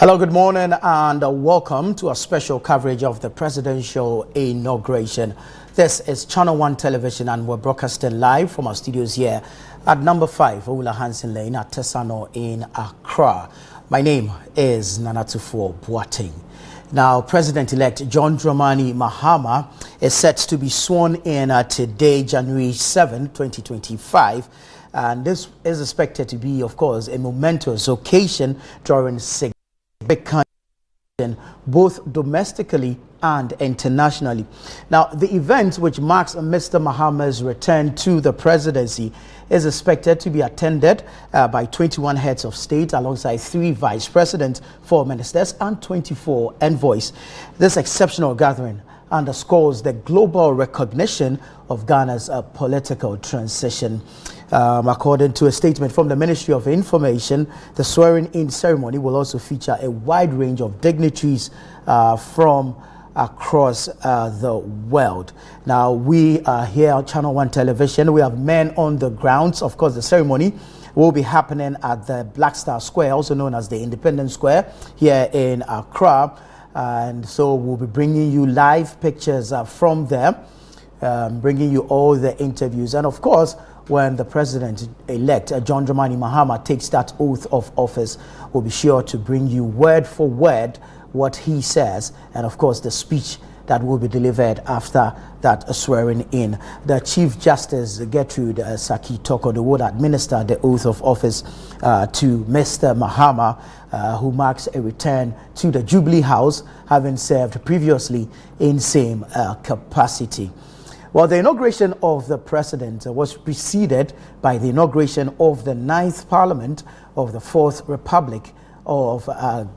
Hello, good morning, and welcome to a special coverage of the presidential inauguration. This is Channel 1 Television, and we're broadcasting live from our studios here at number 5, Oula Hansen Lane at Tesano in Accra. My name is Nanatufo Boateng. Now, President-elect John Dramani Mahama is set to be sworn in today, January 7, 2025. And this is expected to be, of course, a momentous occasion during significant both domestically and internationally. Now, the event, which marks Mr. Mahama's return to the presidency, is expected to be attended by 21 heads of state alongside 3 vice presidents, 4 ministers, and 24 envoys. This exceptional gathering underscores the global recognition of Ghana's political transition. According to a statement from the Ministry of Information, the swearing-in ceremony will also feature a wide range of dignitaries from across the world. Now, we are here on Channel 1 Television. We have men on the grounds. Of course, the ceremony will be happening at the Black Star Square, also known as the Independence Square, here in Accra. And so we'll be bringing you live pictures from there, bringing you all the interviews. And of course, when the president-elect John Dramani Mahama takes that oath of office, we'll be sure to bring you word for word what he says, and of course the speech that will be delivered after that swearing in. The Chief Justice Gertrude Saki Tokonu would administer the oath of office to Mr. Mahama, who marks a return to the Jubilee House, having served previously in same capacity. Well, the inauguration of the president was preceded by the inauguration of the 9th Parliament of the 4th Republic of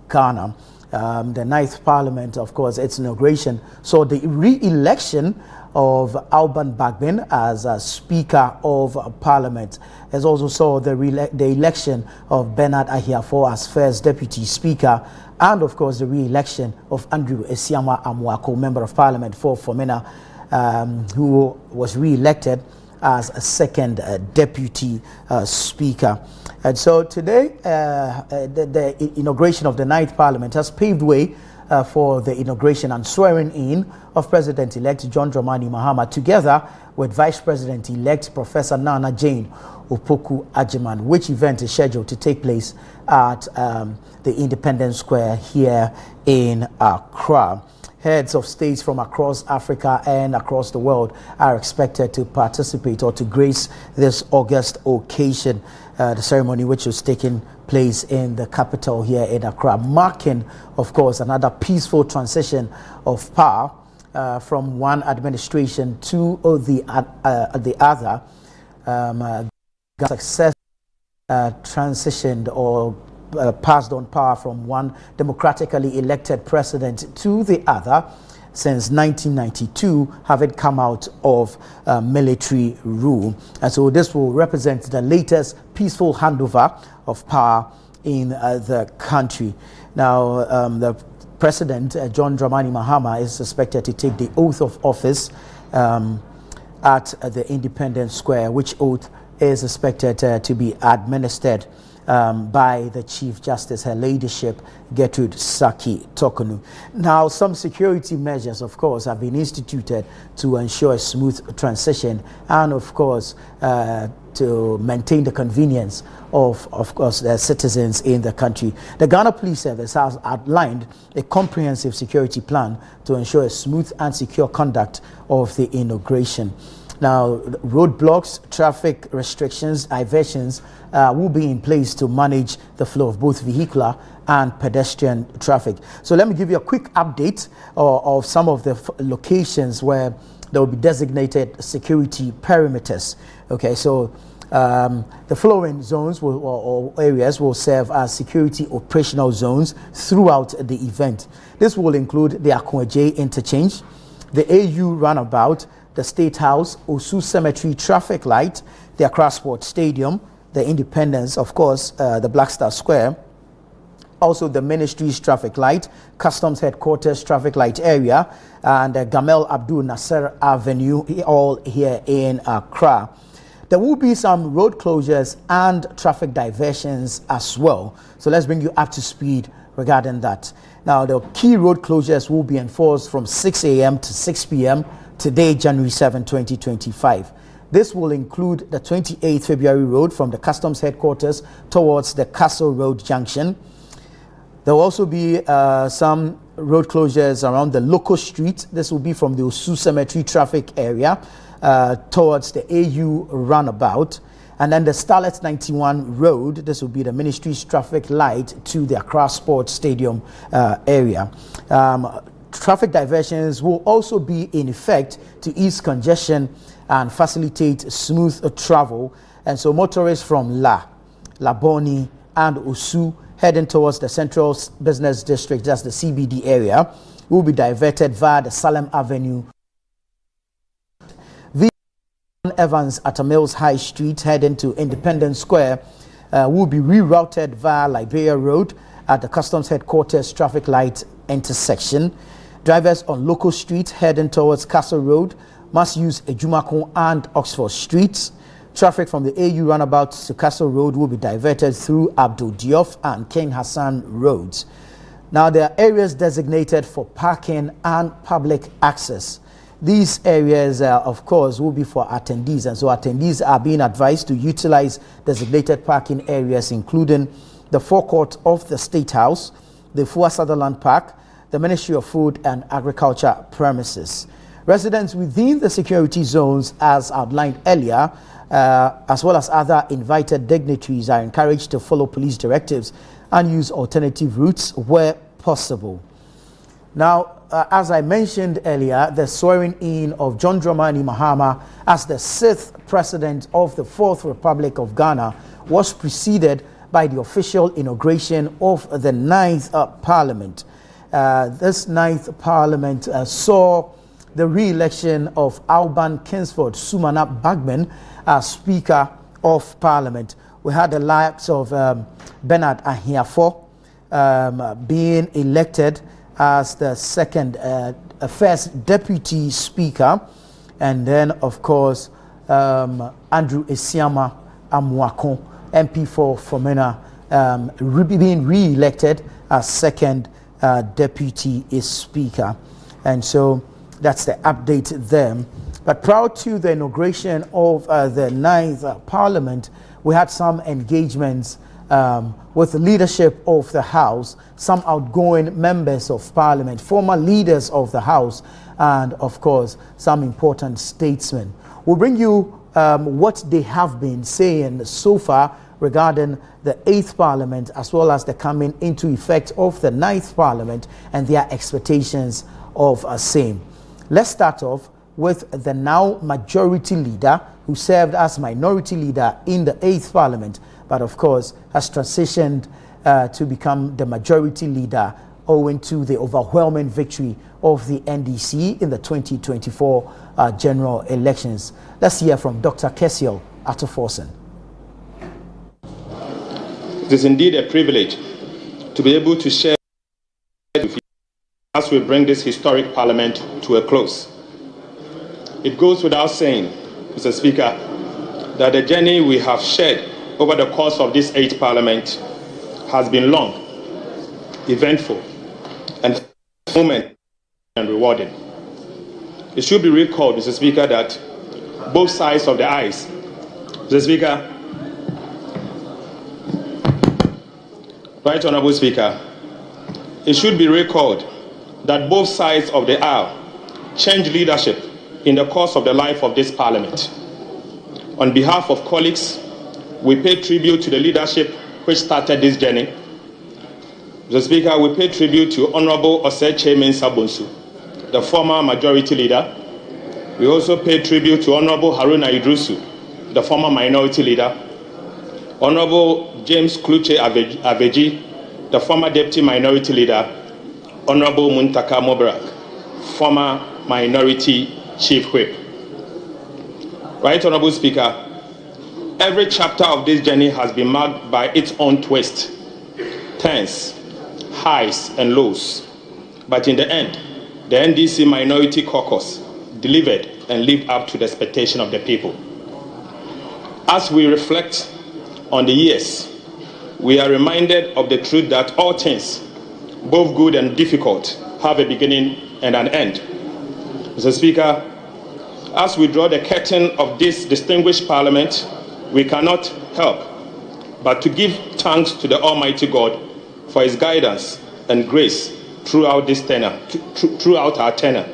Ghana. The 9th Parliament, of course, its inauguration saw the re-election of Alban Bagbin as Speaker of Parliament. It also saw the election of Bernard Ahiafo as First Deputy Speaker, and of course the re-election of Andrew Esiama Amuako, Member of Parliament for Fomena, who was re-elected as a second deputy speaker. And so today, the inauguration of the 9th Parliament has paved way for the inauguration and swearing in of President-elect John Dramani Mahama, together with Vice President-elect Professor Nana Jane Opoku Ajiman, which event is scheduled to take place at the Independence Square here in Accra. Heads of states from across Africa and across the world are expected to participate or to grace this August occasion, the ceremony which is taking place in the capital here in Accra, marking, of course, another peaceful transition of power from one administration to the other. Success transitioned or passed on power from one democratically elected president to the other since 1992, having come out of military rule. And so this will represent the latest peaceful handover of power in the country. Now, the President, John Dramani Mahama, is expected to take the oath of office at the Independence Square, which oath is expected to be administered by the Chief Justice, Her Ladyship Gertrude Saki Tokonu. Now, some security measures, of course, have been instituted to ensure a smooth transition and, of course, to maintain the convenience of course, the citizens in the country. The Ghana Police Service has outlined a comprehensive security plan to ensure a smooth and secure conduct of the inauguration. Now, roadblocks, traffic restrictions, diversions will be in place to manage the flow of both vehicular and pedestrian traffic. So let me give you a quick update of some of the locations where there will be designated security perimeters. Okay, so the following zones or areas will serve as security operational zones throughout the event. This will include the Akonje interchange, the AU roundabout, the State House, Osu Cemetery traffic light, the Accra Sports Stadium, the Independence, of course, the Black Star Square, also the Ministry's traffic light, Customs Headquarters traffic light area, and Gamal Abdul Nasser Avenue, all here in Accra. There will be some road closures and traffic diversions as well. So let's bring you up to speed regarding that. Now, the key road closures will be enforced from 6 a.m. to 6 p.m. today, January 7, 2025. This will include the 28th February Road from the Customs Headquarters towards the Castle Road Junction. There will also be some road closures around the local street. This will be from the Osu Cemetery traffic area towards the AU roundabout. And then the Starlet 91 Road, this will be the Ministry's traffic light to the Accra Sports Stadium area. Traffic diversions will also be in effect to ease congestion and facilitate smooth travel. And so motorists from Laboni and Osu heading towards the Central Business District, that's the CBD area, will be diverted via the Salem Avenue. Evans at Mills High Street heading to Independence Square will be rerouted via Liberia Road at the Customs Headquarters traffic light intersection. Drivers on local streets heading towards Castle Road must use Ejumako and Oxford Streets. Traffic from the AU roundabout to Castle Road will be diverted through Abdul Diop and King Hassan roads. Now, there are areas designated for parking and public access. These areas, of course, will be for attendees, and so attendees are being advised to utilize designated parking areas, including the forecourt of the State House, the Fua Sutherland Park, the Ministry of Food and Agriculture premises. Residents within the security zones, as outlined earlier, as well as other invited dignitaries, are encouraged to follow police directives and use alternative routes where possible. Now, as I mentioned earlier, the swearing in of John Dramani Mahama as the 6th President of the 4th Republic of Ghana was preceded by the official inauguration of the 9th Parliament. This 9th Parliament saw the re-election of Alban Kingsford Sumana Bagman as Speaker of Parliament. We had the likes of Bernard Ahiafo being elected as the first Deputy Speaker, and then, of course, Andrew Esiama Amuakon, MP for Fomena, being re-elected as second Deputy Speaker. And so that's the update there. But prior to the inauguration of the 9th Parliament, we had some engagements with the leadership of the House, some outgoing members of Parliament, former leaders of the House, and of course, some important statesmen. We'll bring you what they have been saying so far regarding the 8th Parliament, as well as the coming into effect of the 9th Parliament and their expectations of same. Let's start off with the now majority leader who served as minority leader in the 8th Parliament, but of course has transitioned to become the majority leader owing to the overwhelming victory of the NDC in the 2024 general elections. Let's hear from Dr. Kesiel Atoforsen. It is indeed a privilege to be able to share with you as we bring this historic parliament to a close. It goes without saying, Mr. Speaker, that the journey we have shared over the course of this 8th Parliament has been long, eventful, and moment and rewarding. It should be recalled, Mr. Speaker, that both sides of the aisle, Mr. Speaker, Right Honourable Speaker, it should be recalled that both sides of the aisle changed leadership in the course of the life of this Parliament. On behalf of colleagues, we pay tribute to the leadership which started this journey. Mr. Speaker, we pay tribute to Honourable Oseche Mensah Bonsu, the former majority leader. We also pay tribute to Honourable Haruna Idrusu, the former minority leader. Honourable James Kluche Aveji, the former deputy minority leader. Honourable Muntaka Mobarak, former minority chief whip. Right Honourable Speaker, every chapter of this journey has been marked by its own twist, turns, highs and lows. But in the end, the NDC Minority Caucus delivered and lived up to the expectation of the people. As we reflect on the years, we are reminded of the truth that all things, both good and difficult, have a beginning and an end. Mr. Speaker, as we draw the curtain of this distinguished Parliament, we cannot help but to give thanks to the Almighty God for His guidance and grace throughout this tenure, throughout our tenure.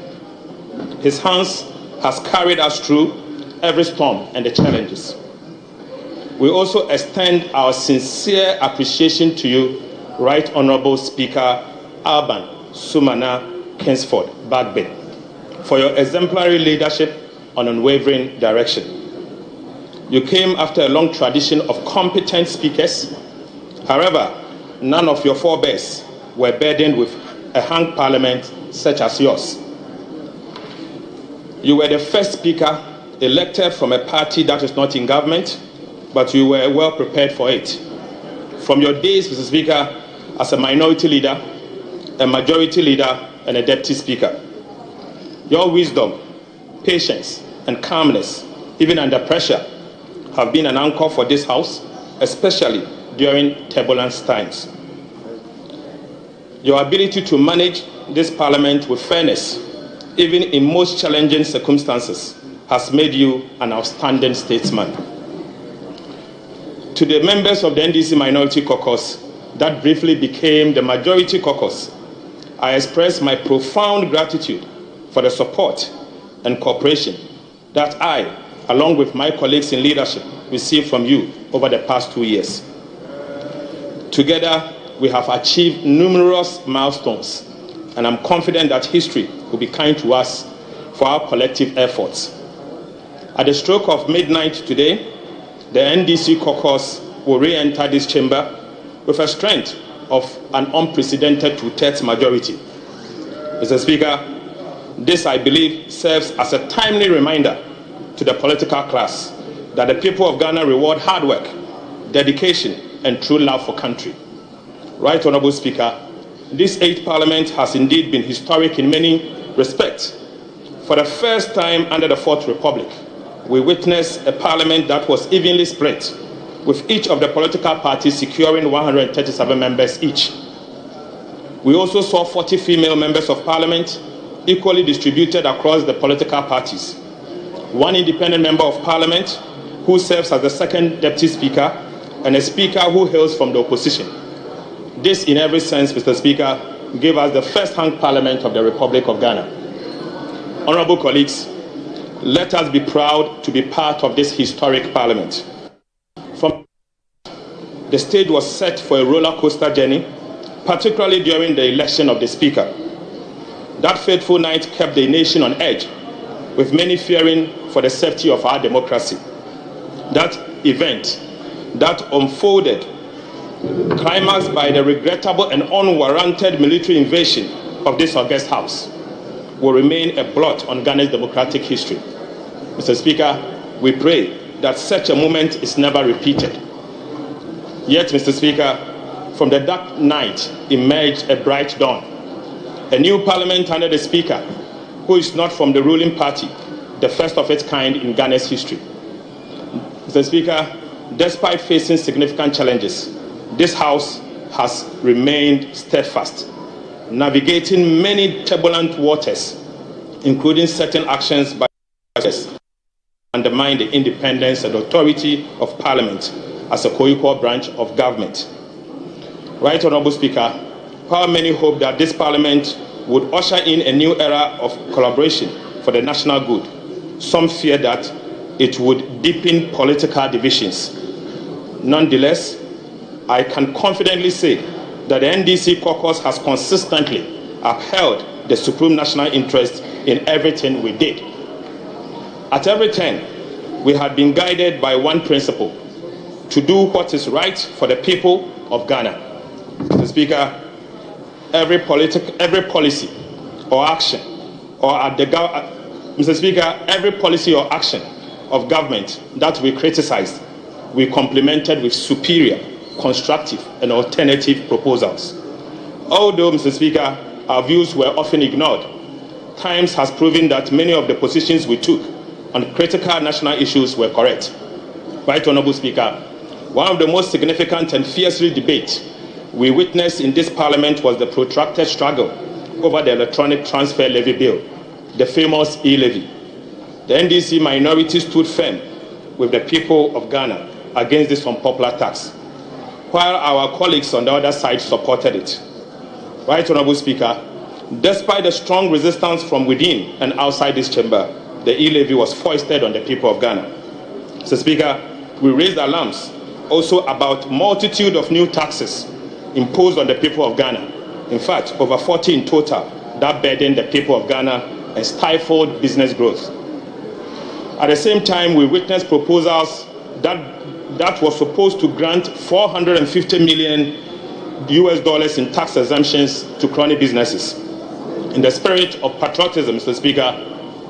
His hands has carried us through every storm and the challenges. We also extend our sincere appreciation to you, Right Honourable Speaker Alban Sumana Kingsford Bagbe, for your exemplary leadership and unwavering direction. You came after a long tradition of competent speakers. However, none of your forebears were burdened with a hung parliament such as yours. You were the first speaker elected from a party that is not in government, but you were well prepared for it. From your days, Mr. Speaker, as a minority leader, a majority leader, and a deputy speaker. Your wisdom, patience, and calmness, even under pressure, have been an anchor for this House, especially during turbulent times. Your ability to manage this Parliament with fairness, even in most challenging circumstances, has made you an outstanding statesman. To the members of the NDC Minority Caucus that briefly became the Majority Caucus, I express my profound gratitude for the support and cooperation that I, along with my colleagues in leadership, received from you over the past 2 years. Together, we have achieved numerous milestones, and I'm confident that history will be kind to us for our collective efforts. At the stroke of midnight today, the NDC caucus will re-enter this chamber with a strength of an unprecedented 2/3 majority. Mr. Speaker, this, I believe, serves as a timely reminder to the political class that the people of Ghana reward hard work, dedication, and true love for country. Right Honourable Speaker, this 8th Parliament has indeed been historic in many respects. For the first time under the 4th Republic, we witnessed a Parliament that was evenly split, with each of the political parties securing 137 members each. We also saw 40 female members of Parliament equally distributed across the political parties. One independent member of Parliament who serves as the second Deputy Speaker, and a Speaker who hails from the opposition. This, in every sense, Mr. Speaker, gave us the first hung Parliament of the Republic of Ghana. Honourable colleagues, let us be proud to be part of this historic Parliament. From the stage was set for a roller coaster journey, particularly during the election of the Speaker. That fateful night kept the nation on edge, with many fearing for the safety of our democracy. That event that unfolded, climaxed by the regrettable and unwarranted military invasion of this august House, will remain a blot on Ghana's democratic history. Mr. Speaker, we pray that such a moment is never repeated. Yet, Mr. Speaker, from the dark night emerged a bright dawn. A new Parliament under the Speaker, who is not from the ruling party, the first of its kind in Ghana's history. Mr. Speaker, despite facing significant challenges, this House has remained steadfast, navigating many turbulent waters, including certain actions by undermine the independence and authority of Parliament as a co-equal branch of government. Right Honourable Speaker, while many hope that this Parliament would usher in a new era of collaboration for the national good, some fear that it would deepen political divisions. Nonetheless, I can confidently say that the NDC caucus has consistently upheld the supreme national interest in everything we did. At every turn, we had been guided by one principle: to do what is right for the people of Ghana. Mr. Speaker, every policy or action every policy or action of government that we criticized, we complemented with superior, constructive, and alternative proposals. Although, Mr. Speaker, our views were often ignored, times has proven that many of the positions we took on critical national issues were correct. Right Honorable Speaker, one of the most significant and fiercely debate we witnessed in this Parliament was the protracted struggle over the electronic transfer levy bill, the famous e-levy. The NDC minority stood firm with the people of Ghana against this unpopular tax, while our colleagues on the other side supported it. Right Honorable Speaker, despite the strong resistance from within and outside this chamber, the e-levy was foisted on the people of Ghana. Mr. Speaker, we raised alarms also about multitude of new taxes imposed on the people of Ghana. In fact, over 40 in total that burdened the people of Ghana and stifled business growth. At the same time, we witnessed proposals that was supposed to grant $450 million in tax exemptions to crony businesses. In the spirit of patriotism, Mr. Speaker,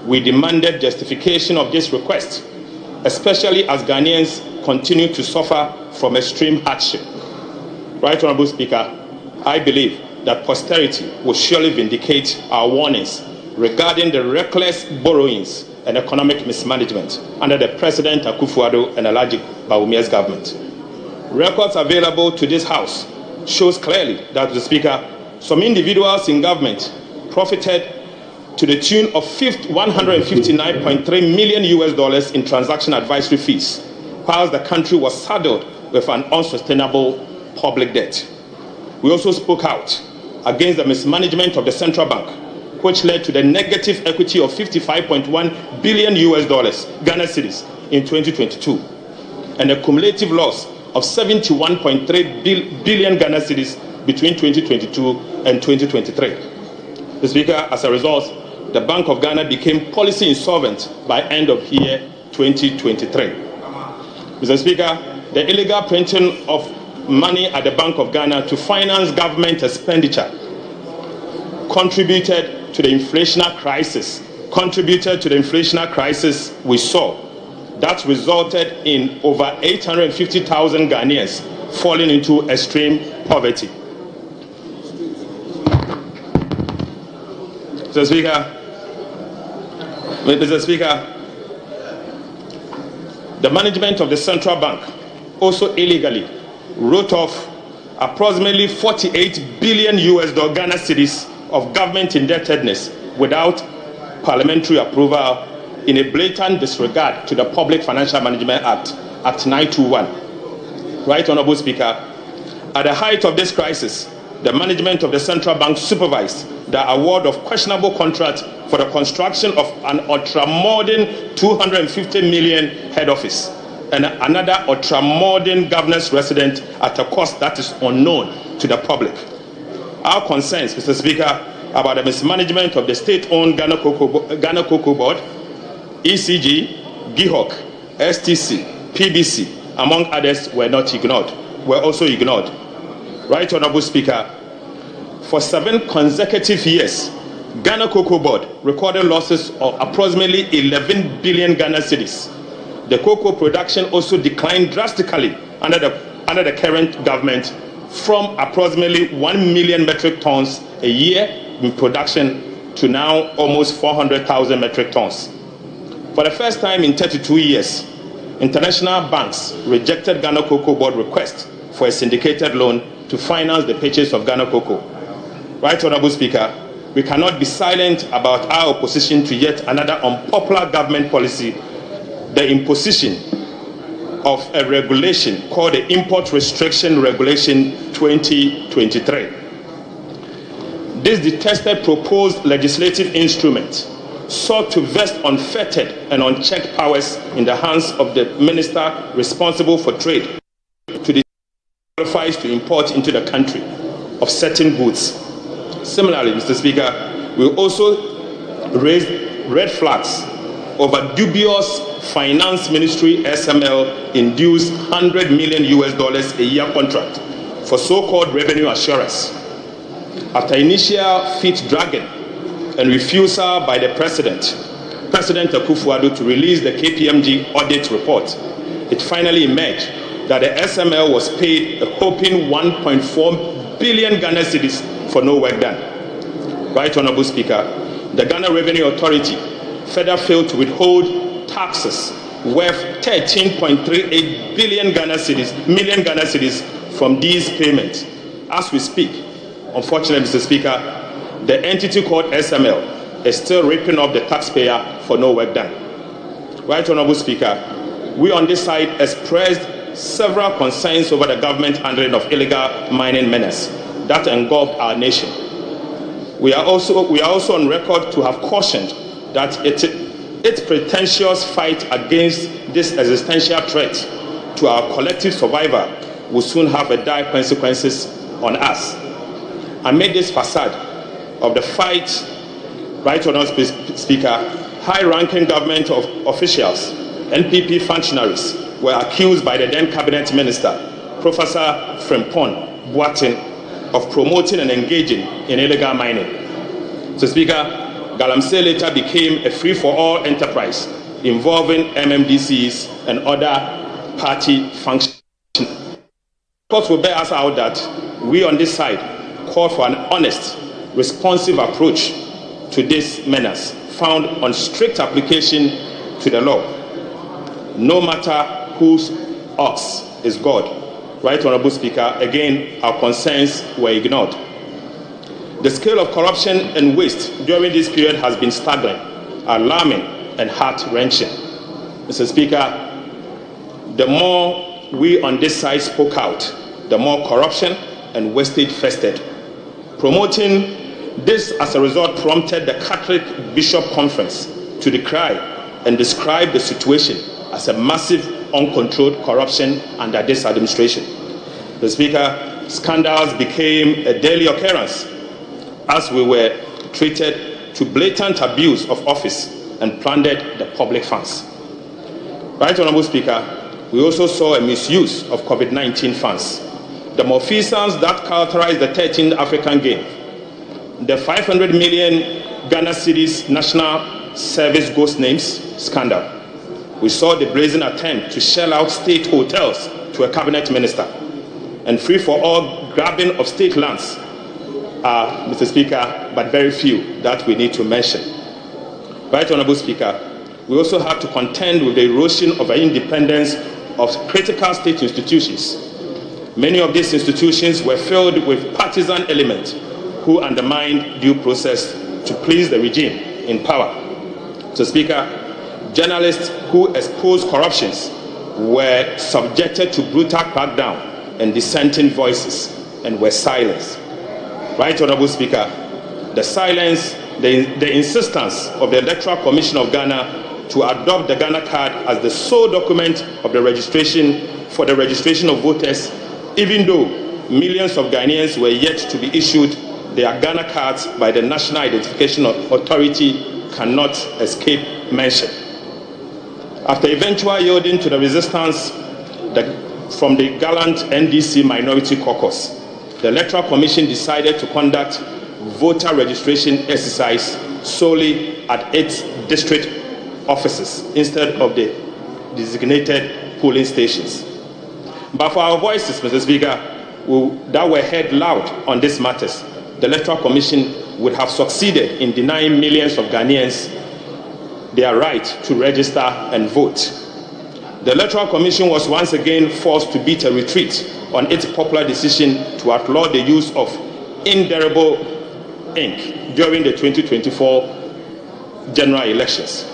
we demanded justification of this request, especially as Ghanaians continue to suffer from extreme hardship. Right Honorable Speaker, I believe that posterity will surely vindicate our warnings regarding the reckless borrowings and economic mismanagement under the President Akufo-Addo and Alhaji Bawumia's government. Records available to this House shows clearly that, Mr. Speaker, some individuals in government profited to the tune of $159.3 million in transaction advisory fees, whilst the country was saddled with an unsustainable public debt. We also spoke out against the mismanagement of the central bank, which led to the negative equity of $55.1 billion Ghana cedis in 2022, and a cumulative loss of 71.3 billion Ghana cedis between 2022 and 2023. Mr. Speaker, as a result, the Bank of Ghana became policy insolvent by end of year 2023. Mr. Speaker, the illegal printing of money at the Bank of Ghana to finance government expenditure contributed to the inflationary crisis we saw that resulted in over 850,000 Ghanaians falling into extreme poverty. Mr. Speaker, the management of the central bank also illegally wrote off approximately 48 billion Ghana cedis of government indebtedness without parliamentary approval, in a blatant disregard to the Public Financial Management Act, Act 921. Right Honorable Speaker, at the height of this crisis, the management of the central bank supervised the award of questionable contract for the construction of an ultra-modern 250 million head office and another ultra-modern governor's residence at a cost that is unknown to the public. Our concerns, Mr. Speaker, about the mismanagement of the state-owned Ghana Cocoa Board, ECG, GIHOC, STC, PBC, among others, were also ignored. Right Honorable Speaker, for 7 consecutive years, Ghana Cocoa Board recorded losses of approximately 11 billion Ghana cedis. The cocoa production also declined drastically under the current government, from approximately 1 million metric tons a year in production to now almost 400,000 metric tons. For the first time in 32 years, international banks rejected Ghana Cocoa Board request for a syndicated loan to finance the purchase of Ghana cocoa. Right Honorable Speaker, we cannot be silent about our opposition to yet another unpopular government policy, the imposition of a regulation called the Import Restriction Regulation 2023. This detested proposed legislative instrument sought to vest unfettered and unchecked powers in the hands of the minister responsible for trade to qualifies to import into the country of certain goods. Similarly, Mr. Speaker, we also raised red flags over dubious Finance Ministry SML induced $100 million a year contract for so-called revenue assurance. After initial feet dragging and refusal by the President Akufo-Addo to release the KPMG audit report, it finally emerged that the SML was paid a whopping 1.4 billion Ghana cedis for no work done. Right Honorable Speaker, the Ghana Revenue Authority further failed to withhold taxes worth 13.38 million Ghana cedis from these payments. As we speak, unfortunately, Mr. Speaker, the entity called SML is still ripping off the taxpayer for no work done. Right, Honorable Speaker, we on this side expressed several concerns over the government handling of illegal mining menace that engulfed our nation. We are also on record to have cautioned that its pretentious fight against this existential threat to our collective survival will soon have dire consequences on us. Amid this facade of the fight, right, Honorable Speaker, high-ranking government officials, NPP functionaries, were accused by the then Cabinet Minister, Professor Frimpong Boateng, of promoting and engaging in illegal mining. So, Speaker, Galamsey later became a free-for-all enterprise involving MMDCs and other party functions. Reports will bear us out that we on this side call for an honest, responsive approach to this menace, found on strict application to the law. No matter whose ox is God. Right, Honorable Speaker, again, our concerns were ignored. The scale of corruption and waste during this period has been staggering, alarming, and heart-wrenching. Mr. Speaker, the more we on this side spoke out, the more corruption and wastage festered. Promoting this as a result prompted the Catholic Bishop Conference to decry and describe the situation as a massive, uncontrolled corruption under this administration. The Speaker, scandals became a daily occurrence as we were treated to blatant abuse of office and plundered the public funds. Right, Honorable Speaker, we also saw a misuse of COVID-19 funds. The malfeasance that characterized the 13th African Games, the 500 million Ghana cedis National Service Ghost Names scandal. We saw the brazen attempt to shell out state hotels to a cabinet minister, and free-for-all grabbing of state lands are, Mr. Speaker, but very few that we need to mention. Right, Honorable Speaker, we also have to contend with the erosion of the independence of critical state institutions. Many of these institutions were filled with partisan elements who undermined due process to please the regime in power. So, Speaker, journalists who exposed corruptions were subjected to brutal crackdown and dissenting voices and were silenced. Right, Honorable Speaker, the silence, the insistence of the Electoral Commission of Ghana to adopt the Ghana card as the sole document of the registration for the registration of voters, even though millions of Ghanaians were yet to be issued their Ghana cards by the National Identification Authority, cannot escape mention. After eventual yielding to the resistance from the gallant NDC Minority Caucus, the Electoral Commission decided to conduct voter registration exercise solely at its district offices instead of the designated polling stations. But for our voices, Mr. Speaker, that were heard loud on these matters, the Electoral Commission would have succeeded in denying millions of Ghanaians their right to register and vote. The Electoral Commission was once again forced to beat a retreat on its popular decision to outlaw the use of indelible ink during the 2024 general elections.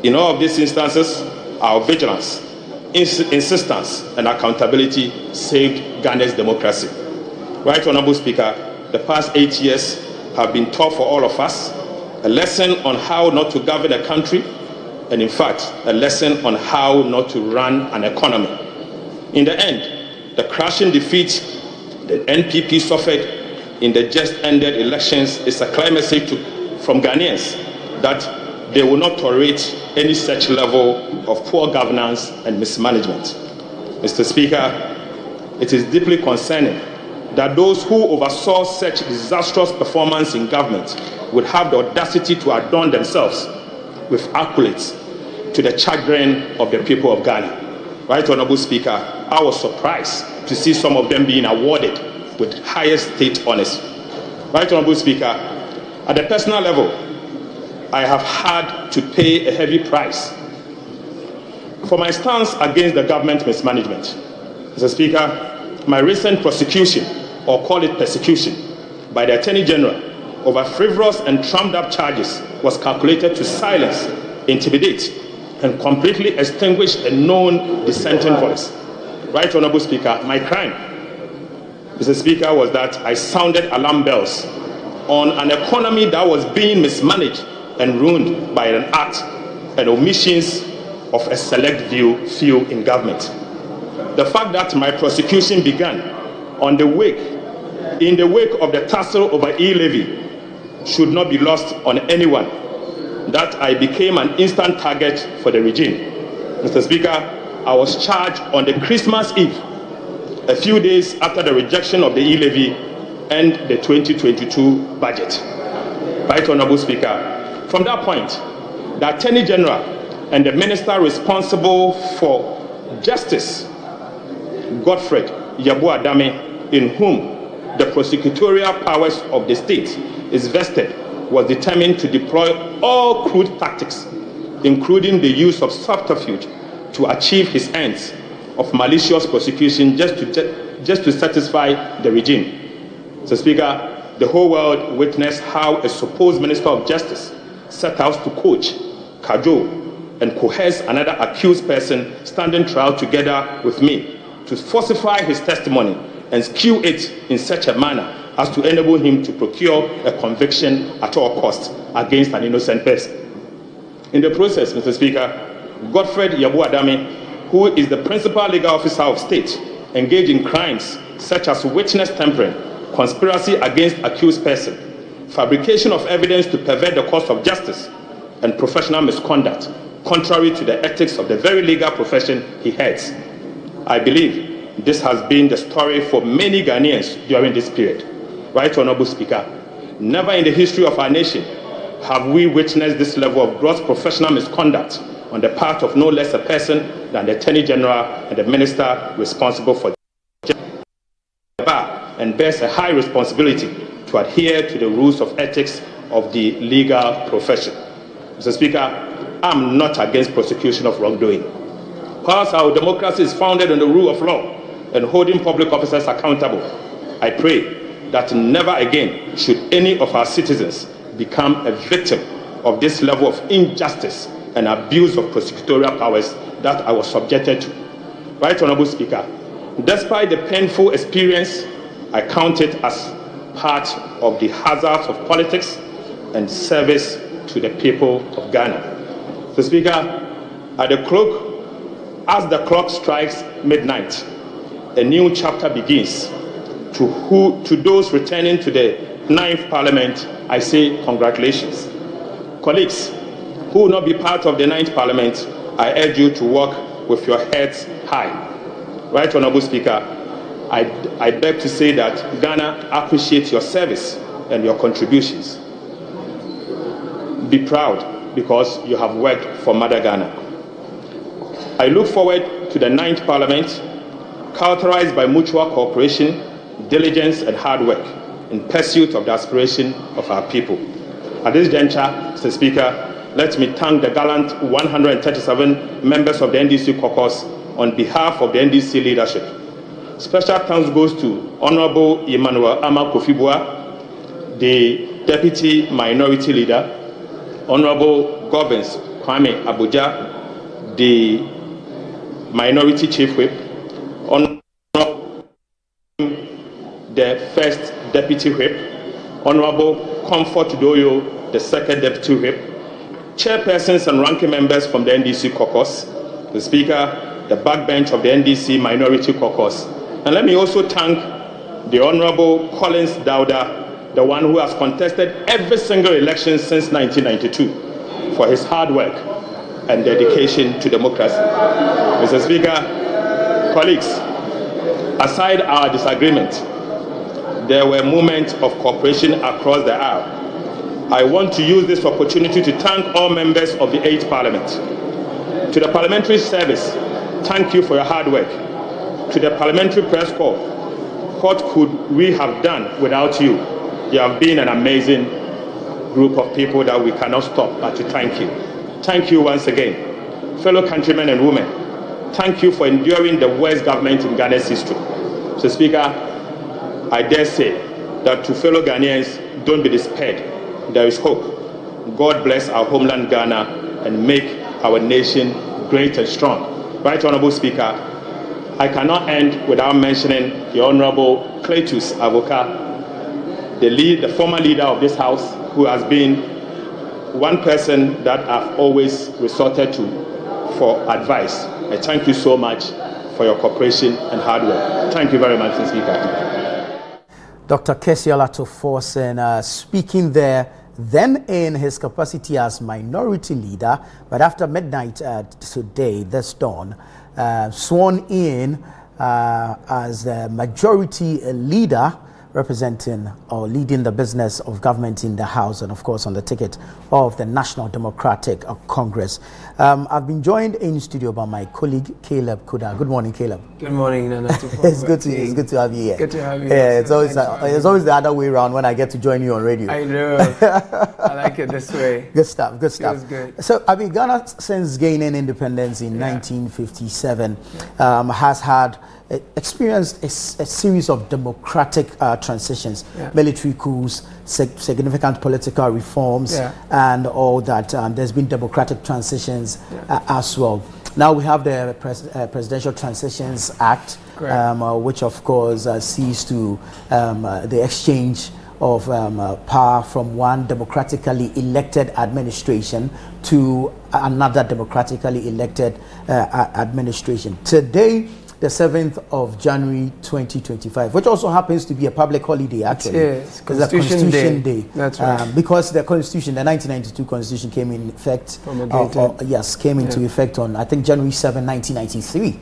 In all of these instances, our vigilance, insistence, and accountability saved Ghana's democracy. Right, Honorable Speaker, the past 8 years have been tough for all of us, a lesson on how not to govern a country, and in fact, a lesson on how not to run an economy. In the end, the crushing defeat the NPP suffered in the just ended elections is a clear message from Ghanaians that they will not tolerate any such level of poor governance and mismanagement. Mr. Speaker, it is deeply concerning that those who oversaw such disastrous performance in government would have the audacity to adorn themselves with accolades to the chagrin of the people of Ghana. Right, Honorable Speaker, I was surprised to see some of them being awarded with highest state honors. Right, Honorable Speaker, at the personal level, I have had to pay a heavy price For my stance against the government mismanagement, Mr. Speaker, my recent prosecution, or call it persecution, by the Attorney General over frivolous and trumped-up charges was calculated to silence, intimidate, and completely extinguish a known dissenting voice. Right, Honorable Speaker, my crime, Mr. Speaker, was that I sounded alarm bells on an economy that was being mismanaged and ruined by an act and omissions of a select few in government. The fact that my prosecution began in the wake of the tussle over e-levy should not be lost on anyone, that I became an instant target for the regime. Mr. Speaker, I was charged on the Christmas Eve, a few days after the rejection of the e-levy and the 2022 budget. Right, Honorable Speaker, from that point, the Attorney General and the Minister responsible for Justice, Godfred Yabu-Adame, in whom the prosecutorial powers of the state is vested, was determined to deploy all crude tactics, including the use of subterfuge, to achieve his ends of malicious prosecution just to satisfy the regime. So, Speaker, the whole world witnessed how a supposed Minister of Justice set out to coach, cajole, and coerce another accused person standing trial together with me to falsify his testimony and skew it in such a manner as to enable him to procure a conviction at all costs against an innocent person. In the process, Mr. Speaker, Godfred Yabu-Adame, who is the principal legal officer of state, engaged in crimes such as witness tampering, conspiracy against accused person, fabrication of evidence to pervert the course of justice, and professional misconduct, contrary to the ethics of the very legal profession he heads. I believe this has been the story for many Ghanaians during this period. Right, Honorable Speaker, never in the history of our nation have we witnessed this level of gross professional misconduct on the part of no less a person than the Attorney General and the Minister responsible for the bar, and bears a high responsibility to adhere to the rules of ethics of the legal profession. Mr. Speaker, I'm not against prosecution of wrongdoing. Because our democracy is founded on the rule of law and holding public officers accountable, I pray that never again should any of our citizens become a victim of this level of injustice and abuse of prosecutorial powers that I was subjected to. Right, Honorable Speaker, despite the painful experience, I count it as part of the hazards of politics and service to the people of Ghana. So, Speaker, as the clock strikes midnight, a new chapter begins. To those returning to the 9th Parliament, I say congratulations. Colleagues who will not be part of the 9th Parliament, I urge you to walk with your heads high. Right, Honorable Speaker, I beg to say that Ghana appreciates your service and your contributions. Be proud because you have worked for Mother Ghana. I look forward to the 9th Parliament, characterized by mutual cooperation, diligence, and hard work in pursuit of the aspiration of our people. At this juncture, Mr. Speaker, let me thank the gallant 137 members of the NDC caucus on behalf of the NDC leadership. Special thanks goes to Honorable Emmanuel Ama Kofi-Boah, the Deputy Minority Leader, Honorable Govins Kwame Abuja, the Minority Chief Whip, Honorable the First Deputy Whip, Honorable Comfort Doyo, the Second Deputy Whip, chairpersons and ranking members from the NDC caucus, the Speaker, the backbench of the NDC Minority Caucus. And let me also thank the Honorable Collins Dauda, the one who has contested every single election since 1992, for his hard work and dedication to democracy. Mr. Speaker, colleagues, aside our disagreement, there were moments of cooperation across the aisle. I want to use this opportunity to thank all members of the 8th Parliament. To the parliamentary service, thank you for your hard work. To the parliamentary press corps, what could we have done without you? You have been an amazing group of people that we cannot stop but to thank you. Thank you once again fellow countrymen and women, thank you for enduring the worst government in Ghana's history. Mr. Speaker, I dare say that to fellow Ghanaians, don't be despaired. There is hope. God bless our homeland Ghana and make our nation great and strong. Right Honorable Speaker, I cannot end without mentioning the Honorable Cletus Avoka, the former leader of this House, who has been one person that I've always resorted to for advice. I thank you so much for your cooperation and hard work. Thank you very much, Mr. Speaker. Dr. Kesiala Toforsen speaking there, then in his capacity as minority leader, but after midnight today, this dawn, sworn in as the majority leader, representing or leading the business of government in the House, and of course on the ticket of the National Democratic Congress. I've been joined in studio by my colleague Caleb Kuda. Good morning, Caleb. Good morning, Nana. It's good to have you here. Good to have you. Yeah, it's always the other way around when I get to join you on radio. I know. I like it this way. Good stuff. Good stuff. Feels good. So, Ghana, since gaining independence in 1957, has had experienced a series of democratic transitions, military coups, significant political reforms, and all that. There's been democratic transitions as well. Now we have the Presidential Transitions Act, which of course sees to the exchange of power from one democratically elected administration to another democratically elected administration. Today, the 7th of January 2025, which also happens to be a public holiday, actually. Yes, Constitution Day. That's right. Because the Constitution, the 1992 Constitution came in effect, came into effect on, I think, January 7, 1993.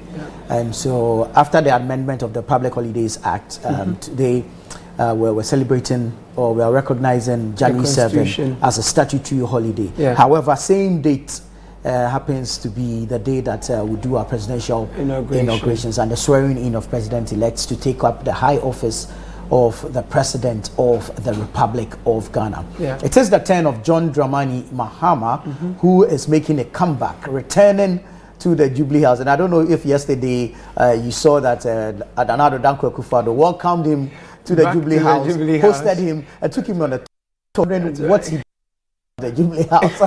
And so after the amendment of the Public Holidays Act, today we're celebrating, or we're recognizing January 7 as a statutory holiday. However, same date happens to be the day that we do our presidential inaugurations and the swearing in of president-elects to take up the high office of the President of the Republic of Ghana. It is the turn of John Dramani Mahama, who is making a comeback, returning to the Jubilee House. And I don't know if yesterday you saw that Nana Dankwa Akufo-Addo welcomed him to the Jubilee House, hosted him, and took him on a tour. What he the Jubilee House.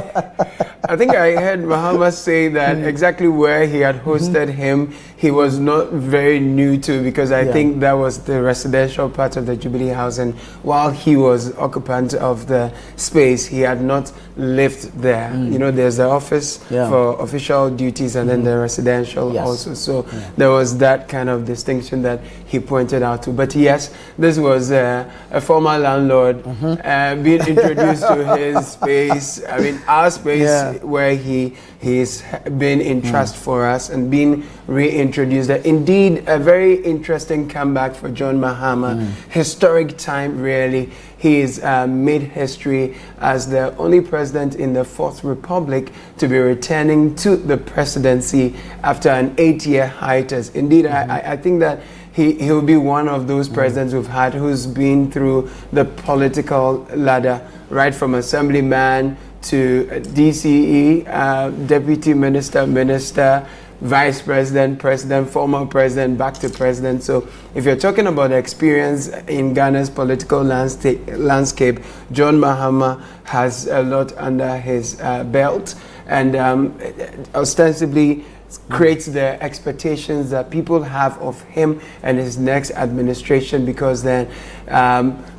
I think I heard Mahama say that exactly where he had hosted him, he was not very new to, because I think that was the residential part of the Jubilee House, and while he was occupant of the space, he had not lived there. You know, there's the office for official duties and then the residential also. So there was that kind of distinction that he pointed out to. But yes, this was a former landlord being introduced to his space. I mean, our space where he's been in trust for us and been reintroduced. Indeed, a very interesting comeback for John Mahama. Historic time, really. He's made history as the only president in the Fourth Republic to be returning to the presidency after an 8-year hiatus. Indeed, I think that he'll be one of those presidents we've had who's been through the political ladder, right from assemblyman to DCE, deputy minister, vice president, president, former president, back to president. So if you're talking about experience in Ghana's political landscape, John Mahama has a lot under his belt, and ostensibly creates the expectations that people have of him and his next administration, because then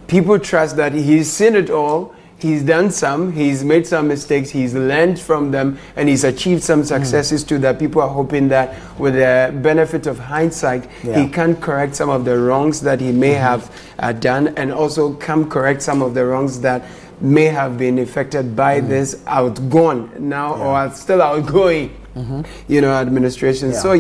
people trust that he's seen it all. He's done some, he's made some mistakes, he's learned from them, and he's achieved some successes too, that people are hoping that with the benefit of hindsight, he can correct some of the wrongs that he may have done, and also can correct some of the wrongs that may have been affected by this outgone now or still outgoing you know, administration. So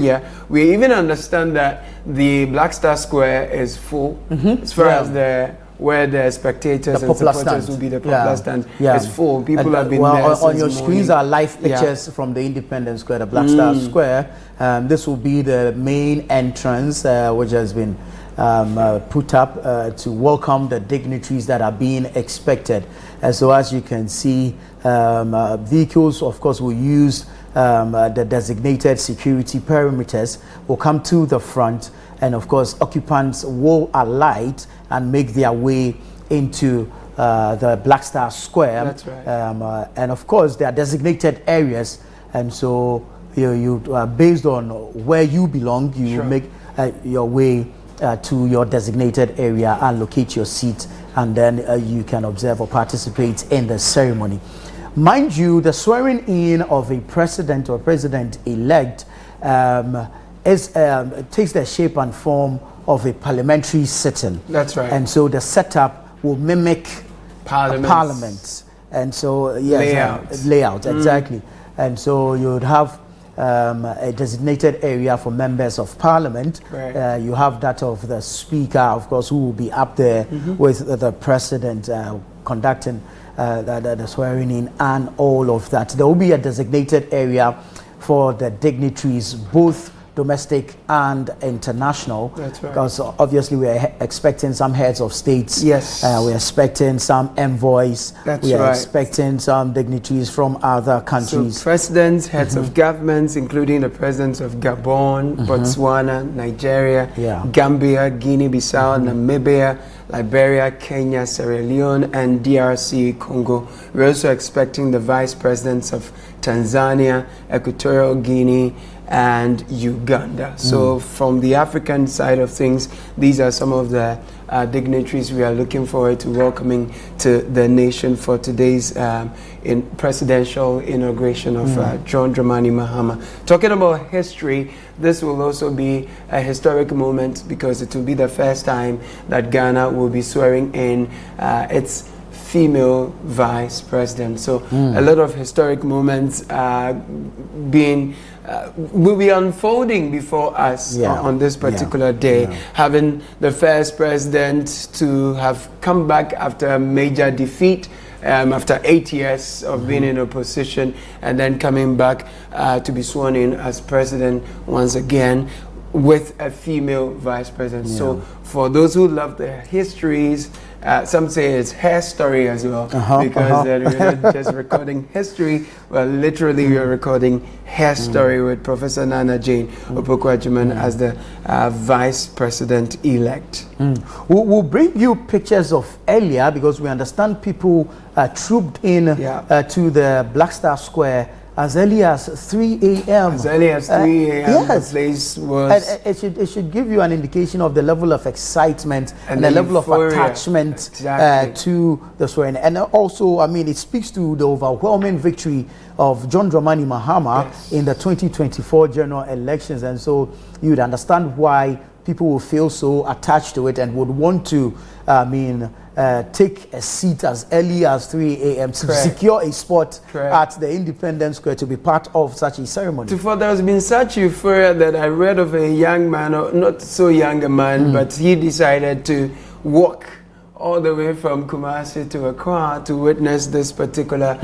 we even understand that the Black Star Square is full as far as where the spectators and supporters will be. The popular stand is full. People have been there on your screens are live pictures from the Independence Square, the Black Star Square. This will be the main entrance, which has been put up to welcome the dignitaries that are being expected. And so as you can see, vehicles, of course, will use the designated security perimeters, will come to the front, and of course, occupants will alight and make their way into the Black Star Square. That's right. And of course, there are designated areas, and so you based on where you belong, you Sure. make your way to your designated area and locate your seat, and then you can observe or participate in the ceremony. Mind you, the swearing in of a president or president-elect takes the shape and form of a parliamentary sitting. That's right. And so the setup will mimic parliament. And so, yes, layout, exactly. And so you would have a designated area for members of parliament. Right. You have that of the speaker, of course, who will be up there with the president conducting the swearing in and all of that. There will be a designated area for the dignitaries, both domestic and international. That's right. Because obviously we are expecting some heads of states. Yes. We're expecting some envoys. That's we are right. expecting some dignitaries from other countries. So presidents, heads of governments, including the presidents of Gabon, Botswana, Nigeria, Gambia, Guinea-Bissau, Namibia, Liberia, Kenya, Sierra Leone, and DRC Congo. We're also expecting the vice presidents of Tanzania, Equatorial Guinea, and Uganda. So from the African side of things, these are some of the dignitaries we are looking forward to welcoming to the nation for today's presidential inauguration of John Dramani Mahama. Talking about history, this will also be a historic moment because it will be the first time that Ghana will be swearing in its female vice president. So a lot of historic moments will be unfolding before us on this particular day. Having the first president to have come back after a major defeat, after 8 years of being in opposition, and then coming back to be sworn in as president once again with a female vice president. So for those who love the histories, some say it's her story as well, because we're not just recording history, well, literally we're recording her story with Professor Nana Jane Opoku-Agyeman as the vice president-elect. We'll bring you pictures of earlier, because we understand people trooped in to the Black Star Square as early as 3 a.m. As early as 3 a.m. Yes. The place was... And it should give you an indication of the level of excitement and the level euphoria. of attachment to the swearing. And also, I mean, it speaks to the overwhelming victory of John Dramani Mahama in the 2024 general elections. And so you would understand why people will feel so attached to it and would want to, take a seat as early as 3 a.m. to secure a spot at the Independence Square to be part of such a ceremony. There has been such euphoria that I read of a young man, or not so young a man, but he decided to walk all the way from Kumasi to Accra to witness this particular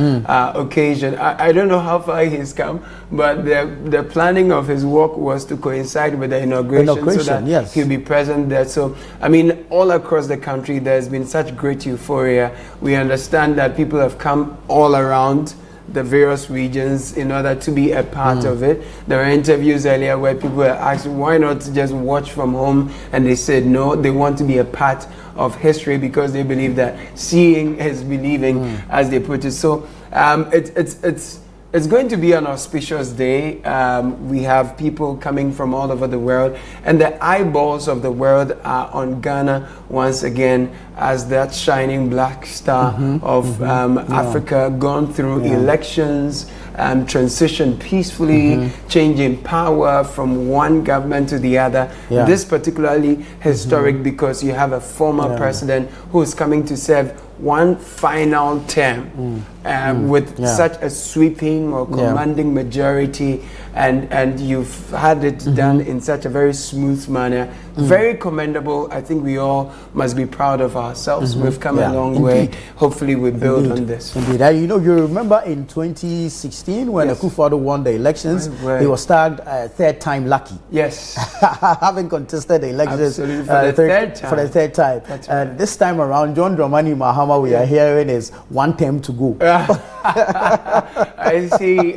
occasion. I don't know how far he's come, but the planning of his walk was to coincide with the inauguration so that he'll be present there. So, I mean, all across the country, there's been such great euphoria. We understand that people have come all around the various regions in order to be a part of it. There were interviews earlier where people were asked, why not just watch from home? And they said no, they want to be a part of history because they believe that seeing is believing, as they put it. So it's going to be an auspicious day. We have people coming from all over the world, and the eyeballs of the world are on Ghana once again as that shining black star of Africa, gone through elections, transition peacefully, changing power from one government to the other. This particularly historic because you have a former president who is coming to serve one final term with such a sweeping or commanding majority and you've had it done in such a very smooth manner. Very commendable. I think we all must be proud of ourselves. We've come a long way. Hopefully we build on this. Indeed. And you remember in 2016 when Akufo-Addo won the elections, he was tagged third time lucky. Yes. Having contested the elections for the third time. And this time around, John Dramani Mahama, we are hearing is 1 term to go. I see.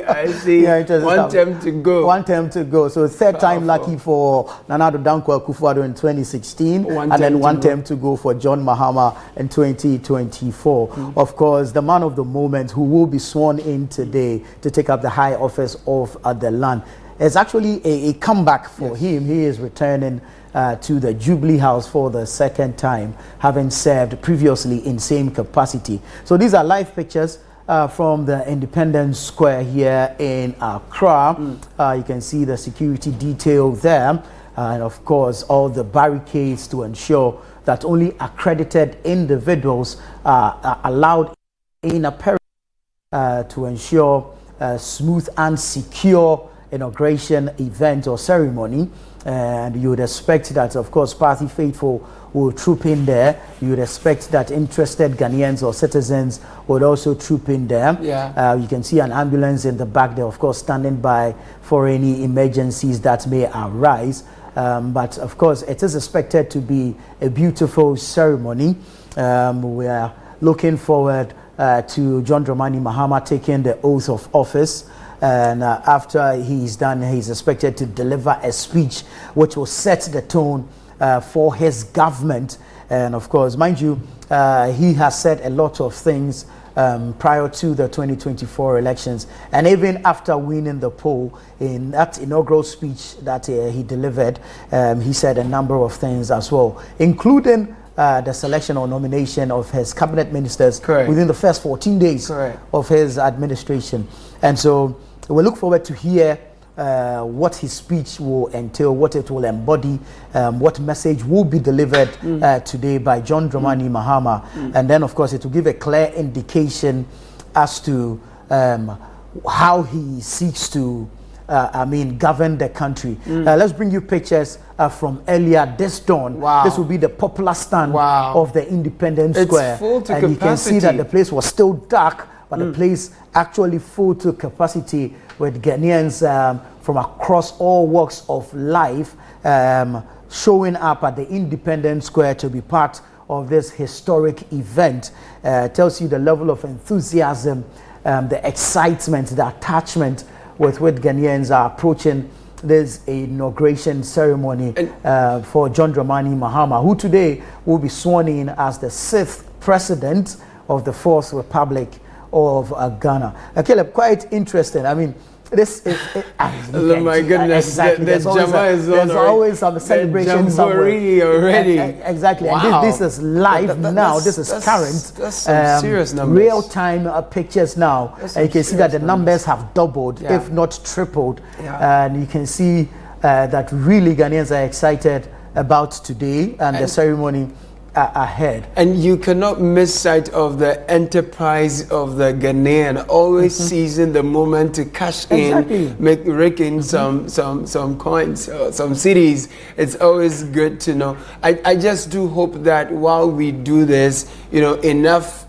One term to go. 1 term to go. So third time lucky for Nana Addo Dankwa Akufo-Addo in 2016, and then 1 term to go for John Mahama in 2024. Of course, the man of the moment who will be sworn in today to take up the high office of the land. It's actually a comeback for him. He is returning to the Jubilee House for the second time, having served previously in same capacity. So these are live pictures from the Independence Square here in Accra. You can see the security detail there, and of course all the barricades to ensure that only accredited individuals are allowed in a period to ensure a smooth and secure inauguration event or ceremony. And you would expect that, of course, party faithful will troop in there. You would expect that interested Ghanaians or citizens would also troop in there. You can see an ambulance in the back there, of course, standing by for any emergencies that may arise. But of course, it is expected to be a beautiful ceremony. We are looking forward to John Dramani Mahama taking the oath of office. And after he's done, he's expected to deliver a speech which will set the tone for his government. And of course, mind you, he has said a lot of things prior to the 2024 elections. And even after winning the poll, in that inaugural speech that he delivered, he said a number of things as well, including the selection or nomination of his cabinet ministers within the first 14 days of his administration. And so we look forward to hear what his speech will entail, what it will embody, what message will be delivered today by John Dramani Mahama. And then, of course, it will give a clear indication as to how he seeks to govern the country. Let's bring you pictures from earlier this dawn. This will be the popular stand of the Independence Square. Full to and capacity. You can see that the place was still dark, but the place actually full to capacity with Ghanaians from across all walks of life showing up at the Independence Square to be part of this historic event. Tells you the level of enthusiasm, the excitement, the attachment with which Ghanaians are approaching this inauguration ceremony for John Dramani Mahama, who today will be sworn in as the 6th president of the 4th Republic of Ghana. Caleb, quite interesting. I mean, this is... oh my goodness, exactly. There's always some celebration somewhere. already. Exactly. Wow. And this is live now. This is current. That's some serious numbers. Real-time pictures now. And you can see that the numbers have doubled, if not tripled. And you can see that really Ghanaians are excited about today and the ceremony ahead. And you cannot miss sight of the enterprise of the Ghanaian, always seizing the moment to cash in, rake in some coins, some cities. It's always good to know. I just do hope that while we do this, enough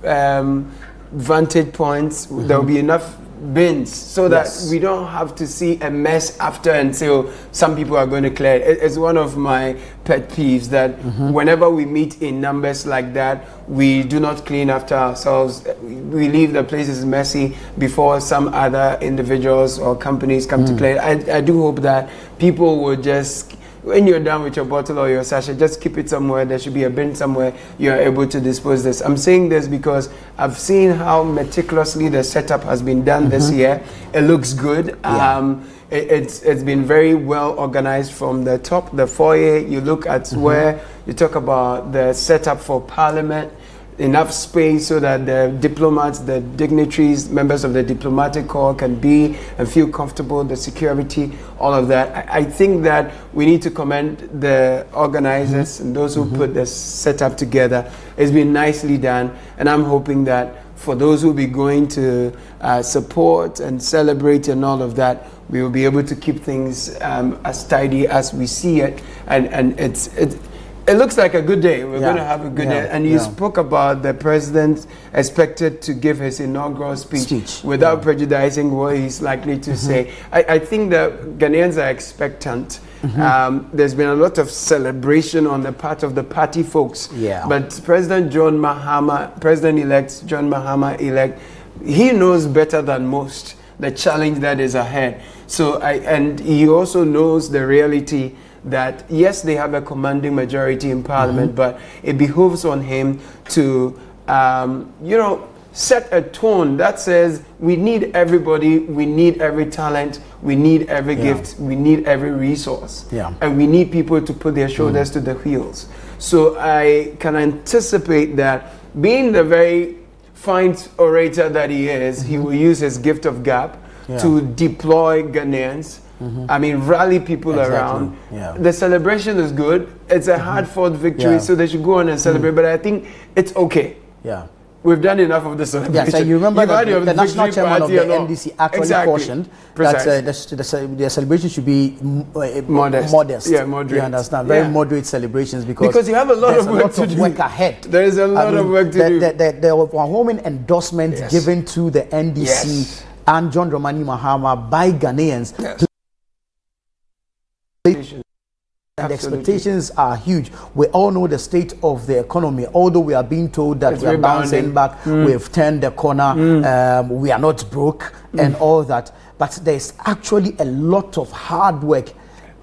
vantage points, there will be enough bins so that we don't have to see a mess after until some people are going to clear it. It's one of my pet peeves that whenever we meet in numbers like that, we do not clean after ourselves. We leave the places messy before some other individuals or companies come to clear it. I do hope that people will just, when you're done with your bottle or your sachet, just keep it somewhere. There should be a bin somewhere you're able to dispose this. I'm saying this because I've seen how meticulously the setup has been done this year. It looks good. It's been very well organized from the top, the foyer. You look at where you talk about the setup for Parliament, enough space so that the diplomats, the dignitaries, members of the diplomatic corps can be and feel comfortable, the security, all of that. I think that we need to commend the organizers and those who put this setup together. It's been nicely done, and I'm hoping that for those who will be going to support and celebrate and all of that, we will be able to keep things as tidy as we see it, and it looks like a good day. We're going to have a good day. And you spoke about the president expected to give his inaugural speech without prejudicing what he's likely to say. I think that Ghanaians are expectant. There's been a lot of celebration on the part of the party folks. But President John Mahama, President-elect John Mahama-elect, he knows better than most the challenge that is ahead. So and he also knows the reality that yes, they have a commanding majority in parliament, but it behooves on him to, set a tone that says we need everybody, we need every talent, we need every gift, we need every resource, and we need people to put their shoulders to the wheels. So I can anticipate that, being the very fine orator that he is, he will use his gift of gab to deploy Ghanaians. I mean, rally people around. The celebration is good. It's a hard-fought victory, so they should go on and celebrate. But I think it's okay. We've done enough of the celebration. So you remember that the national chairman of the NDC actually cautioned that the celebration should be modest. Yeah, moderate. You understand? Very moderate celebrations, because you have a lot of work to do. Work ahead. There is a lot of work to do. The overwhelming endorsement given to the NDC and John Dramani Mahama by Ghanaians. And the expectations are huge. We all know the state of the economy. Although we are being told that we are bouncing back, we've turned the corner, we are not broke and all that. But there's actually a lot of hard work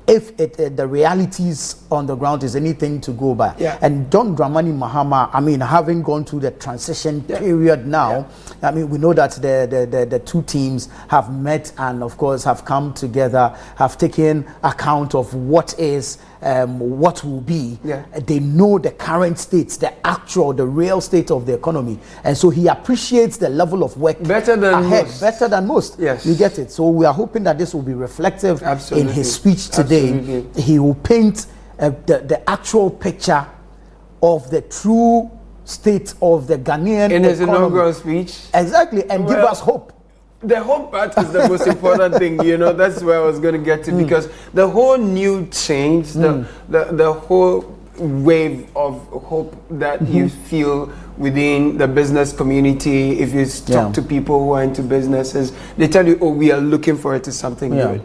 if the realities on the ground is anything to go by. And John Dramani Mahama, I mean, having gone through the transition period now, I mean, we know that the two teams have met and, of course, have come together, have taken account of what is, what will be. They know the current state, the real state of the economy. And so he appreciates the level of work better than most. Yes. You get it. So we are hoping that this will be reflective in his speech today. He will paint the actual picture of the true state of the Ghanaian in his economy. Inaugural speech. Exactly, and give us hope. The hope part is the most important thing, that's where I was going to get to, because the whole new change, the whole wave of hope that you feel within the business community, if you talk to people who are into businesses, they tell you, oh, we are looking forward to something good,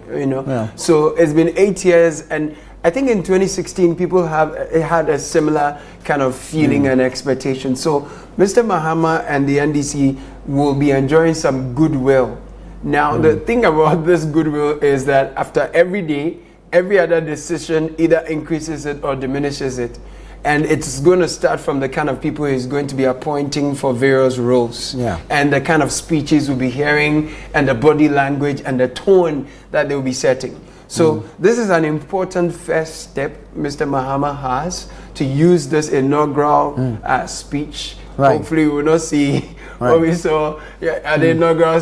So it's been 8 years, and I think in 2016 people had a similar kind of feeling and expectation. So Mr. Mahama and the NDC will be enjoying some goodwill. Now the thing about this goodwill is that after every day, every other decision either increases it or diminishes it. And it's going to start from the kind of people he's going to be appointing for various roles. And the kind of speeches we'll be hearing, and the body language and the tone that they'll be setting. So this is an important first step Mr. Mahama has to use this inaugural speech. Hopefully we will not see what we saw at the inaugural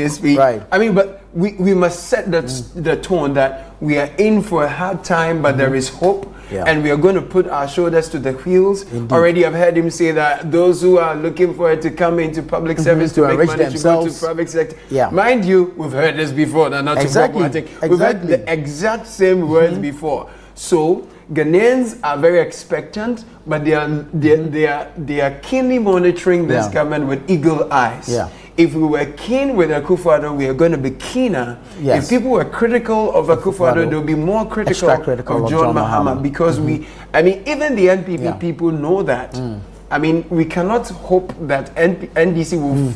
speech. I mean, but we must set the tone that we are in for a hard time, but there is hope. And we are going to put our shoulders to the wheels. Already I've heard him say that those who are looking for it to come into public service to make money to go to private sector. Mind you, we've heard this before. We've heard the exact same words before. So Ghanaians are very expectant, but they are keenly monitoring this government with eagle eyes. If we were keen with Akufo-Addo, we are going to be keener. If people were critical of Akufo-Addo, they'll be more critical of John Mahama, because even the NPP people know that. I mean, we cannot hope that NDC will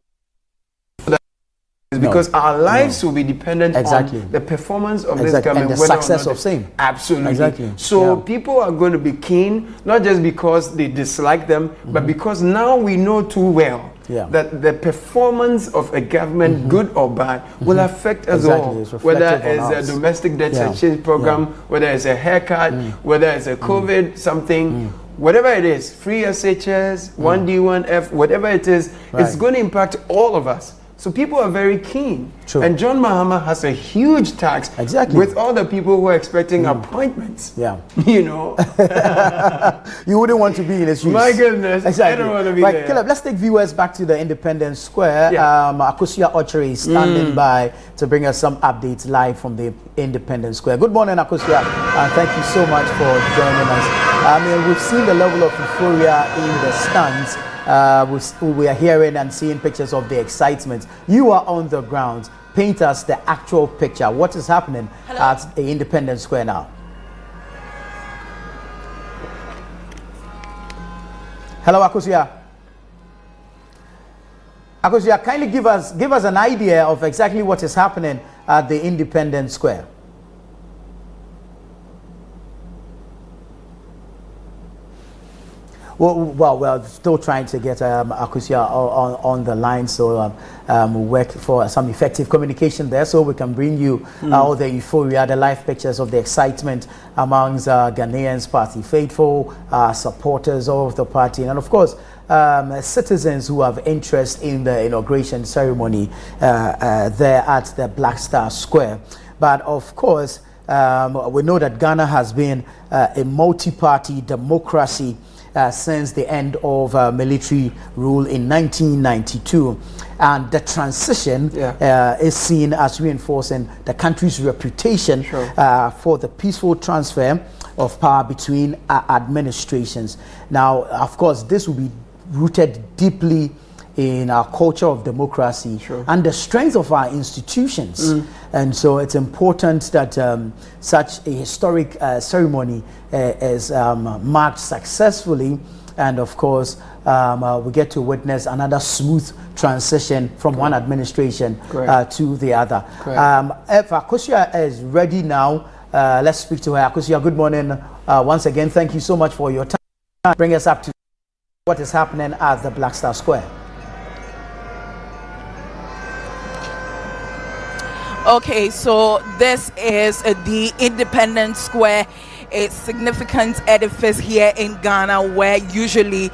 because our lives will be dependent on the performance of this government, and the success of same. Absolutely. So people are going to be keen, not just because they dislike them, but because now we know too well that the performance of a government, good or bad, will affect us all. Whether it's a domestic debt exchange program, whether it's a haircut, whether it's a COVID something, whatever it is, free SHS, 1D, 1F, whatever it is, it's going to impact all of us. So people are very keen. True. And John Mahama has a huge tax. Exactly. With all the people who are expecting appointments. Yeah. You know. You wouldn't want to be in his shoes. My goodness. Exactly. I don't want to be right, there. Caleb, let's take viewers back to the Independence Square. Yeah. Akosia Ochery is standing by to bring us some updates live from the Independence Square. Good morning, Akosia. Thank you so much for joining us. I mean, we've seen the level of euphoria in the stands. We are hearing and seeing pictures of the excitement. You are on the ground. Paint us the actual picture. What is happening at the Independence Square now? Hello, Akosia. Akosia, kindly give us an idea of exactly what is happening at the Independence Square. Well, we're still trying to get Akosia on the line, so we'll work for some effective communication there so we can bring you all the euphoria, the live pictures of the excitement amongst Ghanaians, party faithful, supporters of the party, and of course, citizens who have interest in the inauguration ceremony there at the Black Star Square. But of course, we know that Ghana has been a multi-party democracy since the end of military rule in 1992, and the transition is seen as reinforcing the country's reputation for the peaceful transfer of power between administrations. Now, of course, this will be rooted deeply in our culture of democracy and the strength of our institutions. And so it's important that such a historic ceremony is marked successfully, and of course we get to witness another smooth transition from one administration to the other. If Akosia is ready now, let's speak to her. Akosia, good morning. Once again, thank you so much for your time. Bring us up to what is happening at the Black Star Square. Okay, so this is the Independence Square, a significant edifice here in Ghana where usually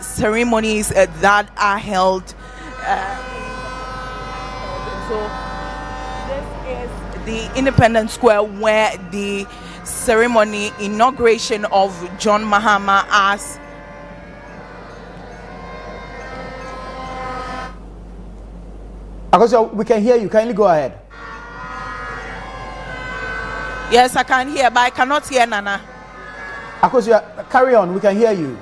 ceremonies that are held. So this is the Independence Square where the ceremony inauguration of John Mahama as Akosia, we can hear you. Kindly go ahead. Yes, I can hear, but I cannot hear Nana. Akosia, carry on. We can hear you.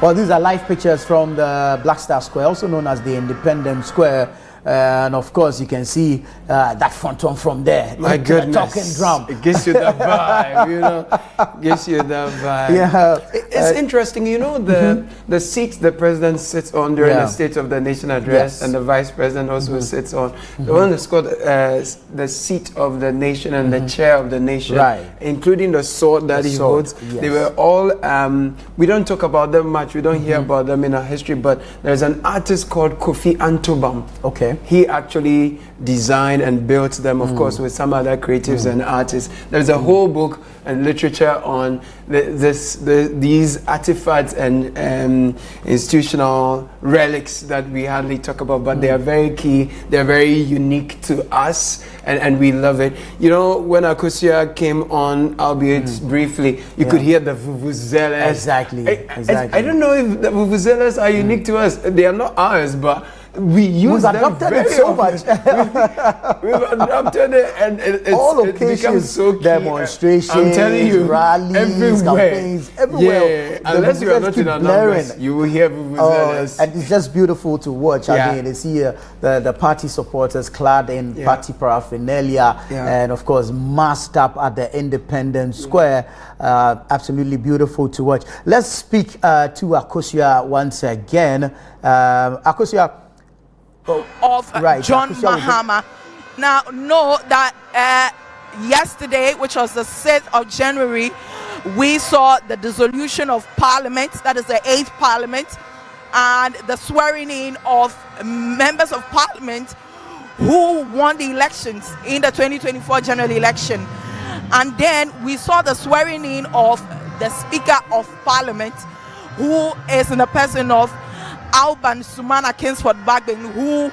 Well, these are live pictures from the Black Star Square, also known as the Independence Square. And of course, you can see that fronton from there. My goodness. Talking drum. It gives you the vibe, you know. Gives you the vibe. Yeah. It's interesting, you know, the seats the president sits on during the State of the Nation address, and the vice president also sits on. The one that's called the seat of the nation and the chair of the nation, including the sword that he holds. They were all, we don't talk about them much. We don't hear about them in our history, but there's an artist called Kofi Antobam. Okay. He actually designed and built them, of course, with some other creatives and artists. There's a whole book and literature on these artifacts and institutional relics that we hardly talk about, but they are very key. They're very unique to us, and we love it. You know, when Akosia came on, albeit briefly, you could hear the vuvuzelas. Exactly. I don't know if the vuvuzelas are unique to us. They are not ours, but we use them adopted very it so often. much. We've adopted it, and it's become so key. Demonstrations, I'm telling you, rallies, everywhere. campaigns, everywhere. Yeah, unless you are not in Anambra, you will hear vuvuzelas. And it's just beautiful to watch. I mean, it's here the party supporters clad in party paraphernalia, and of course masked up at the Independence Square. Absolutely beautiful to watch. Let's speak to Akosia once again. Akosia, of John Mahama. Now, know that yesterday, which was the 6th of January, we saw the dissolution of Parliament, that is the 8th Parliament, and the swearing in of members of Parliament who won the elections in the 2024 general election. And then we saw the swearing in of the Speaker of Parliament, who is in the person of Alban Sumana Kingsford Bagbin, who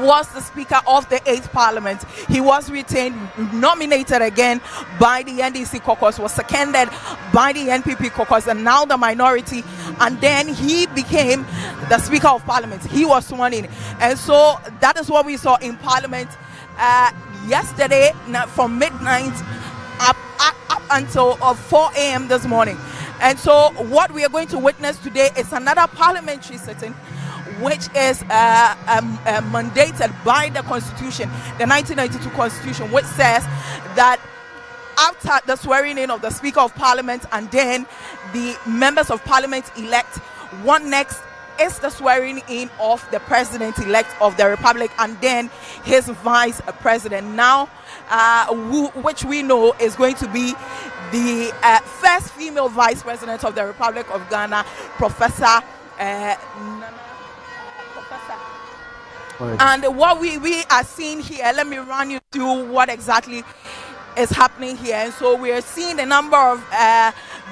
was the Speaker of the 8th Parliament. He was retained, nominated again by the NDC caucus, was seconded by the NPP caucus, and now the minority. And then he became the Speaker of Parliament. He was sworn in. And so that is what we saw in Parliament yesterday from midnight up until 4 a.m. this morning. And so what we are going to witness today is another parliamentary sitting, which is mandated by the Constitution, the 1992 Constitution, which says that after the swearing in of the Speaker of Parliament and then the members of Parliament elect, what next is the swearing in of the President-elect of the Republic and then his Vice President. Now, which we know is going to be the first female Vice President of the Republic of Ghana, Professor And what we are seeing here, let me run you through what exactly is happening here. And so we are seeing a number of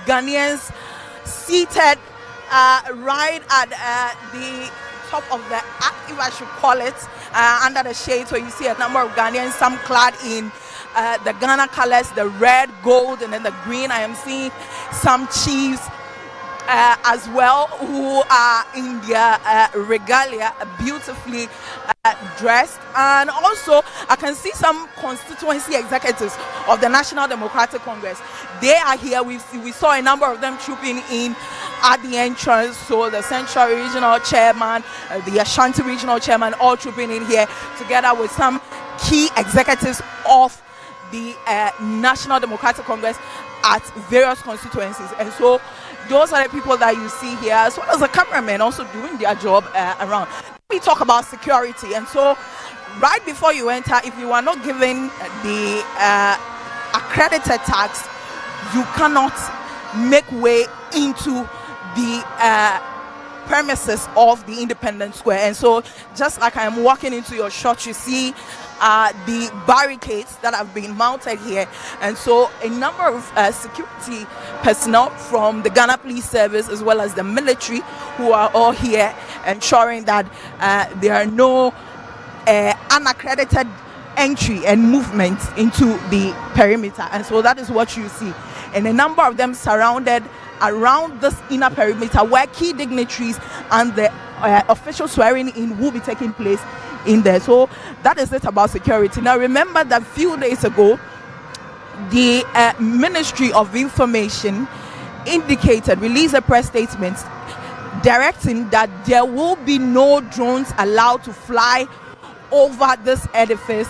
Ghanaians seated right at the top of the arc, if I should call it, under the shade. So you see a number of Ghanaians, some clad in the Ghana colors, the red, gold, and then the green. I am seeing some chiefs as well, who are in their regalia, beautifully dressed. And also I can see some constituency executives of the National Democratic Congress. They are here. We saw a number of them trooping in at the entrance. So the Central Regional Chairman, the Ashanti Regional Chairman, all trooping in here together with some key executives of the National Democratic Congress at various constituencies. And so those are the people that you see here, as well as the cameramen also doing their job around. We talk about security. And so right before you enter, if you are not given the accredited tax, you cannot make way into the premises of the Independence Square. And so just like I am walking into your shop, you see the barricades that have been mounted here. And so a number of security personnel from the Ghana Police Service as well as the military who are all here ensuring that there are no unaccredited entry and movement into the perimeter. And so that is what you see. And a number of them surrounded around this inner perimeter where key dignitaries and the official swearing in will be taking place in there. So that is it about security. Now remember that a few days ago the Ministry of Information released a press statement directing that there will be no drones allowed to fly over this edifice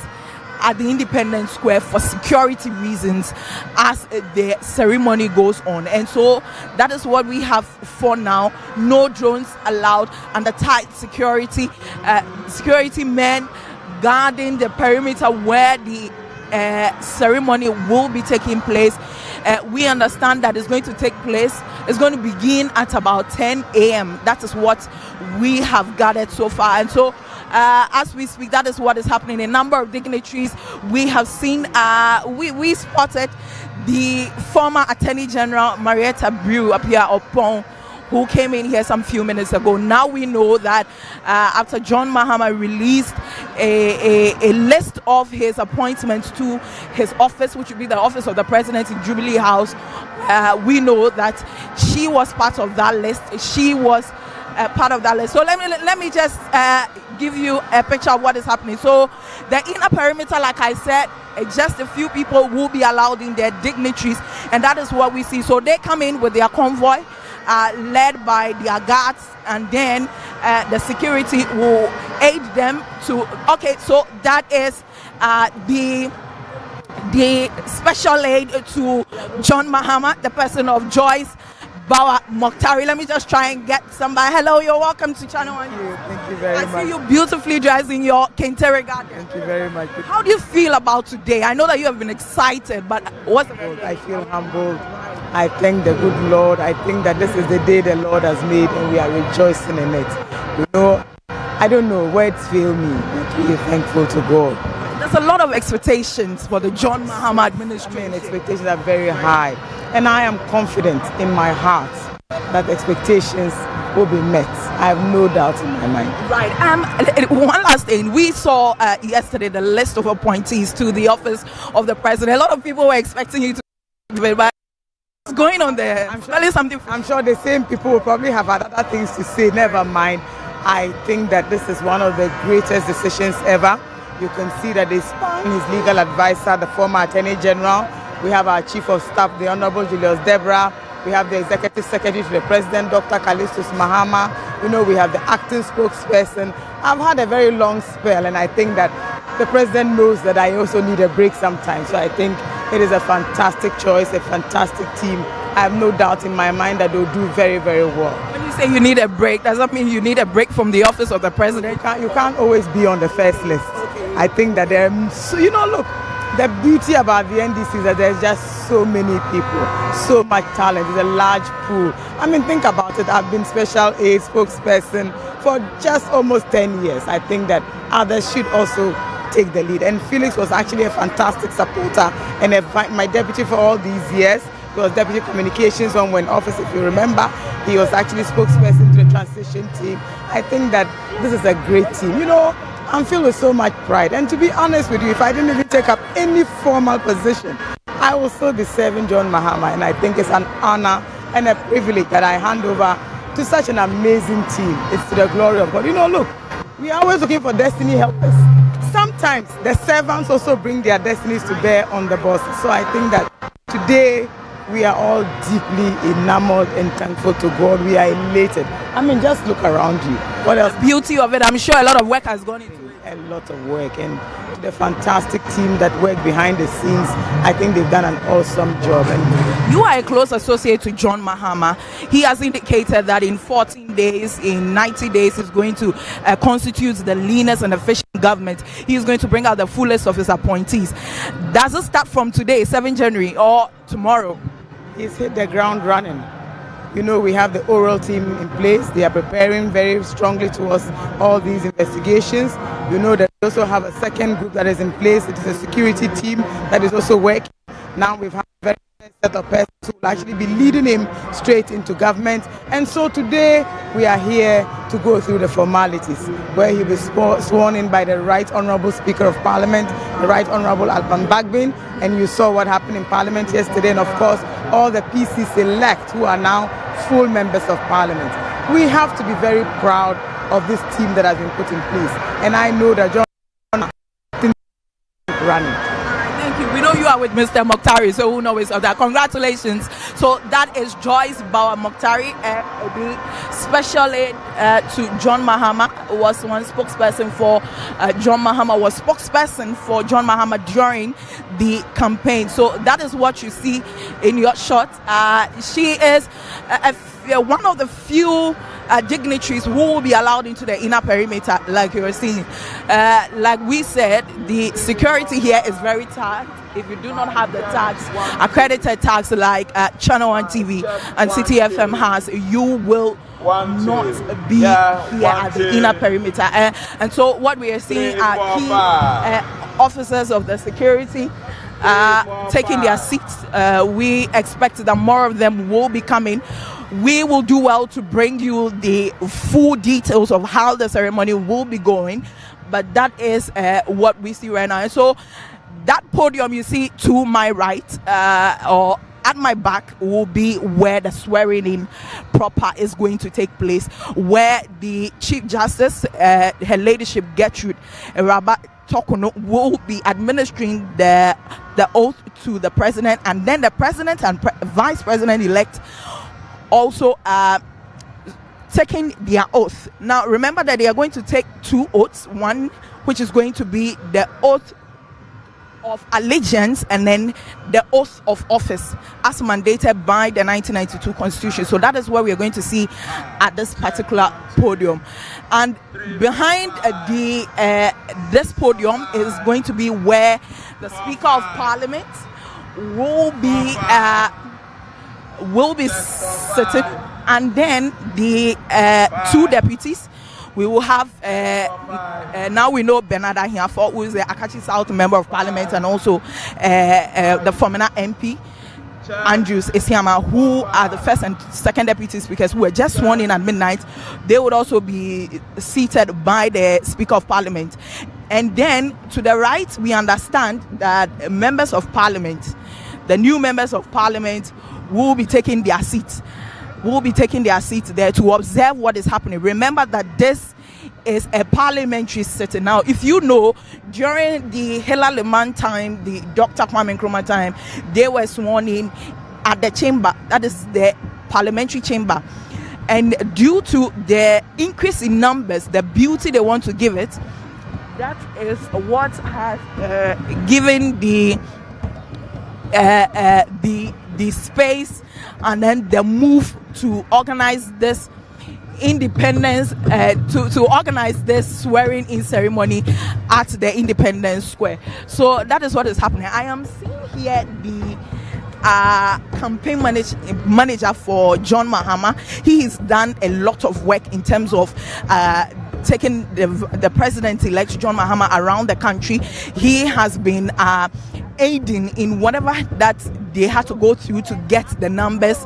at the Independence Square for security reasons as the ceremony goes on. And so that is what we have for now. No drones allowed, under tight security, security men guarding the perimeter where the ceremony will be taking place. We understand that it's going to take place, it's going to begin at about 10 a.m. That is what we have gathered so far. And so as we speak, that is what is happening. A number of dignitaries we have seen, we spotted the former Attorney General Marietta Brew appear upon, who came in here some few minutes ago. Now we know that after John Mahama released a list of his appointments to his office, which would be the office of the President in Jubilee House, we know that she was part of that list. She was part of that list. So let me just give you a picture of what is happening. So the inner perimeter, like I said, just a few people will be allowed in, their dignitaries, and that is what we see. So they come in with their convoy, led by their guards, and then the security will aid them to. Okay, so that is the special aid to John Mahama, the person of Joyce Bawa Mokhtari. Let me just try and get somebody. Hello, you're welcome to Channel 1. Thank you very much. I see you beautifully dressed in your Kentare garden. Thank you very much. How do you feel about today? I know that you have been excited, but what's the I feel humbled. I thank the good Lord. I think that this is the day the Lord has made and we are rejoicing in it. You know, I don't know, words fail me, but we are thankful to God. There's a lot of expectations for the John Mahama administration. Expectations are very high, and I am confident in my heart that expectations will be met. I have no doubt in my mind. Right. One last thing. We saw yesterday the list of appointees to the office of the president. A lot of people were expecting you to, but what's going on there? I'm sure the same people will probably have other things to say. Never mind. I think that this is one of the greatest decisions ever. You can see that they span his legal advisor, the former Attorney General. We have our Chief of Staff, the Honorable Julius Deborah. We have the Executive Secretary to the President, Dr. Callistus Mahama. You know, we have the acting spokesperson. I've had a very long spell, and I think that the President knows that I also need a break sometimes. So I think it is a fantastic choice, a fantastic team. I have no doubt in my mind that they'll do very, very well. When you say you need a break, does that mean you need a break from the office of the President? You can't always be on the first list. Okay. I think that look, the beauty about the NDC is that there's just so many people, so much talent. It's a large pool. I mean, think about it. I've been special aid spokesperson for just almost 10 years. I think that others should also take the lead. And Felix was actually a fantastic supporter and my deputy for all these years. He was deputy communications when we were in office, if you remember. He was actually spokesperson to the transition team. I think that this is a great team. You know, I'm filled with so much pride. And to be honest with you, if I didn't even take up any formal position, I will still be serving John Mahama. And I think it's an honor and a privilege that I hand over to such an amazing team. It's to the glory of God. You know, look, we are always looking for destiny helpers. Sometimes the servants also bring their destinies to bear on the bosses. So I think that today we are all deeply enamored and thankful to God. We are elated. I mean, just look around you. What else? The beauty of it, I'm sure a lot of work has gone into it. A lot of work, and to the fantastic team that work behind the scenes, I think they've done an awesome job. And you are a close associate to John Mahama. He has indicated that in 14 days, in 90 days, he's going to constitute the leanest and efficient government. He's going to bring out the fullest of his appointees. Does it start from today, 7 January, or tomorrow? He's hit the ground running. You know, we have the oral team in place. They are preparing very strongly towards all these investigations. You know that we also have a second group that is in place. It is a security team that is also working. Now we've had a very set of persons who will actually be leading him straight into government. And so today we are here to go through the formalities where he'll be sworn in by the Right Honourable Speaker of Parliament, the Right Honourable Alban Bagbin. And you saw what happened in Parliament yesterday. And of course, all the PCs elect who are now full members of Parliament. We have to be very proud of this team that has been put in place. And I know that John is running. Thank you. We know you are with Mr. Mokhtari, so who knows of that. Congratulations. So that is Joyce Bawa Mokhtari, the special aid to John Mahama, was one spokesperson for John Mahama, was spokesperson for John Mahama during the campaign. So that is what you see in your shot. She is one of the few dignitaries who will be allowed into the inner perimeter, like you were seeing. Like we said, the security here is very tight. If you do not have the tags, accredited tags like Channel 1 TV and Citi FM has, you will not be here at the inner perimeter. And so what we are seeing are key officers of the security taking their seats. We expect that more of them will be coming. We will do well to bring you the full details of how the ceremony will be going, but that is what we see right now. And so that podium you see to my right or at my back will be where the swearing in proper is going to take place, where the Chief Justice, Her Ladyship Gertrude Rabat Tokono, will be administering the oath to the president, and then the president and vice president elect also taking their oath. Now remember that they are going to take two oaths, one which is going to be the oath of allegiance and then the oath of office as mandated by the 1992 constitution. So that is what we are going to see at this particular podium. And behind this podium is going to be where the Speaker of Parliament will be sitting, and then the two deputies. We will have now we know Bernard Ahiafo, who is the Akachi South Member of Parliament and also the former MP. Andrews Isiama, who are the first and second deputy speakers who were just sworn in at midnight. They would also be seated by the Speaker of Parliament. And then to the right, we understand that members of Parliament, the new members of Parliament, will be taking their seats. Will be taking their seats there to observe what is happening. Remember that this is a parliamentary sitting. Now, if you know, during the Hela Leman time, the Dr. Kwame Nkrumah time, they were sworn in at the chamber, that is the parliamentary chamber. And due to the increase in numbers, the beauty they want to give it, that is what has given the space and then the move to organize this independence, to organize this swearing in ceremony at the Independence Square. So that is what is happening. I am seeing here the campaign manager for John Mahama. He has done a lot of work in terms of taking the president-elect John Mahama around the country. He has been aiding in whatever that they had to go through to get the numbers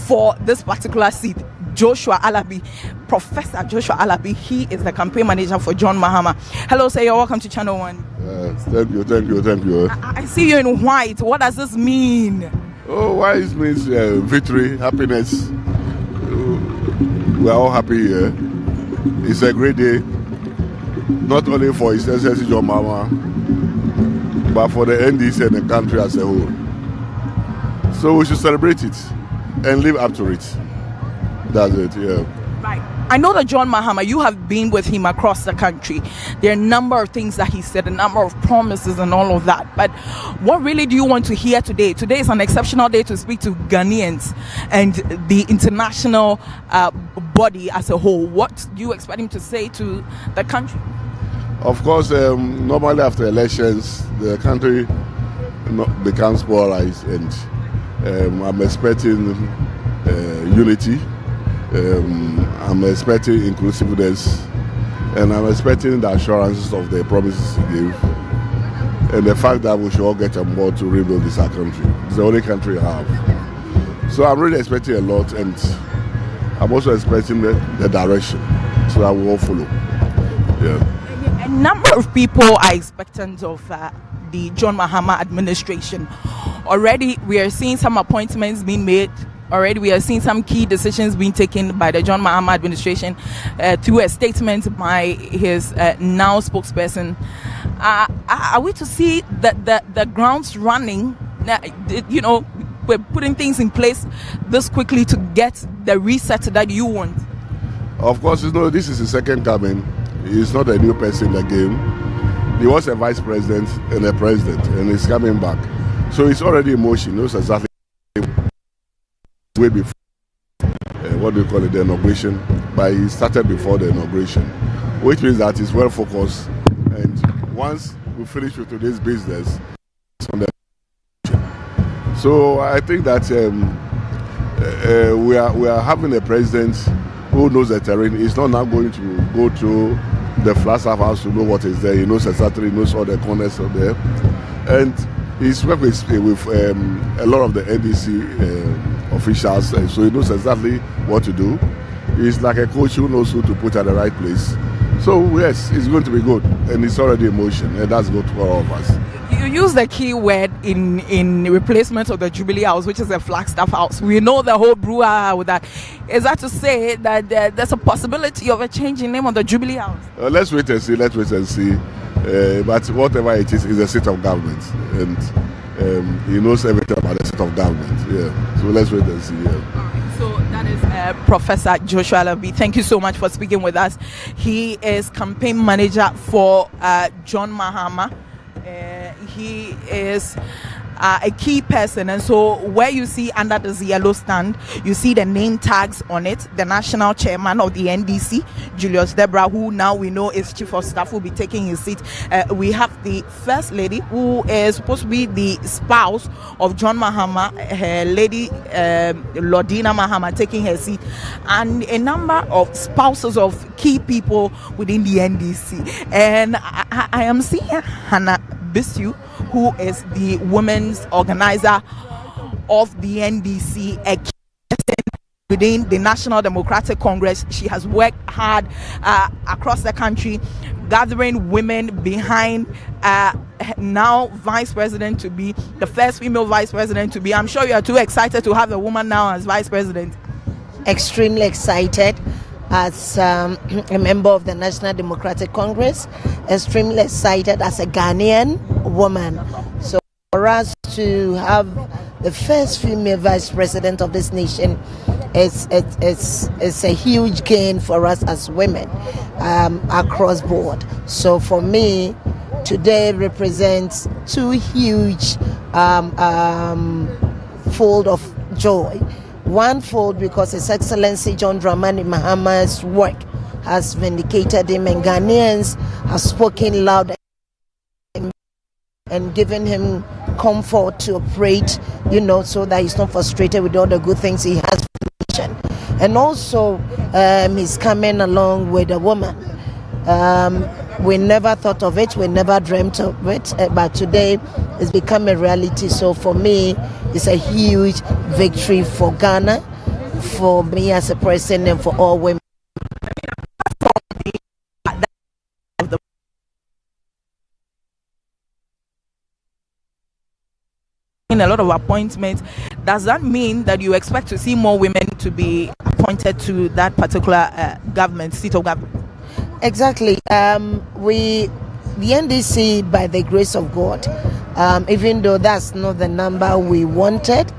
for this particular seat. Joshua Alabi, Professor Joshua Alabi, he is the campaign manager for John Mahama. Hello, sir, you're welcome to Channel 1. Thank you. I see you in white. What does this mean? Oh, white means victory, happiness. We are all happy here. It's a great day, not only for His Excellency John Mahama, but for the NDC and the country as a whole. So we should celebrate it and live up to it. That's it, yeah. Right. I know that John Mahama, you have been with him across the country. There are a number of things that he said, a number of promises and all of that. But what really do you want to hear today? Today is an exceptional day to speak to Ghanaians and the international body as a whole. What do you expect him to say to the country? Of course, normally after elections, the country becomes polarized, and I'm expecting unity. I'm expecting inclusiveness, and I'm expecting the assurances of the promises he gave, and the fact that we should all get on board to rebuild this our country. It's the only country I have. So I'm really expecting a lot, and I'm also expecting the direction so that we all follow. Yeah. A number of people are expectant of the John Mahama administration. Already, we are seeing some appointments being made. Already, we are seeing some key decisions being taken by the John Mahama administration through a statement by his now spokesperson. Are we to see the grounds running? You know, we're putting things in place this quickly to get the reset that you want. Of course, you know, this is his second coming. He's not a new person in the game. He was a vice president and a president, and he's coming back. So it's already in motion. He knows exactly way before what do you call it, the inauguration, but he started before the inauguration, which means that he's well focused, and once we finish with today's business, it's on the so I think that we are having a president who knows the terrain. He's not now going to go to the Flagstaff House to know what is there. He knows exactly, he knows all the corners of there, and he's worked with a lot of the NDC officials, so he knows exactly what to do. He's like a coach who knows who to put at the right place. So yes, it's going to be good, and it's already in motion, and that's good for all of us. You use the key word in replacement of the Jubilee House, which is a Flagstaff House. We know the whole brouhaha with that. Is that to say that there's a possibility of a change in name of the Jubilee House? Let's wait and see. But whatever it is a seat of government, and he knows everything about the seat of government. Yeah. So let's wait and see. Yeah. So that is Professor Joshua Alabi. Thank you so much for speaking with us. He is campaign manager for John Mahama. He is a key person, and so where you see under this yellow stand, you see the name tags on it. The national chairman of the NDC, Julius Debra, who now we know is chief of staff, will be taking his seat. We have the first lady, who is supposed to be the spouse of John Mahama, her lady Lordina Mahama, taking her seat, and a number of spouses of key people within the NDC. And I am seeing Hannah Bisu, who is the women's organizer of the NDC, a key person within the National Democratic Congress. She has worked hard across the country, gathering women behind now vice president to be, the first female vice president to be. I'm sure you are too excited to have a woman now as vice president. Extremely excited as a member of the National Democratic Congress, extremely excited as a Ghanaian woman. So for us to have the first female vice president of this nation, it's a huge gain for us as women across board. So for me, today represents two huge fold of joy. One fold because His Excellency John Dramani Mahama's work has vindicated him, and Ghanaians have spoken loud and given him comfort to operate, so that he's not frustrated with all the good things he has for the nation. And also, he's coming along with a woman. We never thought of it, we never dreamt of it, but today it's become a reality. So for me, it's a huge victory for Ghana, for me as a person, and for all women. A lot of appointments. Does that mean that you expect to see more women to be appointed to that particular government, seat of government? Exactly. The NDC, by the grace of God, even though that's not the number we wanted,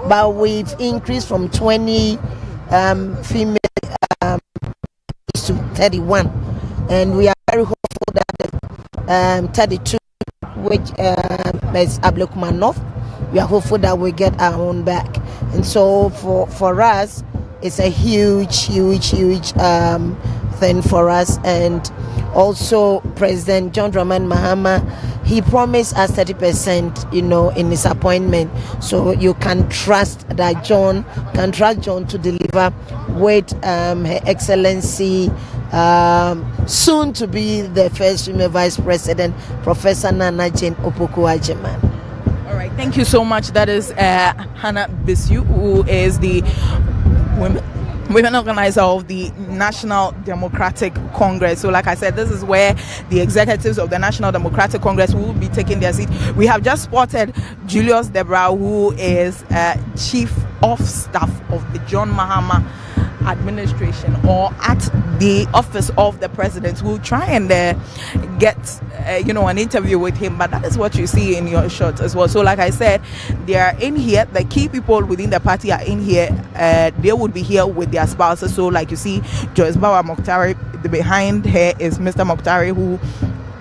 but we've increased from 20 female to 31, and we are very hopeful that 32, which is Ablekuma North, we are hopeful that we get our own back. And so for us, it's a huge thing for us. And also President John Dramani Mahama, he promised us 30%, in his appointment. So you can trust that John to deliver with Her Excellency, soon to be the first female vice president, Professor Nana Jane Opoku-Agyeman. All right, thank you so much. That is Hannah Bisu, who is the women organizer of the National Democratic Congress. So like I said, this is where the executives of the National Democratic Congress will be taking their seat. We have just spotted Julius Debra, who is Chief of Staff of the John Mahama administration, or at the office of the president. We'll try and get an interview with him, but that is what you see in your shots as well. So like I said, they are in here, the key people within the party are in here. They would be here with their spouses. So like you see Joyce Bawa Mokhtari, behind her is Mr. Mokhtari, who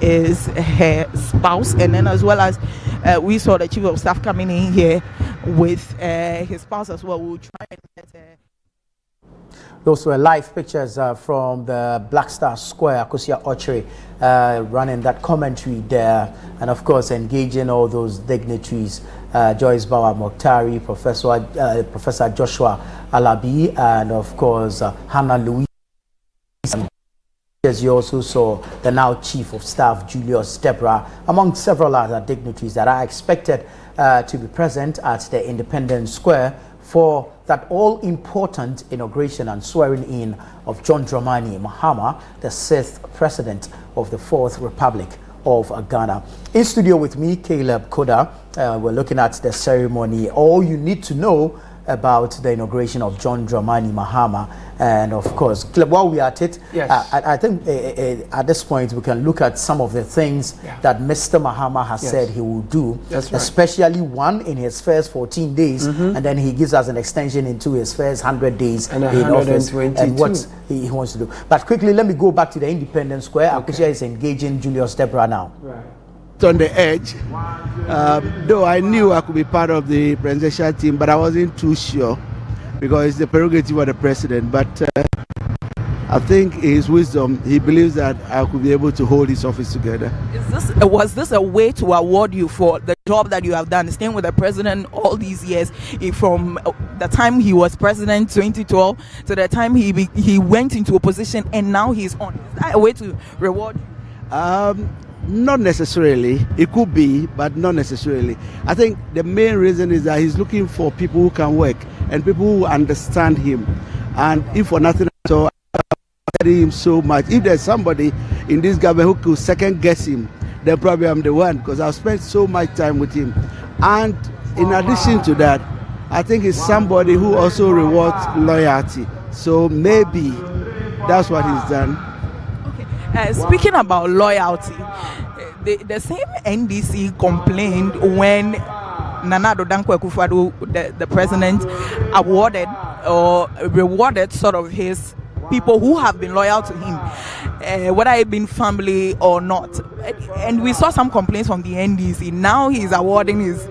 is her spouse, and then as well as we saw the chief of staff coming in here with his spouse as well. We'll try and get those were live pictures from the Black Star Square, Akosia Orchard, running that commentary there, and of course engaging all those dignitaries, Joyce Bawa Mokhtari, Professor Joshua Alabi, and of course Hannah Louise. As you also saw the now Chief of Staff Julius Debra, among several other dignitaries that are expected to be present at the Independence Square for that all-important inauguration and swearing in of John Dramani Mahama, the 6th President of the 4th Republic of Ghana. In studio with me, Caleb Koda. We're looking at the ceremony. All you need to know about the inauguration of John Dramani Mahama. And of course, while we are at it, yes. I think at this point we can look at some of the things that Mr. Mahama has said he will do, especially one in his first 14 days, and then he gives us an extension into his first 100 days and in office and what he wants to do. But quickly, let me go back to the Independence Square. Akosia is engaging Julius Debra now. Right. On the edge, though I knew I could be part of the presidential team, but I wasn't too sure because it's the prerogative of the president. But I think in his wisdom, he believes that I could be able to hold his office together. Was this a way to award you for the job that you have done, staying with the president all these years, from the time he was president 2012 to the time he went into opposition and now he's on? Is that a way to reward you? Not necessarily. It could be, but not necessarily. I think the main reason is that he's looking for people who can work and people who understand him. And if for nothing at all, I study him so much. If there's somebody in this government who could second guess him, then probably I'm the one, because I've spent so much time with him. And in addition to that, I think he's somebody who also rewards loyalty. So maybe that's what he's done. Speaking about loyalty, the same NDC complained when Nana Addo Dankwa Akufo-Addo, the president, awarded or rewarded sort of his people who have been loyal to him, whether it been family or not. And we saw some complaints from the NDC. Now he's awarding his,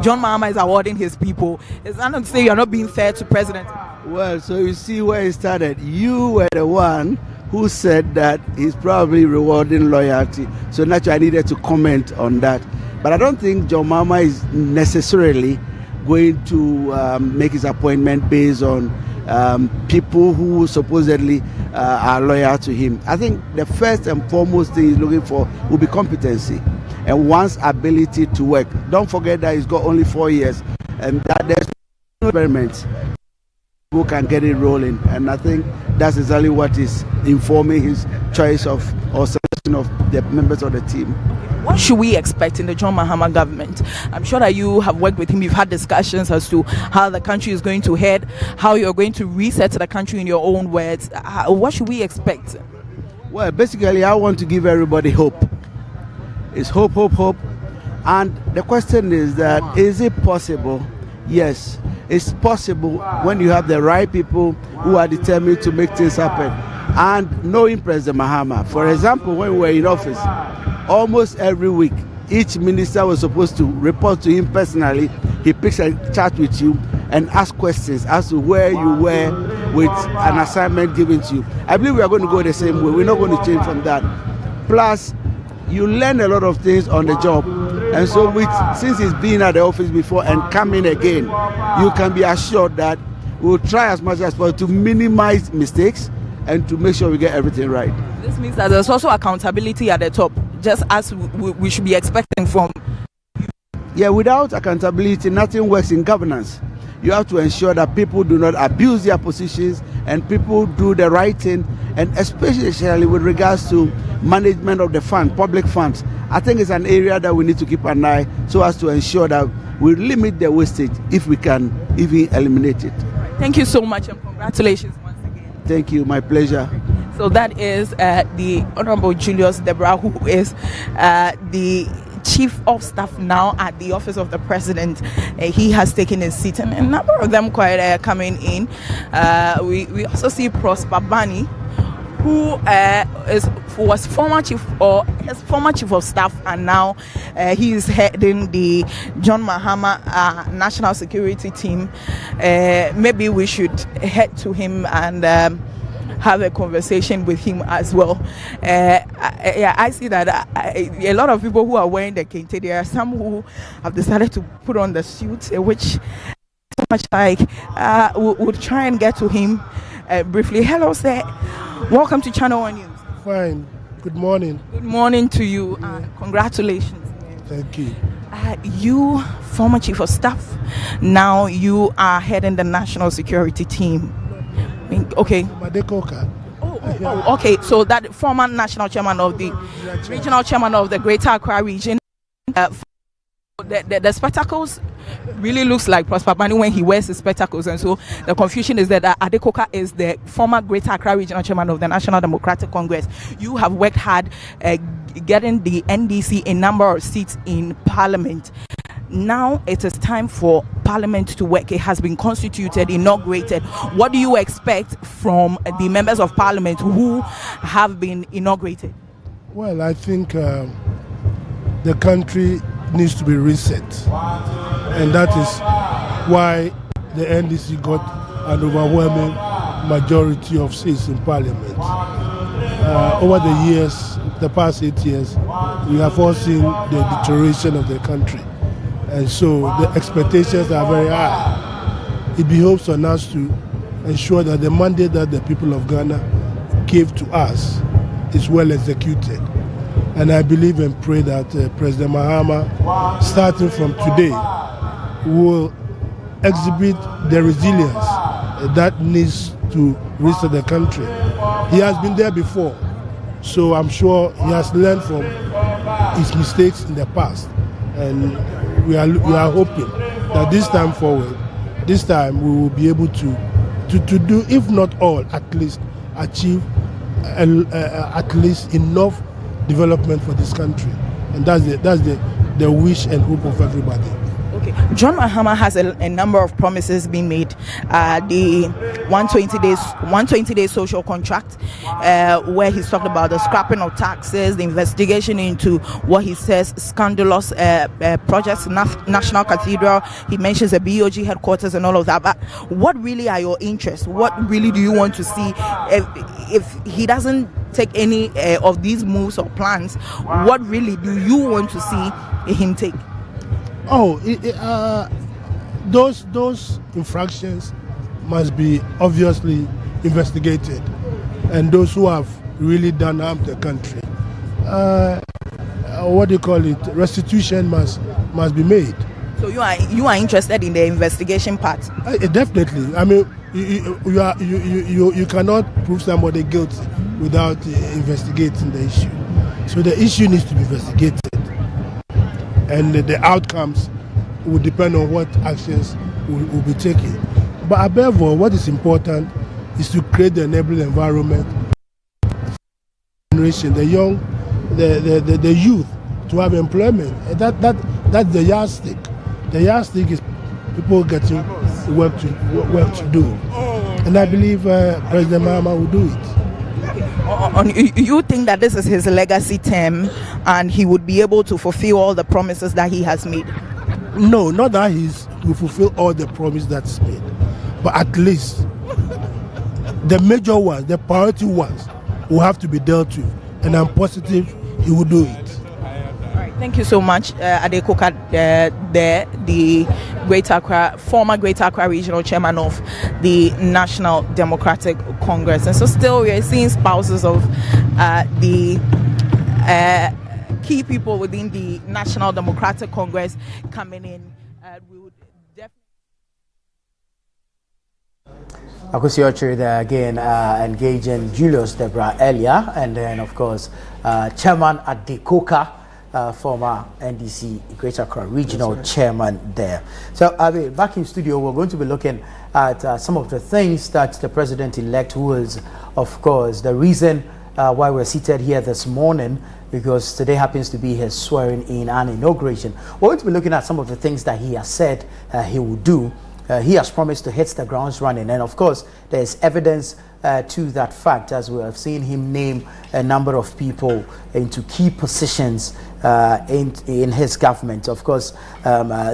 John Mahama is awarding his people. It's not to say you're not being fair to president. Well, so you see where it started. You were the one who said that he's probably rewarding loyalty. So naturally I needed to comment on that. But I don't think John Mahama is necessarily going to make his appointment based on people who supposedly are loyal to him. I think the first and foremost thing he's looking for will be competency and one's ability to work. Don't forget that he's got only 4 years and that there's no experiments who can get it rolling, and I think that's exactly what is informing his choice of or selection of the members of the team. What should we expect in the John Mahama government? I'm sure that you have worked with him, you've had discussions as to how the country is going to head, how you're going to reset the country in your own words. What should we expect? Well, basically I want to give everybody hope. It's hope, hope, hope. And the question is that, is it possible? Yes. It's possible when you have the right people who are determined to make things happen. And knowing President Mahama, for example, when we were in office, almost every week, each minister was supposed to report to him personally. He picks a chat with you and ask questions as to where you were with an assignment given to you. I believe we are going to go the same way. We're not going to change from that. Plus, you learn a lot of things on the job. And so since he's been at the office before and coming again, you can be assured that we'll try as much as possible to minimize mistakes and to make sure we get everything right. This means that there's also accountability at the top, just as we should be expecting from. Yeah, without accountability, nothing works in governance. You have to ensure that people do not abuse their positions and people do the right thing, and especially with regards to management of the fund, public funds. I think it's an area that we need to keep an eye so as to ensure that we limit the wastage if we can even eliminate it. Thank you so much and congratulations once again. Thank you, my pleasure. So that is the Honorable Julius Deborah, who is the Chief of Staff now at the Office of the President. He has taken his seat, and a number of them quite coming in. We also see Prosper Bani, who was former chief of staff, and now he is heading the John Mahama National Security Team. Maybe we should head to him and have a conversation with him as well. I see that a lot of people who are wearing the kente, there are some who have decided to put on the suit, which so much like we'll try and get to him briefly. Hello, sir. Welcome to Channel One News. Fine. Good morning. Good morning to you. Congratulations. Thank you. You, former chief of staff, now you are heading the national security team. Okay. Okay. So that former national chairman of the regional chairman of the Greater Accra region. The spectacles really looks like Prosper Bani when he wears his spectacles, and so the confusion is that Adekoka is the former Greater Accra regional chairman of the National Democratic Congress. You have worked hard getting the NDC a number of seats in Parliament. Now it is time for Parliament to work. It has been constituted, inaugurated. What do you expect from the members of Parliament who have been inaugurated? Well, I think the country needs to be reset, and that is why the NDC got an overwhelming majority of seats in Parliament. Over the years, the past 8 years, we have all seen the deterioration of the country. And so the expectations are very high. It behoves on us to ensure that the mandate that the people of Ghana gave to us is well executed. And I believe and pray that President Mahama, starting from today, will exhibit the resilience that needs to restore the country. He has been there before, so I'm sure he has learned from his mistakes in the past. And we are hoping that this time forward, this time we will be able to do, if not all, at least achieve at least enough development for this country. And that's the wish and hope of everybody. Okay. John Mahama has a number of promises being made. The 120 days social contract, where he's talked about the scrapping of taxes, the investigation into what he says scandalous projects, National Cathedral. He mentions the BOG headquarters and all of that. But what really are your interests? What really do you want to see? If he doesn't take any of these moves or plans, what really do you want to see him take? Oh, those infractions must be obviously investigated, and those who have really done harm to the country, what do you call it? Restitution must be made. So you are interested in the investigation part? Definitely. I mean, you cannot prove somebody guilty without investigating the issue. So the issue needs to be investigated, and the outcomes will depend on what actions will be taken. But above all, what is important is to create the enabling environment, the young, the youth, to have employment. That's the yardstick. The yardstick is people getting work to do, and I believe President Mahama will do it. You think that this is his legacy term and he would be able to fulfill all the promises that he has made? No, not that he will fulfill all the promises that's made, but at least the major ones, the priority ones, will have to be dealt with, and I'm positive he will do it. All right, thank you so much, Adekoka, the former Greater Accra Regional Chairman of the National Democratic Congress. And so still we are seeing spouses of the key people within the National Democratic Congress coming in. We would definitely... Akusio there again, engaging Julius Debra earlier, and then of course Chairman Adekoka, former NDC Greater Accra Regional Chairman there. So back in studio, we're going to be looking at some of the things that the President-elect, who is of course the reason why we're seated here this morning, because today happens to be his swearing in and inauguration. We're going to be looking at some of the things that he has said he will do. He has promised to hit the grounds running, and of course there's evidence to that fact, as we have seen him name a number of people into key positions in his government. Of course,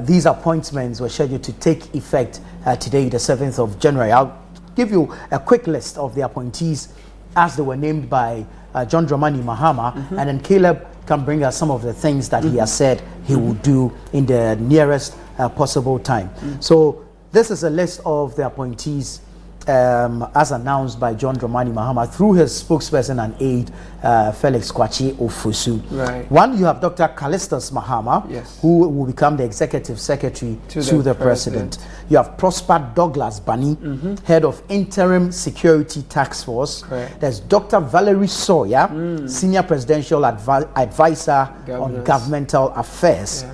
these appointments were scheduled to take effect today, the 7th of January. I'll give you a quick list of the appointees as they were named by John Dramani Mahama, and then Caleb can bring us some of the things that he has said he will do in the nearest possible time. So this is a list of the appointees as announced by John Dramani Mahama through his spokesperson and aide, Felix Kwachi Ofosu. Right. One, you have Dr. Callistus Mahama, who will become the executive secretary to the president. You have Prosper Douglas Bani, head of interim security task force. There's Dr. Valerie Sawyer, senior presidential advisor on governmental affairs.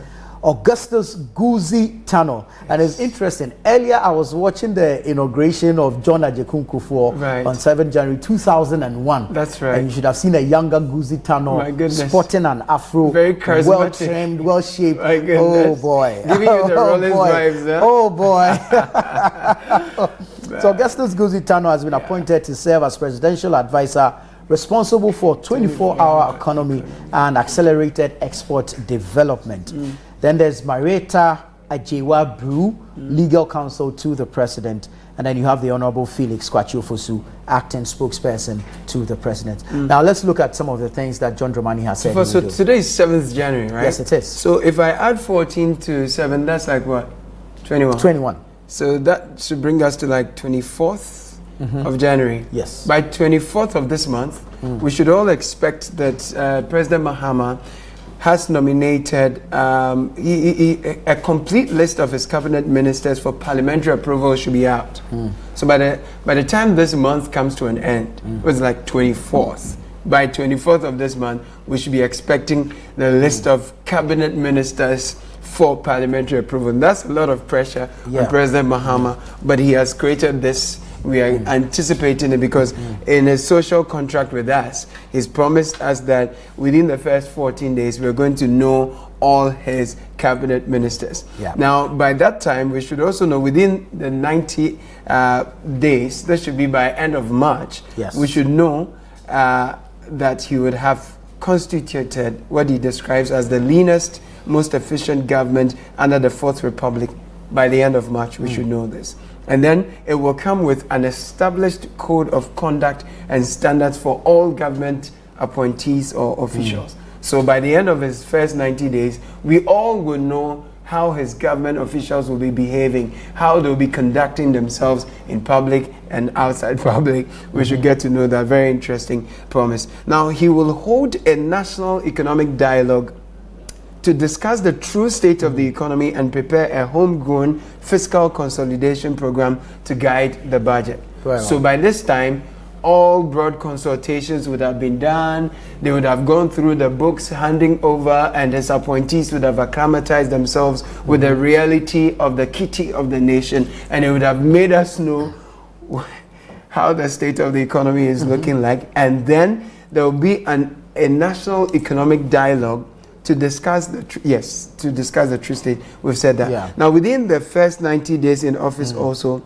Augustus Guzi Tano. And it's interesting, earlier I was watching the inauguration of John Ajekunkufor on 7 January 2001. That's right. And you should have seen a younger Guzi Tano sporting an afro, very charismatic, well trimmed, well shaped. Oh boy. Giving you the Rollins vibes, huh? Oh boy. So Augustus Guzi Tano has been appointed to serve as presidential advisor responsible for 24-hour economy and accelerated export development. Then there's Marietta Ajewa Brew, legal counsel to the president. And then you have the Honorable Felix Kwachi Ofosu, acting spokesperson to the president. Now let's look at some of the things that John Dramani has said. So today is 7th January, right? Yes, it is. So if I add 14 to 7, that's like what? 21. 21. So that should bring us to like 24th of January. Yes. By 24th of this month, we should all expect that President Mahama has nominated a complete list of his cabinet ministers for parliamentary approval should be out. So by the time this month comes to an end, it was like 24th. By 24th of this month, we should be expecting the list of cabinet ministers for parliamentary approval. And that's a lot of pressure on President Mahama, but he has created this. We are anticipating it because in a social contract with us, he's promised us that within the first 14 days, we're going to know all his cabinet ministers. Now, by that time, we should also know within the 90 days, that should be by end of March, we should know that he would have constituted what he describes as the leanest, most efficient government under the Fourth Republic. By the end of March, we should know this. And then it will come with an established code of conduct and standards for all government appointees or officials. So by the end of his first 90 days, we all will know how his government officials will be behaving, how they'll be conducting themselves in public and outside public. We should get to know that. Very interesting promise. Now, he will hold a national economic dialogue to discuss the true state of the economy and prepare a homegrown fiscal consolidation program to guide the budget. So by this time, all broad consultations would have been done. They would have gone through the books, handing over, and his appointees would have acclimatized themselves with the reality of the kitty of the nation, and it would have made us know how the state of the economy is looking like. And then there will be a national economic dialogue to discuss the true state. We've said that. Now, within the first 90 days in office also,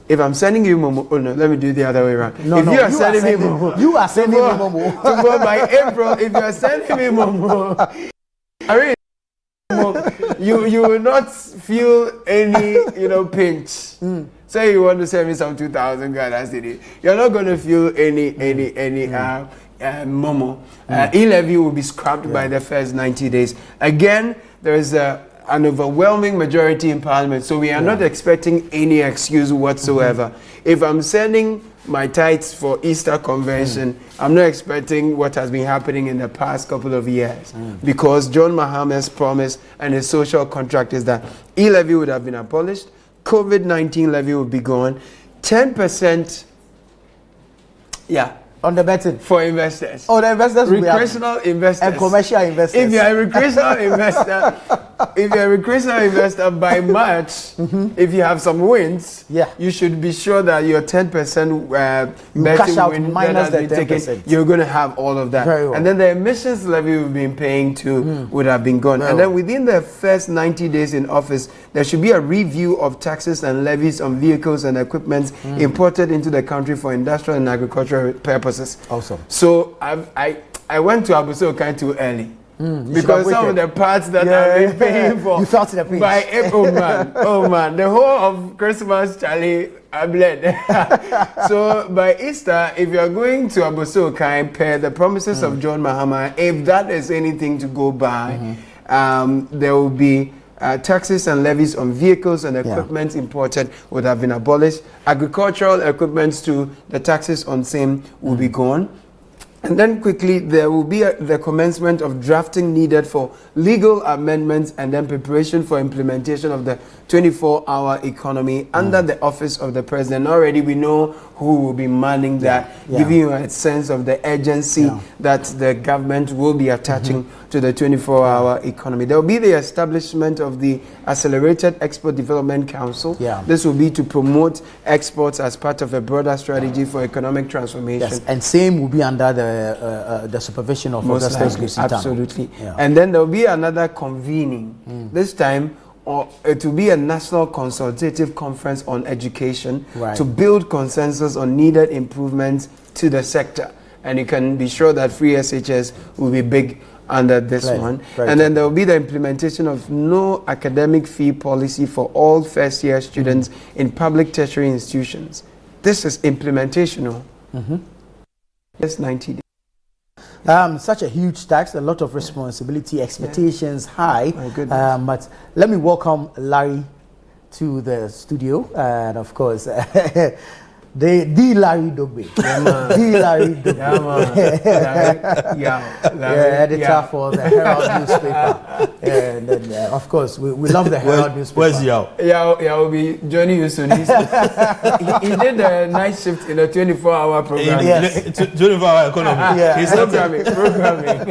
if I'm sending you Momo, oh no, let me do it the other way around. You are sending me Momo. By April, if you are sending me Momo, I mean, you will not feel any, pinch. Say you want to send me some 2,000 Ghana cedi, you're not going to feel any Momo. E-levy will be scrapped by the first 90 days. Again, there is an overwhelming majority in Parliament, so we are not expecting any excuse whatsoever. If I'm sending my tithes for Easter convention, I'm not expecting what has been happening in the past couple of years, because John Mahama's promise and his social contract is that e-levy would have been abolished, COVID-19 levy would be gone, 10%, on the betting for investors. Oh, the investors, recreational investors and commercial investors. If you're a recreational investor, by March, if you have some wins, you should be sure that your 10% cash out win minus that the 10%. Taken, you're going to have all of that. Very well. And then the emissions levy we've been paying to would have been gone. And then within the first 90 days in office, there should be a review of taxes and levies on vehicles and equipment imported into the country for industrial and agricultural purposes. Awesome. So I went to Abuso too early. Because some of the parts that I've been paying for, you felt the pinch. By April, oh man, the whole of Christmas, Charlie, I bled. So by Easter, if you're going to Abuso per the promises of John Mahama, if that is anything to go by, there will be taxes and levies on vehicles and equipment imported would have been abolished. Agricultural equipment too, the taxes on same will be gone. And then quickly, there will be the commencement of drafting needed for legal amendments and then preparation for implementation of the 24-hour economy under the office of the president. Already we know who will be manning that, giving you a sense of the urgency that the government will be attaching to the 24-hour economy. There will be the establishment of the Accelerated Export Development Council. This will be to promote exports as part of a broader strategy for economic transformation. Yes, and same will be under the supervision of Augustus Lusitano. Absolutely. And then there will be another convening. This time, it will be a national consultative conference on education to build consensus on needed improvements to the sector. And you can be sure that free SHS will be big under this one. And then there will be the implementation of no academic fee policy for all first-year students in public tertiary institutions. This is implementational. Just 90 days. Such a huge tax, a lot of responsibility, expectations high. But let me welcome Larry to the studio. And of course, the Larry Dogbe. The Larry Dogbe. Editor for the Herald newspaper. And then, of course, we love the Herald newspaper. Where's Yao? Yao will be joining you soon. He did the night shift in a 24-hour program. Yes. 24-hour economy. Yeah. He's programming.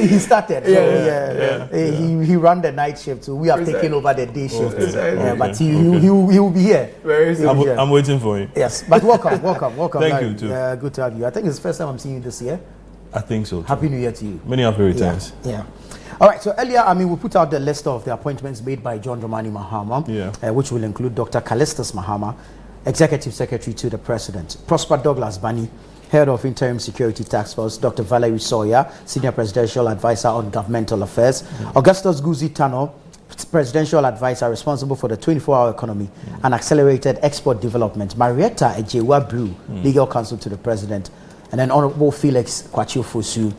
He started. He ran the night shift, so we have taken over the day shift. But he will be here. I'm waiting for him. Yes, but welcome. Thank you too. Good to have you. I think it's the first time I'm seeing you this year. I think so too. Happy New Year to you. Many happy returns. Yeah. All right, so earlier, we put out the list of the appointments made by John Dramani Mahama, which will include Dr. Callistus Mahama, Executive Secretary to the President, Prosper Douglas Bani, Head of Interim Security Task Force, Dr. Valerie Sawyer, Senior Presidential Advisor on Governmental Affairs, Augustus Guzi Tano, Presidential Advisor responsible for the 24-hour economy and accelerated export development, Marietta Ejewa Brew, Legal Counsel to the President, and then Honorable Felix Kwachio Fosu,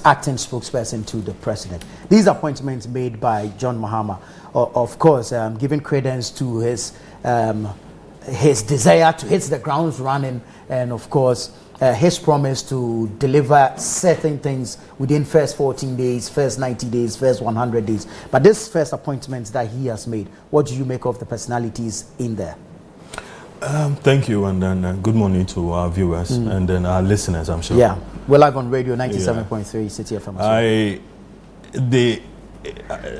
acting spokesperson to the President. These appointments made by John Mahama, of course, giving credence to his desire to hit the grounds running, and of course, his promise to deliver certain things within first 14 days, first 90 days, first 100 days. But this first appointments that he has made, what do you make of the personalities in there? Thank you, and then good morning to our viewers and then our listeners, I'm sure. Yeah, we're live on radio 97.3 Citi FM.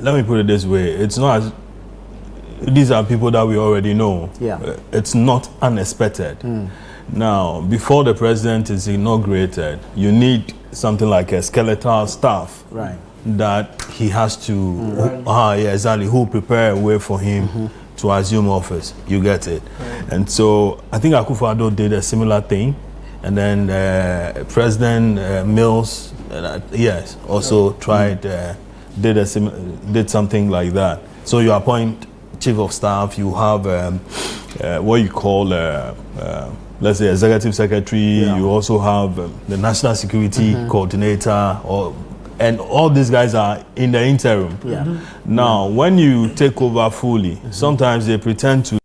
Let me put it this way: it's not as these are people that we already know. Yeah, it's not unexpected. Now, before the president is inaugurated, you need something like a skeletal staff, right? That he has to, who prepare a way for him to assume office. You get it. Right. And so I think Akufo-Addo did a similar thing, and then President Mills, also tried did something like that. So you appoint chief of staff, you have what you call let's say executive secretary. You also have the national security coordinator, and all these guys are in the interim. Now, when you take over fully, sometimes they pretend to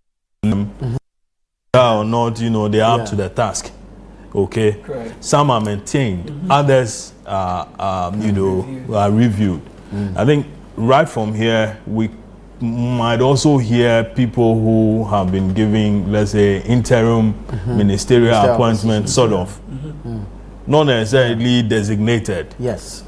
or not, they are up to the task. Okay, correct. Some are maintained, others are reviewed. I think right from here we might also hear people who have been giving, let's say, interim ministerial appointments, sort of, not necessarily designated. Yes.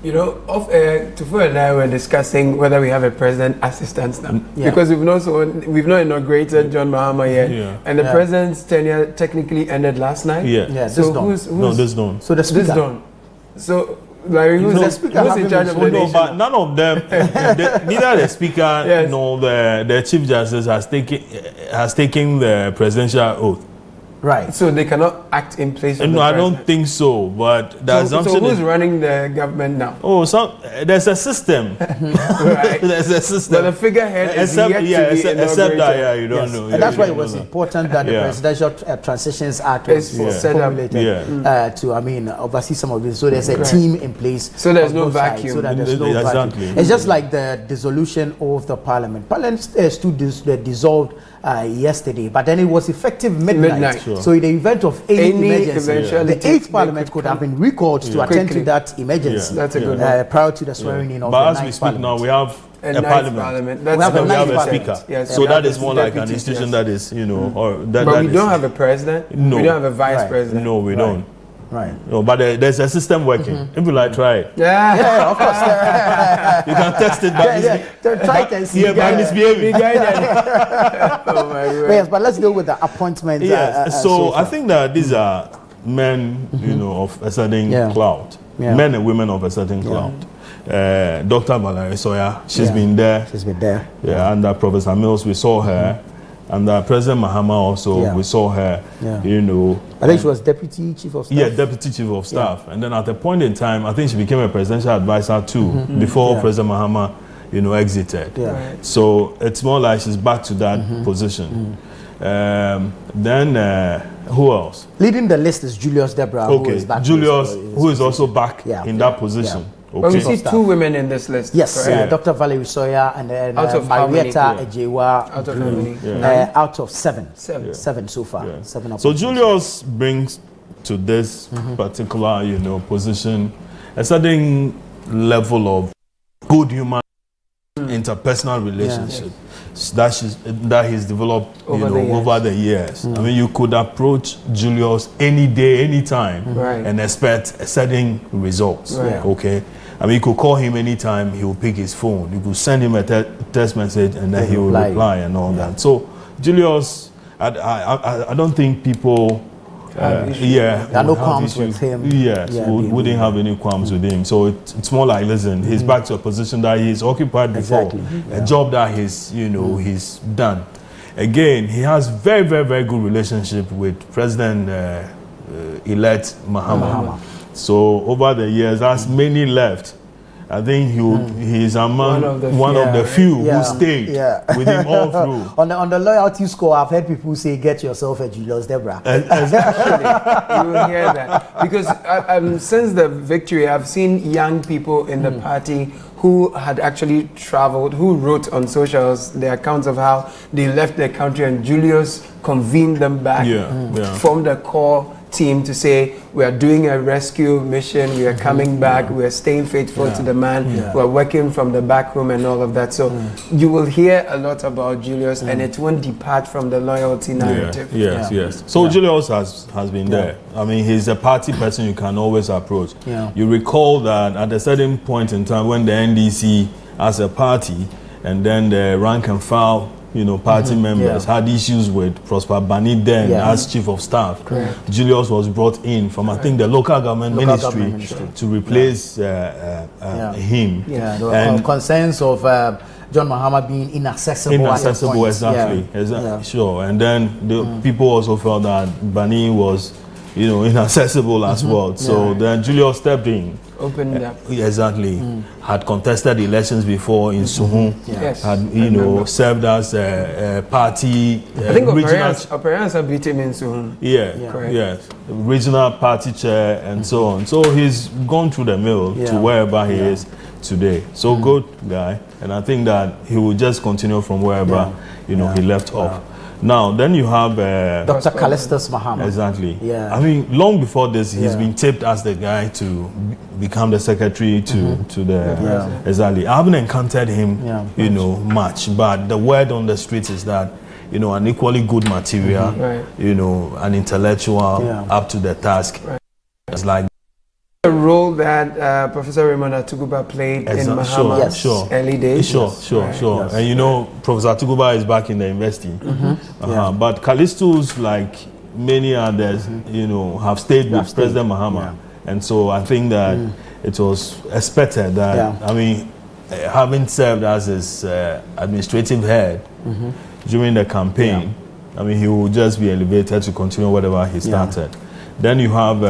Off air, Tufu and I were discussing whether we have a president assistant now, because we've not inaugurated John Mahama yet, and the president's tenure technically ended last night. So this don't. So the speaker. This don't. So. Larry, who's in charge of the nation? But none of them, neither the speaker nor the chief justice has taken the presidential oath. Right. So they cannot act in place of the I don't think so. But the assumption so who's running the government now? There's a system. Right. There's a system. But the figurehead is yet to be inaugurated. Except that, you don't know. And that's why it was important that the Presidential Transitions Act was formulated to, oversee some of this. So there's a team in place. So there's no vacuum. So that there's no vacuum. It's just like the dissolution of the Parliament. Parliament still dissolved yesterday, but then it was effective midnight. Sure. So in the event of any emergency, the 8th Parliament could have been recalled to attend to that emergency. That's a good one. Prior to the swearing in of but the 9th as we speak Parliament. now, we have a parliament. We have a speaker. Yes. So that is more like an institution that is, or that. But we don't have a president. No. We don't have a vice president. No, we don't. Right. No, but there's a system working. If you like, try it. Yeah, of course. You can test it by try it and see. By misbehaving. Oh my God. Yes, but let's go with the appointment. Yes. So I think that these are men, of a certain clout. Men and women of a certain clout. Dr. Valerie Sawyer, she's been there. She's been there. Yeah, under Professor Mills, we saw her. And President Mahama also, we saw her, I think she was Deputy Chief of Staff. Yeah, Deputy Chief of Staff. And then at a point in time, I think she became a presidential advisor too, before President Mahama, exited. Right. So it's more like she's back to that position. Then, who else? Leading the list is Julius Deborah, who is back. Julius, who is also back in that position. Okay. But we see two women in this list. Yes, right? Dr. Valerie Soya and then Out of how many? Marietta Ejewa. Out of how many? Out of seven. Seven. Seven so far. Yeah. Seven. So Julius brings to this particular, position a certain level of good human interpersonal relationship that he's developed over the years. I mean, you could approach Julius any day, any time, and expect a certain results. Okay, I mean, you could call him anytime; he will pick his phone. You could send him a text message, and then he will reply and all that. So Julius, I don't think people. There are no qualms with him. Yes, wouldn't have any qualms with him. So it's more like, listen, he's back to a position that he's occupied before, a job that he's done. Again, he has very, very, very good relationship with President-elect Mahama. So over the years, as many left, I think he's among one of the few who stayed with him all through. On the loyalty score, I've heard people say, "Get yourself a Julius Debra." You will hear that because since the victory, I've seen young people in the party who had actually traveled, who wrote on socials the accounts of how they left their country, and Julius convened them back, formed a core team to say, we are doing a rescue mission, we are coming back, we are staying faithful to the man, we are working from the back room and all of that. So you will hear a lot about Julius and it won't depart from the loyalty narrative. Yes. So Julius has been there. I mean, he's a party person you can always approach. You recall that at a certain point in time when the NDC as a party and then the rank and file party members had issues with Prosper Bani then as chief of staff. Julius was brought in from, I think, the local government ministry to replace him. And concerns of John Mahama being inaccessible. Exactly. Sure. And then the people also felt that Bani was, inaccessible as well. So then Julius stepped in. Opened up. Exactly. Had contested elections before in Suhun. Had served as a party. I think Operiansa beat him in Suhun. Yes. Regional party chair and so on. So he's gone through the mill to wherever he is today. So good guy, and I think that he will just continue from wherever he left off. Now, then you have Dr. Callistus Mahama. Exactly. I mean, long before this, he's been tipped as the guy to become the secretary to the. Exactly. I haven't encountered him, much, but the word on the street is that, an equally good material, an intellectual, up to the task. It's like the role that Professor Raymond Atuguba played in Mahama's early days. Sure. And Professor Atuguba is back in the university. But Callistus, like many others, have stayed with President Mahama. And so I think that it was expected that, I mean, having served as his administrative head during the campaign, I mean, he will just be elevated to continue whatever he started. Then you have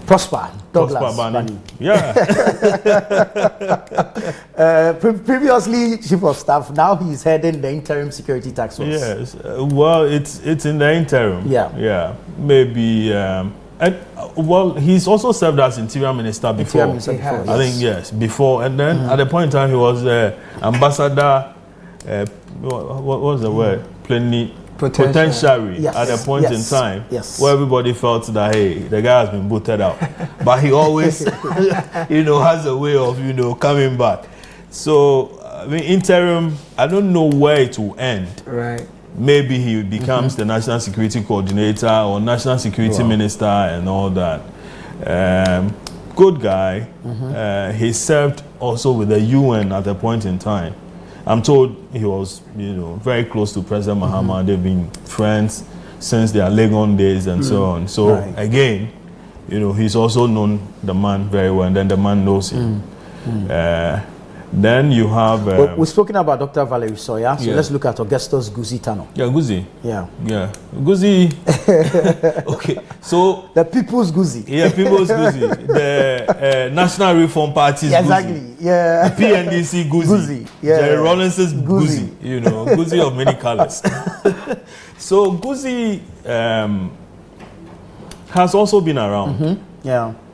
Prosper Bani. Previously chief of staff, now he's heading the interim security task force. Yes, well, it's in the interim. Maybe. He's also served as interior minister before. I think before, and then at the point in time he was ambassador. What was the word? Potentiary at a point in time where everybody felt that, hey, the guy has been booted out, but he always has a way of coming back. So I mean, interim, I don't know where it will end. Maybe he becomes the national security coordinator or national security minister and all that. Good guy. He served also with the UN at a point in time. I'm told he was, very close to President Mahama. They've been friends since their Legon days and so on. So again, he's also known the man very well, and then the man knows him. Then you have. We've spoken about Dr. Valerie Soya, so let's look at Augustus Guzi Tano. Guzi. Guzi. Okay, so the People's Guzi. People's Guzi. The National Reform Party's Guzi. The PNDC Guzi. Jerry Rawlins's Guzi. Guzi of many colors. So Guzi has also been around.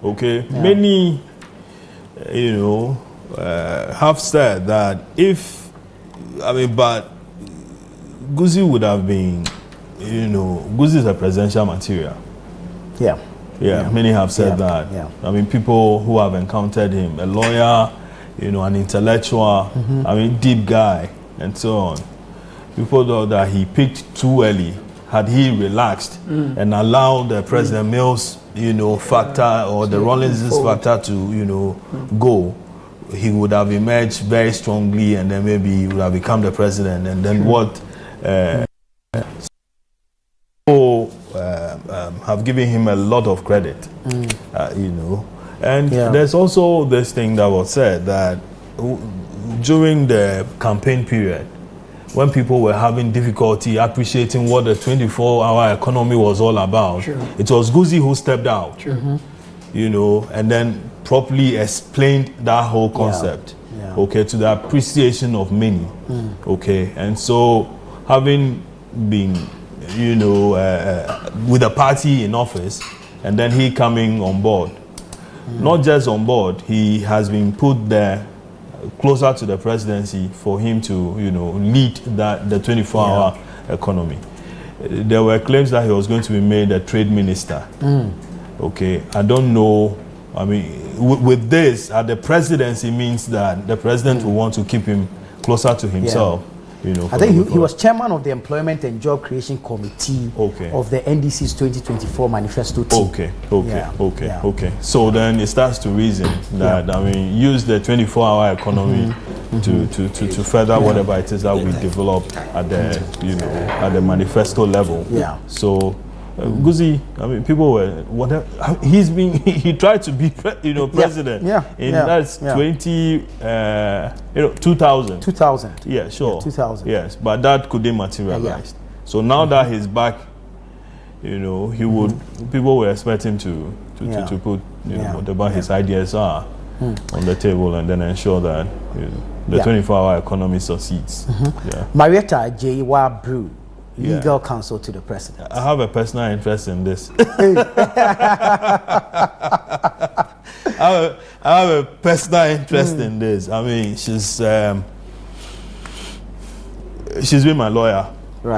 Okay, many have said that but Guzzi would have been, Guzzi is a presidential material. Yeah. Yeah, many have said that. Yeah. I mean, people who have encountered him, a lawyer, an intellectual, deep guy, and so on. People thought that he picked too early. Had he relaxed and allowed the President Mills, factor or the Rawlins's factor to, go, he would have emerged very strongly, and then maybe he would have become the president. And then what? Have given him a lot of credit, And there's also this thing that was said that during the campaign period, when people were having difficulty appreciating what the 24-hour economy was all about, it was Guzzi who stepped out, and then properly explained that whole concept, to the appreciation of many, and so having been, with the party in office, and then he coming on board, not just on board, he has been put there closer to the presidency for him to, lead the 24-hour economy. There were claims that he was going to be made a trade minister. I don't know. I mean, with this, at the presidency means that the president will want to keep him closer to himself. I think he was chairman of the Employment and Job Creation Committee of the NDC's 2024 manifesto team. Okay. So then it starts to reason that, use the 24-hour economy to further whatever it is that we develop at the, at the manifesto level. So, Guzzi, people were, whatever, he tried to be, president. That's 2000. 2000. Yeah, sure. 2000. Yes, but that couldn't materialize. So now that he's back, he would, people were expecting to put, whatever his ideas are on the table, and then ensure that the 24-hour economy succeeds. Marietta J. Brew, legal counsel to the president. I have a personal interest in this. I have a personal interest in this. She's been my lawyer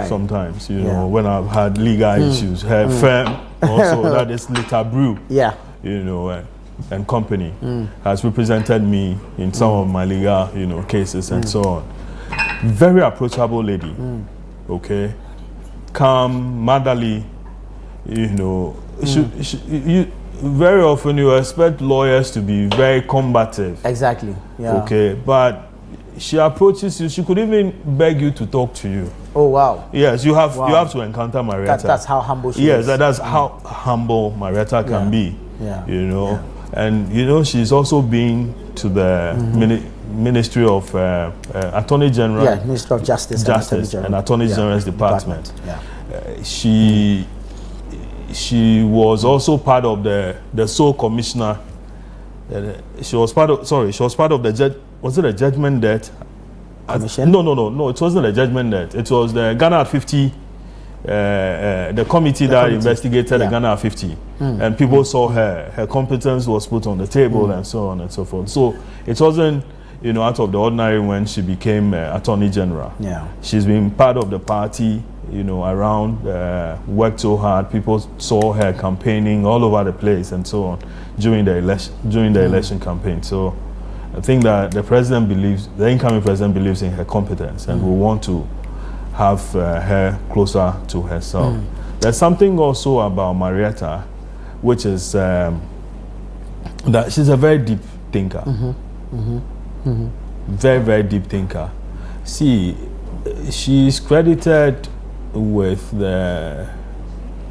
sometimes, when I've had legal issues. Her firm also, that is Lita Brew, and company, has represented me in some of my legal, cases and so on. Very approachable lady, calm, motherly, very often you expect lawyers to be very combative. Exactly. But she approaches you. She could even beg you to talk to you. Oh wow. Yes, you have to encounter Marietta. That's how humble she is. Yes, that's how humble Marietta can be. And she's also been to the Ministry of Attorney General. Ministry of Justice and Attorney General's Department. She was also part of the sole commissioner. She was part of the was it a judgment debt? Commission? No, it wasn't a judgment debt. It was the Ghana at 50, the committee that investigated the Ghana at 50. And people saw her competence was put on the table and so on and so forth. So it wasn't, out of the ordinary when she became Attorney General. She's been part of the party, around, worked so hard. People saw her campaigning all over the place and so on during the election campaign. So I think that the incoming president believes in her competence and will want to have her closer to herself. There's something also about Marietta, which is that she's a very deep thinker. Very, very deep thinker. See, she's credited with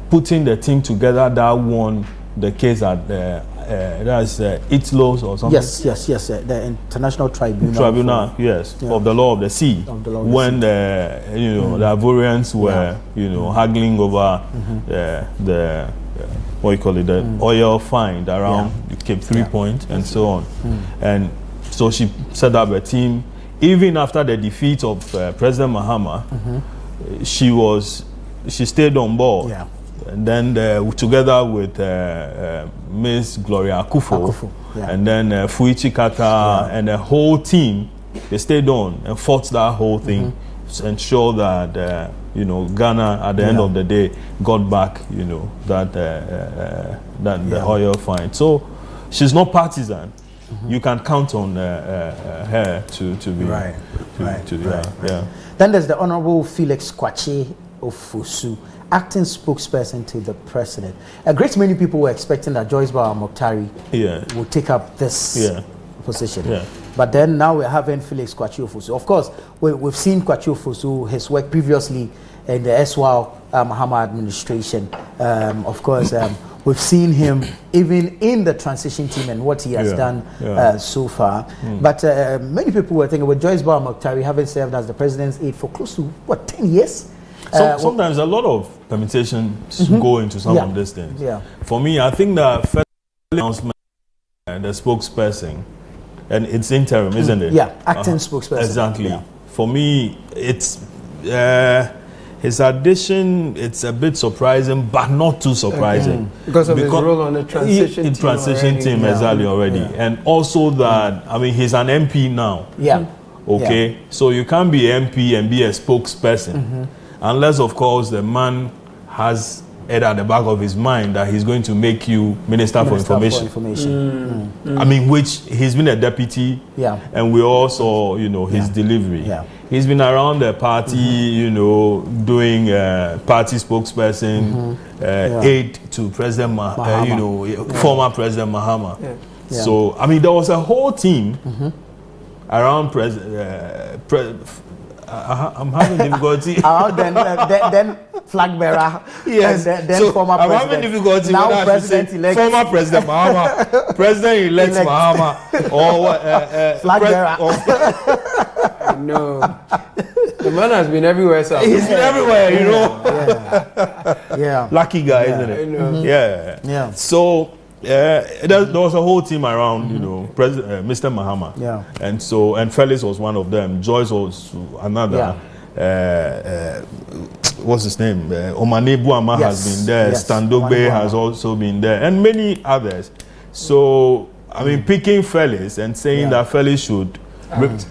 putting the team together that won the case at that's Itlos or something. Yes. The International Tribunal. Of the Law of the Sea. When the Ivorians were haggling over the what you call it, the oil find around Cape 3 Point and so on, and so she set up a team. Even after the defeat of President Mahama, she stayed on board. and then together with Miss Gloria Akufo. And then Fuichi Kata and the whole team, they stayed on and fought that whole thing to ensure that Ghana at the end of the day got back that the oil find. So she's not partisan. You can count on her to be right. Then there's the Honorable Felix Kwakye Ofosu, acting spokesperson to the president. A great many people were expecting that Joyce Bawuah-Mokhtari would take up this position. But then now we're having Felix Kwakye Ofosu. Of course, we've seen Kwakye Ofosu, his work previously in the Eswal Mahama administration. Of course, we've seen him even in the transition team and what he has done so far. But many people were thinking with Joyce Bawuah-Mokhtari having served as the president's aide for close to, 10 years? Sometimes a lot of permutations go into some of these things. For me, I think the first announcement, the spokesperson, and it's interim, isn't it? Acting spokesperson. Exactly. For me, it's his addition. It's a bit surprising, but not too surprising because of his role on the transition team. Already, and also that he's an MP now. Okay, so you can't be MP and be a spokesperson unless, of course, the man has it at the back of his mind that he's going to make you Minister for Information. Which he's been a deputy, and we all saw, his delivery. He's been around the party, doing party spokesperson, aide to President former President Mahama. So, there was a whole team around I'm having difficulty. Then flag bearer. Yes. Then so former I'm president. having difficulty. Now president-elect. Former President Mahama. President-elect Mahama. Or what? Flag bearer. No. The man has been everywhere, sir. He's been everywhere, Lucky guy, isn't it? Yeah. So there was a whole team around, Mr. Mahama. And Felix was one of them. Joyce was another. What's his name? Omane Buama has been there. Standogbe has also been there, and many others. So picking Felix and saying that Felix should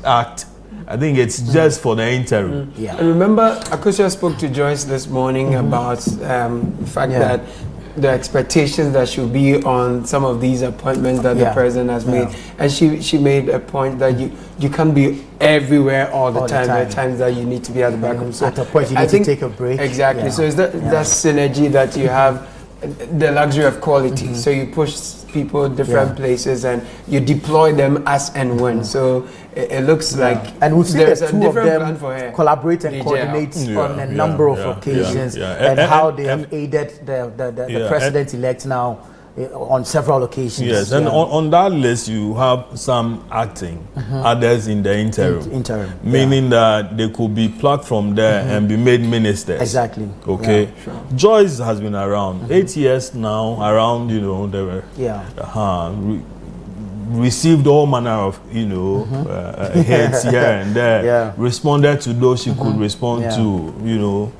act, I think it's just for the interim. And remember, Akusha spoke to Joyce this morning about the fact that the expectations that should be on some of these appointments that the president has made, and she made a point that you can't be everywhere all the time. There are times that you need to be at the back room. So at a point you need to take a break. Exactly. So it's that synergy that you have, the luxury of quality. So you push people different places and you deploy them as and when. So it looks like and we've seen there's the a two of different them plan for her. collaborate and coordinate on a number of occasions, and how they have aided the president-elect now on several occasions. Yes, and on that list you have some acting, others in the interim. Meaning that they could be plucked from there and be made ministers. Exactly. Okay. Joyce has been around 8 years now. Around, they were received all manner of hits here and there. Responded to those she could respond to.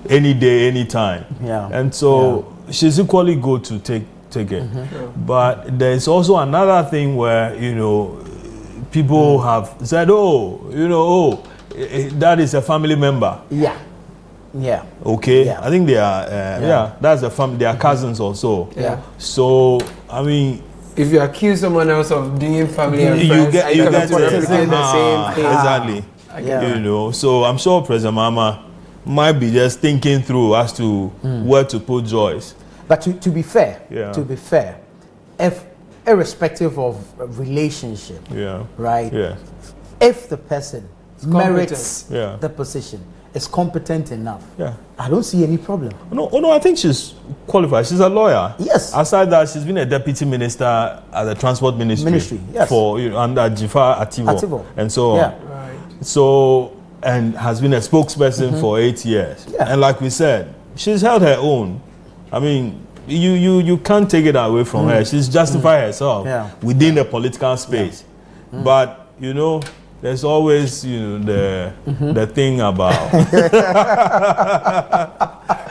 Any day, any time. And so she's equally good to take it. But there's also another thing where people have said, that is a family member. Okay. I think they are that's a family, they are cousins also. So if you accuse someone else of being family and friends, you get the same thing. Exactly. So I'm sure President Mahama might be just thinking through as to where to put Joyce. But to be fair, if irrespective of relationship, if the person merits the position, is competent enough, I don't see any problem. No, I think she's qualified. She's a lawyer. Yes. Aside that, she's been a deputy minister at the transport ministry for under Jifar Ativo and so on. So, and has been a spokesperson for 8 years. And like we said, she's held her own. You can't take it away from her. She's justified herself within the political space. But there's always, the thing about.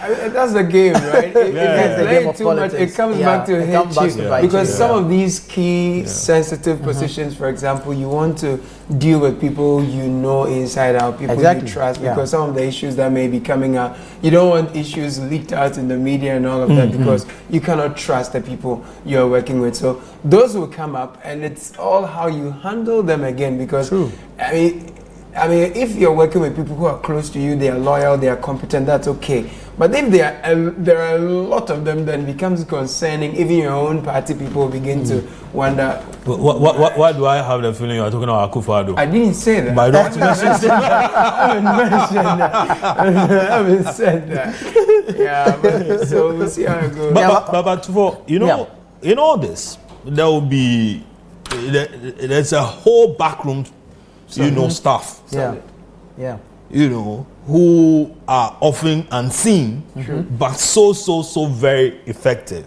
That's the game, right? If you play too much, it comes back to hit you. Because some of these key sensitive positions, for example, you want to deal with people you know inside out, people you trust, because some of the issues that may be coming out, you don't want issues leaked out in the media and all of that, because you cannot trust the people you're working with. So those will come up, and it's all how you handle them again, because I mean, if you're working with people who are close to you, they are loyal, they are competent, that's okay. But if there are a lot of them, then it becomes concerning. Even your own party people begin to wonder. Why do I have the feeling you're talking about Akufo-Addo? I didn't say that. But I don't mention I haven't mentioned that. I haven't said that. Yeah, but, so we'll see how it goes. But for, in all this, there will be, there's a whole backroom, staff. Yeah. Who are often unseen, but so very effective.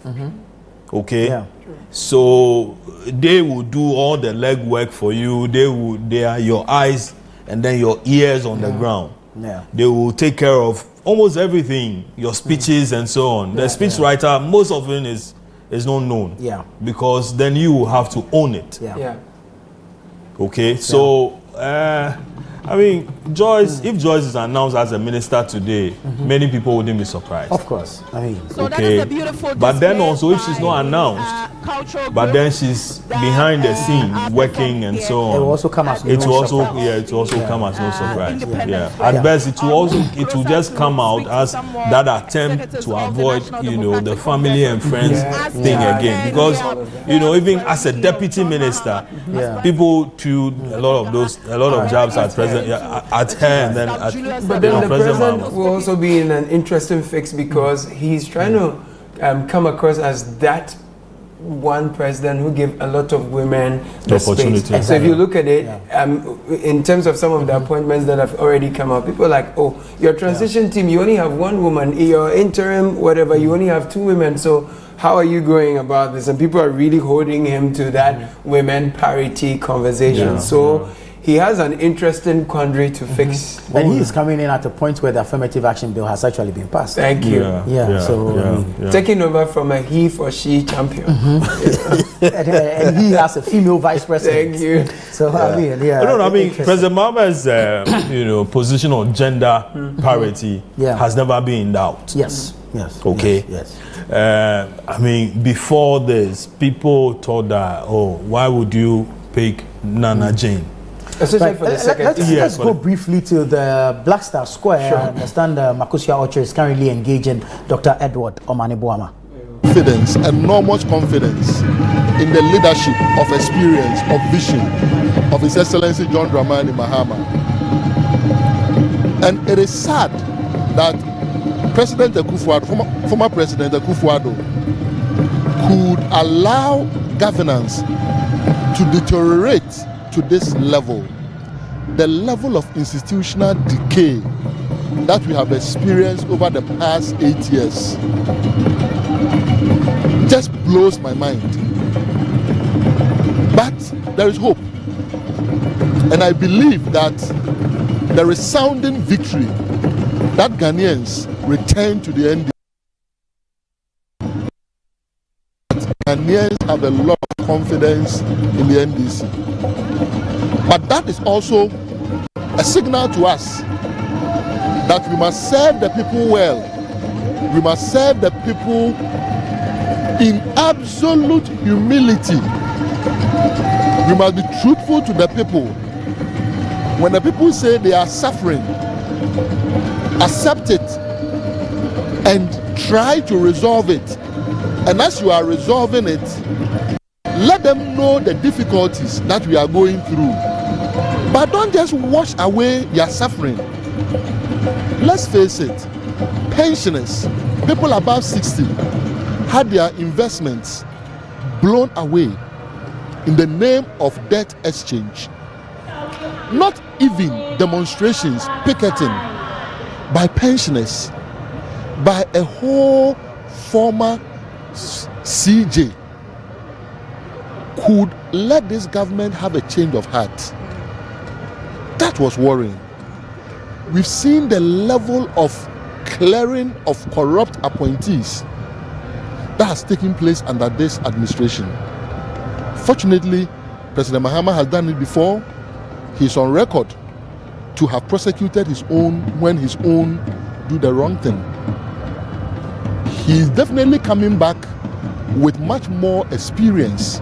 Okay? Yeah. So they will do all the legwork for you. They are your eyes and then your ears on the ground. Yeah. They will take care of almost everything, your speeches and so on. The speech writer, most of it is not known. Yeah. Because then you will have to own it. Yeah. Okay? So Joyce, if Joyce is announced as a minister today, many people wouldn't be surprised. Of course. So that is a beautiful but then also, if she's not announced, but then she's behind the scene working and so on, it will also come as no surprise. It will also come as no surprise. At best, it will just come out as that attempt to avoid, the family and friends thing again. Because, even as a deputy minister, people threw a lot of jobs at President. At her and then at but then the president will also be in an interesting fix, because he's trying to come across as that one president who give a lot of women the opportunity. Space. So if you look at it, in terms of some of the appointments that have already come up, people are like, oh, your transition team, you only have one woman. Your interim, whatever, you only have 2 women. So how are you going about this? And people are really holding him to that women parity conversation. He has an interesting quandary to fix. And he is coming in at a point where the affirmative action bill has actually been passed. Thank you. Taking over from a he for she champion. And he has a female vice president. Thank you. So, President Mahama's position on gender parity has never been in doubt. Yes. Okay. Yes. Before this, people thought that, why would you pick Nana Jane? Especially for the secretary. Let's go briefly to the Black Star Square. I understand Makosia Orchard is currently engaging Dr. Edward Omanibuama. Confidence, enormous confidence in the leadership of experience, of vision of His Excellency John Dramani Mahama. And it is sad that President Akufo-Addo, former President Akufo-Addo, could allow governance to deteriorate to this level. The level of institutional decay that we have experienced over the past 8 years just blows my mind. But there is hope. And I believe that the resounding victory that Ghanaians return to the NDC. Ghanaians have a lot of confidence in the NDC. But that is also a signal to us that we must serve the people well. We must serve the people in absolute humility. We must be truthful to the people. When the people say they are suffering, accept it and try to resolve it. And as you are resolving it, let them know the difficulties that we are going through. But don't just wash away your suffering. Let's face it, pensioners, people above 60, had their investments blown away in the name of debt exchange. Not even demonstrations, picketing by pensioners, by a whole former CJ could let this government have a change of heart. That was worrying. We've seen the level of clearing of corrupt appointees that has taken place under this administration. Fortunately, President Mahama has done it before. He's on record to have prosecuted his own when his own do the wrong thing. He's definitely coming back with much more experience.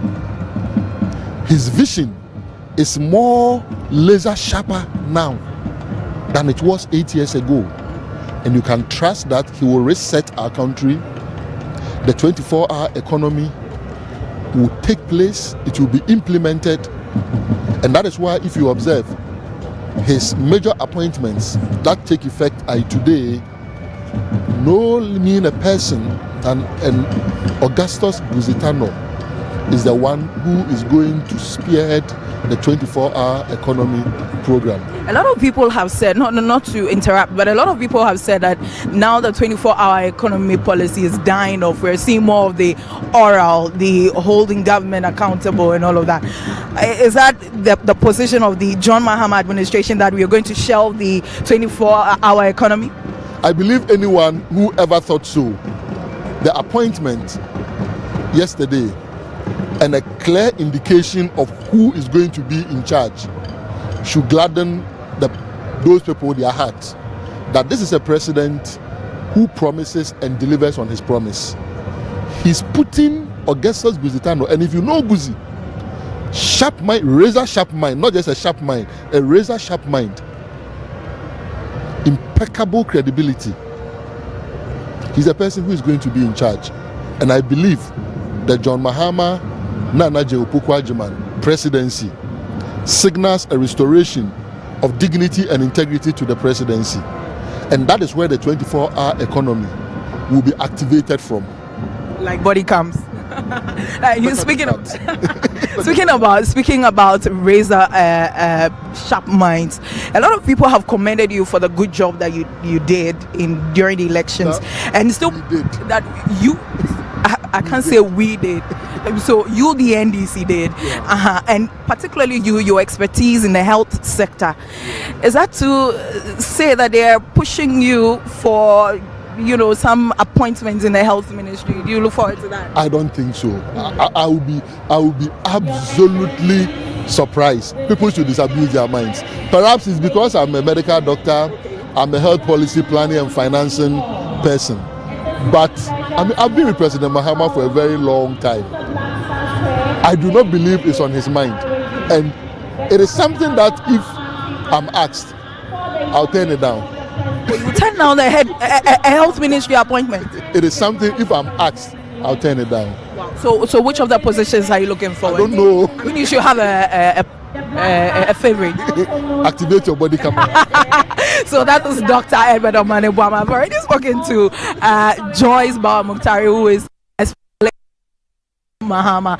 His vision is more laser sharper now than it was 8 years ago. And you can trust that he will reset our country. The 24-hour economy will take place, it will be implemented. And that is why, if you observe, his major appointments that take effect today, no mean a person than Augustus Busitano is the one who is going to spearhead the 24-hour economy program. A lot of people have said, not to interrupt, but a lot of people have said that now the 24-hour economy policy is dying off. We're seeing more of the oral, the holding government accountable and all of that. Is that the position of the John Mahama administration, that we are going to shelve the 24-hour economy? I believe anyone who ever thought so, the appointment yesterday and a clear indication of who is going to be in charge should gladden those people their hearts, that this is a president who promises and delivers on his promise. He's putting Augustus Busitano, and if you know Buzi, sharp mind, razor sharp mind, not just a sharp mind, a razor sharp mind, impeccable credibility. He's a person who is going to be in charge, and I believe the John Mahama Nana Jeopukwajiman presidency signals a restoration of dignity and integrity to the presidency, and that is where the 24-hour economy will be activated from. Like body cams. Speaking about razor sharp minds, a lot of people have commended you for the good job that you did during the elections, and still that you. I can't say we did. So you, the NDC, did, and particularly your expertise in the health sector. Is that to say that they are pushing you for, some appointments in the health ministry? Do you look forward to that? I don't think so. I will be absolutely surprised. People should disabuse their minds. Perhaps it's because I'm a medical doctor, I'm a health policy planning and financing person. But I've been with President Mahama for a very long time. I do not believe it's on his mind. And it is something that if I'm asked, I'll turn it down. You turn down the health ministry appointment? It is something, if I'm asked, I'll turn it down. Wow. So which of the positions are you looking for? I don't know. I mean, you should have a favorite. Activate your body camera. So that is Dr. Edward Dramani Mahama. I've already spoken to Joyce Bawa-Muktari, who is Mahama,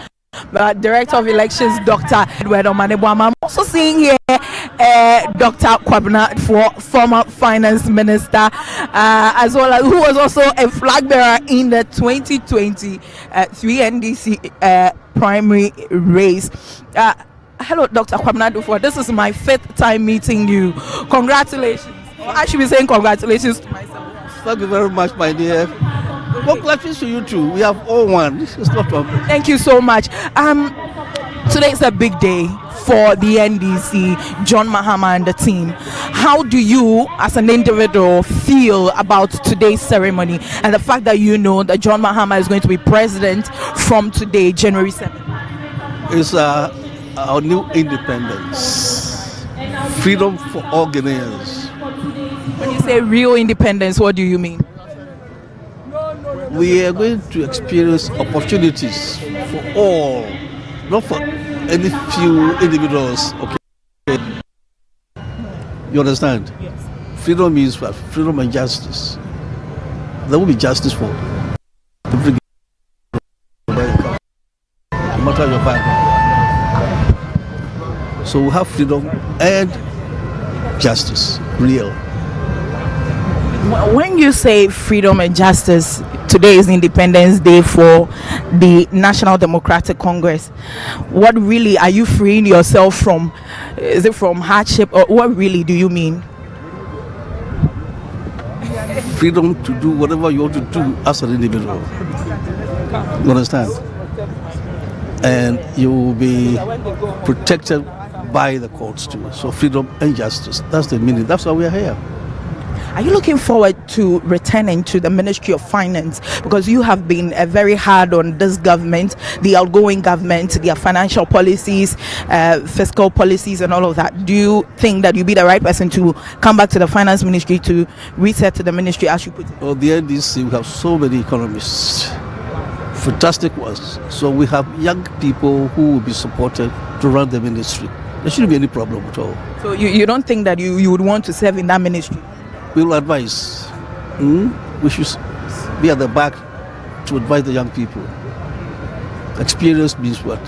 Director of Elections, Dr. Edward Dramani Mahama. I'm also seeing here Dr. Kwabena, former finance minister, as well as who was also a flag bearer in the 2020 NDC primary race. Hello, Dr. Kwabena Dufo. This is my 5th time meeting you. Congratulations. I should be saying congratulations to myself. Thank you very much, my dear. Congratulations to you too. We have all won. It's not a problem. Thank you so much. Today is a big day for the NDC, John Mahama and the team. How do you, as an individual, feel about today's ceremony and the fact that that John Mahama is going to be president from today, January 7th? It's our new independence, freedom for all Ghanaians. When you say real independence, what do you mean? We are going to experience opportunities for all, not for any few individuals. Okay, you understand? Yes. Freedom means freedom and justice. There will be justice for every, no matter your background. So we have freedom and justice, real. When you say freedom and justice, today is Independence Day for the National Democratic Congress. What really are you freeing yourself from? Is it from hardship, or what really do you mean? Freedom to do whatever you want to do as an individual. You understand? And you will be protected by the courts too. So freedom and justice. That's the meaning. That's why we are here. Are you looking forward to returning to the Ministry of Finance? Because you have been very hard on this government, the outgoing government, their financial policies, fiscal policies and all of that. Do you think that you'd be the right person to come back to the Finance Ministry to reset to the ministry, as you put it? Well, the NDC, we have so many economists, fantastic ones. So we have young people who will be supported to run the ministry. There shouldn't be any problem at all. So you don't think that you would want to serve in that ministry? We will advise. We should be at the back to advise the young people. Experience means what?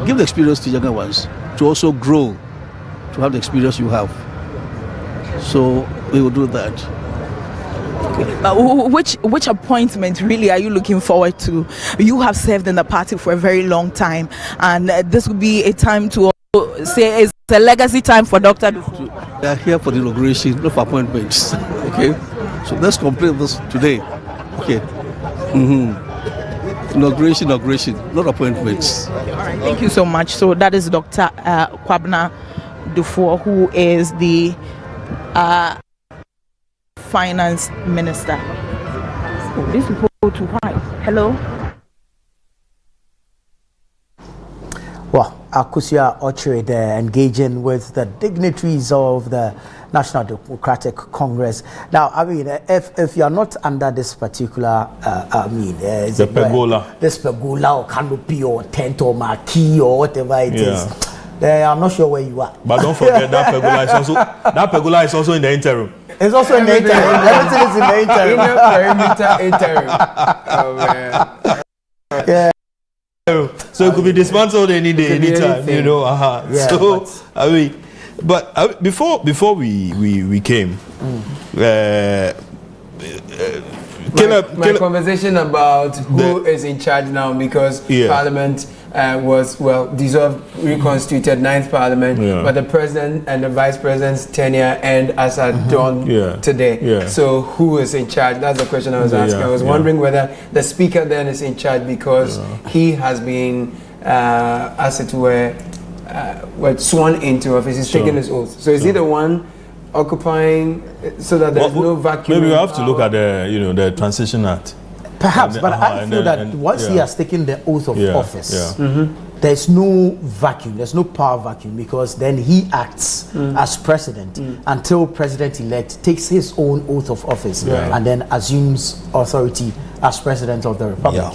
Give the experience to younger ones to also grow, to have the experience you have. So we will do that. Which appointment really are you looking forward to? You have served in the party for a very long time, and this would be a time to say it's a legacy time for Dr. Dufour. They are here for the inauguration, not for appointments. Okay, so let's complete this today. Okay. Inauguration, not appointments. All right, thank you so much. So that is Dr. Kwabena Dufour, who is the Finance Minister. Oh, these people go to white. Hello. Well, Akusia Ochre there engaging with the dignitaries of the National Democratic Congress. Now, I mean, if you are not under this particular, the pergola, this pergola or canopy or tent or marquee or whatever it is, I'm not sure where you are. But don't forget that pergola is also in the interim. It's also in the interim. Everything is in the interim. Interim. Oh man. Yeah. So it could be dismantled any day, anytime, you know. Yeah, so I mean, but before we came, my conversation about who is in charge now, because Parliament was dissolved, reconstituted 9th Parliament, but the President and the Vice President's tenure end as at dawn today. So who is in charge? That's the question I was asking. I was wondering whether the Speaker then is in charge, because he has been, as it were, sworn into office. He's taken his oath. So is he the one occupying, so that there's no vacuum? Maybe we have to look at the Transition Act. Perhaps, but I feel that once he has taken the oath of office, there's no vacuum, there's no power vacuum, because then he acts as president until president-elect takes his own oath of office and then assumes authority as president of the republic. That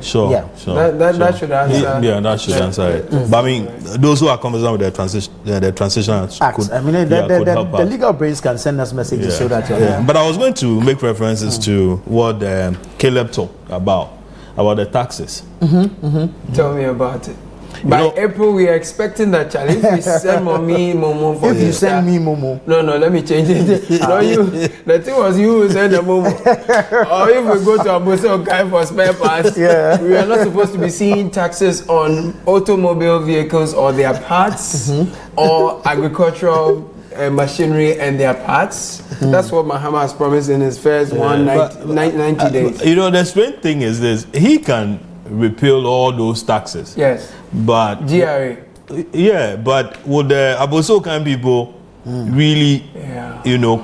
should answer. That should answer it. But I mean, those who are conversant with the transition acts, the legal brains can send us messages so that. But I was going to make references to what Caleb talked about the taxes. Tell me about it. By April, we are expecting that challenge. If you send me Momo for if you send me Momo. No, let me change it. No, you. The thing was you who send the Momo. Or if we go to Abuso Guy for spare parts, we are not supposed to be seeing taxes on automobile vehicles or their parts, or agricultural machinery and their parts. That's what Mahama has promised in his first 90 days. You know, the strange thing is this: he can repeal all those taxes. Yes. But GRA. But would the Abosokan people really,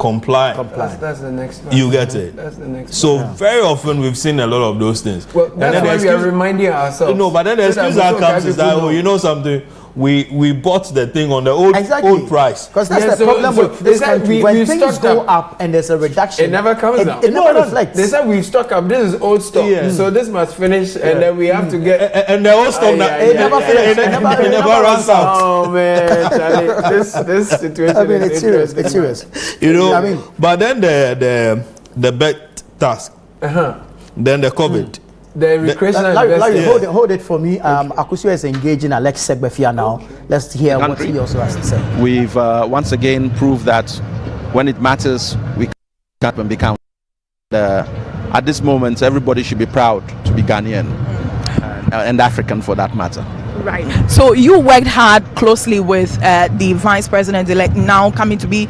comply? That's the next one. You get it? That's the next so one. very often we've seen a lot of those things. Well, that's why we are reminding ourselves. No, but then the excuse that comes is that, something, we bought the thing on the old price. Because that's the problem with this country. When things go up and there's a reduction, it never comes down. It never reflects. They said we've stocked up. This is old stock, so this must finish, and then we have to get. And the old stock it never finishes. It never runs out. Oh man, Charlie, this situation is serious. It's serious. But then the bet task, then the COVID. The recreational hold it for me. Akusio is engaging Alex Segbefia now. Let's hear what he also has to say. We've once again proved that when it matters, we Gatwenby County. At this moment, everybody should be proud to be Ghanaian and African for that matter. Right. So you worked hard closely with the Vice President-elect, now coming to be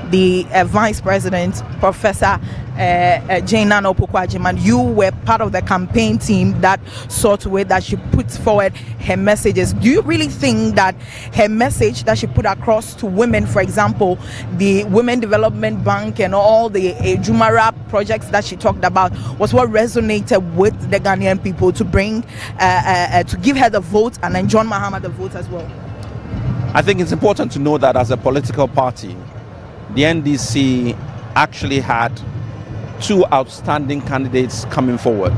the Vice President, Professor Jane Nana Opoku-Agyeman. You were part of the campaign team that saw to it that she put forward her messages. Do you really think that her message that she put across to women, for example, the Women Development Bank and all the Jumara projects that she talked about, was what resonated with the Ghanaian people to bring, to give her the vote, and then John Mahama the vote as well? I think it's important to know that as a political party, the NDC actually had two outstanding candidates coming forward.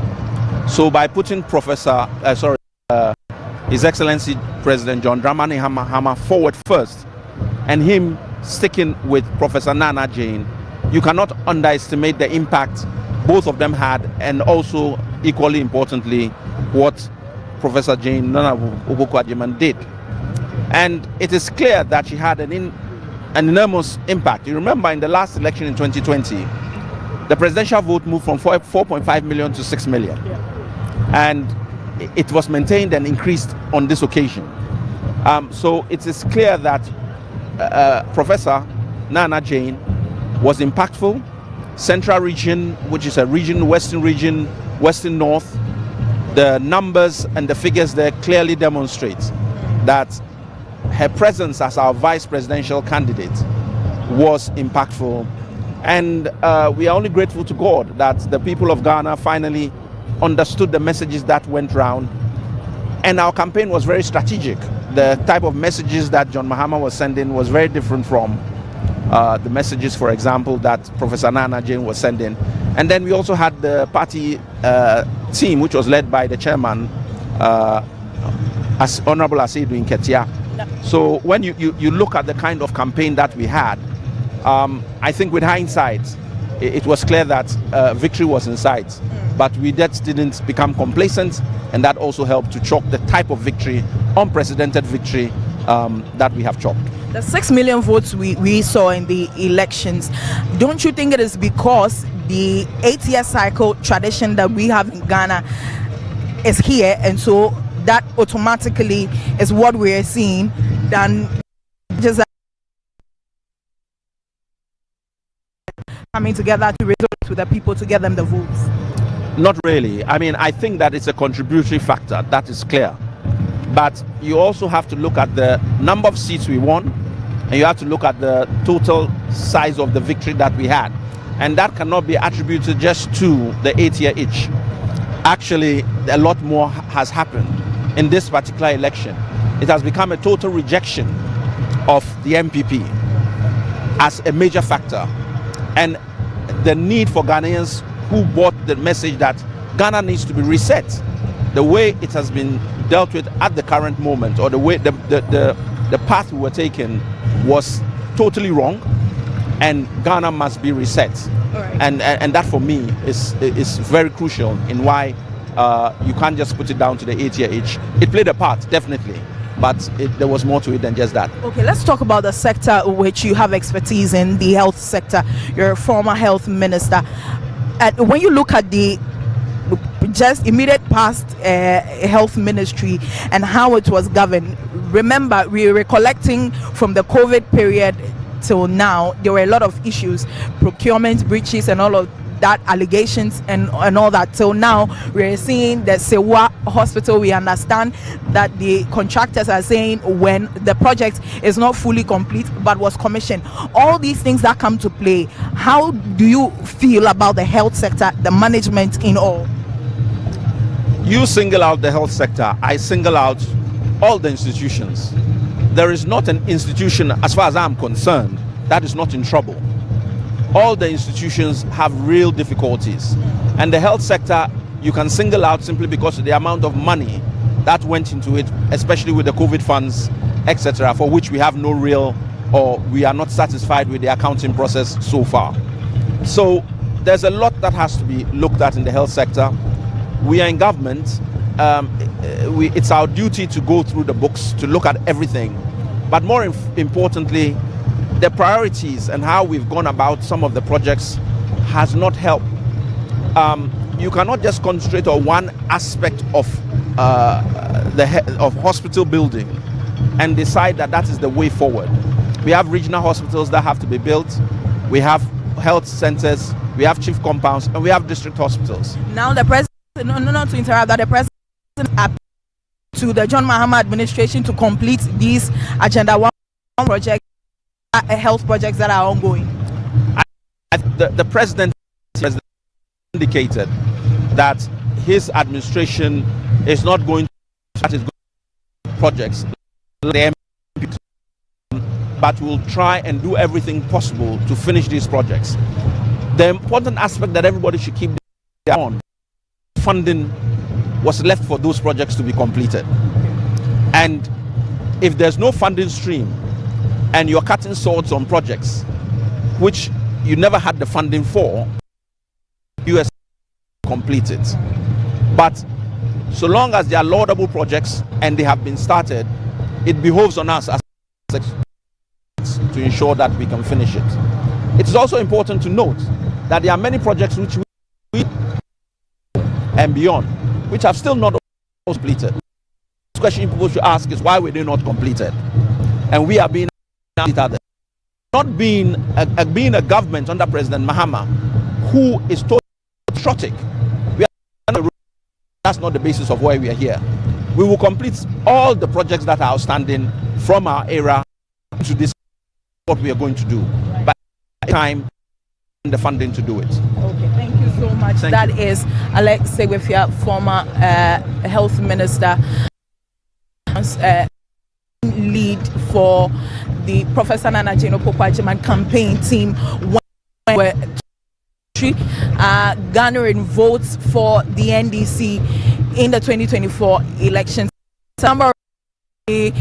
So by putting His Excellency President John Dramani Mahama forward first, and him sticking with Professor Nana Jane, you cannot underestimate the impact both of them had, and also equally importantly what Professor Jane Nana Opoku-Agyeman did. And it is clear that she had an enormous impact. You remember in the last election in 2020, the presidential vote moved from 4.5 million to 6 million. And it was maintained and increased on this occasion. So it is clear that Professor Nana Jane was impactful. Central region, which is a region, Western North, the numbers and the figures there clearly demonstrate that her presence as our vice presidential candidate was impactful. And we are only grateful to God that the people of Ghana finally understood the messages that went round. And our campaign was very strategic. The type of messages that John Mahama was sending was very different from the messages, for example, that Professor Nana Jane was sending. And then we also had the party team, which was led by the chairman, as Honorable Asiedu Nketia. So when you look at the kind of campaign that we had, I think with hindsight, it was clear that victory was in sight. But we didn't become complacent, and that also helped to chalk the type of victory, unprecedented victory, that we have chalked. The 6 million votes we saw in the elections, don't you think it is because the 8-year cycle tradition that we have in Ghana is here, and so that automatically is what we are seeing, than just coming together to resort to the people to get them the votes? Not really. I mean, I think that it's a contributory factor, that is clear. But you also have to look at the number of seats we won, and you have to look at the total size of the victory that we had. And that cannot be attributed just to the 8-year itch. Actually, a lot more has happened in this particular election. It has become a total rejection of the MPP as a major factor. And the need for Ghanaians who bought the message that Ghana needs to be reset. The way it has been dealt with at the current moment, or the way the path we were taking, was totally wrong, and Ghana must be reset. Right. And that for me is very crucial in why you can't just put it down to the 8-year itch. It played a part, definitely, but there was more to it than just that. Okay, let's talk about the sector which you have expertise in, the health sector. You're a former health minister. When you look at the just immediate past health ministry and how it was governed, remember, we were collecting from the COVID period till now, there were a lot of issues, procurement breaches and all of that, allegations and all that. Till now, we're seeing the Sewa hospital. We understand that the contractors are saying when the project is not fully complete but was commissioned. All these things that come to play, how do you feel about the health sector, the management in all? You single out the health sector, I single out all the institutions. There is not an institution, as far as I'm concerned, that is not in trouble. All the institutions have real difficulties. And the health sector, you can single out simply because of the amount of money that went into it, especially with the COVID funds, etc., for which we have no real, or we are not satisfied with the accounting process so far. So there's a lot that has to be looked at in the health sector. We are in government. It's our duty to go through the books, to look at everything. But more importantly, the priorities and how we've gone about some of the projects has not helped. You cannot just concentrate on one aspect of hospital building and decide that that is the way forward. We have regional hospitals that have to be built. We have health centers. We have chief compounds, and we have district hospitals. Now the president, not to interrupt, that the president to the John Mahama administration to complete these Agenda 1 projects, health projects that are ongoing. The president has indicated that his administration is not going to start projects, but will try and do everything possible to finish these projects. The important aspect that everybody should keep on, funding was left for those projects to be completed. And if there's no funding stream and you're cutting swords on projects which you never had the funding for, US complete it. But so long as they are laudable projects and they have been started, it behoves on us as to ensure that we can finish it. It is also important to note that there are many projects which we and beyond which have still not completed. The question people should ask is, why were they not completed? And we are being not being a government under President Mahama who is totally patriotic. That's not the basis of why we are here. We will complete all the projects that are outstanding from our era to this, what we are going to do. But time and the funding to do it. Okay, thank you so much. That is Alex Segwefia, former health minister, lead for the Professor Nana Jane Opoku-Agyeman campaign team when we're garnering votes for the NDC in the 2024 elections. The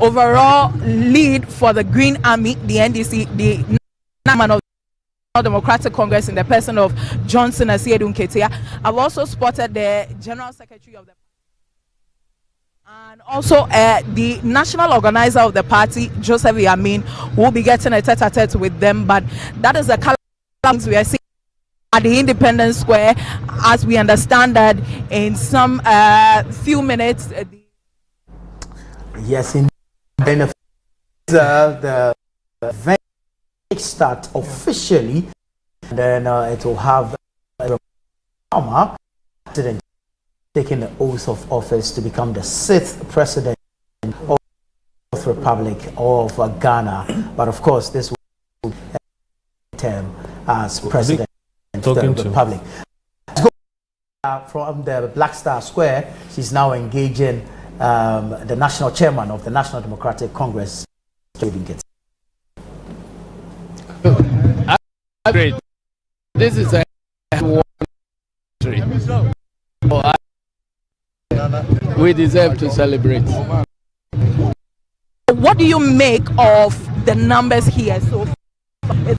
overall lead for the Green Army, the NDC, the National Democratic Congress, in the person of Johnson Asiedu Nketia. I've also spotted the General Secretary of the and also the national organizer of the party, Joseph Yamin, will be getting a tete-a-tete with them. But that is the color we are seeing at the Independence Square, as we understand that in some few minutes. Yes, in the event start officially, and then it will have Mahama president taking the oath of office to become the 6th president of the Republic of Ghana. But of course, this will be term as president of the Republic. From the Black Star Square, she's now engaging the national chairman of the National Democratic Congress. Great. This is a we deserve to celebrate. What do you make of the numbers here? So it's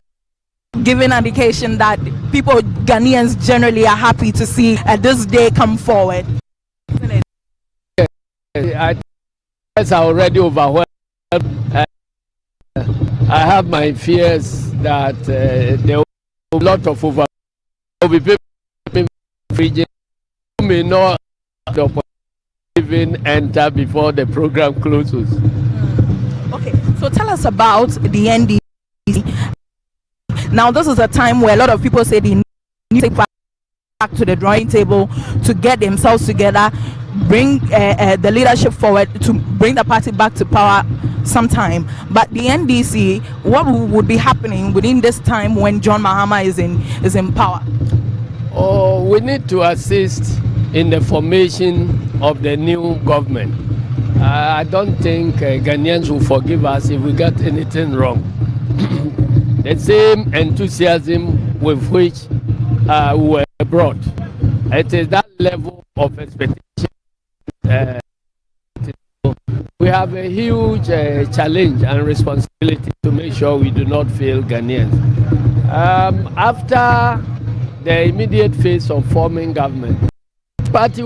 giving an indication that people, Ghanaians generally, are happy to see this day come forward. I are already overwhelmed. I have my fears that there will be a lot of overwhelming. There will be people who may not even enter before the program closes. Okay, so tell us about the NDC. Now, this is a time where a lot of people say they need to take back to the drawing table to get themselves together, bring the leadership forward to bring the party back to power sometime. But the NDC, what would be happening within this time when John Mahama is in power? Oh, we need to assist in the formation of the new government. I don't think Ghanaians will forgive us if we got anything wrong. The same enthusiasm with which we were brought. It is that level of expectation. We have a huge challenge and responsibility to make sure we do not fail Ghanaians. After the immediate phase of forming government, party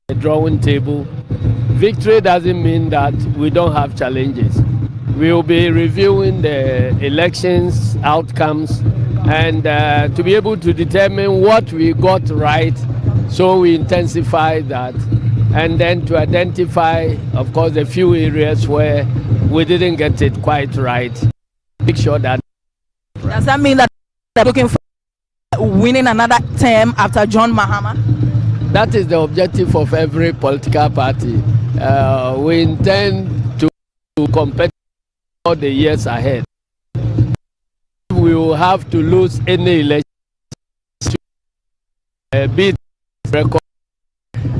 the drawing table. Victory doesn't mean that we don't have challenges. We will be reviewing the elections outcomes and to be able to determine what we got right, so we intensify that, and then to identify, of course, a few areas where we didn't get it quite right. Make sure that. Does that mean that they're looking for winning another term after John Mahama? That is the objective of every political party. We intend to compete all the years ahead. We will have to lose any election to beat record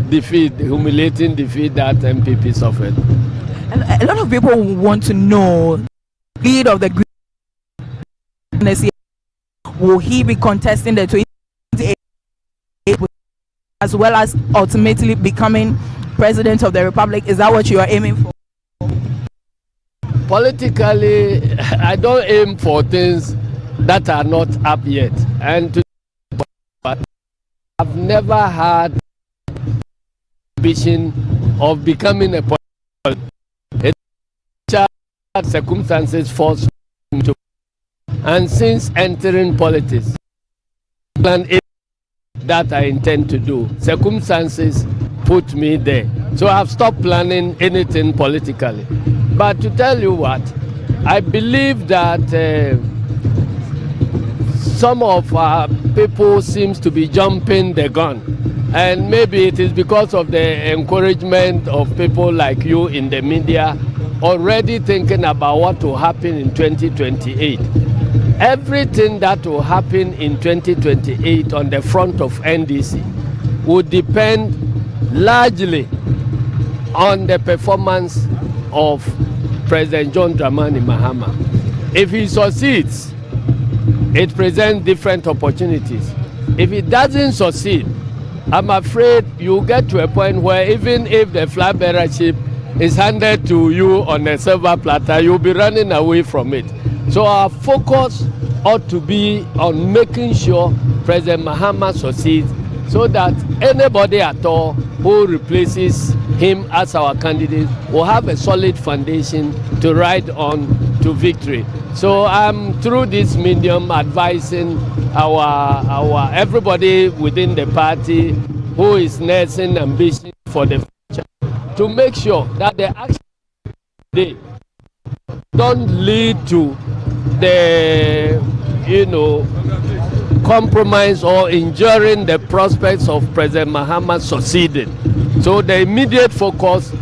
defeat, humiliating defeat that MPP suffered. A lot of people want to know the lead of the Green. Will he be contesting the 2028 as well as ultimately becoming president of the republic? Is that what you are aiming for? Politically, I don't aim for things that are not up yet. And I've never had ambition of becoming a politician. Circumstances force me to. And since entering politics, plan that I intend to do, circumstances put me there. So I've stopped planning anything politically. But to tell you what, I believe that some of our people seems to be jumping the gun. And maybe it is because of the encouragement of people like you in the media already thinking about what will happen in 2028. Everything that will happen in 2028 on the front of NDC will depend largely on the performance of President John Dramani Mahama. If he succeeds, it presents different opportunities. If he doesn't succeed, I'm afraid you'll get to a point where even if the flag bearership is handed to you on a silver platter, you'll be running away from it. So our focus ought to be on making sure President Mahama succeeds, so that anybody at all who replaces him as our candidate will have a solid foundation to ride on to victory. So I'm through this medium advising our everybody within the party who is nursing ambition for the future to make sure that the action today don't lead to the compromise or injuring the prospects of President Mahama succeeding. So the immediate focus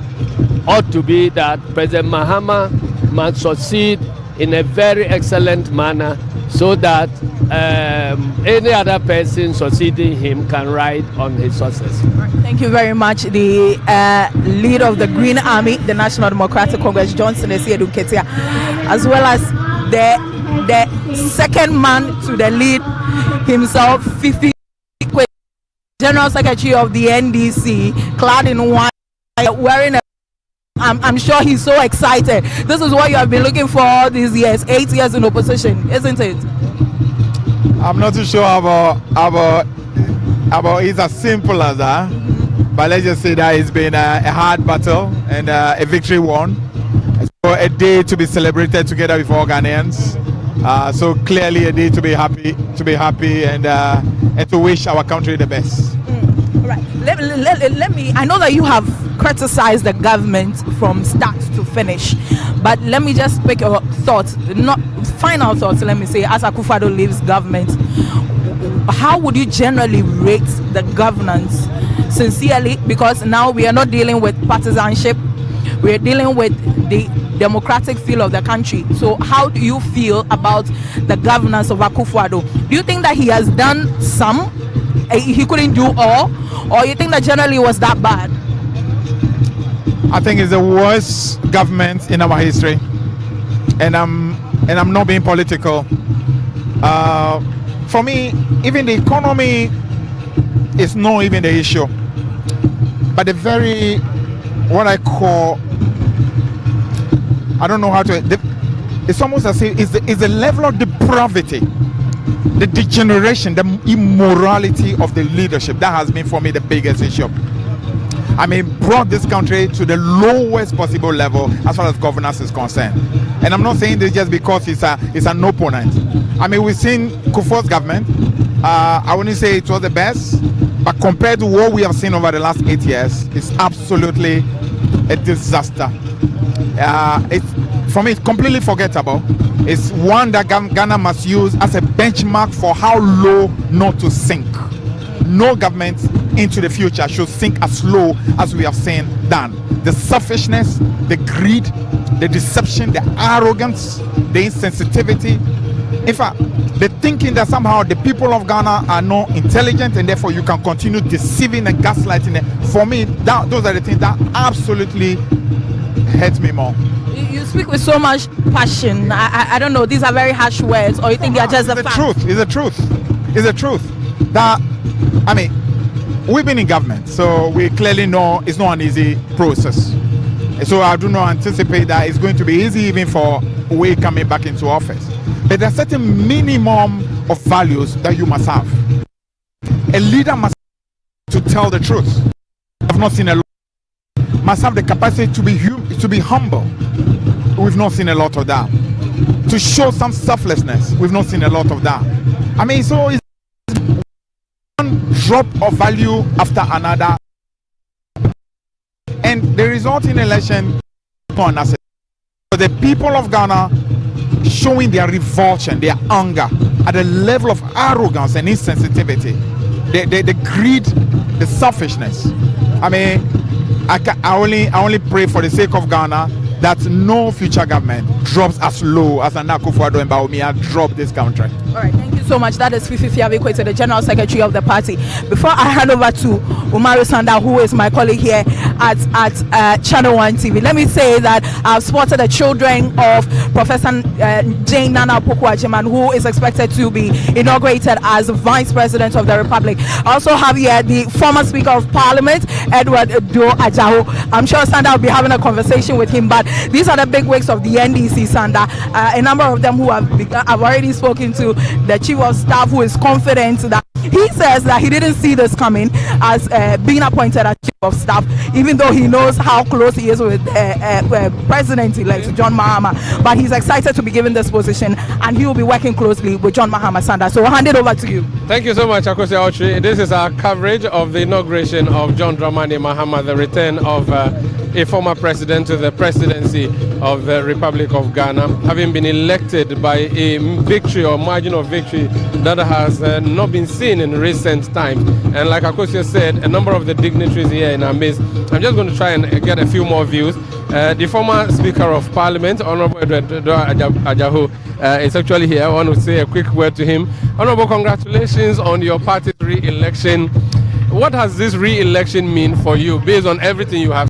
ought to be that President Mahama must succeed in a very excellent manner, so that any other person succeeding him can ride on his success. Thank you very much. The leader of the Green Army, the National Democratic Congress, John Dramani Mahama, as well as the second man to the lead himself, Fifi, General Secretary of the NDC, clad in white, wearing a I'm sure he's so excited. This is what you have been looking for all these years, 8 years in opposition, isn't it? I'm not too sure about it's as simple as that. But let's just say that it's been a hard battle and a victory won. So a day to be celebrated together with all Ghanaians. So clearly a day to be happy and to wish our country the best. Right. Let me. I know that you have criticized the government from start to finish, but let me just pick your thoughts, not final thoughts. Let me say, as Akufo-Addo leaves government, how would you generally rate the governance? Sincerely, because now we are not dealing with partisanship, we are dealing with the democratic feel of the country. So how do you feel about the governance of Akufo-Addo? Do you think that he has done some, he couldn't do all, or you think that generally it was that bad? I think it's the worst government in our history, and I'm not being political. For me, even the economy is not even the issue, but the very, what I call, I don't know how to, it's almost as if it's the level of depravity, the degeneration, the immorality of the leadership. That has been for me the biggest issue. I mean, brought this country to the lowest possible level as far as governance is concerned. And I'm not saying this just because it's an opponent. I mean, we've seen Kufuor's government. I wouldn't say it was the best, but compared to what we have seen over the last 8 years, it's absolutely a disaster. For me, it's completely forgettable. It's one that Ghana must use as a benchmark for how low not to sink. No government into the future should sink as low as we have seen done. The selfishness, the greed, the deception, the arrogance, the insensitivity. In fact, the thinking that somehow the people of Ghana are not intelligent and therefore you can continue deceiving and gaslighting them. For me, those are the things that absolutely hurt me more. You speak with so much passion. I don't know, these are very harsh words, or you think they are just the truth? It's the truth. It's the truth. That, I mean, we've been in government, so we clearly know it's not an easy process. So I do not anticipate that it's going to be easy even for we coming back into office. But there are certain minimum of values that you must have. A leader must have to tell the truth. I've not seen a lot. Must have the capacity to be humble. We've not seen a lot of that. To show some selflessness. We've not seen a lot of that. I mean, so it's one drop of value after another. And the resulting election, the people of Ghana showing their revulsion, their anger at the level of arrogance and insensitivity, the greed, the selfishness. I mean, I only pray for the sake of Ghana that no future government drops as low as Nana Akufo-Addo and Bawumia dropped this country. All right, thank you so much. That is Fifi Fiabekwete, the General Secretary of the party. Before I hand over to Umaru Sanda, who is my colleague here at Channel 1 TV, let me say that I've spotted the children of Professor Jane Nana Akufo-Addo, who is expected to be inaugurated as Vice President of the Republic. I also have here the former Speaker of Parliament, Edward Do Ajaho. I'm sure Sanda will be having a conversation with him, but these are the big wigs of the NDC, Sanda. A number of them who I've already spoken to, the Chief of Staff, who is confident that he says that he didn't see this coming as being appointed as Chief of Staff, even though he knows how close he is with President-elect John Mahama. But he's excited to be given this position, and he will be working closely with John Mahama, Sanda. So we'll hand it over to you. Thank you so much, Akosi Autry. This is our coverage of the inauguration of John Dramani Mahama, the return of a former president to the presidency of the Republic of Ghana, having been elected by a victory or margin of victory that has not been seen in recent times. And like Akosi said, a number of the dignitaries here in our midst. I'm just going to try and get a few more views. The former Speaker of Parliament, Honorable Edward Ajaho, is actually here. I want to say a quick word to him. Honorable, congratulations on your party's re-election. What has this re-election mean for you based on everything you have?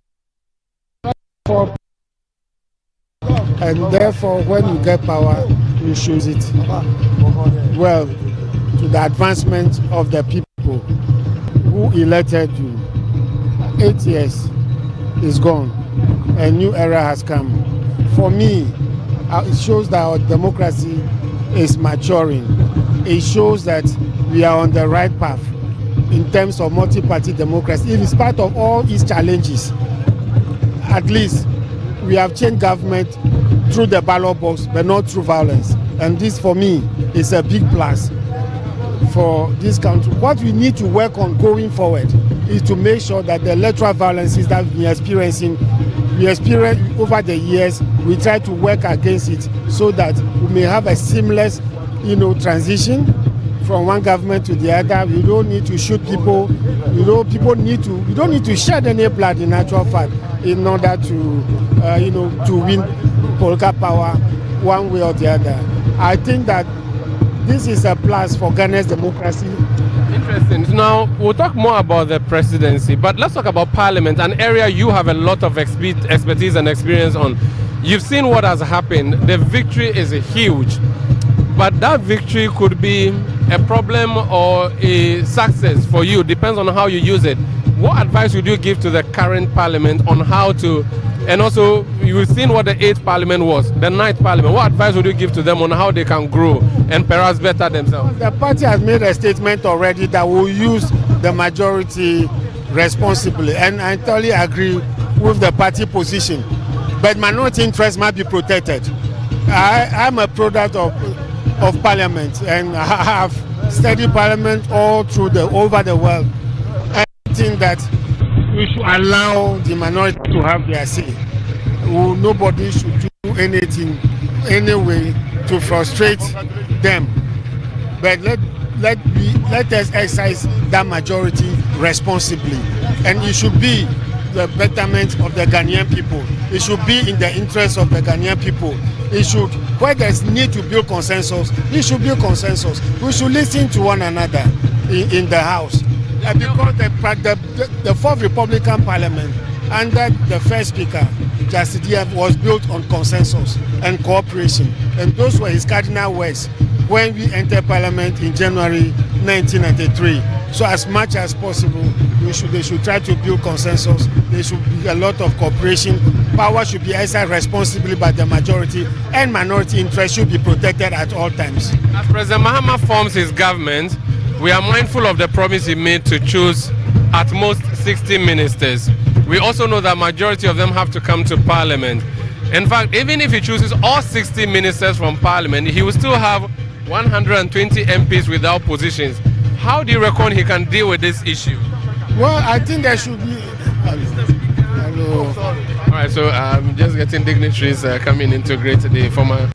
And therefore, when you get power, you choose it well to the advancement of the people who elected you. 8 years is gone. A new era has come. For me, it shows that our democracy is maturing. It shows that we are on the right path in terms of multi-party democracy. In spite of all its challenges, at least we have changed government through the ballot box, but not through violence. And this, for me, is a big plus for this country. What we need to work on going forward is to make sure that the electoral violences that we experience over the years, we try to work against it so that we may have a seamless, transition from one government to the other. We don't need to shoot people. We don't need to shed any blood in actual fact in order to win political power one way or the other. I think that this is a plus for Ghana's democracy. Interesting. Now, we'll talk more about the presidency, but let's talk about Parliament, an area you have a lot of expertise and experience on. You've seen what has happened. The victory is huge, but that victory could be a problem or a success for you. Depends on how you use it. What advice would you give to the current Parliament on how to, and also you've seen what the 8th Parliament was, the 9th Parliament. What advice would you give to them on how they can grow and perhaps better themselves? The party has made a statement already that will use the majority responsibly. And I totally agree with the party position. But minority interests must be protected. I'm a product of parliament, and I have studied parliament all through over the world. I think that we should allow the minority to have their say. Nobody should do anything, anyway, to frustrate them. But let us exercise that majority responsibly, and it should be the betterment of the Ghanaian people. It should be in the interest of the Ghanaian people. It should, where there's need to build consensus, it should build consensus. We should listen to one another in the House. Because the fourth Republican Parliament under the first Speaker, Justice Diab, was built on consensus and cooperation. And those were his cardinal words when we entered Parliament in January 1993. So as much as possible, they should try to build consensus. There should be a lot of cooperation. Power should be exercised responsibly by the majority, and minority interests should be protected at all times. As President Mahama forms his government, we are mindful of the promise he made to choose at most 60 ministers. We also know that majority of them have to come to Parliament. In fact, even if he chooses all 60 ministers from Parliament, he will still have 120 MPs without positions. How do you reckon he can deal with this issue? Well, I think there should be... Hello. All right, so I'm just getting dignitaries coming into great the former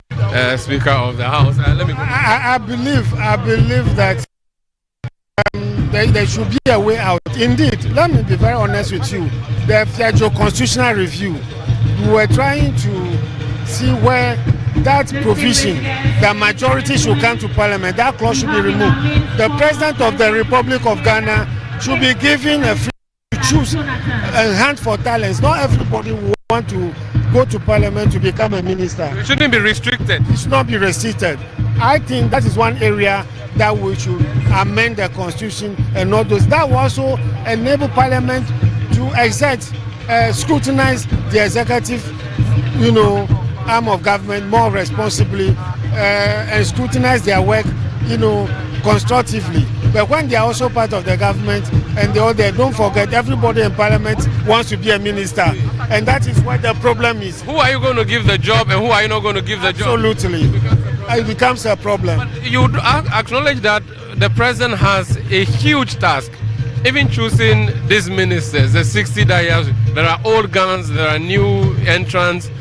Speaker of the House. Let me go. I believe that there should be a way out. Indeed, let me be very honest with you. The federal constitutional review, we were trying to see where that provision, the majority should come to Parliament, that clause should be removed. The President of the Republic of Ghana should be given a free to choose a hand for talents. Not everybody will want to go to Parliament to become a minister. It shouldn't be restricted. It should not be restricted. I think that is one area that we should amend the constitution and all those. That will also enable Parliament to scrutinize the executive, arm of government more responsibly and scrutinize their work, constructively. But when they are also part of the government and don't forget, everybody in Parliament wants to be a minister, and that is where the problem is. Who are you going to give the job, and who are you not going to give the job? Absolutely, it becomes a problem. But you acknowledge that the president has a huge task. Even choosing these ministers, the 60 that he has, there are old guns, there are new entrants.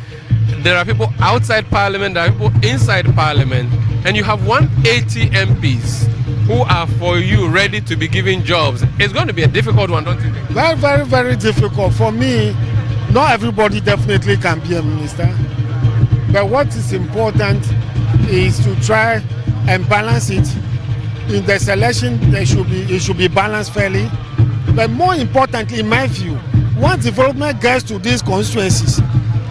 There are people outside Parliament, there are people inside Parliament, and you have 180 MPs who are for you ready to be given jobs. It's going to be a difficult one, don't you think? Very, very, very difficult. For me, not everybody definitely can be a minister. But what is important is to try and balance it. In the selection, it should be balanced fairly. But more importantly, in my view, once development gets to these constituencies,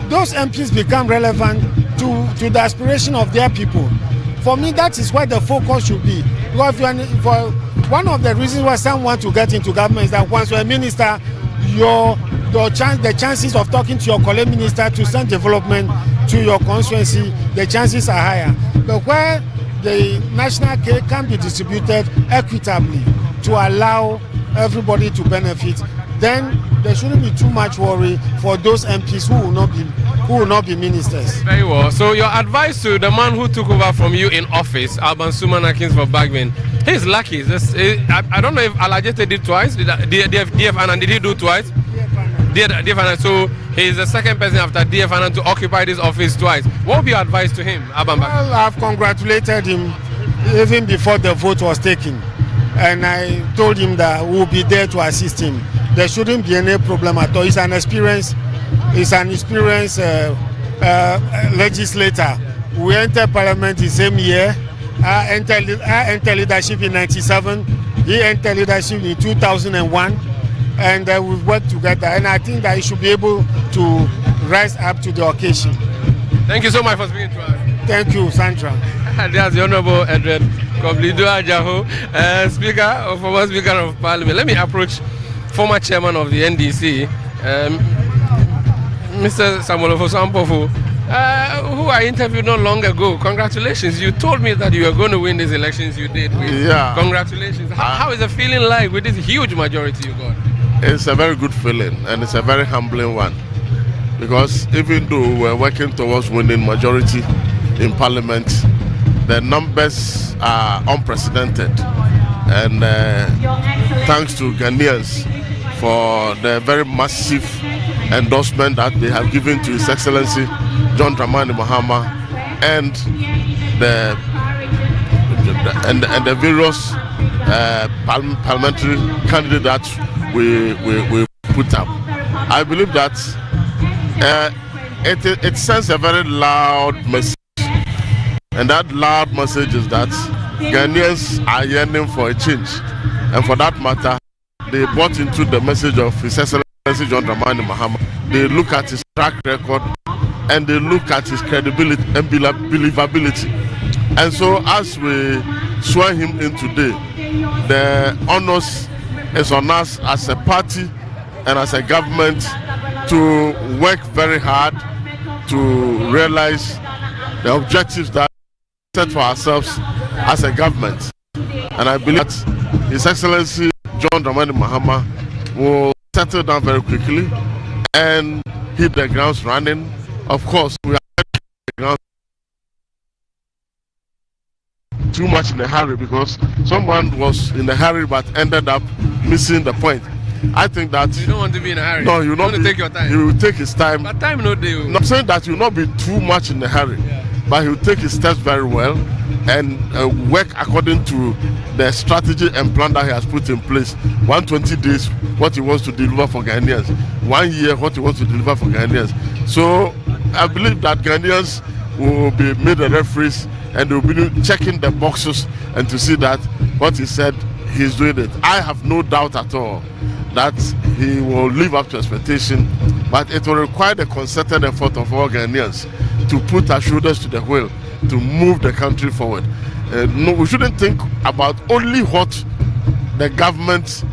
those MPs become relevant to the aspiration of their people. For me, that is where the focus should be. Because one of the reasons why some want to get into government is that once you're a minister, the chances of talking to your colleague minister to send development to your constituency, the chances are higher. But where the national care can be distributed equitably to allow everybody to benefit, then there shouldn't be too much worry for those MPs who will not be ministers. Very well. So your advice to the man who took over from you in office, Alban Suman for Bagman, he's lucky. I don't know if Alajete did twice. DF Annan, did he do twice? DF Annan. So he's the second person after DF Annan to occupy this office twice. What would be your advice to him, Alban Bagman? Well, I've congratulated him even before the vote was taken. And I told him that we'll be there to assist him. There shouldn't be any problem at all. He's an experienced legislator. We entered Parliament the same year. I entered leadership in '97. He entered leadership in 2001, and we've worked together. And I think that he should be able to rise up to the occasion. Thank you so much for speaking to us. Thank you, Sandra. That's the Honorable Edward Koblido Ajaho, former Speaker of Parliament. Let me approach former Chairman of the NDC, Mr. Samuel Ofosu-Ampofo, who I interviewed not long ago. Congratulations. You told me that you were going to win these elections. You did win. Yeah. Congratulations. How is the feeling like with this huge majority you got? It's a very good feeling, and it's a very humbling one, because even though we're working towards winning majority in Parliament, the numbers are unprecedented, and thanks to Ghanaians for the very massive endorsement that they have given to His Excellency John Dramani Mahama and the various parliamentary candidates we put up. I believe that it sends a very loud message, and that loud message is that Ghanaians are yearning for a change, and for that matter, they bought into the message of His Excellency John Dramani Mahama. They look at his track record, and they look at his credibility and believability. And so as we swear him in today, the honors is on us as a party and as a government to work very hard to realize the objectives that we set for ourselves as a government. And I believe that His Excellency John Dramani Mahama will settle down very quickly and hit the grounds running. Of course, we are the ground too much in a hurry, because someone was in a hurry but ended up missing the point. I think that you don't want to be in a hurry. No, you want to take your time. He will take his time. But time no deal. I'm saying that you will not be too much in a hurry, but he will take his steps very well and work according to the strategy and plan that he has put in place. 120 days, what he wants to deliver for Ghanaians. 1 year, what he wants to deliver for Ghanaians. So I believe that Ghanaians will be made the referees, and they will be checking the boxes and to see that what he said, he's doing it. I have no doubt at all that he will live up to expectation, but it will require the concerted effort of all Ghanaians to put our shoulders to the wheel to move the country forward. No, we shouldn't think about only what the government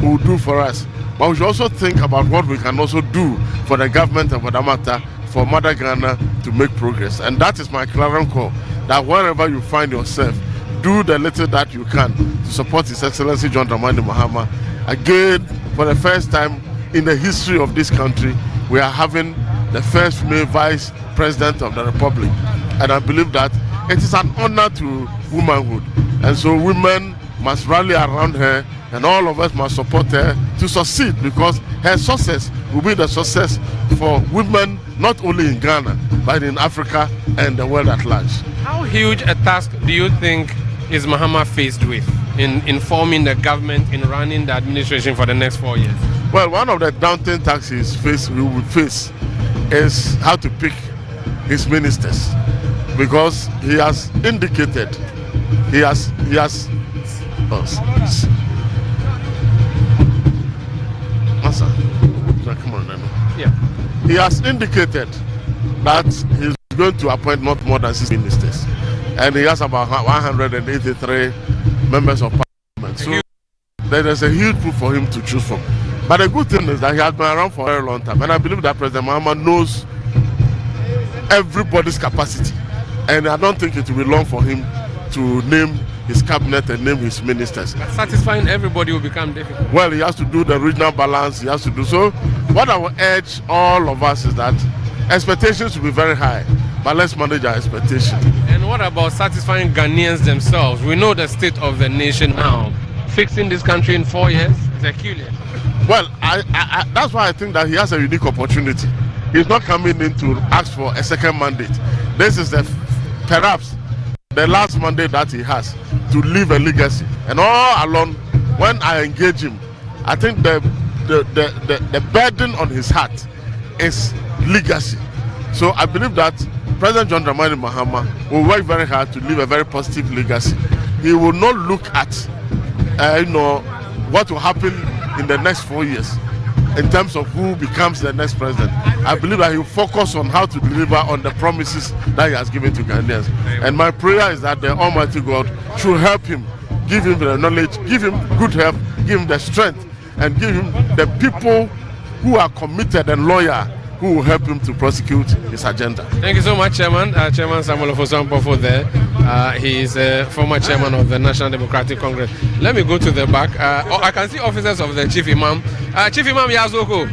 will do for us, but we should also think about what we can also do for the government and for that matter for Mother Ghana to make progress. And that is my clarion call, that wherever you find yourself, do the little that you can to support His Excellency John Dramani Mahama. Again, for the first time in the history of this country, we are having the first female Vice President of the Republic. And I believe that it is an honor to womanhood. And so women must rally around her, and all of us must support her to succeed, because her success will be the success for women not only in Ghana, but in Africa and the world at large. How huge a task do you think is Mahama faced with in forming the government, in running the administration for the next 4 years? Well, one of the daunting tasks we will face is how to pick his ministers, because he has indicated, he has indicated that he's going to appoint not more than 6 ministers, and he has about 183 members of parliament. So there is a huge pool for him to choose from. But the good thing is that he has been around for a very long time, and I believe that President Mahama knows everybody's capacity, and I don't think it will be long for him to name his cabinet and name his ministers. But satisfying everybody will become difficult. Well, he has to do the regional balance, he has to do so. What I will urge all of us is that expectations will be very high, but let's manage our expectations. And what about satisfying Ghanaians themselves? We know the state of the nation now. Fixing this country in 4 years is Herculean. Well, that's why I think that he has a unique opportunity. He's not coming in to ask for a second mandate. This is perhaps the last mandate that he has to leave a legacy. And all along, when I engage him, I think the burden on his heart is legacy. So I believe that President John Dramani Mahama will work very hard to leave a very positive legacy. He will not look at what will happen in the next 4 years in terms of who becomes the next president. I believe that he will focus on how to deliver on the promises that he has given to Ghanaians. And my prayer is that the Almighty God should help him, give him the knowledge, give him good health, give him the strength, and give him the people who are committed and loyal who will help him to prosecute his agenda. Thank you so much, Chairman. Chairman Samuel Ofosu-Ampofo there. He is a former chairman of the National Democratic Congress. Let me go to the back. I can see officers of the Chief Imam. Chief Imam Yazoko.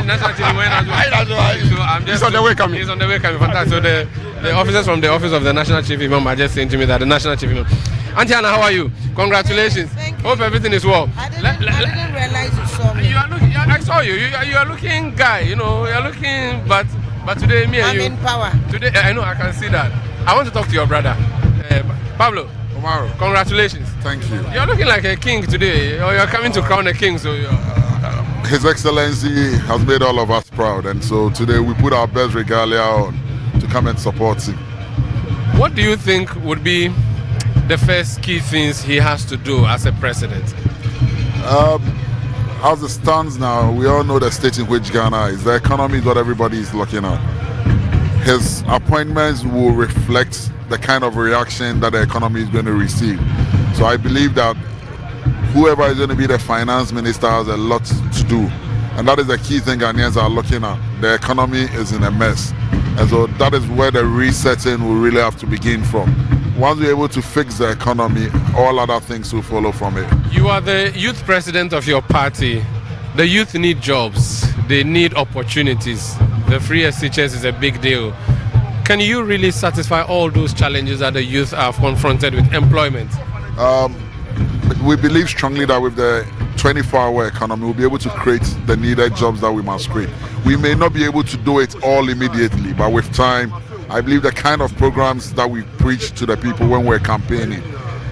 National Chief Imam. He's on the way coming. He's on the way coming. Fantastic. So the officers from the office of the National Chief Imam are just saying to me that the National Chief Imam. Auntie Anna, how are you? Congratulations. Thank you. Hope everything is well. I didn't realize you saw me. You are looking. I saw you. You are looking guy. You know, you are looking. But today, me and you. I'm in power. Today, I know. I can see that. I want to talk to your brother, Pablo. Omaro. Congratulations. Thank you. You are looking like a king today. Or you are coming to crown a king. So. His Excellency has made all of us proud, and so today we put our best regalia on to come and support him. What do you think would be the first key things he has to do as a president? As it stands now, we all know the state in which Ghana is. The economy is what everybody is looking at. His appointments will reflect the kind of reaction that the economy is going to receive. So I believe that whoever is going to be the finance minister has a lot to do. And that is the key thing Ghanaians are looking at. The economy is in a mess. And so that is where the resetting will really have to begin from. Once we're able to fix the economy, all other things will follow from it. You are the youth president of your party. The youth need jobs. They need opportunities. The free SHS is a big deal. Can you really satisfy all those challenges that the youth are confronted with? Employment? We believe strongly that with the 24-hour economy, we'll be able to create the needed jobs that we must create. We may not be able to do it all immediately, but with time, I believe the kind of programs that we preach to the people when we're campaigning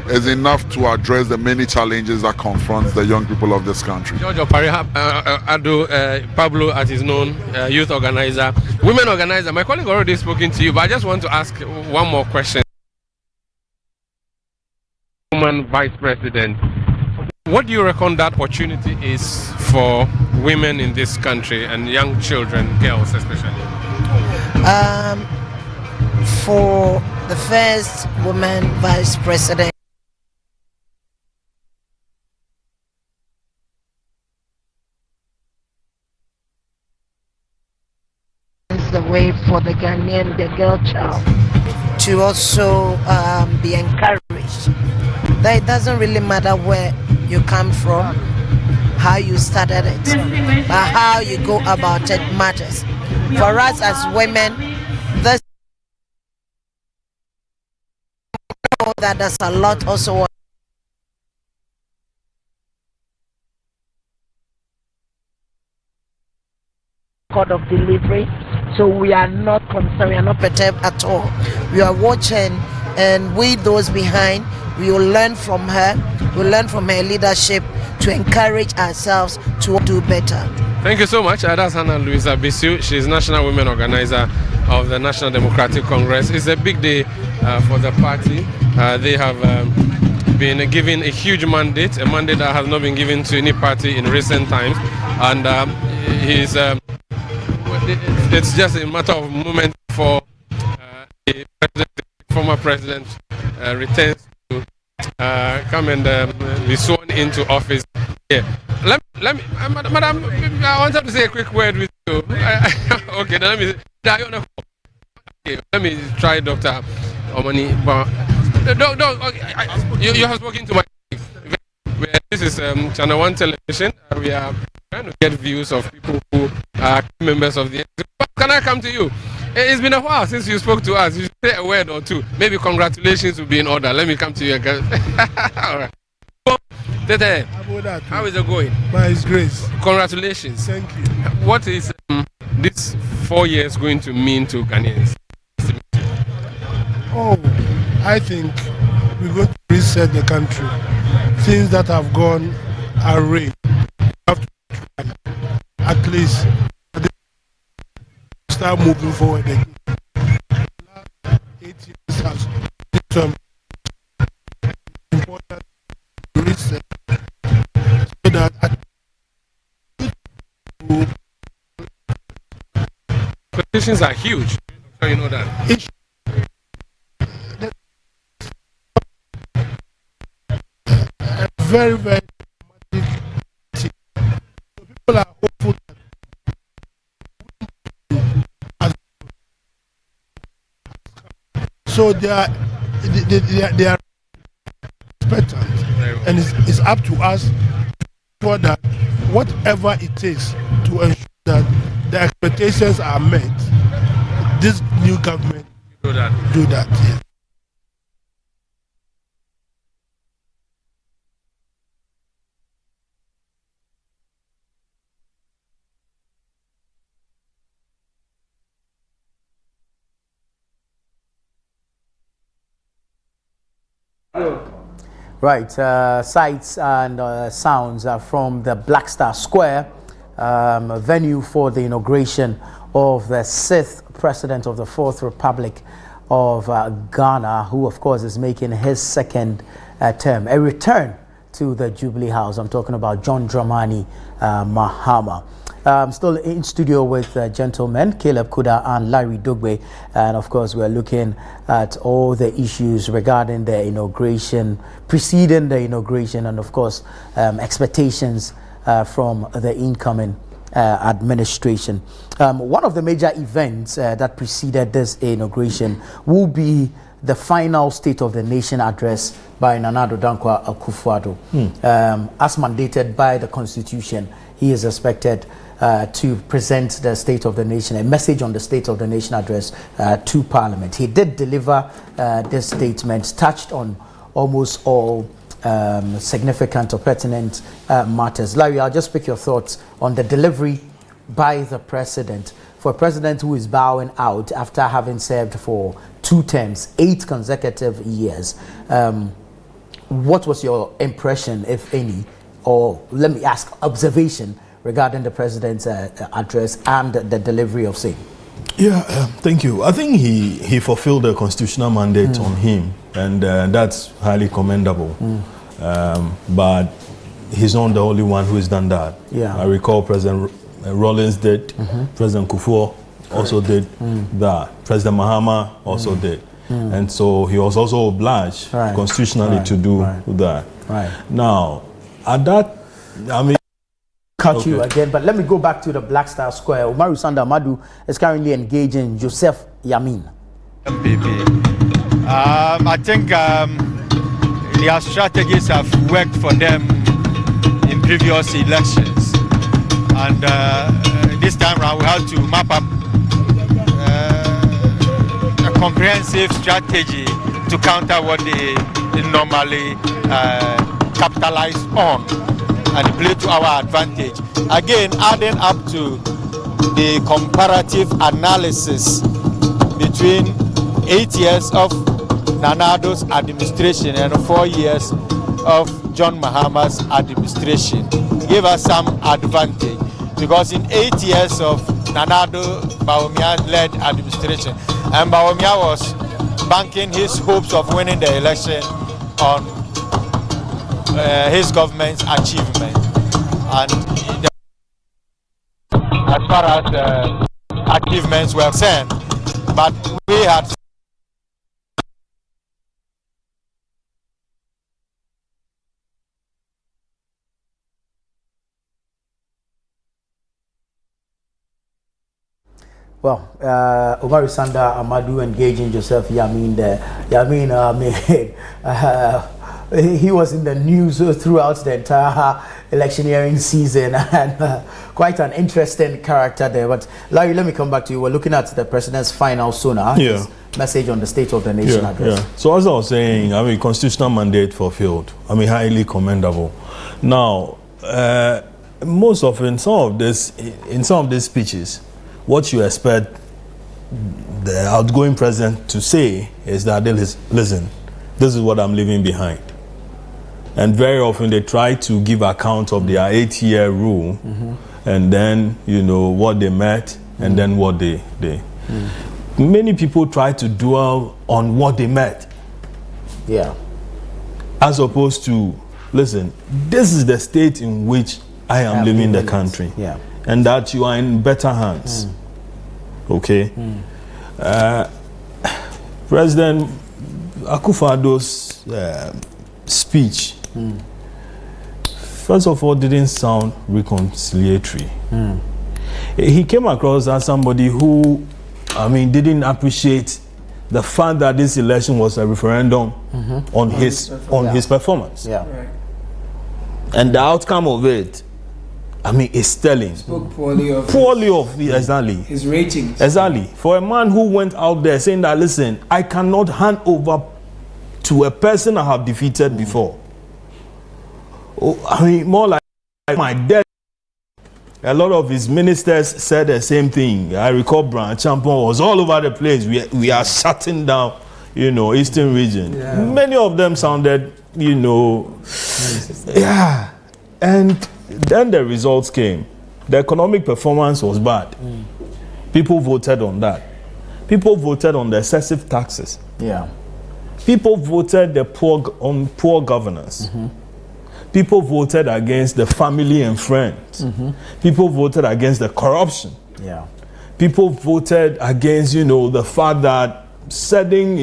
is enough to address the many challenges that confront the young people of this country. George Pablo, as is known, youth organizer, women organizer. My colleague already spoken to you, but I just want to ask one more question. Woman vice president, what do you reckon that opportunity is for women in this country and young children, girls especially? For the first woman vice president, is the way for the Ghanaian, the girl child, to also be encouraged. That it doesn't really matter where you come from, how you started it, but how you go about it matters. For us as women, this know that there's a lot also of delivery, so we are not concerned, we are not perturbed at all. We are watching, and we those behind, we will learn from her, we'll learn from her leadership to encourage ourselves to do better. Thank you so much. That's Hannah Louisa Bisu. She's National Women Organizer of the National Democratic Congress. It's a big day for the party. They have been given a huge mandate, a mandate that has not been given to any party in recent times. And it's just a matter of moment for the former president returns to come and be sworn into office. Yeah. Let me, madam, I wanted to say a quick word with you. Okay, now let me try Dr. Omani. You have spoken to my colleagues. This is Channel 1 Television. We are trying to get views of people who are members of the. Can I come to you? It's been a while since you spoke to us. You should say a word or two. Maybe congratulations will be in order. Let me come to you again. All right. Tete, how is it going? By His grace. Congratulations. Thank you. What is this 4 years going to mean to Ghanaians? Oh, I think we're going to reset the country. Things that have gone awry, we have to try, at least start moving forward again. The last 8 years has been some important reset so that Petitions are huge. So you know that. Very, very dramatic. So people are hopeful that So they are expectant, and it's up to us to ensure that whatever it takes to ensure that the expectations are met, this new government do that. Yeah. Right, sights and sounds from the Black Star Square, venue for the inauguration of the 6th President of the 4th Republic of Ghana, who of course is making his second term, a return to the Jubilee House. I'm talking about John Dramani Mahama. Still in studio with gentlemen Caleb Kuda and Larry Dugbe, and of course we're looking at all the issues regarding the inauguration, preceding the inauguration, and of course expectations from the incoming administration. One of the major events that preceded this inauguration will be the final State of the Nation address by Nana Addo Dankwa Akufo-Addo. As mandated by the Constitution, he is expected to present the State of the Nation, a message on the State of the Nation address to Parliament. He did deliver this statement, touched on almost all significant or pertinent matters. Larry, I'll just pick your thoughts on the delivery by the President. For a President who is bowing out after having served for 2 terms, 8 consecutive years, what was your impression, if any, or let me ask, observation regarding the President's address and the delivery of same? Yeah, thank you. I think he fulfilled the constitutional mandate on him, and that's highly commendable. But he's not the only one who has done that. Yeah. I recall President Rawlings did, President Kufuor also did that, President Mahama also did. And so he was also obliged constitutionally to do that. Now, at that, I mean, cut you again, but let me go back to the Black Star Square. Umaru Sanda Amadu is currently engaging Joseph Yamin. I think their strategies have worked for them in previous elections, and this time around we have to map up a comprehensive strategy to counter what they normally capitalize on and play to our advantage. Again, adding up to the comparative analysis between 8 years of Nana Addo's administration and 4 years of John Mahama's administration gave us some advantage, because in 8 years of Nana Addo Bawumia-led administration, and Bawumia was banking his hopes of winning the election on his government's achievement, and as far as the achievements were concerned, but we had Well, Umaru Sanda Amadu engaging Joseph Yamin there. Yamin, he was in the news throughout the entire electioneering season, and quite an interesting character there. But Larry, let me come back to you. We're looking at the President's final sonar, his message on the State of the Nation address. So as I was saying, I mean, constitutional mandate fulfilled. I mean, highly commendable. Now, most often, in some of these speeches, what you expect the outgoing president to say is that, listen, this is what I'm leaving behind. And very often they try to give account of their 8-year rule, and then, you know, what they met, and then what they Many people try to dwell on what they met. Yeah. As opposed to, listen, this is the state in which I am leaving the country. Yeah. And that you are in better hands. Okay? President Akufo-Addo's speech, first of all, didn't sound reconciliatory. He came across as somebody who, I mean, didn't appreciate the fact that this election was a referendum on his performance. Yeah. Right. And the outcome of it, I mean, is telling. Spoke poorly of exactly. his ratings. Exactly. For a man who went out there saying that, listen, I cannot hand over to a person I have defeated before. Oh, I mean, more like my death. A lot of his ministers said the same thing. I recall Brian Champon was all over the place. We are shutting down, Eastern region. Yeah. Many of them sounded, yeah. And then the results came. The economic performance was bad. People voted on that. People voted on the excessive taxes. Yeah. People voted on poor governance. People voted against the family and friends. People voted against the corruption. Yeah. People voted against, the fact that certain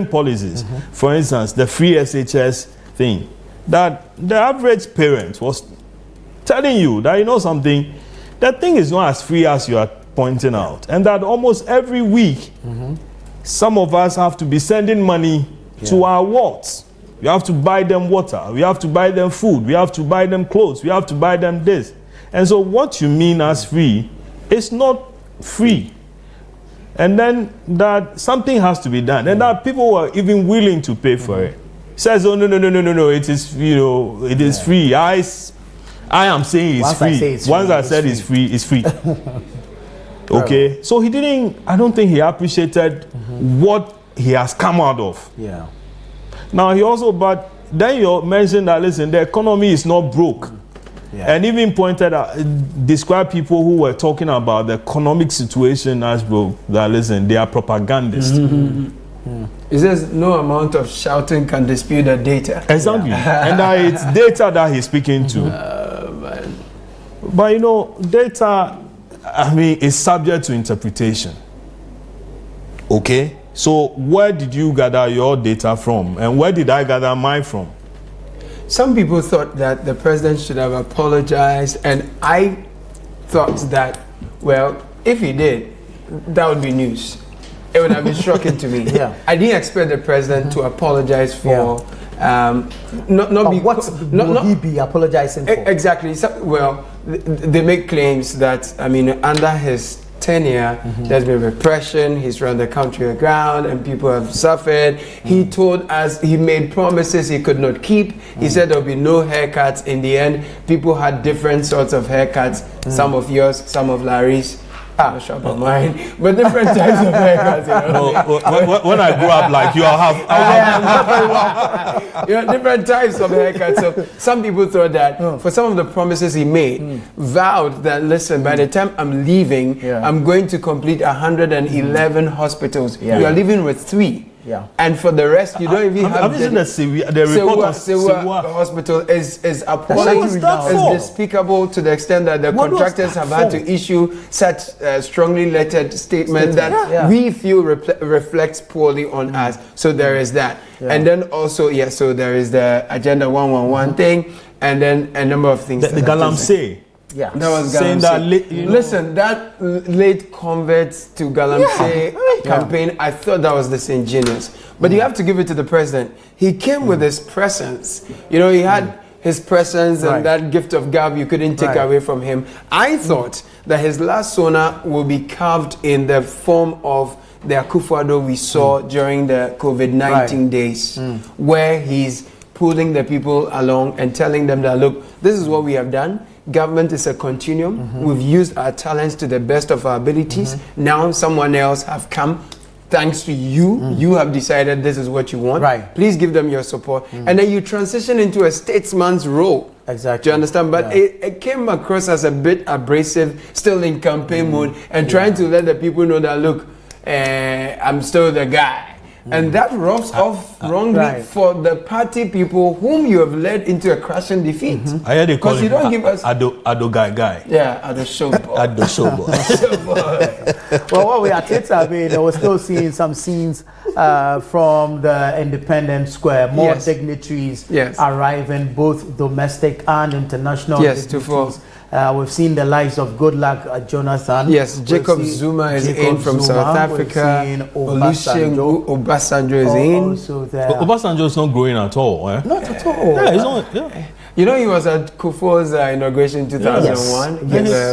policies, for instance, the free SHS thing, that the average parent was telling you that, something, that thing is not as free as you are pointing out. And that almost every week, some of us have to be sending money to our wards. We have to buy them water. We have to buy them food. We have to buy them clothes. We have to buy them this. And so what you mean as free is not free. And then that something has to be done. And that people were even willing to pay for it. Says, oh, no, it is, it is free. I am saying it's free. Once I said it's free, it's free. Okay? So I don't think he appreciated what he has come out of. Yeah. Now but then you mentioned that, listen, the economy is not broke. Yeah. And even described people who were talking about the economic situation as broke, that, listen, they are propagandists. It says no amount of shouting can dispute the data. Exactly. And that it's data that he's speaking to. But data, is subject to interpretation. Okay? So where did you gather your data from? And where did I gather mine from? Some people thought that the president should have apologized, and I thought that, well, if he did, that would be news. It would have been shocking to me. Yeah. I didn't expect the president to apologize for what would he be apologizing for? Exactly. So, they make claims that, under his tenure, there's been repression, he's run the country aground, and people have suffered. He told us, he made promises he could not keep. He said there'll be no haircuts. In the end, people had different sorts of haircuts, some of yours, some of Larry's. Not sure about mine, but different types of haircuts. When I grew up, like you, different types of haircuts. So some people thought that for some of the promises he made, vowed that, listen, by the time I'm leaving, I'm going to complete 111 hospitals. You are leaving with 3. Yeah. And for the rest, you don't even have the report of Sewa Hospital is appalling, is despicable to the extent that the contractors have had to issue such strongly lettered statement that we feel reflects poorly on us. So there is that. And then also, so there is the Agenda 111 thing, and then a number of things. The Galamsey. Yeah, that was saying that. Listen, that late converts to Galamsey campaign, I thought that was disingenuous. But you have to give it to the president. He came with his presence. He had his presence and that gift of gab you couldn't take away from him. I thought that his last sona will be carved in the form of the Akufo-Addo we saw during the COVID-19 days, where he's pulling the people along and telling them that, look, this is what we have done. Government is a continuum. We've used our talents to the best of our abilities. Now someone else have come. Thanks to you, you have decided this is what you want. Please give them your support. And then you transition into a statesman's role. Exactly. Do you understand? But it came across as a bit abrasive, still in campaign mode, and trying to let the people know that, look, I'm still the guy. And that rubs off wrongly for the party people whom you have led into a crushing defeat. I heard they call him, you don't give us Ado guy. Yeah, Ado showboy. Ado showboy. Well, while we are at Twitter, we're still seeing some scenes from the Independence Square. More dignitaries arriving, both domestic and international dignitaries. We've seen the likes of Goodluck Jonathan. Yes, Jacob Zuma is in from South Africa. Olusegun Obasanjo is in. Also there. Obasanjo is not growing at all. Eh? Not at all. Yeah, he's not. Yeah. You know, he was at Kufuor's inauguration 2001.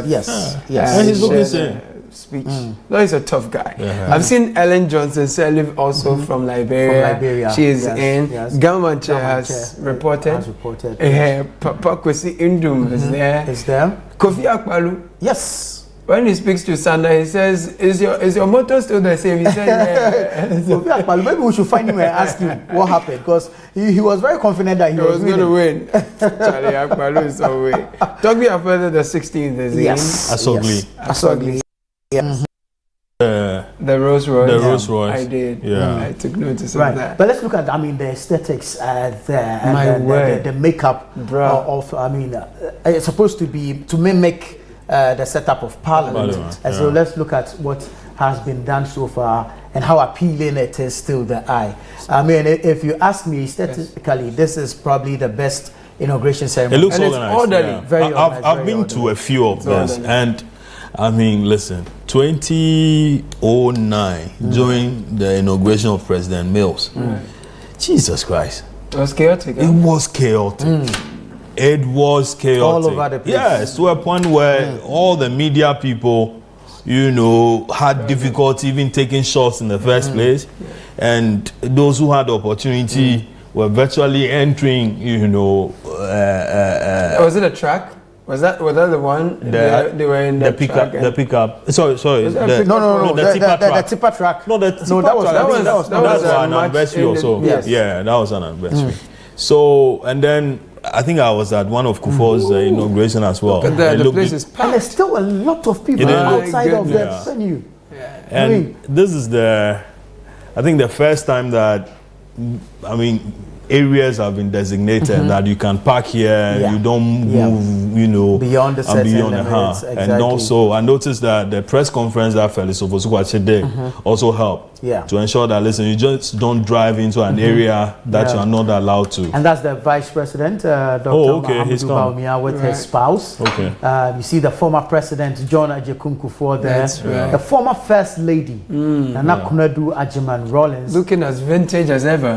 Yes. And he's looking same. Speech. No, he's a tough guy. I've seen Ellen Johnson Sirleaf also from Liberia. She is in. Gamanche has reported. Papa Kwesi Indum is there. Kofi Akpalu. Yes. When he speaks to Sanda, he says, "Is your motto still the same?" He says, Kofi Akpalu, maybe we should find him and ask him what happened, because he was very confident that he was going to win. Charlie Akpalu is away. Talk me further. The 16th is yes. Asogli. Yes. The Rolls Royce. The Rolls Royce. I did. Yeah. I took notice of that. But let's look at, the aesthetics there. And the makeup of, it's supposed to be to mimic the setup of Parliament. And so let's look at what has been done so far and how appealing it is to the eye. If you ask me, aesthetically, this is probably the best inauguration ceremony. It looks and organized. It's orderly. Yeah. Very organized. I've been to a few of those, and listen, 2009, during the inauguration of President Mills, Jesus Christ. It was chaotic. It was chaotic. It was chaotic. All over the place. Yes, to a point where all the media people, had difficulty even taking shots in the first place. And those who had the opportunity were virtually entering, was it a track? Was that the one? They were in the pickup. The pickup. Sorry. No. The tipper track. No, that was an anniversary also. Yes. Yeah, that was an anniversary. So, and then I think I was at one of Kufuor's inauguration as well. The place is packed. And there's still a lot of people outside of the venue. And this is I think the first time that, areas have been designated that you can park here and you don't move, beyond the certain limits. Exactly. And also, I noticed that the press conference that Felix Ofosu did also helped to ensure that, listen, you just don't drive into an area that you are not allowed to. And that's the Vice President, Dr. Mahamudu Bawumia, with his spouse. You see the former President, John Ajekun Kufuor there. That's right. The former First Lady, Nana Kunadu Ajiman Rollins. Looking as vintage as ever.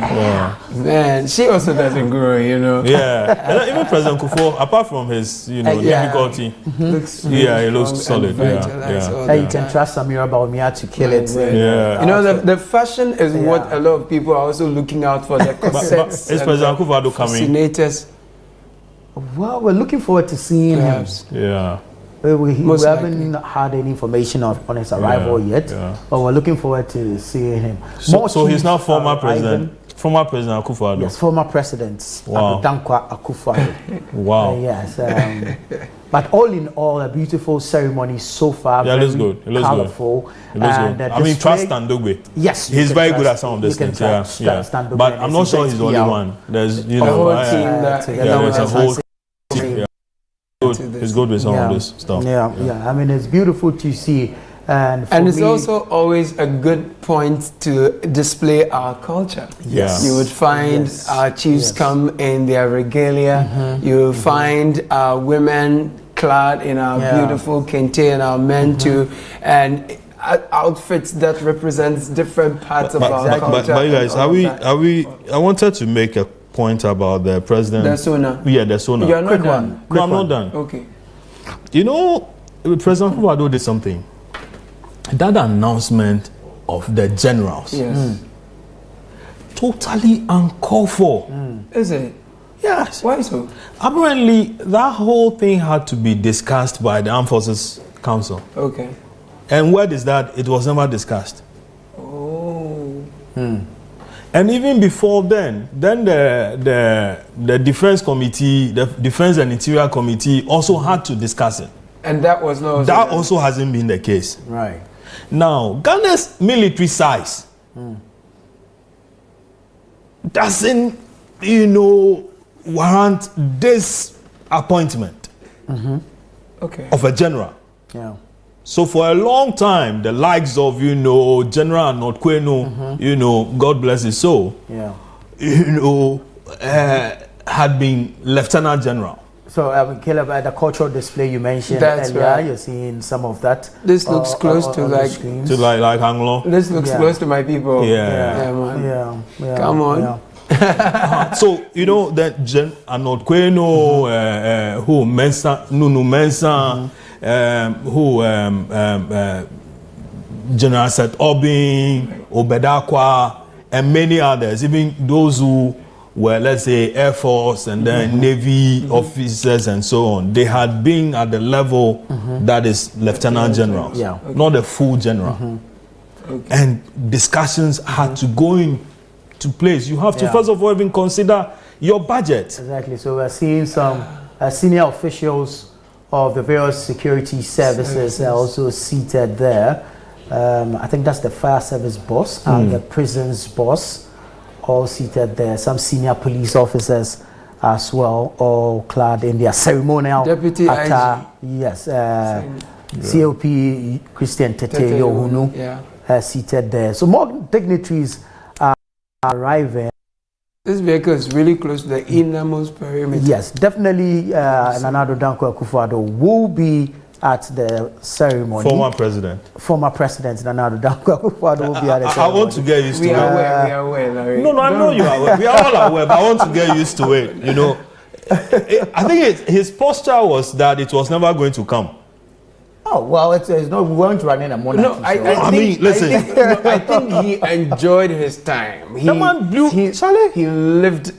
Man, she also doesn't grow, Yeah. And even President Kufuor, apart from his, difficulty, he looks solid. You can trust Samira Bawumia to kill it. The fashion is what a lot of people are also looking out for. The corsets. Is President Kufuor coming? Fascinators. Well, we're looking forward to seeing him. Yeah. We haven't had any information on his arrival yet, but we're looking forward to seeing him. So he's now former president. Former President Akufo-Addo. Yes, former presidents. Wow. Dankwa Akufo-Addo. Wow. Yes. But all in all, a beautiful ceremony so far. Yeah, it looks good. It looks colorful. Good. It looks good. Trust Ndogbe. Yes. He's very good at some of these things. But I'm not sure he's the only one. There's, a whole team there's a whole team. It's good with some of this stuff. Yeah. It's beautiful to see. And it's also always a good point to display our culture. Yes. You would find our chiefs come in their regalia. You will find our women clad in our beautiful kente and our men too. And outfits that represents different parts of our culture. But you guys, I wanted to make a point about the president. The Sona. Yeah, the Sona. You're not done. No, I'm not done. Okay. President Akufo-Addo did something. That announcement of the generals, totally uncalled for. Is it? Yes. Why so? Apparently, that whole thing had to be discussed by the Armed Forces Council. Okay. And where is that? It was never discussed. Oh. And even before then the Defense Committee, the Defense and Interior Committee also had to discuss it. And that was not. That also hasn't been the case. Right. Now, Ghana's military size doesn't, warrant this appointment of a general. Yeah. So for a long time, the likes of, General Notkwenu, God bless his soul, had been Lieutenant General. So, Caleb, the cultural display you mentioned earlier, right. You're seeing some of that. This looks close to like Anglo. This looks close to my people. Yeah, man. Yeah. Come on. So you know that Arnold Queno, who Mensa, Nunu Mensa, who General Seth Obin, Obedakwa, and many others, even those who were, let's say, Air Force and then Navy officers and so on, they had been at the level that is Lieutenant General, not a full general. And discussions had to go into place. You have to first of all even consider your budget. Exactly. So we're seeing some senior officials of the various security services are also seated there. I think that's the fire service boss and the prisons boss, all seated there. Some senior police officers as well, all clad in their ceremonial Deputy attire. Yes, COP Christian Tete Yohunu seated there. So more dignitaries are arriving. This vehicle is really close to the innermost perimeter. Yes, definitely. Nana Addo Dankwa Akufo-Addo will be at the ceremony. Former President Nana Addo Dankwa Akufo-Addo will be at the ceremony. I want to get used to it. We are aware, Larry. No, I know you are aware. We are all aware, but I want to get used to it. You know, I think his posture was that it was never going to come. Oh, well, it's not, we weren't running a monarchy. No, I think he enjoyed his time. He lived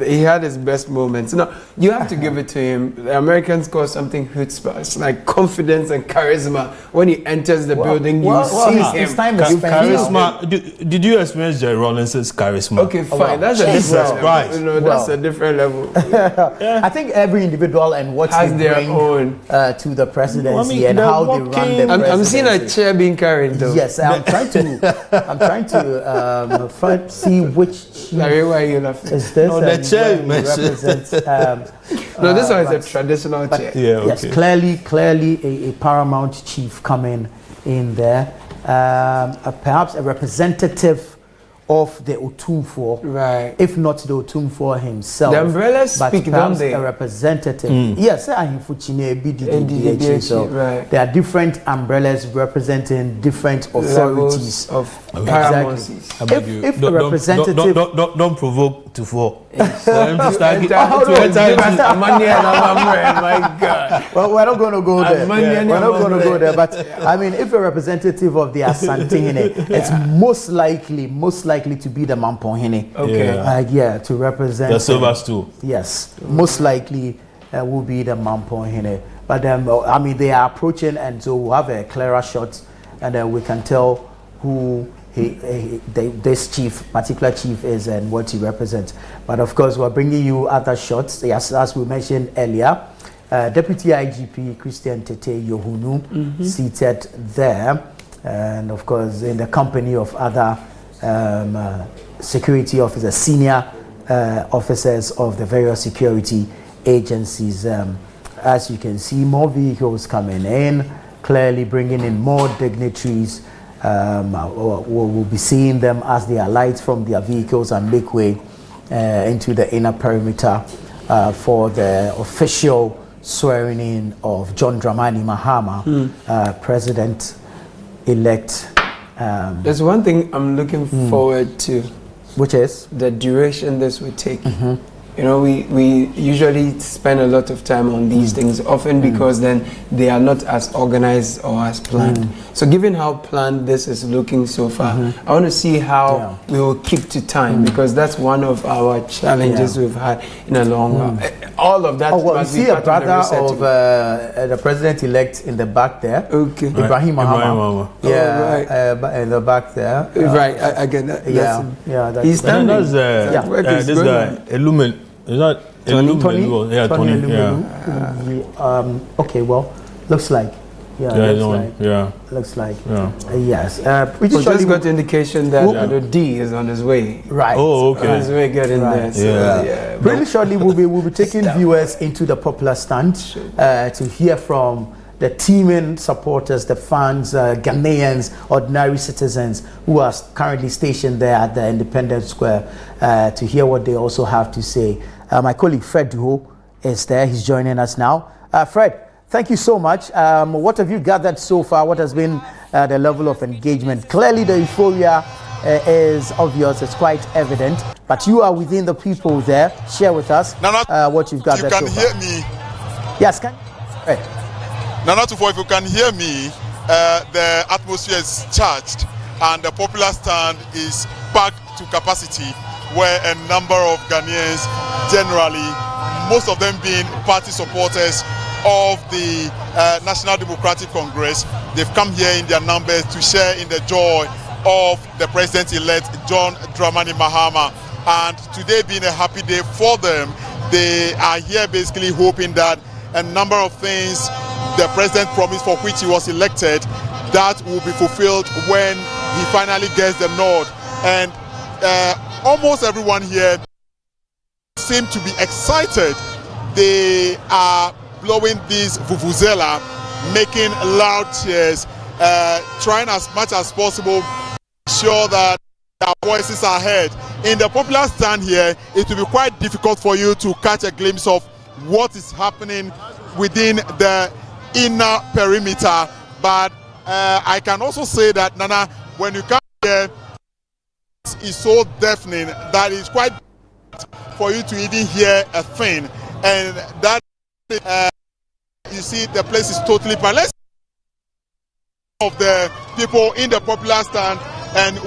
he had his best moments. No, you have to give it to him. The Americans call something chutzpah. It's like confidence and charisma. When he enters the building, you see him. Charisma. Did you experience Jerry Rawlins's charisma? Okay, fine. That's a different level. No, that's a different level. I think every individual and what has they their bring own to the presidency and how they run the presidency. I'm seeing a chair being carried though. Yes, I'm trying to see which Larry, why are you laughing? Is this the chair you mentioned. No, this one is a traditional chair. Yeah, okay. Yes, clearly a paramount chief coming in there. Perhaps a representative of the Otumfuo, right? If not the Otumfuo himself, the umbrellas speak, don't they? A representative. Yes, so right. There are different umbrellas representing different authorities of exactly. If a representative, don't provoke to fall. My God. Well, we're not going to go there. We're not going to go there. But I mean, if a representative of the Asantehene, it's most likely to be the Mampohene. Okay. To represent the silver stool. Yes, most likely will be the Mampohene. But I mean, they are approaching, and so we'll have a clearer shot, and then we can tell who this particular chief is and what he represents. But of course, we're bringing you other shots. Yes, as we mentioned earlier, Deputy IGP Christian Tete Yohunu seated there, and of course in the company of other security officers, senior officers of the various security agencies. As you can see, more vehicles coming in, clearly bringing in more dignitaries. We'll be seeing them as they alight from their vehicles and make way into the inner perimeter for the official swearing in of John Dramani Mahama, President-elect. There's one thing I'm looking forward to, which is the duration this will take. You know, we usually spend a lot of time on these things, often because then they are not as organized or as planned. So given how planned this is looking so far, I want to see how we will keep to time, because that's one of our challenges we've had in a long while. All of that must you be see part a brother of the president-elect in the back there. Okay. Ibrahim Mahama. In the back there. Right, again. He's standing. This guy, Illumin. Is that Tony? Yeah, Tony. Okay, well, looks like. Looks like. Yes. We just got indication that the D is on his way. Right. Oh, okay. On his way getting there. So, Really shortly, we'll be taking viewers into the popular stand to hear from the teeming supporters, the fans, Ghanaians, ordinary citizens who are currently stationed there at the Independence Square to hear what they also have to say. My colleague Fred Duho is there. He's joining us now. Fred, thank you so much. What have you gathered so far? What has been the level of engagement? Clearly the euphoria is obvious, it's quite evident, but you are within the people there. Share with us what you've gathered so far. You can hear me? Yes, can you? Nana Tufo, if you can hear me, the atmosphere is charged and the popular stand is packed to capacity, where a number of Ghanaians, generally, most of them being party supporters of the National Democratic Congress, they've come here in their numbers to share in the joy of the president-elect John Dramani Mahama. And today being a happy day for them, they are here basically hoping that a number of things the president promised for which he was elected, that will be fulfilled when he finally gets the nod. And almost everyone here seem to be excited. They are blowing this vuvuzela, making loud cheers, trying as much as possible to ensure that their voices are heard. In the popular stand here, it will be quite difficult for you to catch a glimpse of what is happening within the inner perimeter, but I can also say that, Nana, when you come here, it's so deafening that it's quite for you to even hear a thing, and that you see the place is totally paralyzed. Of the people in the popular stand and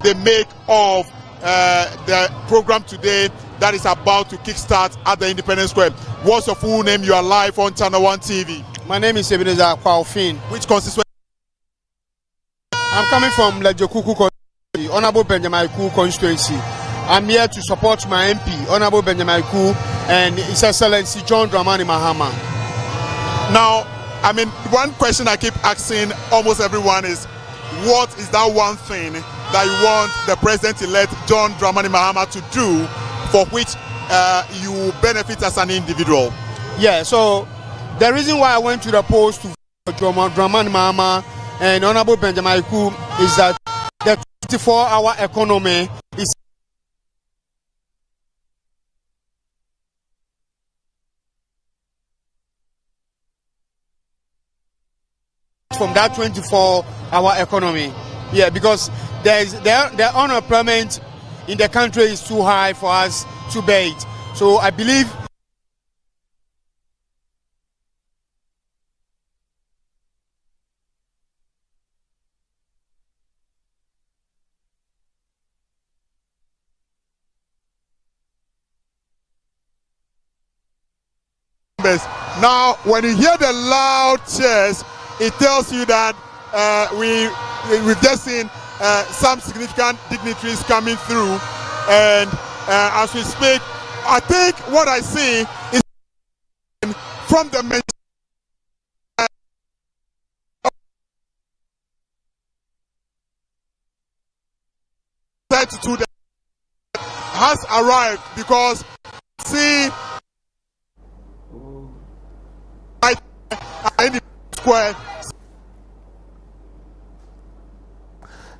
they make of the program today that is about to kickstart at the Independence Square. What's your full name? You are live on Channel 1 TV. My name is Ebenezer Kwaofin. Which constituency? I'm coming from Lejokuku constituency, Honorable Benjamin Iku constituency. I'm here to support my MP, Honorable Benjamin Iku, and His Excellency John Dramani Mahama. Now, I mean, one question I keep asking almost everyone is, what is that one thing that you want the president-elect John Dramani Mahama to do for which you benefit as an individual? Yeah, so the reason why I went to the post to John Dramani Mahama and Honorable Benjamin Iku is that the 24-hour economy is from that 24-hour economy. Yeah, because the unemployment in the country is too high for us to bear it. So I believe now when you hear the loud cheers, it tells you that we've just seen some significant dignitaries coming through, and as we speak, I think what I see is from the attitude that has arrived, because see in the square.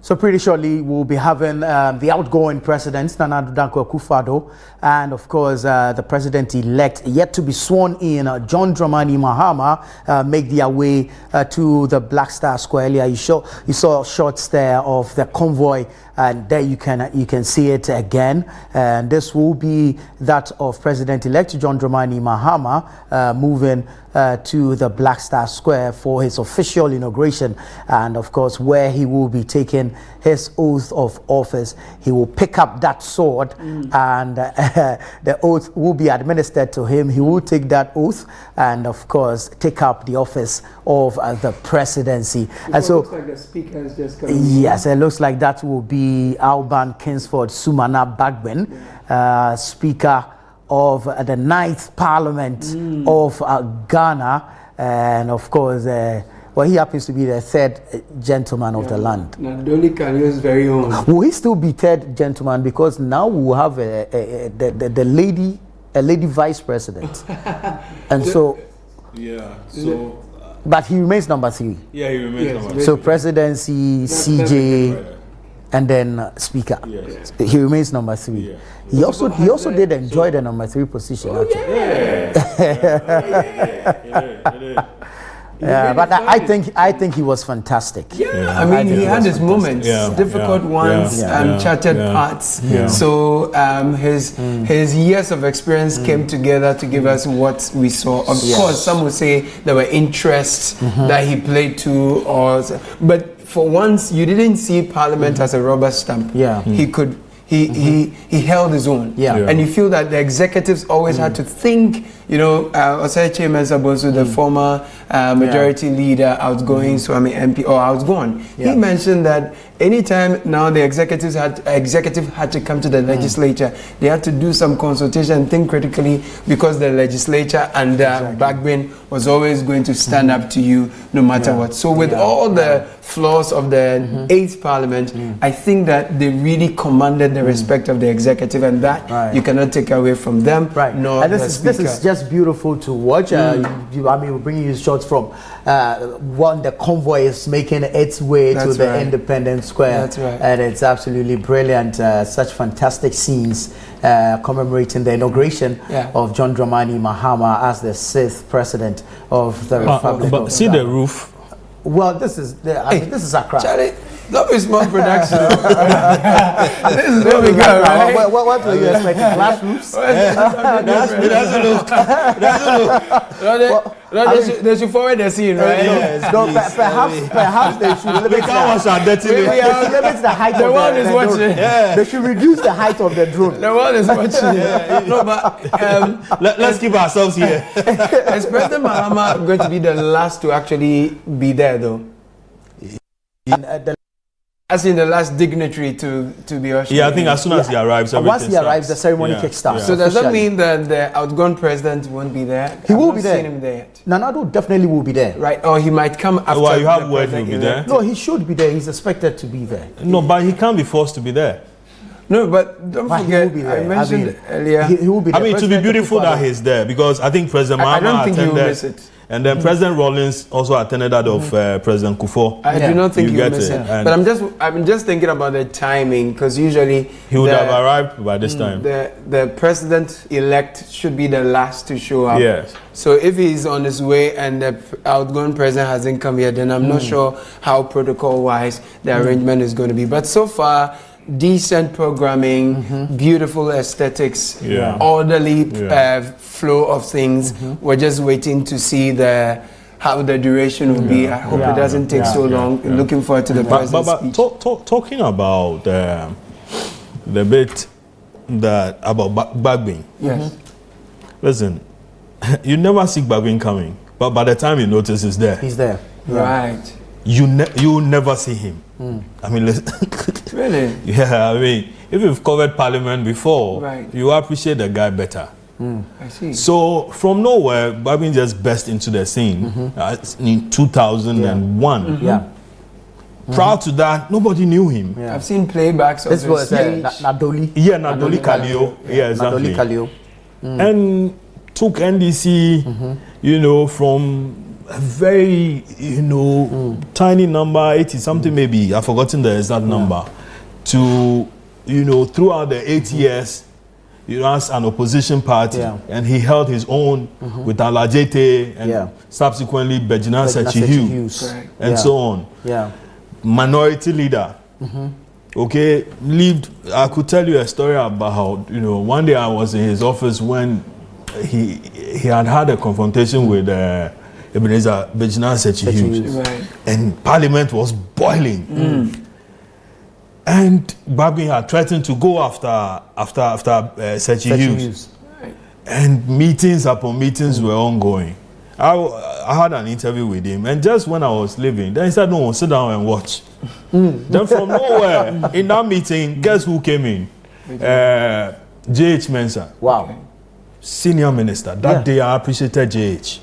So pretty shortly, we'll be having the outgoing president, Nana Addo Dankwa Akufo-Addo, and of course, the president-elect yet to be sworn in, John Dramani Mahama, make their way to the Black Star Square. Earlier, you saw shots there of the convoy, and there you can see it again. And this will be that of President-elect John Dramani Mahama moving to the Black Star Square for his official inauguration, and of course where he will be taking his oath of office. He will pick up that sword and the oath will be administered to him. He will take that oath and of course take up the office of the presidency. And so it looks like the speaker has just come. Yes, it looks like that will be Alban Kingsford Sumana Bagbin, Speaker of the 9th Parliament of Ghana, and of course, well, he happens to be the 3rd gentleman of the land. Nadoli Kanyo's very own. Will he still be 3rd gentleman, because now we will have a lady vice president, and so yeah, so. But he remains number 3. Yeah, he remains number 3. So presidency, CJ. and then Speaker. Yes. He remains number 3. Yeah. He also did enjoy the number 3 position. Yeah, but I think he was fantastic. Yeah, I mean, he had his moments, difficult ones, charted parts. Yeah. So his years of experience came together to give us what we saw. Of course, some would say there were interests that he played to, but for once, you didn't see Parliament as a rubber stamp. Yeah, he could. He held his own. And you feel that the executives always had to think. You know, Osei Chairman Sabosu, the former majority leader, outgoing Swami MP, or outgoing, he mentioned that anytime now the executive had to come to the legislature, they had to do some consultation and think critically, because the legislature and backbone was always going to stand up to you no matter what. So with all the flaws of the 8th Parliament, I think that they really commanded the respect of the executive, and that you cannot take away from them. Nor and the this Speaker. is just beautiful to watch. I mean, we're bringing you shots from when the convoy is making its way to the Independence Square. That's right. And it's absolutely brilliant. Such fantastic scenes commemorating the inauguration of John Dramani Mahama as the 6th president of the Republic but of see Ghana. the roof. Well, this is Accra. Charlie, that is small production. This is where we go, right? What were you expecting? Glass roofs? They should forward the scene, right? Yes. No, perhaps they should limit the height the of world the is drone. watching. They should reduce the height of the drone. The world is watching. No, but let's keep ourselves here. Is President Mahama going to be the last to actually be there, though? As in the last dignitary to be ushered. Yeah, I think as soon as he arrives, once he arrives, the ceremony kickstarts. So does that mean that the outgone president won't be there? He will be there. Seen him there yet. Nanado definitely will be there. Right, or he might come after. Well, you have word he'll be there. No, he should be there. He's expected to be there. No, but he can't be forced to be there. No, but don't forget, I mentioned earlier. He will be there. I mean, it would be beautiful that he's there, because I think President Mahama I don't think attended. he will miss it. And then President Rawlings also attended that of President Kufuor. I do not think you he will get miss it. it. But I'm just thinking about the timing, because usually he would have arrived by this time. The president-elect should be the last to show up. Yes. So if he's on his way and the outgoing president hasn't come yet, then I'm not sure how protocol-wise the arrangement is going to be. But so far, decent programming, beautiful aesthetics, orderly flow of things. We're just waiting to see how the duration will be. I hope it doesn't take so long. Looking forward to the president's speech. Talking about the bit about Bagbin. Yes. Listen, you never see Bagbin coming, but by the time you notice he's there. He's there. Right. You never see him. I mean, really? Yeah, I mean, if you've covered Parliament before, you appreciate the guy better. I see. So from nowhere, Babin just burst into the scene in 2001. Prior to that, nobody knew him. I've seen playbacks of this was Nadoli. Yeah, Nadoli Kalio. Yeah, exactly. Nadoli Kalio. And took NDC, you know, from a very, you know, tiny number, 80 something maybe, I've forgotten the exact number, to, you know, throughout the 8 years, you know, as an opposition party, and he held his own with Alajete and subsequently Bejina Sechi Hughes and so on. Minority leader. Okay, lived. I could tell you a story about how, you know, one day I was in his office when he had a confrontation with Ebenezer Bejina Sechi Hughes, and Parliament was boiling. And Babin had threatened to go after Sechi Hughes. And meetings upon meetings were ongoing. I had an interview with him, and just when I was leaving, then he said, no, sit down and watch. Then from nowhere, in that meeting, guess who came in? J.H. Mensah. Wow. Senior minister. That day I appreciated J.H.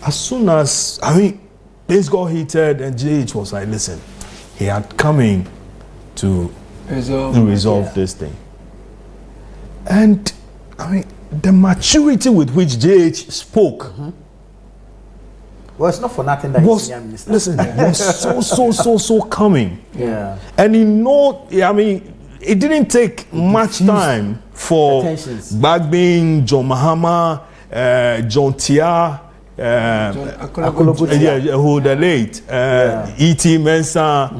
As soon as, I mean, things got heated, and J.H. was like, listen, he had come in to resolve this thing. And, I mean, the maturity with which J.H. spoke Well, it's not for nothing that he's senior minister. Listen, was so coming. Yeah. And I mean, it didn't take much time for Bagbin, John Mahama, John Tia, who the late, E.T. Mensah,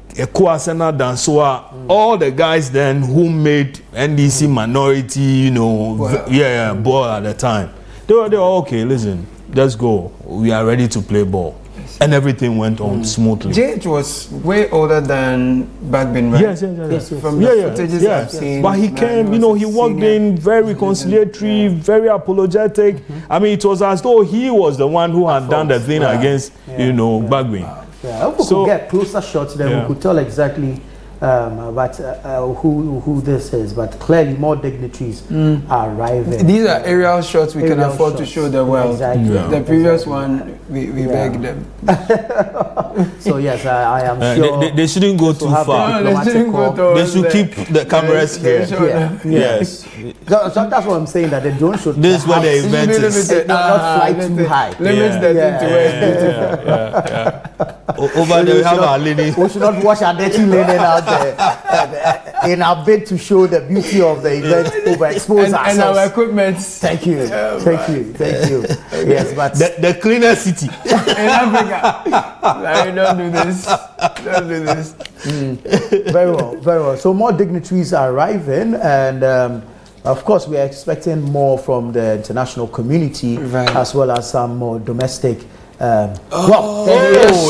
Kwasena Danswa, all the guys then who made NDC minority, ball at the time. They were okay, listen, let's go. We are ready to play ball. And everything went on smoothly. JH was way older than Bagbin, right? Yes. From the footages I've seen. But he came, he walked in very conciliatory, very apologetic. I mean, it was as though he was the one who had done the thing against, Bagbin. Yeah, if we could get closer shots, then we could tell exactly who this is. But clearly, more dignitaries are arriving. These are aerial shots we can afford to show the world. Exactly. The previous one, we begged them. So yes, I am sure they shouldn't go too far. They should keep the cameras here. Yes. So that's what I'm saying. That the drone should. This is where the event is. Not fly too high. Limits the thing to where it's Over there we have our ladies. We should not wash our dirty linen out there in our bid to show the beauty of the event, overexpose ourselves. And our equipment. Thank you. Yes, but the cleaner city in Africa. Don't do this. Very well. So more dignitaries are arriving, and of course we are expecting more from the international community, as well as some more domestic. Somebody's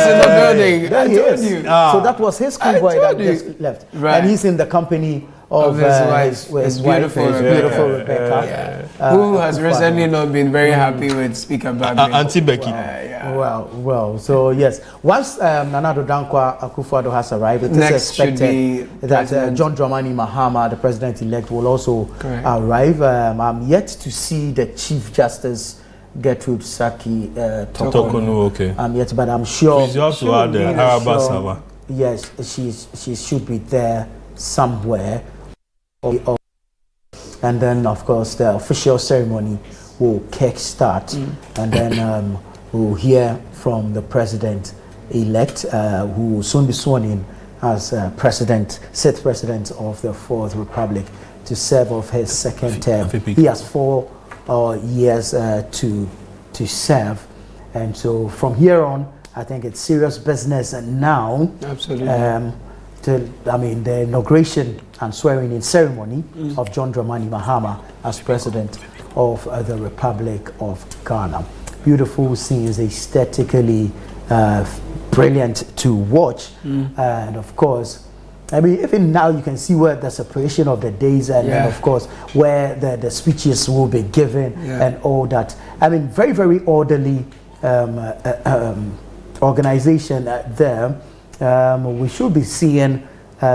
in the building. I told you. So that was his convoy that just left, and he's in the company of his beautiful Rebecca, who has recently not been very happy with Speaker Bagbin. Auntie Becky. Well. So yes, once Nana Addo Dankwa Akufo-Addo has arrived, it is expected that John Dramani Mahama, the president-elect, will also arrive. I'm yet to see the Chief Justice Gertrude Saki Tokonu. I'm yet, but I'm sure. She's also at the Araba Sava. Yes, she should be there somewhere. And then, of course, the official ceremony will kickstart, and then we'll hear from the president-elect, who will soon be sworn in as sixth president of the Fourth Republic, to serve of his second term. He has 4 years to serve, and so from here on, I think it's serious business. And now, absolutely, the inauguration and swearing-in ceremony of John Dramani Mahama as president of the Republic of Ghana. Beautiful scenes, aesthetically brilliant to watch, and of course, I mean, even now you can see where the separation of the days and then of course where the speeches will be given and all that. I mean, very, very orderly organization there. We should be seeing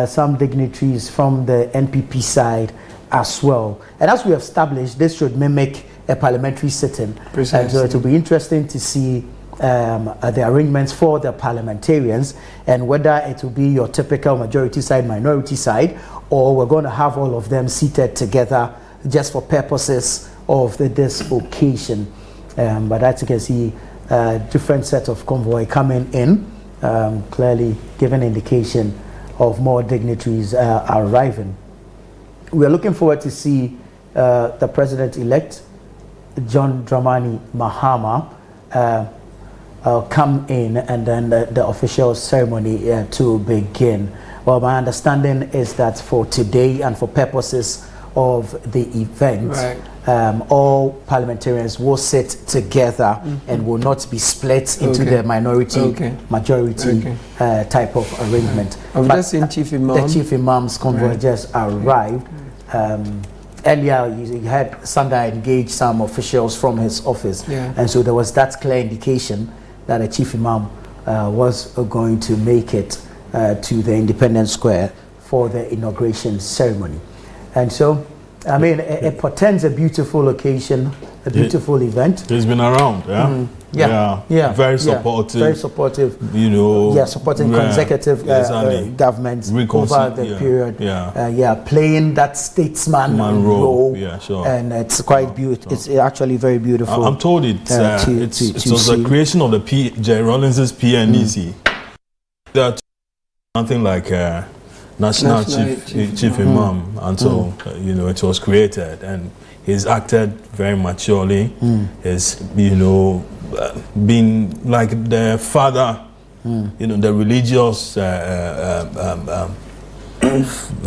some dignitaries from the NPP side as well. And as we have established, this should mimic a parliamentary sitting. Precisely. And so it will be interesting to see the arrangements for the parliamentarians, and whether it will be your typical majority side, minority side, or we're going to have all of them seated together just for purposes of this occasion. But as you can see, different set of convoy coming in, clearly giving indication of more dignitaries arriving. We are looking forward to see the president-elect, John Dramani Mahama, come in, and then the official ceremony to begin. Well, my understanding is that for today and for purposes of the event, all parliamentarians will sit together and will not be split into the minority majority type of arrangement. I've just seen Chief Imam. The Chief Imam's convoy just arrived. Earlier, you had Sanda engage some officials from his office, and so there was that clear indication that the Chief Imam was going to make it to the Independence Square for the inauguration ceremony. And so I mean, it portends a beautiful occasion, a beautiful event. He's been around, yeah? Yeah. Very supportive. Very supportive. You know. Yeah, supporting consecutive governments over the period. Playing that statesman role. Yeah, sure. And it's quite beautiful. It's actually very beautiful. I'm told it was the creation of the Jerry Rawlins's PNDC. That something like National Chief Imam until you know, it was created, and he's acted very maturely. He's, you know, been like the father, you know, the religious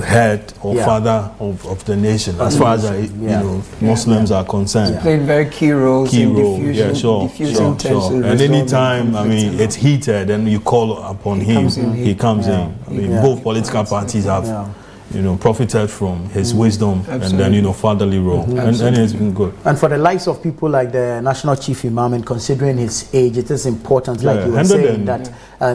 head or father of the nation, as far as you know, Muslims are concerned. He played very key roles in diffusing tension. And anytime, I mean, it's heated and you call upon him, he comes in. I mean, both political parties have, you know, profited from his wisdom and then, you know, fatherly role. And it's been good. And for the likes of people like the National Chief Imam, and considering his age, it is important, like you were saying, that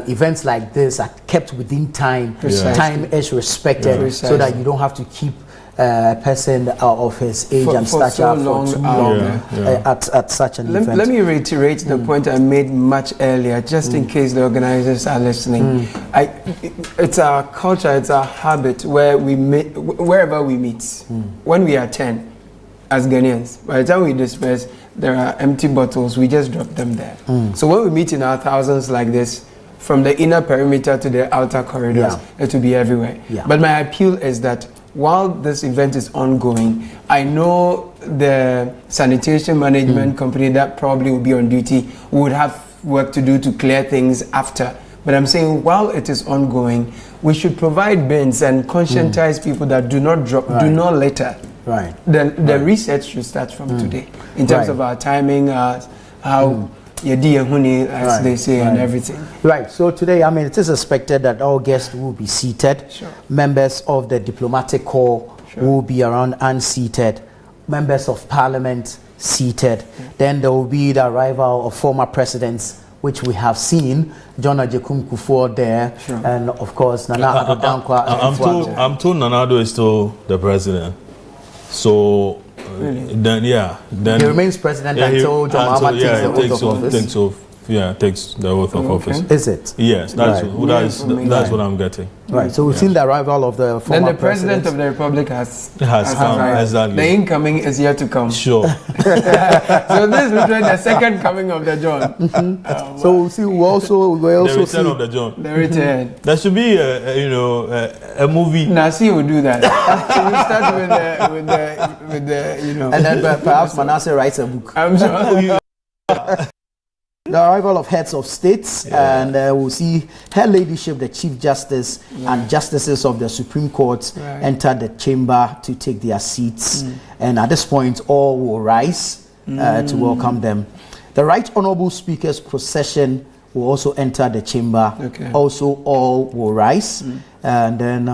events like this are kept within time. Time is respected, so that you don't have to keep a person of his age and stature for too long at such an event. Let me reiterate the point I made much earlier, just in case the organizers are listening. It's our culture, it's our habit where we meet, wherever we meet. When we are 10 as Ghanaians, by the time we disperse, there are empty bottles, we just drop them there. So when we meet in our thousands like this, from the inner perimeter to the outer corridors, it will be everywhere. But my appeal is that while this event is ongoing, I know the sanitation management company that probably will be on duty would have work to do to clear things after. But I'm saying while it is ongoing, we should provide bins and conscientize people that do not drop, do not litter. The research should start from today in terms of our timing, how as they say, and everything. So today, I mean, it is expected that all guests will be seated. Members of the diplomatic corps will be around unseated. Members of parliament seated. Then there will be the arrival of former presidents, which we have seen, John Ajekum Kufuor there, and of course Nana Addo Dankwa. I'm told Nana Addo is still the president. So then he remains president until John Mahama takes the oath of office. Is it? Yes, that's what I'm getting. So we've seen the arrival of the former Then the president of the republic has come. Exactly. The incoming is yet to come. Sure. So this is literally the second coming of the John. So we'll see. We also the return of the John. The return. There should be a movie. Nasi will do that. So we start with the you know. And then perhaps Manasseh writes a book. I'm sure. The arrival of heads of states, and we'll see Her Ladyship, the Chief Justice, and justices of the Supreme Court enter the chamber to take their seats. And at this point, all will rise to welcome them. The Right Honourable Speaker's procession will also enter the chamber. Also, all will rise. And then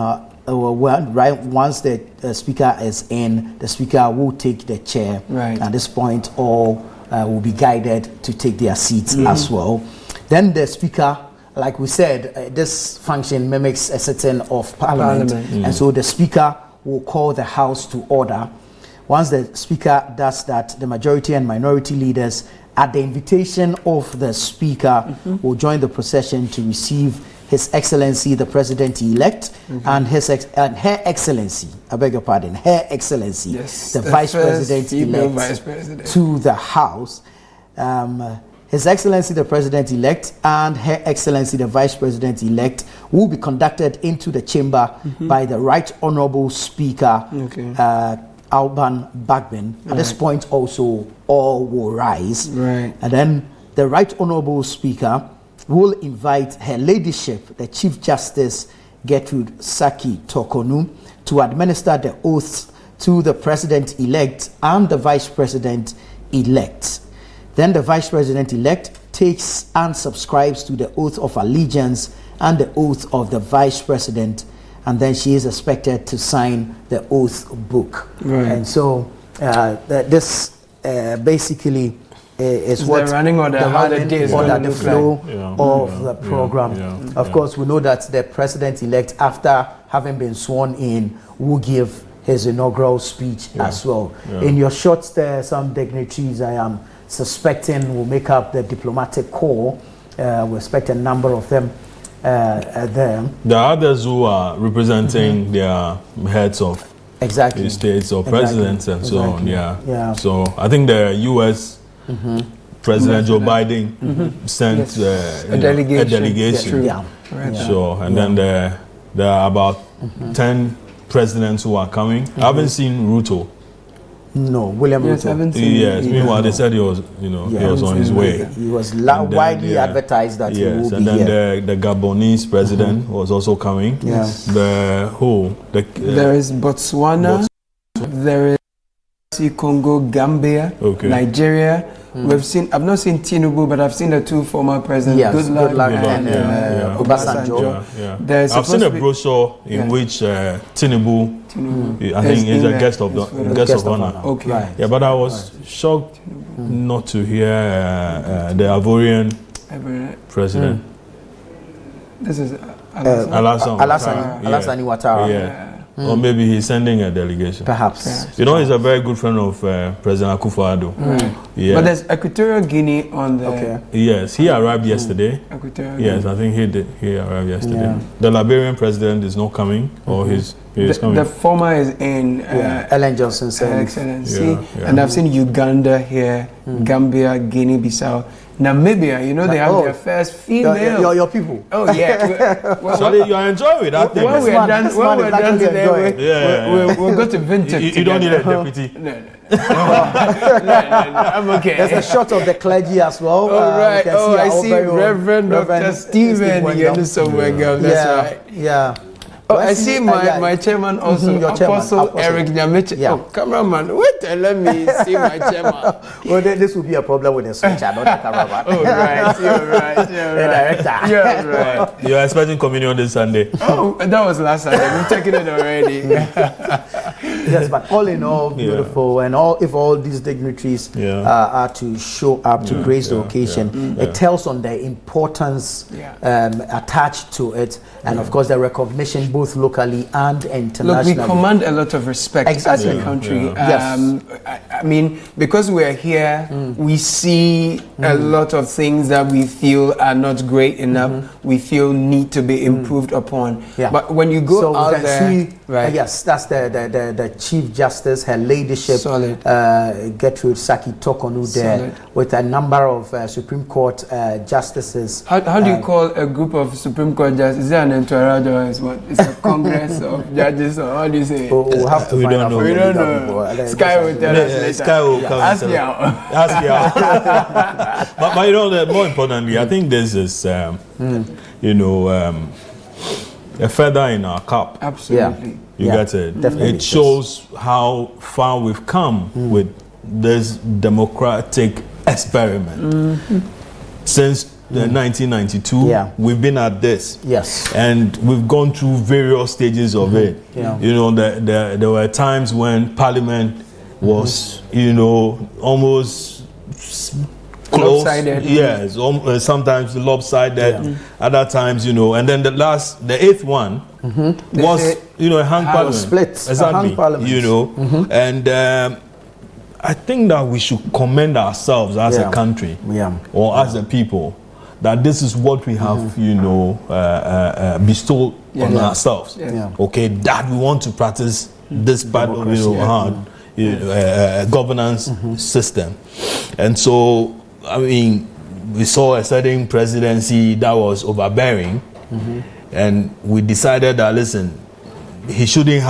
once the Speaker is in, the Speaker will take the chair. At this point, all will be guided to take their seats as well. Then the Speaker, like we said, this function mimics a sitting of Parliament. And so the Speaker will call the House to order. Once the Speaker does that, the majority and minority leaders, at the invitation of the Speaker, will join the procession to receive His Excellency the President-elect and Her Excellency, I beg your pardon, Her Excellency, the Vice President-elect to the House. His Excellency the President-elect and Her Excellency the Vice President-elect will be conducted into the chamber by the Right Honourable Speaker, Alban Bagbin. At this point also, all will rise. And then the Right Honourable Speaker will invite Her Ladyship, the Chief Justice Gertrude Saki Tokonu, to administer the oaths to the President-elect and the Vice President-elect. Then the Vice President-elect takes and subscribes to the oath of allegiance and the oath of the Vice President, and then she is expected to sign the oath book. And so this basically is what the running order, the flow of the program. Of course, we know that the President-elect, after having been sworn in, will give his inaugural speech as well. In your short stay, some dignitaries I am suspecting will make up the diplomatic corps. We expect a number of them there. There are others who are representing their heads of states or presidents and so on. So I think the U.S. President Joe Biden sent a delegation. So, and then there are about 10 presidents who are coming. I haven't seen Ruto. No, William Ruto. Yes, meanwhile they said he was, he was on his way. He was widely advertised that he will be and then the Gabonese president was also coming. There is Botswana, there is Congo, Gambia, Nigeria. I've not seen Tinubu, but I've seen the two former presidents, Goodluck and Obasanjo. I've seen a brochure in which Tinubu, I think, is a guest of honor. Yeah, but I was shocked not to hear the Ivorian president. This is Alassane Ouattara. Or maybe he's sending a delegation. Perhaps. He's a very good friend of President Akufo-Addo. But there's Equatorial Guinea on the... Yes, he arrived yesterday. Yes, I think he arrived yesterday. The Liberian president is not coming, or he's coming. The former is in... Ellen Johnson's Excellency. And I've seen Uganda here, Gambia, Guinea-Bissau. Namibia, they have their first female. Your people. Oh, yeah. So you are enjoying that thing. When we're done today, we'll go to Vintage. You don't need a deputy. No. I'm okay. There's a shot of the clergy as well. All right. I see Reverend Dr. Stephen Yenusowenga. That's right. Yeah. Oh, I see my chairman also, Apostle Eric Nyamiche. Oh, cameraman, wait and let me see my chairman. Well, this will be a problem with the switcher, not the cameraman. Oh, right, you're right. Director. You're right. You're expecting communion this Sunday. Oh, that was last Sunday. We've taken it already. Yes, but all in all, beautiful. And if all these dignitaries are to show up to grace the occasion, it tells on the importance attached to it, and of course the recognition both locally and internationally. Look, we command a lot of respect as a country. I mean, because we're here, we see a lot of things that we feel are not great enough. We feel need to be improved upon. But when you go out there, yes, that's the Chief Justice, Her Ladyship, Gertrude Saki Tokonu there, with a number of Supreme Court justices. How do you call a group of Supreme Court justices? Is there an entourage or is what? It's a Congress of judges, or how do you say? We'll have to find out. We don't know. Sky will tell us later. Sky will come. Ask me out. But more importantly, I think this is, a feather in our cap. Absolutely. You get it? Definitely. It shows how far we've come with this democratic experiment. Since 1992, we've been at this. Yes. And we've gone through various stages of it. There were times when Parliament was, almost close. Lopsided. Yes, sometimes lopsided. Other times, and then the eighth one was, a hung parliament. Split. Exactly. And I think that we should commend ourselves as a country or as a people, that this is what we have, bestowed on ourselves. Okay, that we want to practice this part of governance system. And so, I mean, we saw a certain presidency that was overbearing, and we decided that, listen, he should be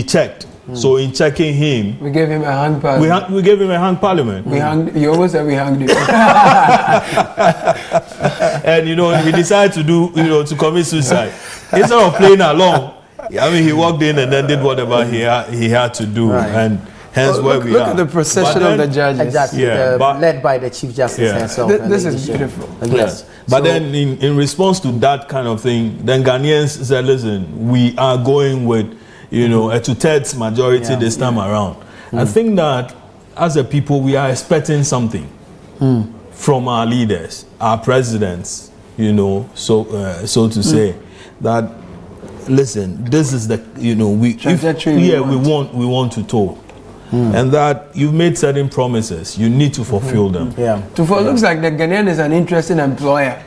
checked. So in checking him, we gave him a hung parliament. We gave him a hung parliament. You almost said we hanged him. And he decided to to commit suicide. Instead of playing along, I mean, he walked in and then did whatever he had to do, and hence where we are. Look at the procession of the judges. Exactly. Led by the Chief Justice herself. This is beautiful. Yes. But then in response to that kind of thing, then Ghanaians said, listen, we are going with a 2/3 majority this time around. I think that as a people, we are expecting something from our leaders, our presidents, so to say, that listen, this is the, we want to talk. And that you've made certain promises, you need to fulfill them. Tufo looks like the Ghanaian is an interesting employer.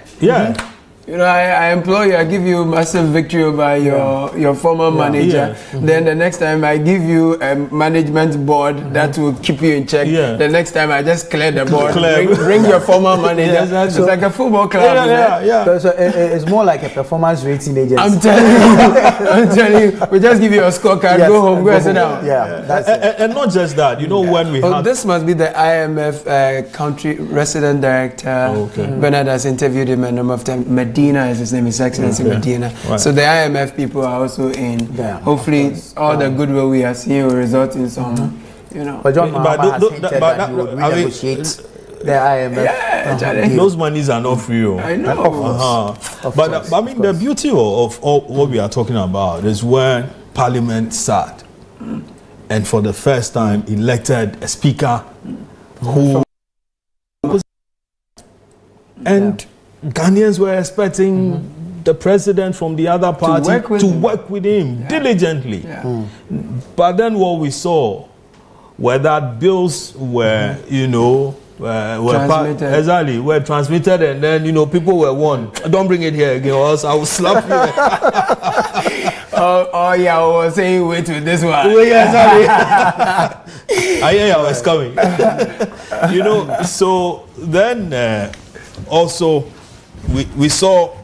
I employ you, I give you massive victory over your former manager. Then the next time I give you a management board that will keep you in check. The next time I just clear the board. Bring your former manager. It's like a football club. So it's more like a performance rating agency. I'm telling you, we just give you a scorecard, go home, go and sit down. That's it. And not just that, when we had... This must be the IMF country resident director. Bernard has interviewed him a number of times. Medina is his name, His Excellency Medina. So the IMF people are also in. Hopefully, all the goodwill we are seeing will result in some, But John Mahama has hinted that he would renegotiate the IMF. Those monies are not free. I know. But I mean, the beauty of what we are talking about is when Parliament sat and for the first time elected a speaker who was, and Ghanaians were expecting the president from the other party to work with him diligently. But then what we saw were that bills were, were transmitted, and then people were warned, don't bring it here again, or else I will slap you. I was saying wait with this one. I was coming. So then also we saw,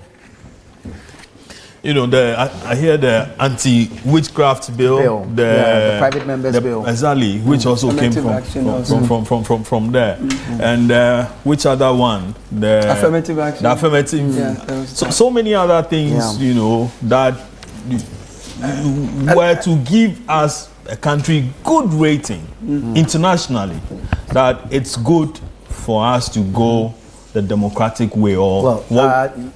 I hear the anti-witchcraft bill, the private members bill, exactly, which also came from there, and which other one? The affirmative action. The affirmative. So many other things, that were to give us a country good rating internationally, that it's good for us to go the democratic way, or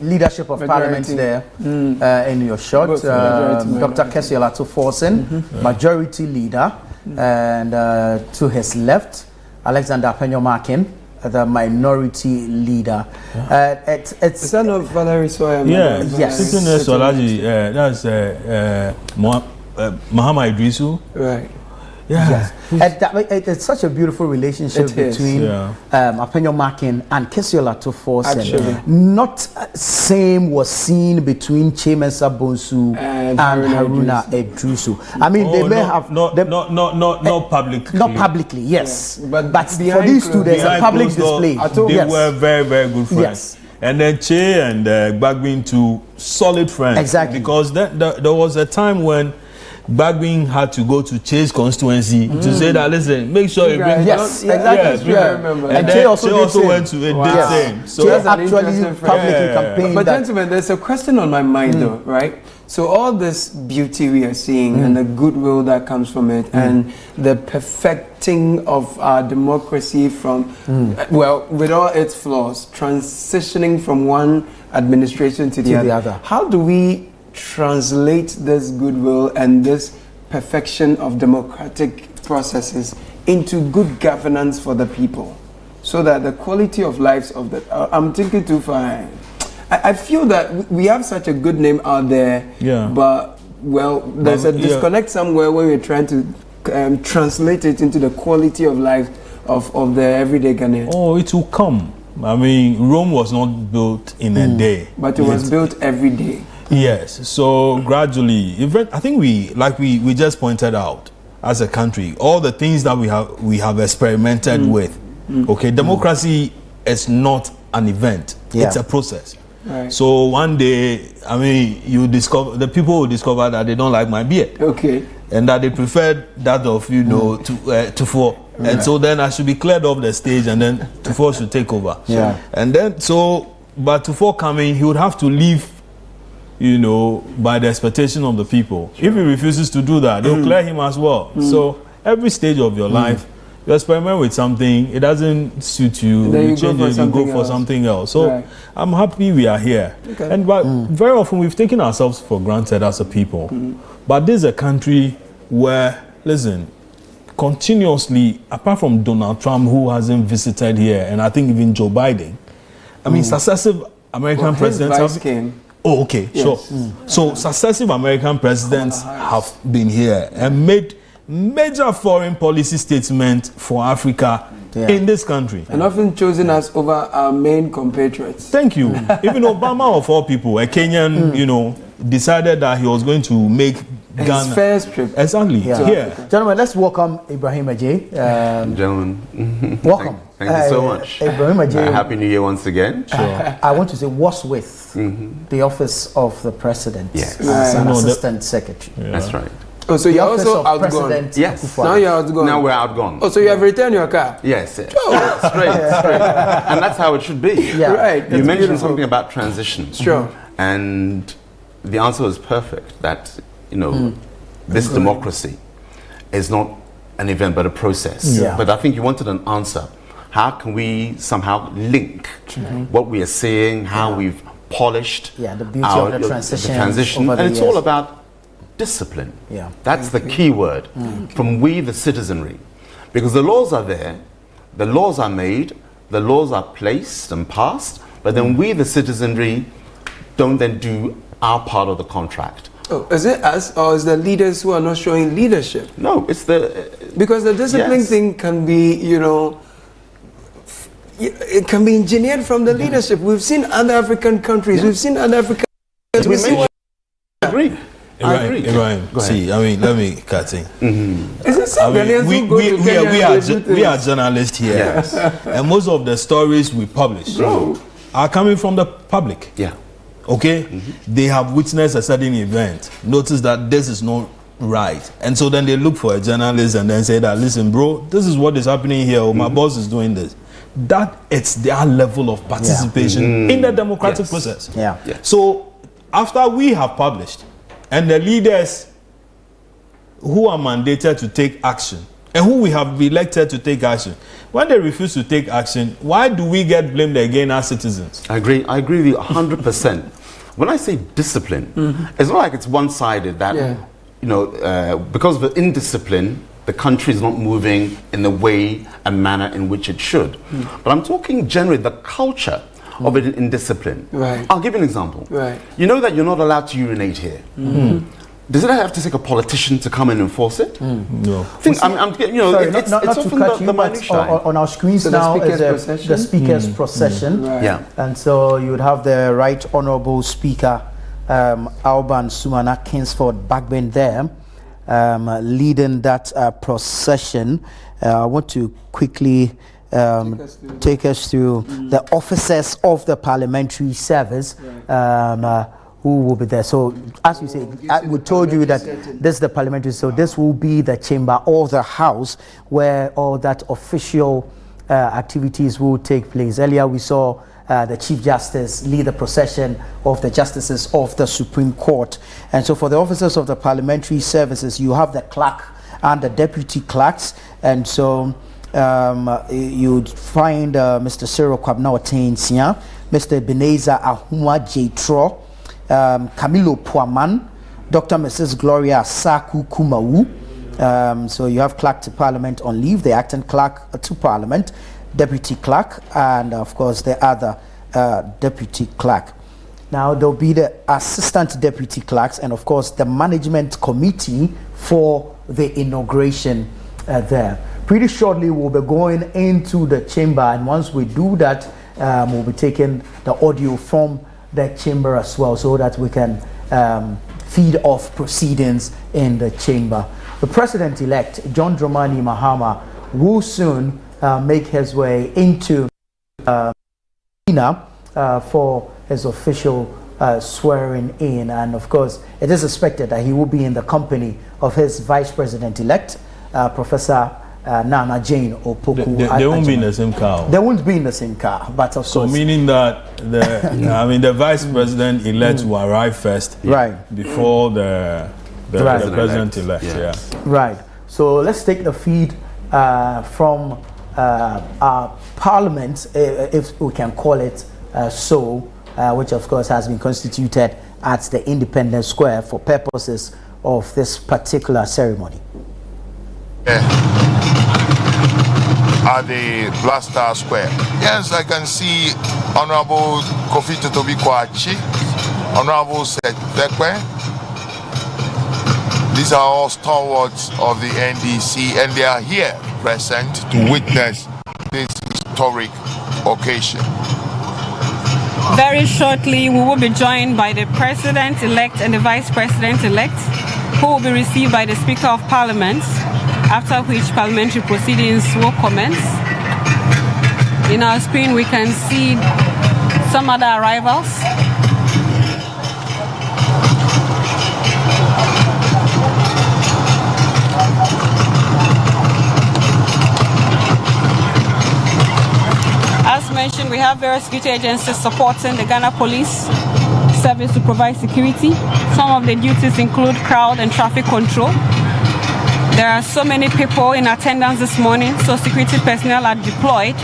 leadership of parliament there in your shot, Dr. Kesiola Tuforsen, majority leader, and to his left, Alexander Penyomakin, the minority leader. Is that not Valerie Soya? Yes. That's Mahama Idrisu. Right. Yes. It's such a beautiful relationship between Penyomakin and Kesiola Tuforsen. Not same was seen between Chimensa Bonsu and Haruna Idrisu. I mean, they may have not publicly. Not publicly, yes. But for these two, there's a public display. They were very, very good friends. Yes. And then Che and Gbagbin, two solid friends. Exactly. Because there was a time when Gbagbin had to go to Che's constituency to say that, listen, make sure you bring... Yes, exactly. And Che also went to a did same. So Che actually publicly campaigned. But gentlemen, there's a question on my mind though, right? So all this beauty we are seeing and the goodwill that comes from it and the perfecting of our democracy from, with all its flaws, transitioning from one administration to the other. How do we translate this goodwill and this perfection of democratic processes into good governance for the people, so that the quality of lives of the... I'm thinking too far. I feel that we have such a good name out there, but there's a disconnect somewhere where we're trying to translate it into the quality of life of the everyday Ghanaian. Oh, it will come. I mean, Rome was not built in a day, but it was built every day. Yes, so gradually, I think we just pointed out, as a country, all the things that we have experimented with. Okay, democracy is not an event; it's a process. Right. So one day, I mean, the people will discover that they don't like my beard. Okay. And that they preferred that of to for. And so then I should be cleared off the stage, and then Tufo should take over. Yeah. And then but Tufo coming, he would have to leave, by the expectation of the people. If he refuses to do that, they'll clear him as well. So every stage of your life, you experiment with something, it doesn't suit you, you change it, you go for something else. So I'm happy we are here. Okay. And but very often we've taken ourselves for granted as a people. But this is a country where, listen, continuously, apart from Donald Trump, who hasn't visited here, and I think even Joe Biden, I mean, successive American presidents have... Oh, okay, Yes. sure. So successive American presidents have been here and made major foreign policy statements for Africa in this country. And often chosen us over our main compatriots. Thank you. Even Obama, of all people, a Kenyan, you know, decided that he was going to make Ghana. His first trip. Exactly. Yeah. Gentlemen, let's welcome Ibrahim Ajay. Gentlemen, welcome. Thank you so much. Ibrahim Ajay. Happy New Year once again. I want to say, what's with the office of the president as an assistant secretary? That's right. Oh, so you're also outgone. President Yes. Akufo-Addo. Now you're outgone. Now we're outgone. Oh, so you have returned your car? Yes. Straight. And that's how it should be. Yeah. Right. You mentioned something about transition. Sure. And the answer was perfect, that, you know, this democracy is not an event but a process. Yeah. But I think you wanted an answer. How can we somehow link what we are seeing, how we've polished the beauty of the transition over the and it's years. all about discipline. Yeah. That's the key word from we the citizenry. Because the laws are there, the laws are made, the laws are placed and passed, but then we the citizenry don't then do our part of the contract. Oh, is it us or is the leaders who are not showing leadership? No, it's the... because the discipline thing can be, you know, it can be engineered from the leadership. We've seen other African countries, we've seen other African countries. I agree. I agree. Ibrahim, see, I mean, let me cut in. Is it some Ghanaians who go to Kenya we are journalists here, Yes. and most of the stories we publish are coming from the public. Yeah. Okay, they have witnessed a certain event, notice that this is not right, and so then they look for a journalist and then say that, listen, bro, this is what is happening here, or my boss is doing this. That it's their level of participation in the democratic process. Yeah. So after we have published, and the leaders who are mandated to take action and who we have elected to take action, when they refuse to take action, why do we get blamed again as citizens? I agree with you 100%. When I say discipline, it's not like it's one-sided that, you know, because of the indiscipline, the country is not moving in the way and manner in which it should. But I'm talking generally the culture of it in discipline. Right. I'll give you an example. Right. You know that you're not allowed to urinate here. Does it have to take a politician to come and enforce it? No. You know, Sorry, it's not to often cut the you, but minutiae. on our screens So now the is speaker's the speaker's procession. Right. Yeah. And so you would have the Right Honorable Speaker Alban Sumana Kingsford Backbend there leading that procession. I want to quickly take us through the officers of the parliamentary service who will be there. So as you say, we told you that this is the parliamentary, so this will be the chamber or the house where all that official activities will take place. Earlier we saw the Chief Justice lead the procession of the justices of the Supreme Court. And so for the officers of the parliamentary services, you have the clerk and the deputy clerks. And so you'd find Mr. Cyril Kwabena Otensia, Mr. Ebenezer Ahuma J. Camilo Puaman, Dr. Mrs. Gloria Saku Kumawu. So you have clerk to parliament on leave, the acting clerk to parliament, deputy clerk, and of course the other deputy clerk. Now there'll be the assistant deputy clerks and of course the management committee for the inauguration there. Pretty shortly we'll be going into the chamber, and once we do that, we'll be taking the audio from the chamber as well, so that we can feed off proceedings in the chamber. The president-elect, John Dramani Mahama, will soon make his way into for his official swearing in, and of course it is expected that he will be in the company of his vice president-elect, Professor Nana Jane Opoku. They won't be in the same car. They won't be in the same car, but of so course. Meaning that the vice president-elect will arrive first, before the president-elect. Yes. Right. So let's take the feed from our parliament, if we can call it so, which of course has been constituted at the Independence Square for purposes of this particular ceremony. At the Black Star Square. Yes, I can see Honorable Kofi Totobi Kwachi Honorable Setekwe. These are all stalwarts of the NDC, and they are here present to witness this historic occasion. Very shortly, we will be joined by the President-elect and the Vice President-elect, who will be received by the Speaker of Parliament, after which parliamentary proceedings will commence. In our screen, we can see some other arrivals. As mentioned, we have various security agencies supporting the Ghana Police Service to provide security. Some of the duties include crowd and traffic control. There are so many people in attendance this morning, so security personnel are deployed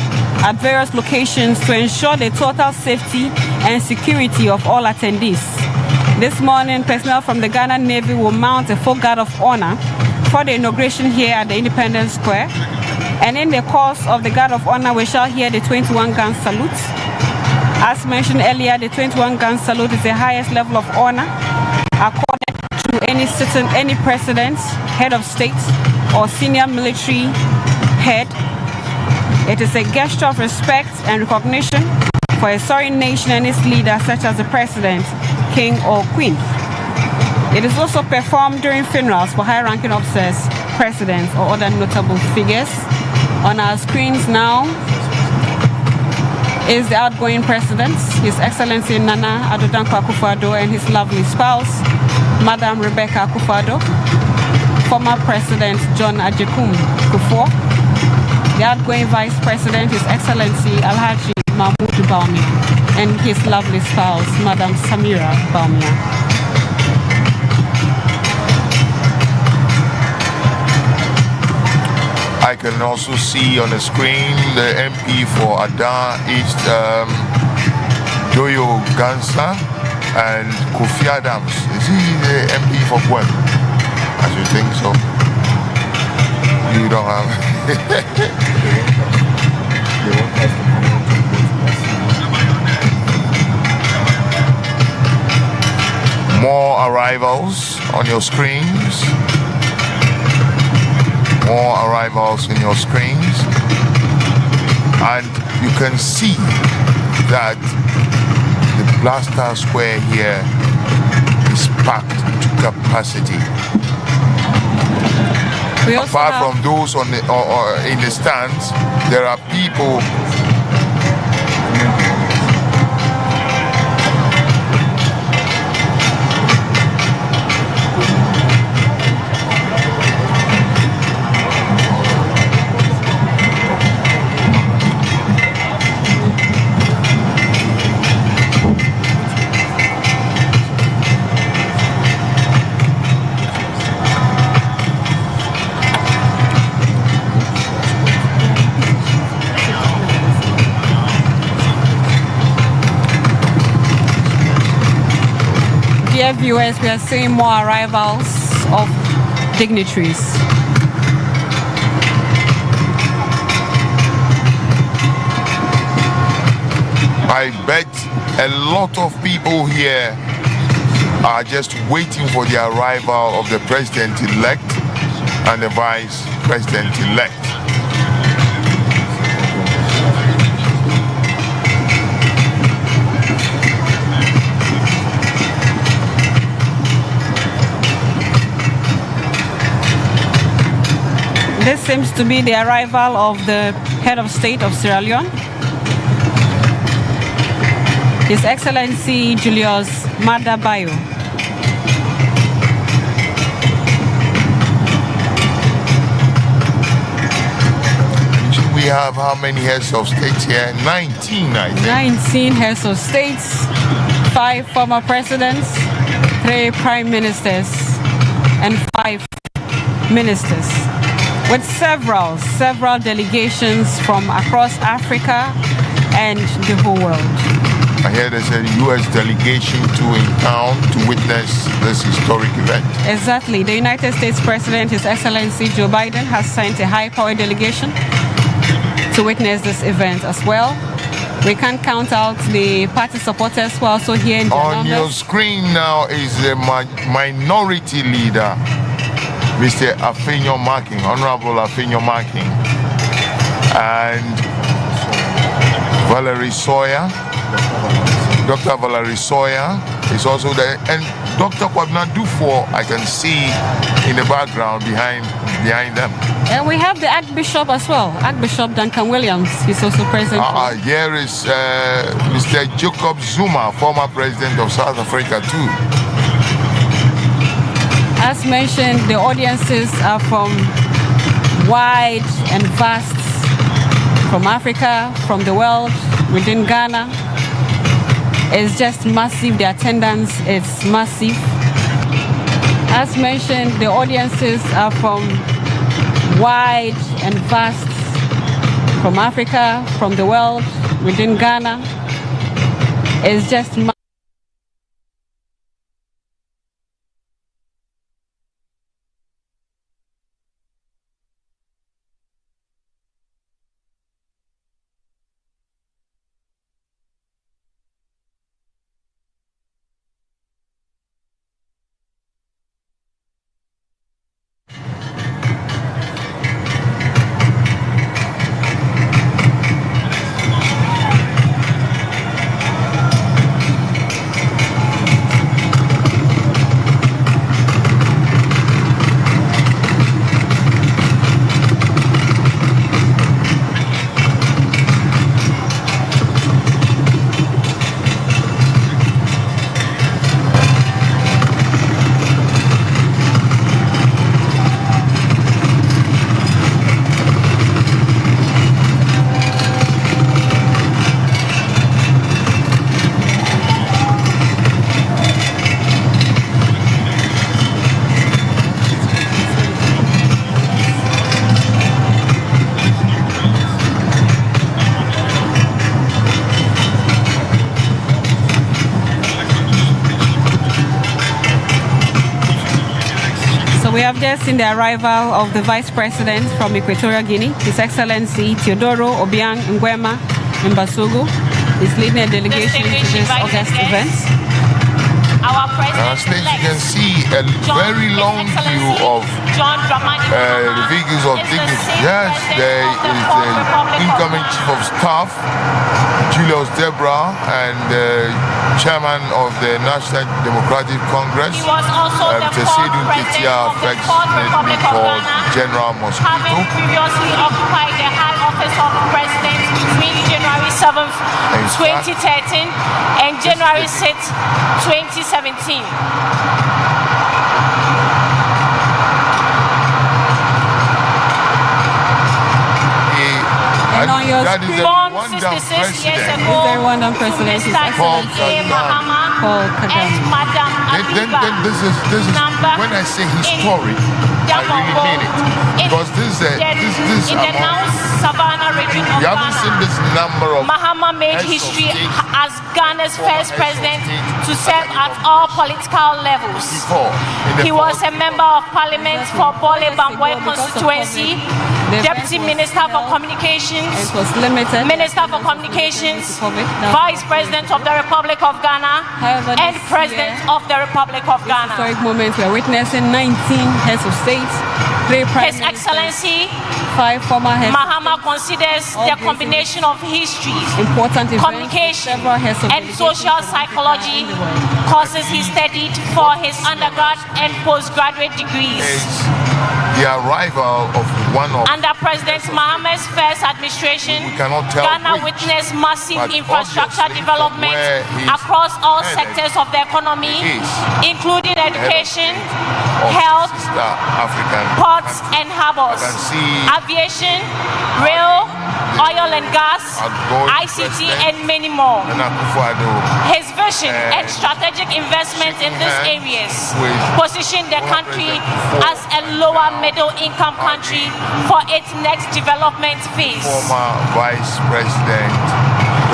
at various locations to ensure the total safety and security of all attendees. This morning, personnel from the Ghana Navy will mount a full guard of honor for the inauguration here at the Independence Square. And in the course of the guard of honor, we shall hear the 21-gun salute. As mentioned earlier, the 21-gun salute is the highest level of honor accorded to any president, head of state, or senior military head. It is a gesture of respect and recognition for a sovereign nation and its leaders, such as the president, king, or queen. It is also performed during funerals for high-ranking officers, presidents, or other notable figures. On our screens now is the outgoing president, His Excellency Nana Addo Dankwa Akufo-Addo, and his lovely spouse, Madam Rebecca Akufo-Addo, former President John Ajekum Kufuor, the outgoing Vice President, His Excellency Alhaji Mahmoud Bawumia, and his lovely spouse, Madam Samira Bawumia. I can also see on the screen the MP for Ada East, Joyo Gansa, and Kofi Adams. Is he the MP for Guam? I should think so. You don't have. More arrivals on your screens. More arrivals in your screens, and you can see that the Blaster Square here is packed to capacity. Apart from those on the in the stands, there are people. Dear viewers, we are seeing more arrivals of dignitaries. I bet a lot of people here are just waiting for the arrival of the president-elect and the vice president-elect. This seems to be the arrival of the head of state of Sierra Leone, His Excellency Julius Maada Bio. We have how many heads of states here? 19, I think. 19 heads of states, 5 former presidents, 3 prime ministers, and 5 ministers, with several delegations from across Africa and the whole world. I hear there's a U.S. delegation too in town to witness this historic event. Exactly. The United States President, His Excellency Joe Biden, has sent a high-powered delegation to witness this event as well. We can't count out the party supporters who are also here in the On your screen now is the minority leader, Mr. Afenyo Marking, Honorable Afenyo Marking, and Valerie Sawyer. Dr. Valerie Sawyer is also there, and Dr. Kwabena Dufo I can see in the background behind them. And we have the Archbishop as well, Archbishop Duncan Williams. He's also present. Here is Mr. Jacob Zuma, former president of South Africa too. As mentioned, the audiences are from wide and vast, from Africa, from the world, within Ghana. It's just massive. The attendance is massive. As mentioned, the audiences are from wide and vast, from Africa, from the world, within Ghana. It's just We have just seen the arrival of the Vice President from Equatorial Guinea, His Excellency Teodoro Obiang Nguema Mbasugu. He's leading a delegation to this August event. As you can see, a very long view of the vehicles of Dignitary. Yes, there is the incoming Chief of Staff, Julius Debra, and the Chairman of the National Democratic Congress, Tesidun Ketia, affectionately called General Mosquito. Having previously occupied the high office of President between January 7th, 2013 and January 6th, 2017. And on your that is born a 66 years ago, Mr. Rwandan President His Excellency Mahama Paul and Madam Then this is when I say historic, I really mean it, because this is in the now Savannah region of we haven't seen this number of Mahama made history as Ghana's first president to serve at all political levels. He was a member of Parliament for Bole Bamboy constituency, Deputy Minister for Communications, Minister for Communications, Vice President of the Republic of Ghana, and President of the Republic of Ghana. Historic moment we are witnessing 19 heads of state, 3 prime His Excellency 5 former heads Mahama considers the combination of history, important communication, and social psychology courses he studied for his undergrad and postgraduate degrees. The arrival of one of under President Mahama's first administration, Ghana witnessed massive infrastructure development across all sectors of the economy, including education, health, ports and harbors, aviation, rail, oil and gas, ICT, and many more. His vision and strategic investment in these areas position the country as a lower middle income country for its next development phase. Former Vice President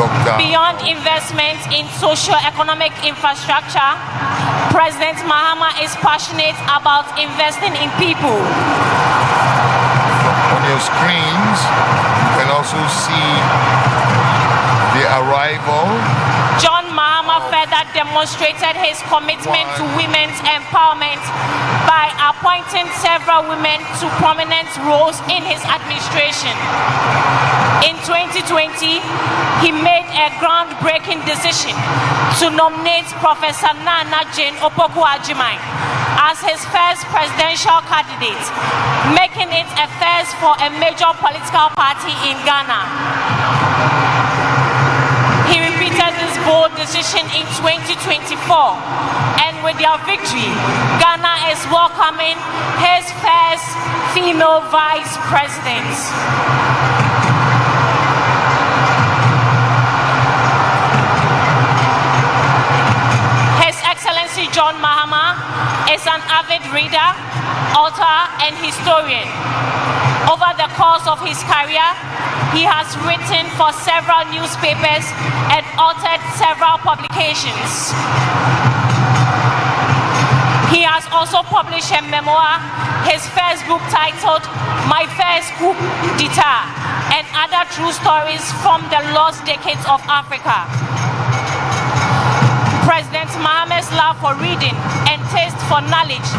Dr. Beyond investment in socio-economic infrastructure, President Mahama is passionate about investing in people. On your screens, you can also see the arrival. John Mahama further demonstrated his commitment to women's empowerment by appointing several women to prominent roles in his administration. In 2020, he made a groundbreaking decision to nominate Professor Nana Jane Opoku-Agyeman as his first presidential candidate, making it a first for a major political party in Ghana. He repeated this bold decision in 2024, and with their victory, Ghana is welcoming his first female vice president. His Excellency John Mahama is an avid reader, author, and historian. Over the course of his career, he has written for several newspapers and authored several publications. He has also published a memoir, his first book titled My First Coup d'Etat, and other true stories from the lost decades of Africa. President Mahama's love for reading and taste for knowledge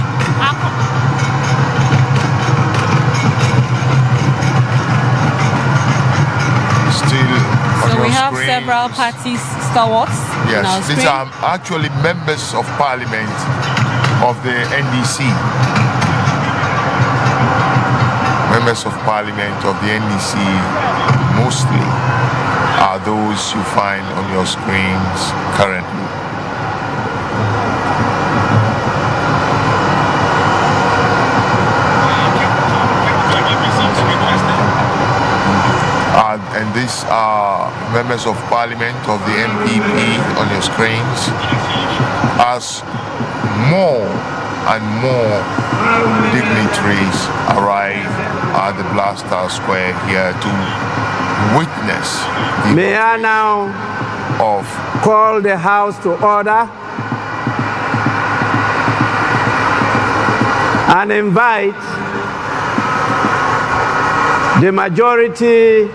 So we have several party stalwarts. Yes, these are actually members of parliament of the NDC. Members of parliament of the NDC mostly are those you find on your screens currently. And these are members of parliament of the MPP on your screens, as more and more dignitaries arrive at the Blaster Square here to witness the May I now call the House to order and invite the majority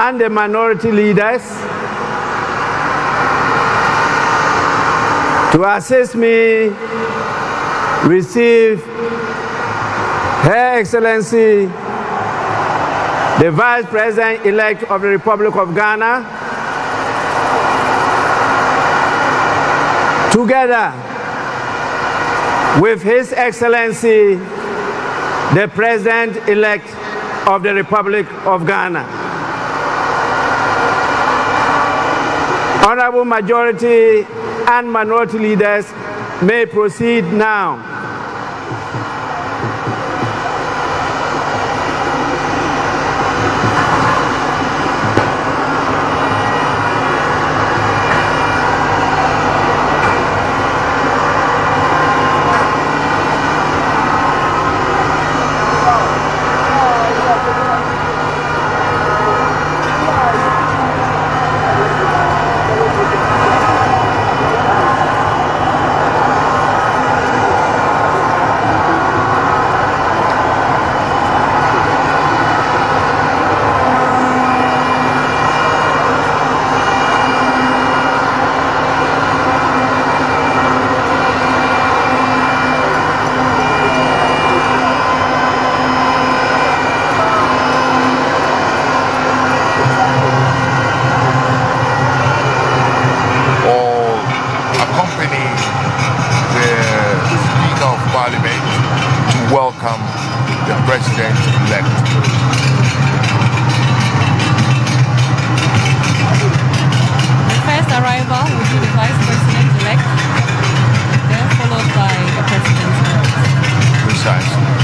and the minority leaders to assist me receive Her Excellency the Vice President-elect of the Republic of Ghana, together with His Excellency the President-elect of the Republic of Ghana. Honorable majority and minority leaders may proceed now. welcome the President-elect. The first arrival will be the Vice President-elect, then followed by the President-elect. Precisely.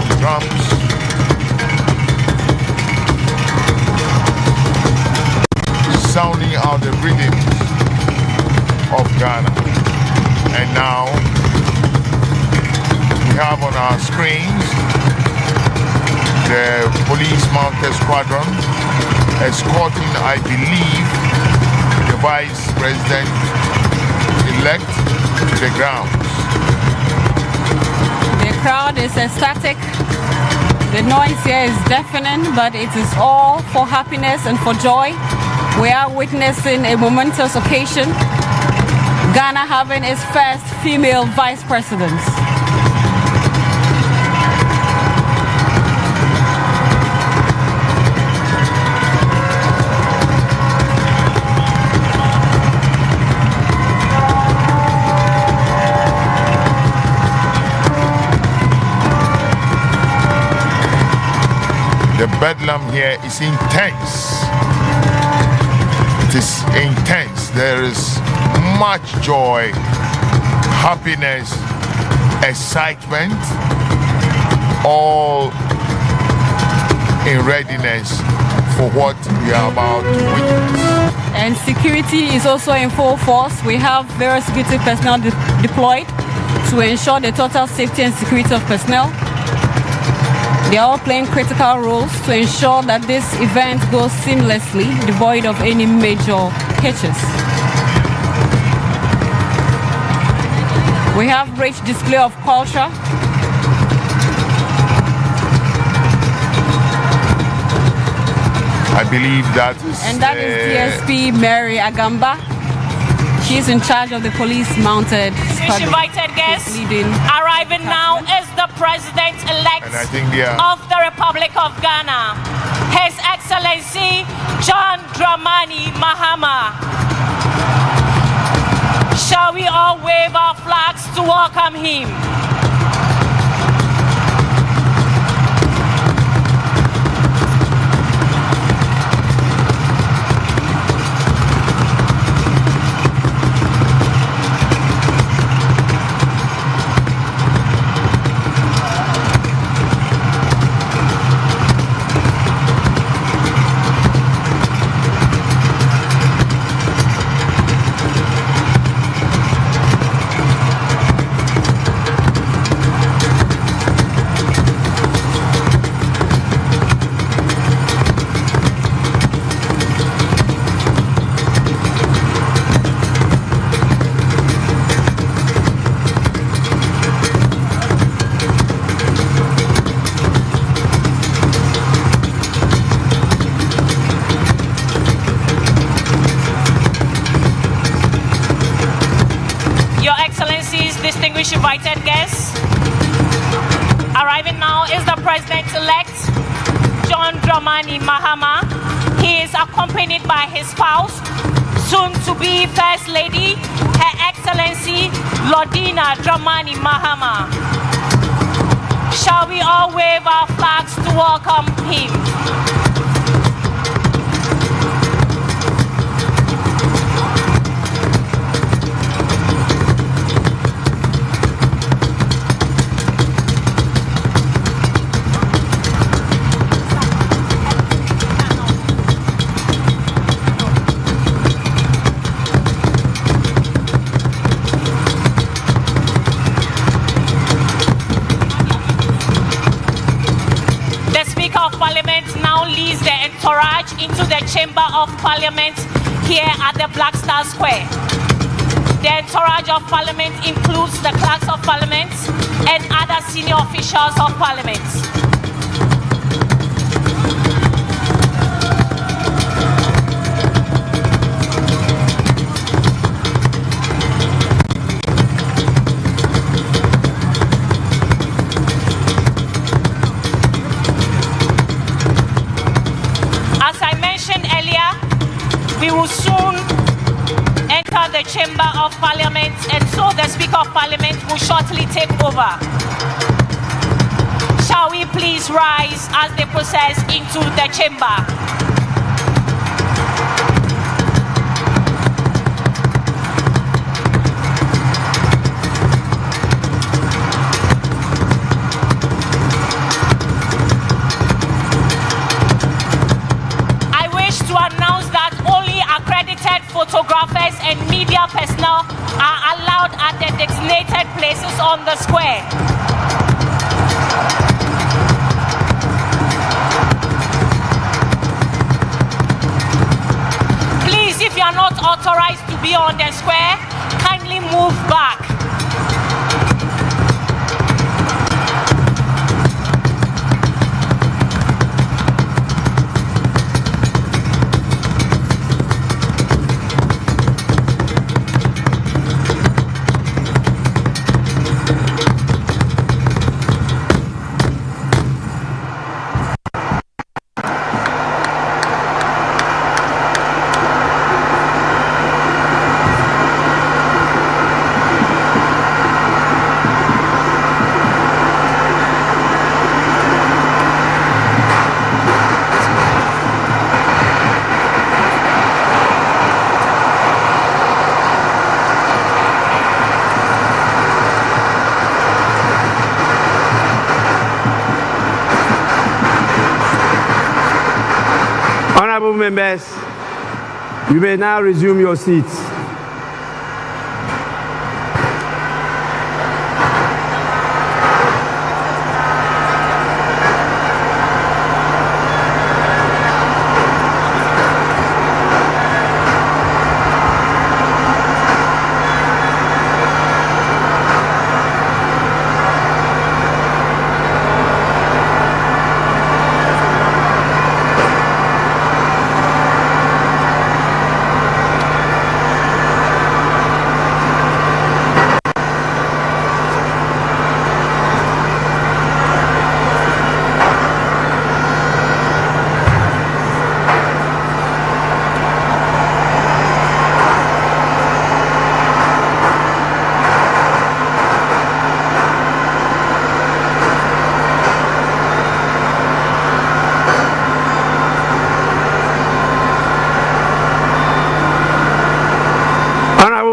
from drums. Sounding out the rhythms of Ghana. And now we have on our screens the police mounted squadron escorting, I believe, the vice president-elect to the grounds. The crowd is ecstatic. The noise here is deafening, but it is all for happiness and for joy. We are witnessing a momentous occasion, Ghana having its first female vice president. The bedlam here is intense. It is intense. There is much joy, happiness, excitement, all in readiness for what we are about to witness. And security is also in full force. We have various security personnel deployed to ensure the total safety and security of personnel. They are all playing critical roles to ensure that this event goes seamlessly, devoid of any major hitches. We have rich display of culture. I believe that is... And that is DSP Mary Agamba. She's in charge of the police mounted squadron. Invited guests arriving now is the president-elect of the Republic of Ghana, His Excellency John Dramani Mahama. Shall we all wave our flags to welcome him? Distinguished invited guests, arriving now is the president-elect John Dramani Mahama. He is accompanied by his spouse, soon-to-be First Lady, Her Excellency Lordina Dramani Mahama. Shall we all wave our flags to welcome him? Leads the entourage into the Chamber of Parliament here at the Black Star Square. The entourage of Parliament includes the clerks of Parliament and other senior officials of Parliament. We will soon enter the Chamber of Parliament, and so the Speaker of Parliament will shortly take over. Shall we please rise as they process into the chamber? media personnel are allowed at the designated places on the square. Please, if you are not authorized to be on the square, kindly move back. Honorable members, you may now resume your seats.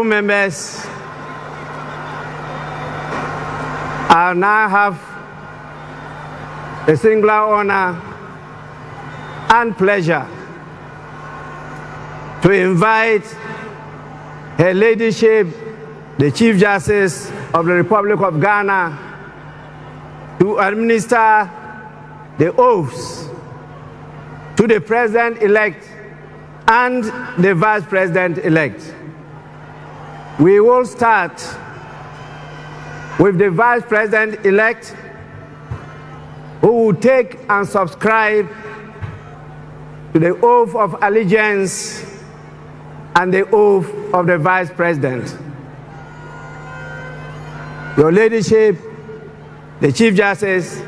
Members, I now have the singular honor and pleasure to invite Her Ladyship, the Chief Justice of the Republic of Ghana, to administer the oaths to the President-elect and the Vice President-elect. We will start with the Vice President-elect, who will take and subscribe to the oath of allegiance and the oath of the Vice President. Your Ladyship, the Chief Justice,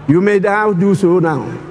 you may now do so now.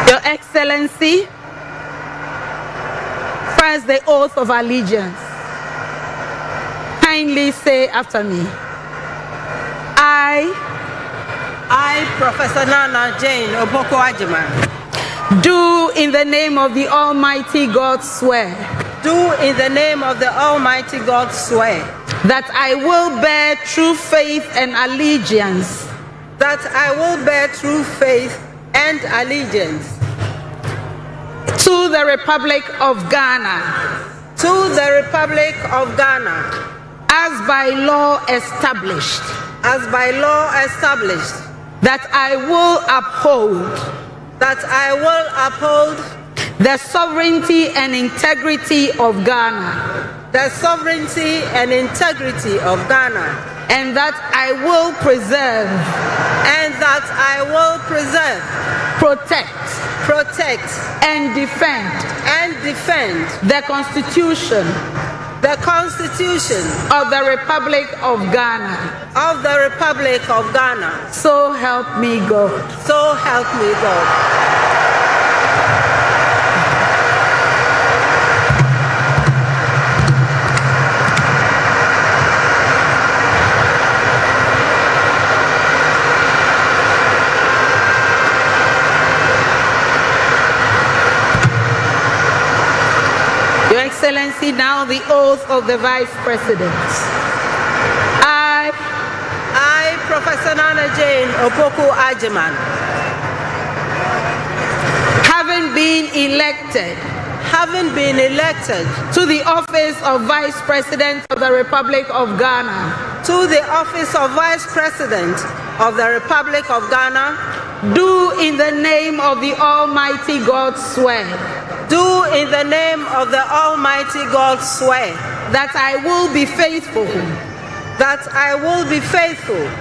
Your Excellency, first the oath of allegiance. Kindly say after me. I, Professor Nana Jane Oboko Ajiman, do in the name of the Almighty God swear. Do in the name of the Almighty God swear. that I will bear true faith and allegiance, that I will bear true faith and allegiance to the Republic of Ghana, to the Republic of Ghana, as by law established, as by law established, that I will uphold, that I will uphold the sovereignty and integrity of Ghana, the sovereignty and integrity of Ghana, and that I will preserve, and that I will preserve, protect, and defend the Constitution of the Republic of Ghana, So help me God. So help me God. Your Excellency, now the oath of the Vice President. I, Professor Nana Jane Opoku Agyeman, having been elected to the office of Vice President of the Republic of Ghana, to the office of Vice President of the Republic of Ghana, do in the name of the Almighty God swear. Do in the name of the Almighty God swear that I will be faithful,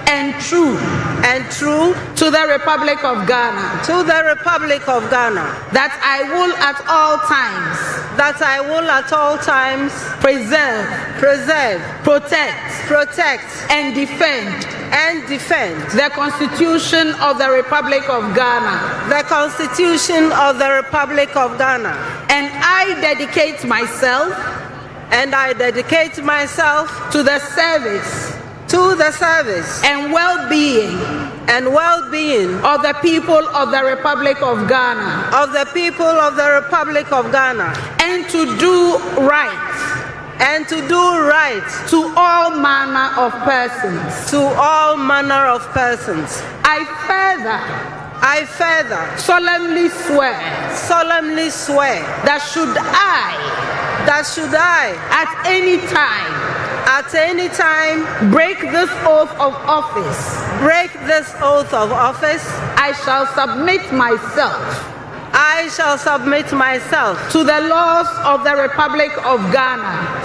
and true to the Republic of Ghana, that I will at all times preserve, protect and defend the Constitution of the Republic of Ghana, and I dedicate myself to the service and well-being of the people of the Republic of Ghana, and to do right to all manner of persons. I further solemnly swear that should I at any time break this oath of office, I shall submit myself to the laws of the Republic of Ghana,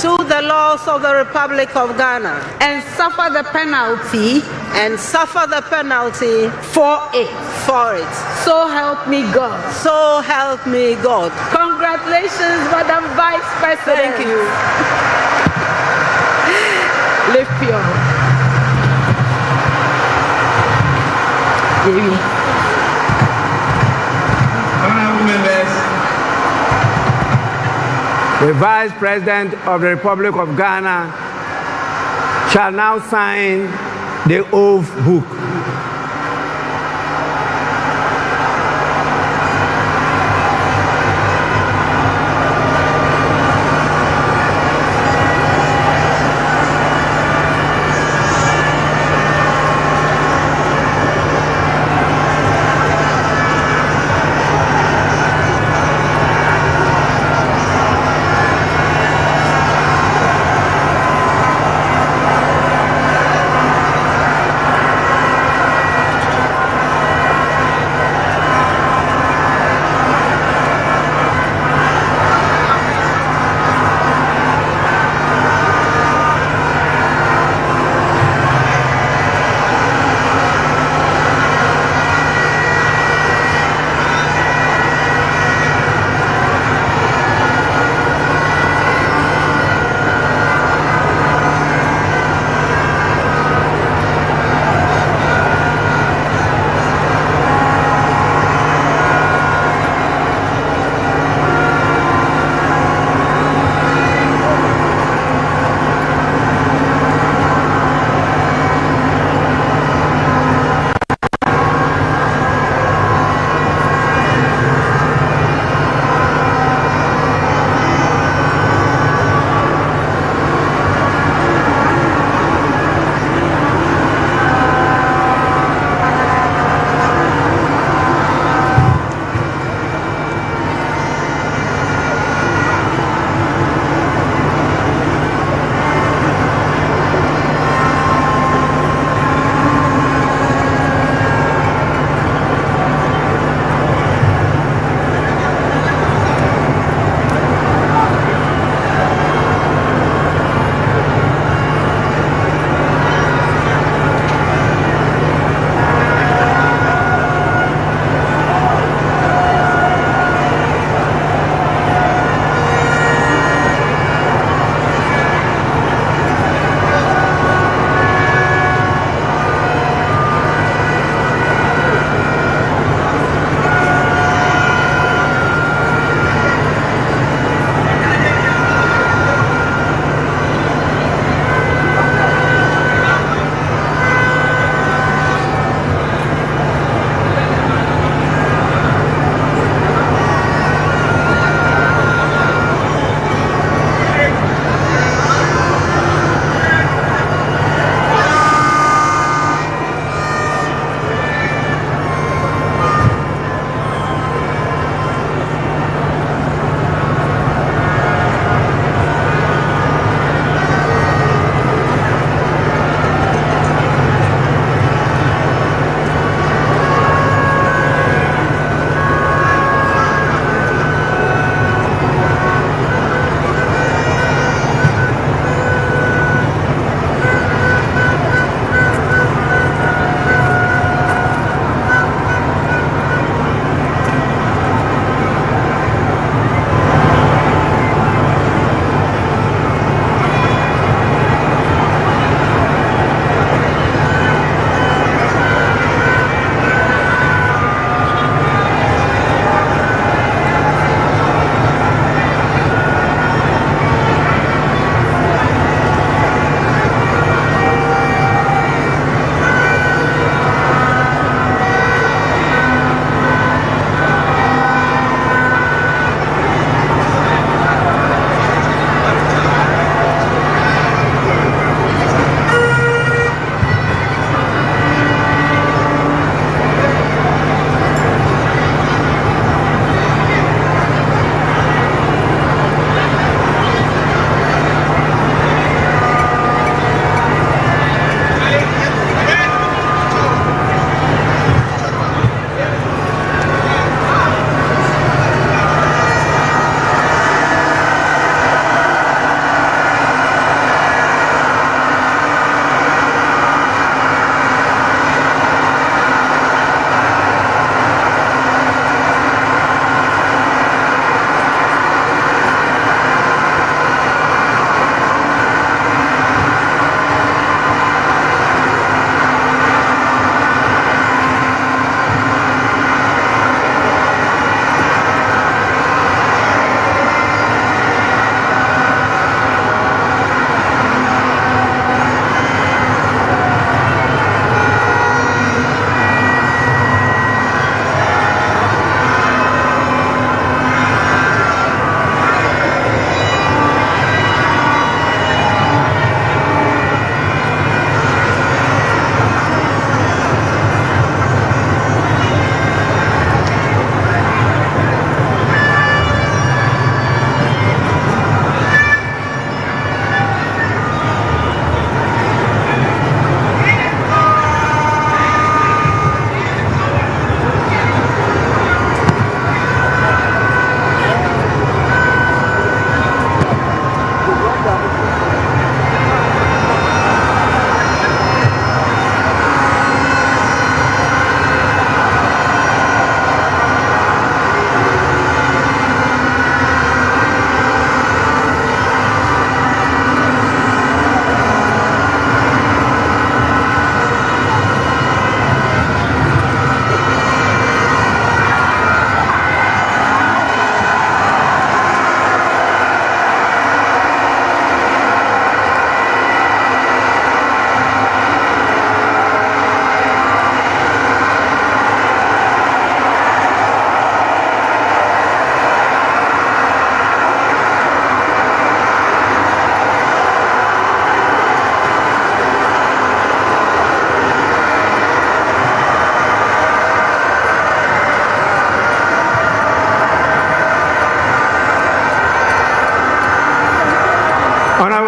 and suffer the penalty for it. So help me God. Congratulations, Madam Vice President. Thank you. Lift your Honorable members, the Vice President of the Republic of Ghana shall now sign the oath book.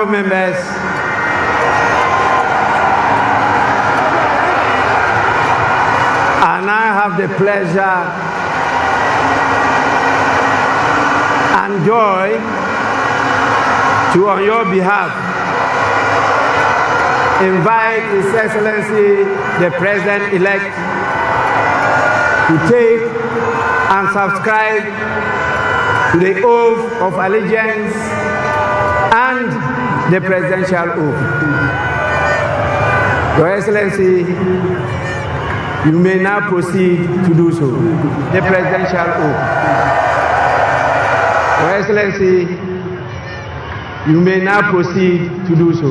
of members, and I have the pleasure and joy to, on your behalf, invite His Excellency the President-elect to take and subscribe to the oath of allegiance and the presidential oath. Your Excellency, you may now proceed to do so. The presidential oath. Your Excellency, you may now proceed to do so.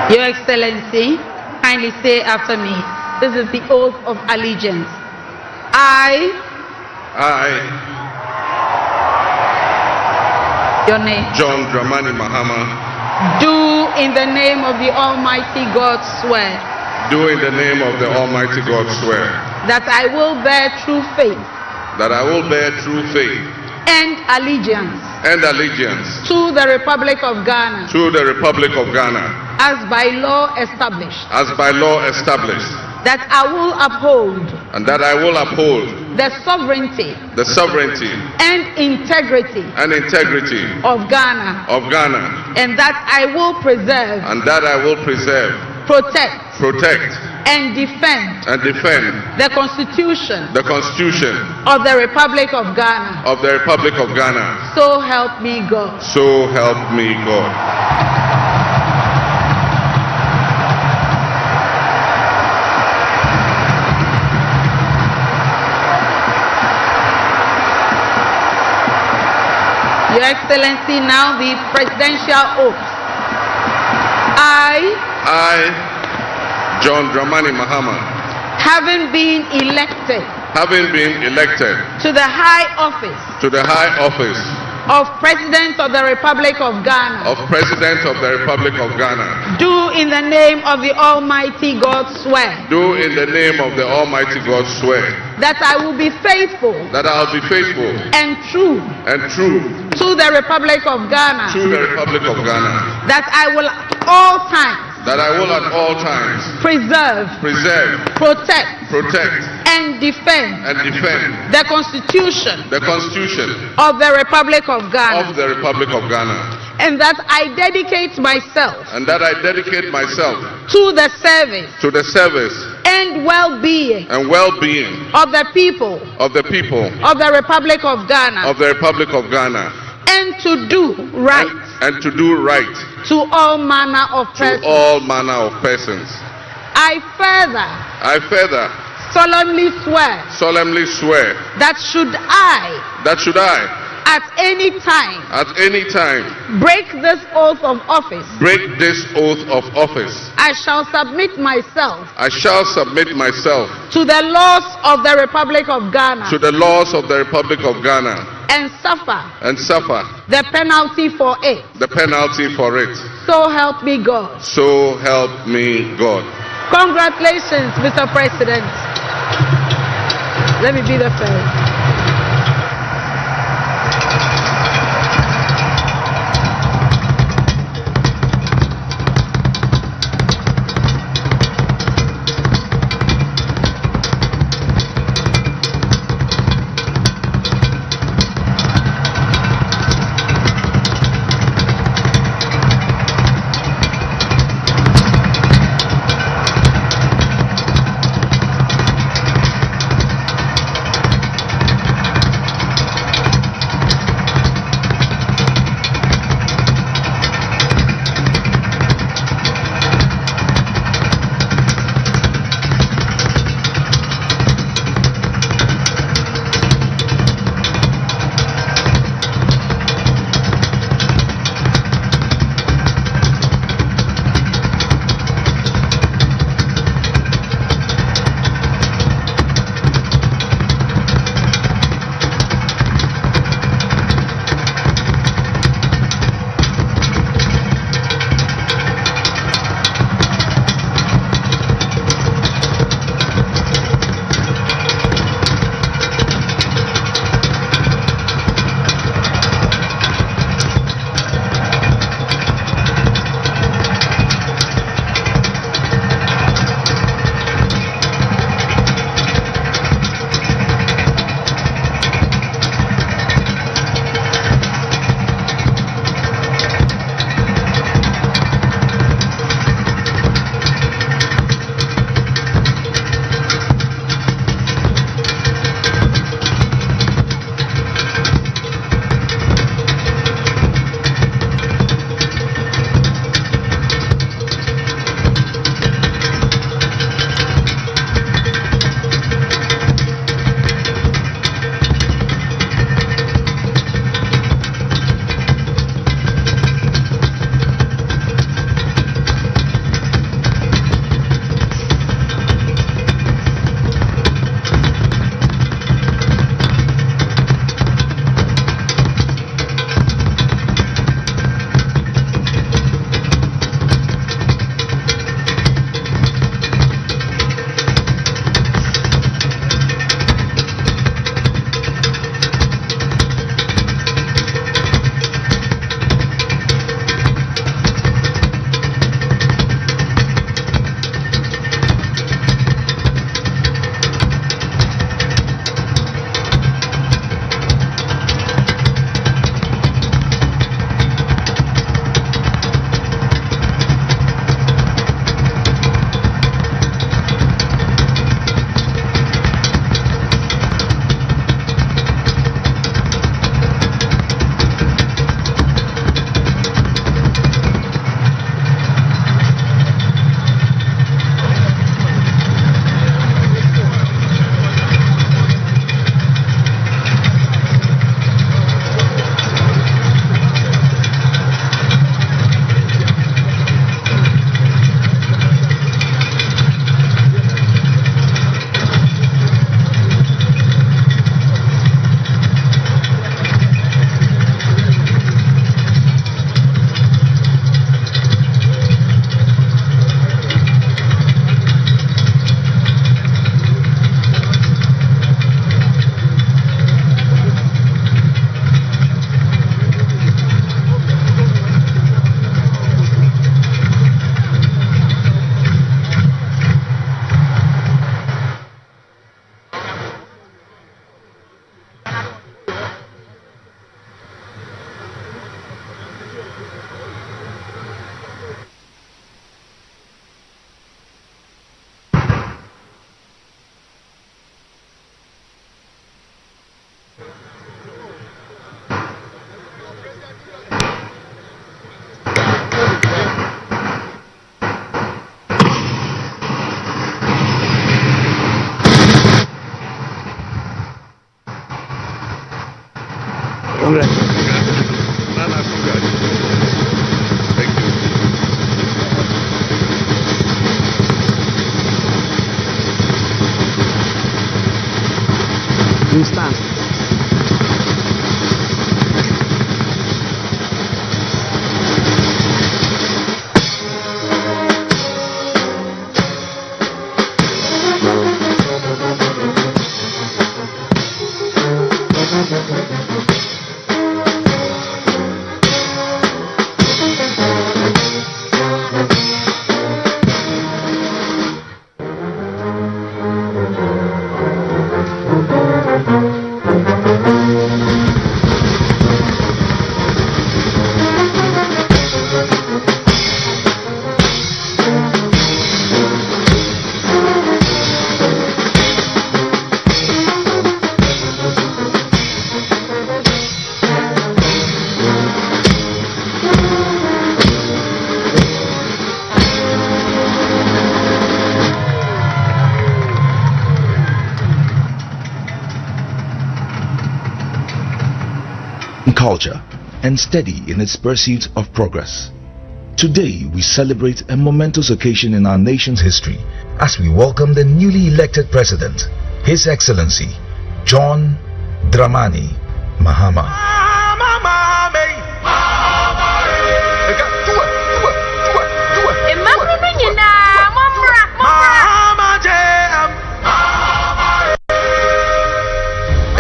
Your Excellency, kindly say after me. This is the oath of allegiance. I. Your name. John Dramani Mahama. Do in the name of the Almighty God swear. Do in the name of the Almighty God swear. That I will bear true faith. That I will bear true faith. And allegiance. And allegiance. To the Republic of Ghana. To the Republic of Ghana. As by law established. As by law established. That I will uphold. And that I will uphold. The sovereignty. The sovereignty. And integrity. And integrity. Of Ghana. Of Ghana. And that I will preserve. And that I will preserve. Protect. Protect. And defend. And defend. The Constitution. The Constitution. Of the Republic of Ghana. Of the Republic of Ghana. So help me God. So help me God. Your Excellency, now the presidential oath. I, John Dramani Mahama, having been elected to the high office of President of the Republic of Ghana, do in the name of the Almighty God swear. Do in the name of the Almighty God swear. That I will be faithful. That I will be faithful. And true. To the Republic of Ghana. To the Republic of Ghana. That I will at all times. Preserve. Protect. And defend. The Constitution. Of the Republic of Ghana. And that I dedicate myself. To the service. And well-being. Of the people. Of the Republic of Ghana. And to do right. To all manner of persons. I further. Solemnly swear. That should I. At any time. Break this oath of office. I shall submit myself. To the laws of the Republic of Ghana. And suffer. The penalty for it. So help me God. Congratulations, Mr. President. Let me be the first. culture, and steady in its pursuit of progress. Today, we celebrate a momentous occasion in our nation's history as we welcome the newly elected President, His Excellency, John Dramani Mahama.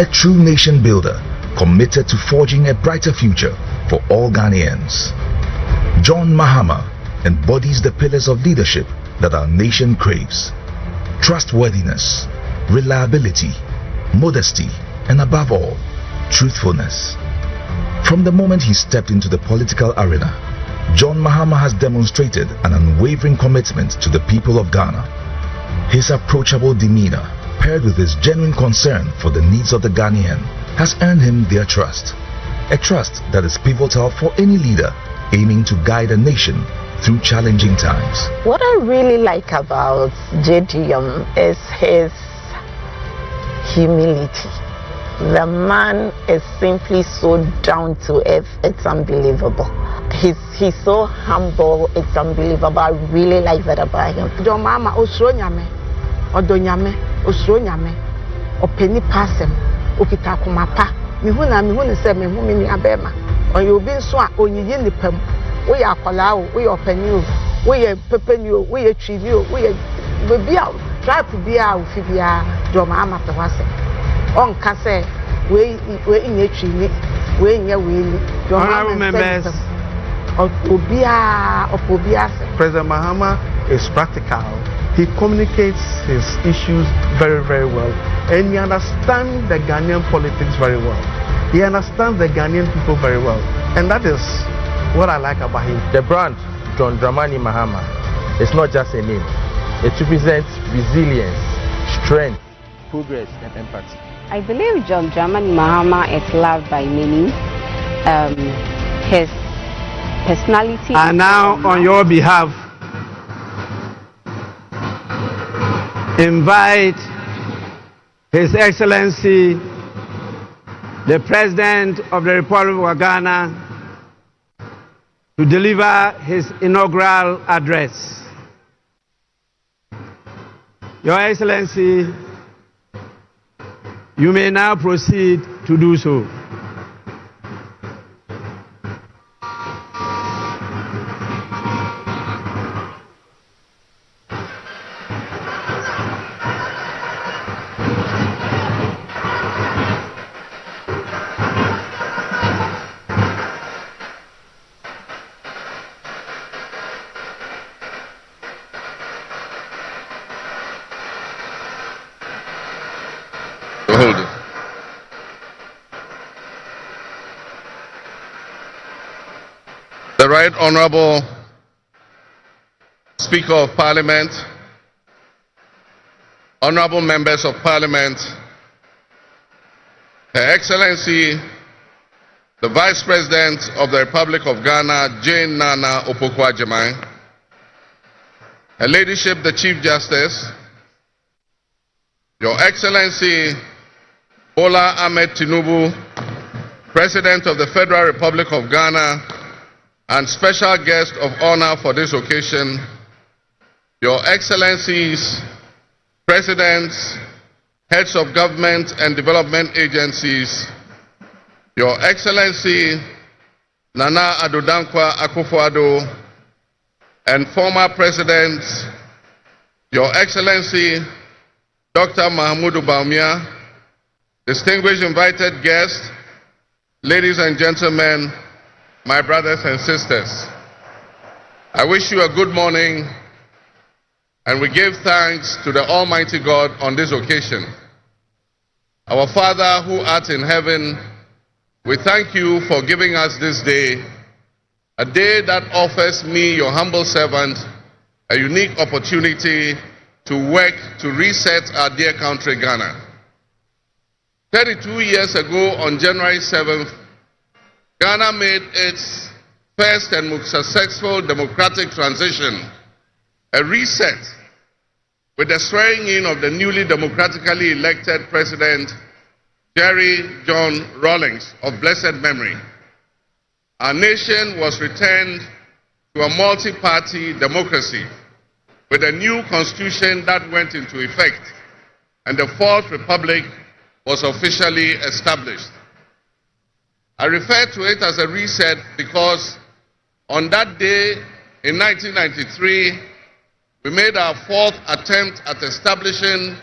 A true nation builder, committed to forging a brighter future for all Ghanaians. John Mahama embodies the pillars of leadership that our nation craves: trustworthiness, reliability, modesty, and above all, truthfulness. From the moment he stepped into the political arena, John Mahama has demonstrated an unwavering commitment to the people of Ghana. His approachable demeanor, paired with his genuine concern for the needs of the Ghanaian, has earned him their trust. A trust that is pivotal for any leader aiming to guide a nation through challenging times. What I really like about JDM is his humility. The man is simply so down to earth, it's unbelievable. He's so humble, it's unbelievable. I really like that about him. John Mahama osuro nyame, odo nyame, osuro nyame, openi pasem, okita kumapa. Mihu ne se mihu mi nuabema. Oye obi nso a onyiyi nipam. Wo ya akwala o, wo ya opani o, wo ya pepeni o, wo ya twivi o, wo ya bebia o, tribe bia o fi bia John Mahama pe wase. On ka se we nye twivi, we nye we. Honorable members, President Mahama is practical. He communicates his issues very, very well, and he understands the Ghanaian politics very well. He understands the Ghanaian people very well, and that is what I like about him. The brand John Dramani Mahama is not just a name. It represents resilience, strength, progress, and empathy. I believe John Dramani Mahama is loved by many. His personality. And now, on your behalf, invite His Excellency, the President of the Republic of Ghana, to deliver his inaugural address. Your Excellency, you may now proceed to do so. The Right Honorable Speaker of Parliament, Honorable Members of Parliament, Her Excellency, the Vice President of the Republic of Ghana, Jane Nana Opoku-Agyeman, Her Ladyship, the Chief Justice, Your Excellency, Bola Ahmed Tinubu, President of the Federal Republic of Ghana, and special guest of honor for this occasion, Your Excellencies, Presidents, Heads of Government and Development Agencies, Your Excellency Nana Addo Dankwa Akufo-Addo, and former Presidents, Your Excellency Dr. Mahamudu Bawumia, distinguished invited guests, ladies and gentlemen, my brothers and sisters, I wish you a good morning, and we give thanks to the Almighty God on this occasion. Our Father who art in heaven, we thank you for giving us this day, a day that offers me, your humble servant, a unique opportunity to work to reset our dear country, Ghana. 32 years ago, on January 7th, Ghana made its first and most successful democratic transition, a reset, with the swearing in of the newly democratically elected President, Jerry John Rawlings, of blessed memory. our nation was returned to a multi-party democracy with a new constitution that went into effect, and the Fourth Republic was officially established. I refer to it as a reset because on that day in 1993, we made our fourth attempt at establishing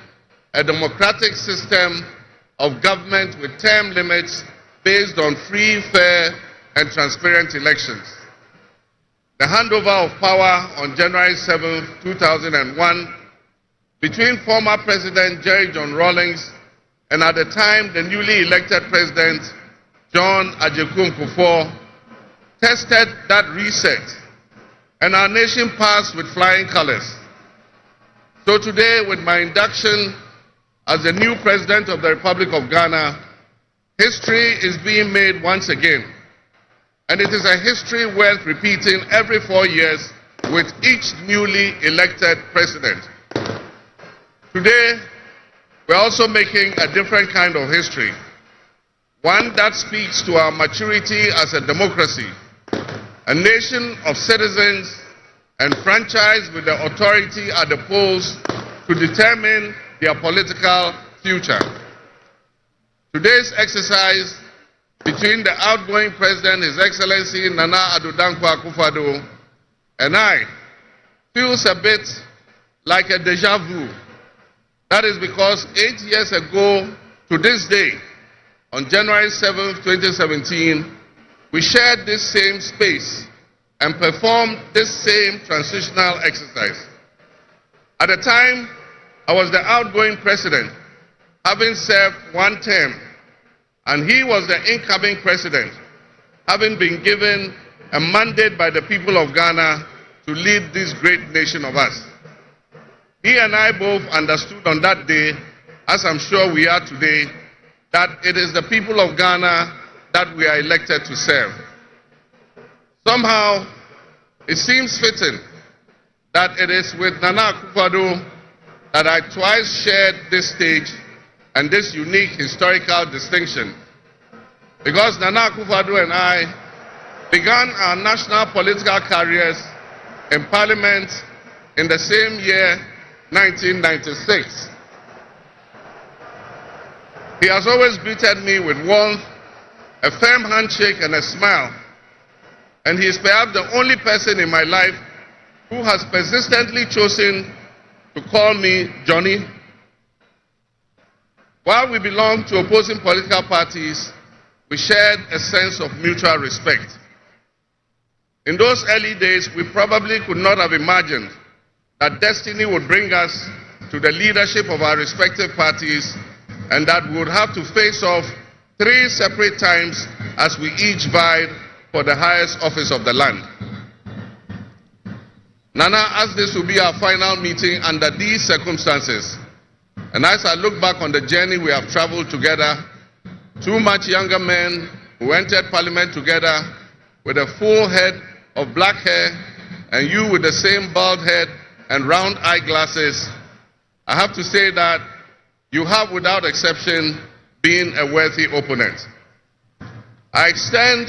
a democratic system of government with term limits based on free, fair, and transparent elections. The handover of power on January 7, 2001, between former President Jerry John Rawlings and at the time the newly elected President John Agyekum Kufuor, tested that reset, and our nation passed with flying colors. So today, with my induction as the new President of the Republic of Ghana, history is being made once again. And it is a history worth repeating every 4 years with each newly elected president. Today, we're also making a different kind of history, one that speaks to our maturity as a democracy, a nation of citizens enfranchised with the authority at the polls to determine their political future. Today's exercise between the outgoing President, His Excellency Nana Addo Dankwa Akufo-Addo, and I feels a bit like a deja vu. That is because 8 years ago to this day, on January 7, 2017, we shared this same space and performed this same transitional exercise. At the time, I was the outgoing President, having served one term, and he was the incoming President, having been given a mandate by the people of Ghana to lead this great nation of us. He and I both understood on that day, as I'm sure we are today, that it is the people of Ghana that we are elected to serve. Somehow, it seems fitting that it is with Nana Akufo-Addo that I twice shared this stage and this unique historical distinction, because Nana Akufo-Addo and I began our national political careers in Parliament in the same year, 1996. He has always greeted me with warmth, a firm handshake, and a smile, and he is perhaps the only person in my life who has persistently chosen to call me Johnny. While we belong to opposing political parties, we shared a sense of mutual respect. In those early days, we probably could not have imagined that destiny would bring us to the leadership of our respective parties, and that we would have to face off 3 separate times as we each vied for the highest office of the land. Nana asked this to be our final meeting under these circumstances. And as I look back on the journey we have traveled together, 2 much younger men who entered Parliament together with a full head of black hair, and you with the same bald head and round eyeglasses, I have to say that you have, without exception, been a worthy opponent. I extend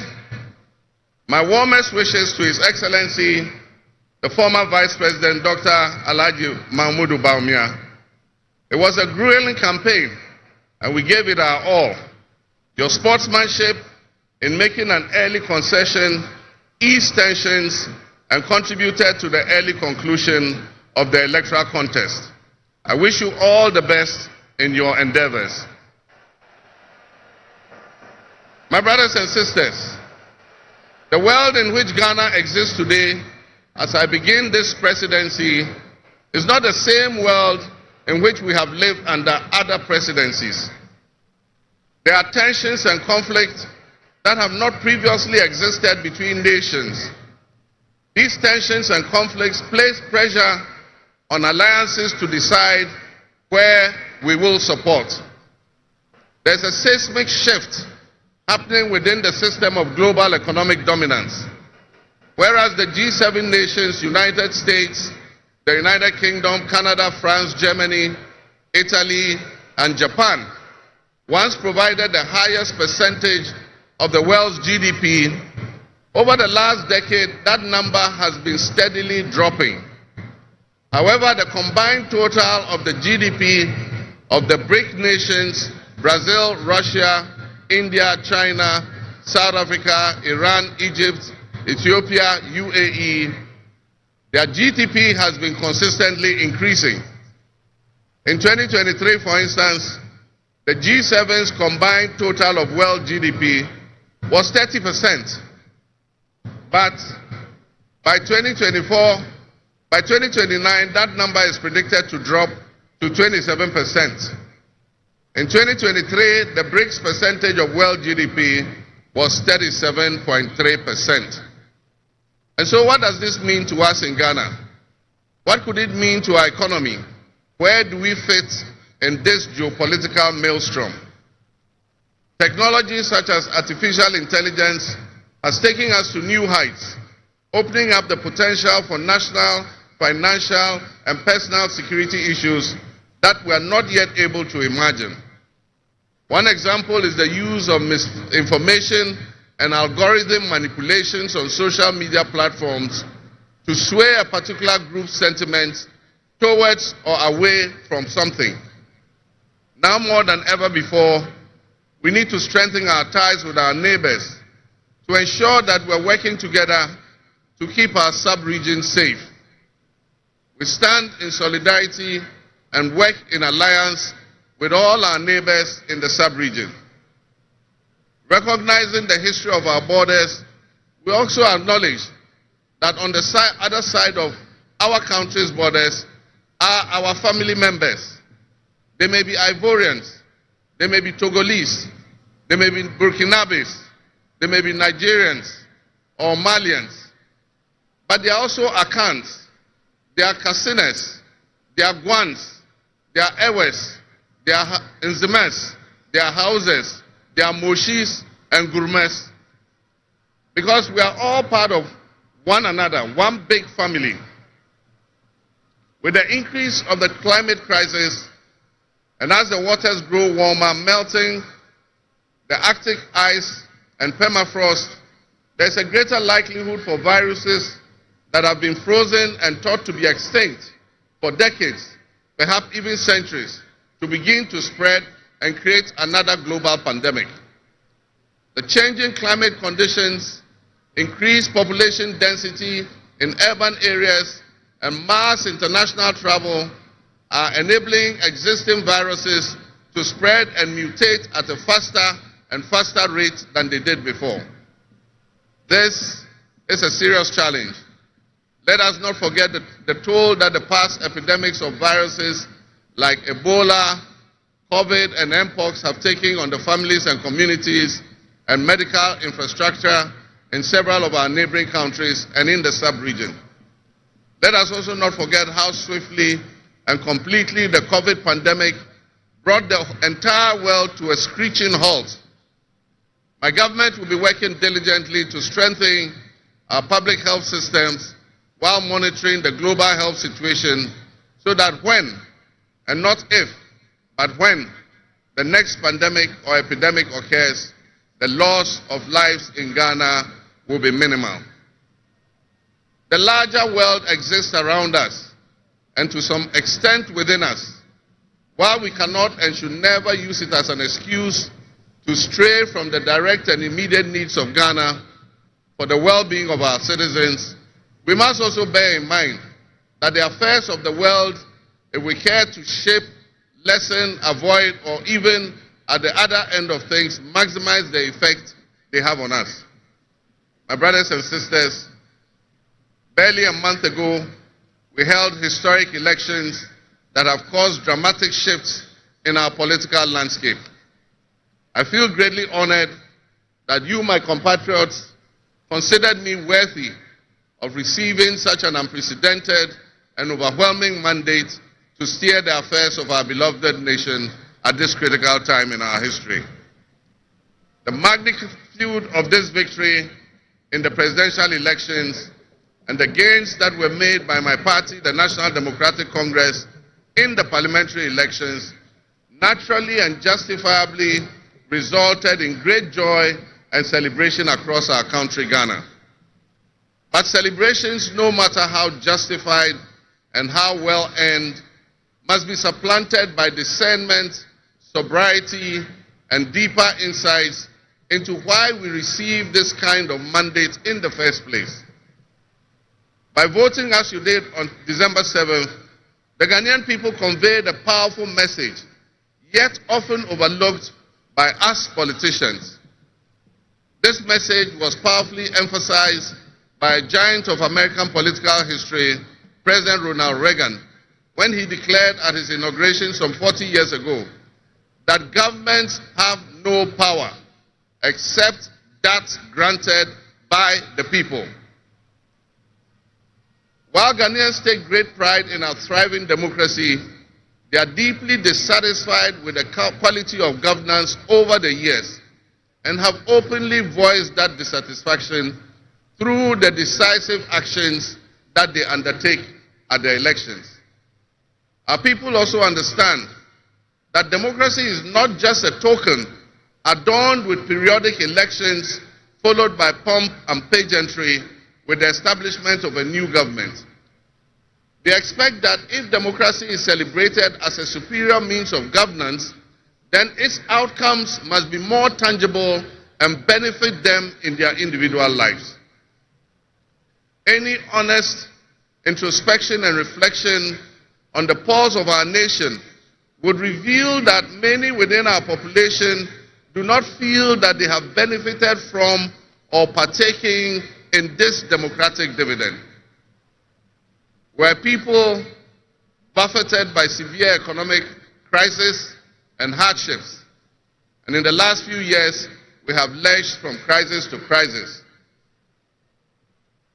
my warmest wishes to His Excellency, the former Vice President, Dr. Alhaji Mahmoud Bawumia. It was a grueling campaign, and we gave it our all. Your sportsmanship in making an early concession eased tensions and contributed to the early conclusion of the electoral contest. I wish you all the best in your endeavors. My brothers and sisters, the world in which Ghana exists today, as I begin this presidency, is not the same world in which we have lived under other presidencies. There are tensions and conflicts that have not previously existed between nations. These tensions and conflicts place pressure on alliances to decide where we will support. There's a seismic shift happening within the system of global economic dominance. Whereas the G7 nations, United States, the United Kingdom, Canada, France, Germany, Italy, and Japan once provided the highest percentage of the world's GDP, Over the last decade, that number has been steadily dropping. However, the combined total of the GDP of the BRIC nations, Brazil, Russia, India, China, South Africa, Iran, Egypt, Ethiopia, UAE, their GDP has been consistently increasing. In 2023, for instance, the G7's combined total of world GDP was 30%. But by 2029, that number is predicted to drop to 27%. In 2023, the BRICS percentage of world GDP was 37.3%. And so what does this mean to us in Ghana? What could it mean to our economy? Where do we fit in this geopolitical maelstrom? Technology such as artificial intelligence has taken us to new heights, opening up the potential for national, financial, and personal security issues that we are not yet able to imagine. One example is the use of misinformation and algorithm manipulations on social media platforms to sway a particular group's sentiments towards or away from something. Now more than ever before, we need to strengthen our ties with our neighbors to ensure that we're working together to keep our sub-region safe. We stand in solidarity and work in alliance with all our neighbors in the sub-region. Recognizing the history of our borders, we also acknowledge that on the other side of our country's borders are our family members. They may be Ivorians, they may be Togolese, they may be Burkinabes, they may be Nigerians or Malians, but they are also Akans, they are Kasinas, they are Gwans, they are Ewes, they are Nzemes, they are Hauses, they are Moshis and Gurmes, because we are all part of one another, one big family. With the increase of the climate crisis, and as the waters grow warmer, melting the Arctic ice and permafrost, there's a greater likelihood for viruses that have been frozen and thought to be extinct for decades, perhaps even centuries, to begin to spread and create another global pandemic. The changing climate conditions, increased population density in urban areas, and mass international travel are enabling existing viruses to spread and mutate at a faster and faster rate than they did before. This is a serious challenge. Let us not forget the toll that the past epidemics of viruses like Ebola, COVID, and Mpox have taken on the families and communities and medical infrastructure in several of our neighboring countries and in the sub-region. Let us also not forget how swiftly and completely the COVID pandemic brought the entire world to a screeching halt. My government will be working diligently to strengthen our public health systems while monitoring the global health situation so that when, and not if, but when the next pandemic or epidemic occurs, the loss of lives in Ghana will be minimal. The larger world exists around us and to some extent within us. While we cannot and should never use it as an excuse to stray from the direct and immediate needs of Ghana for the well-being of our citizens, we must also bear in mind that the affairs of the world, if we care to shape, lessen, avoid, or even at the other end of things, maximize the effect they have on us. My brothers and sisters, barely a month ago, we held historic elections that have caused dramatic shifts in our political landscape. I feel greatly honored that you, my compatriots, considered me worthy of receiving such an unprecedented and overwhelming mandate to steer the affairs of our beloved nation at this critical time in our history. The magnitude of this victory in the presidential elections and the gains that were made by my party, the National Democratic Congress, in the parliamentary elections naturally and justifiably resulted in great joy and celebration across our country, Ghana. But celebrations, no matter how justified and how well earned, must be supplanted by discernment, sobriety, and deeper insights into why we receive this kind of mandate in the first place. By voting as you did on December 7th, the Ghanaian people conveyed a powerful message, yet often overlooked by us politicians. This message was powerfully emphasized by a giant of American political history, President Ronald Reagan, when he declared at his inauguration some 40 years ago that governments have no power except that granted by the people. While Ghanaians take great pride in our thriving democracy, they are deeply dissatisfied with the quality of governance over the years and have openly voiced that dissatisfaction through the decisive actions that they undertake at the elections. Our people also understand that democracy is not just a token adorned with periodic elections followed by pomp and pageantry with the establishment of a new government. They expect that if democracy is celebrated as a superior means of governance, then its outcomes must be more tangible and benefit them in their individual lives. Any honest introspection and reflection on the pulse of our nation would reveal that many within our population do not feel that they have benefited from or partaking in this democratic dividend. Where people buffeted by severe economic crisis and hardships, and in the last few years we have lurched from crisis to crisis.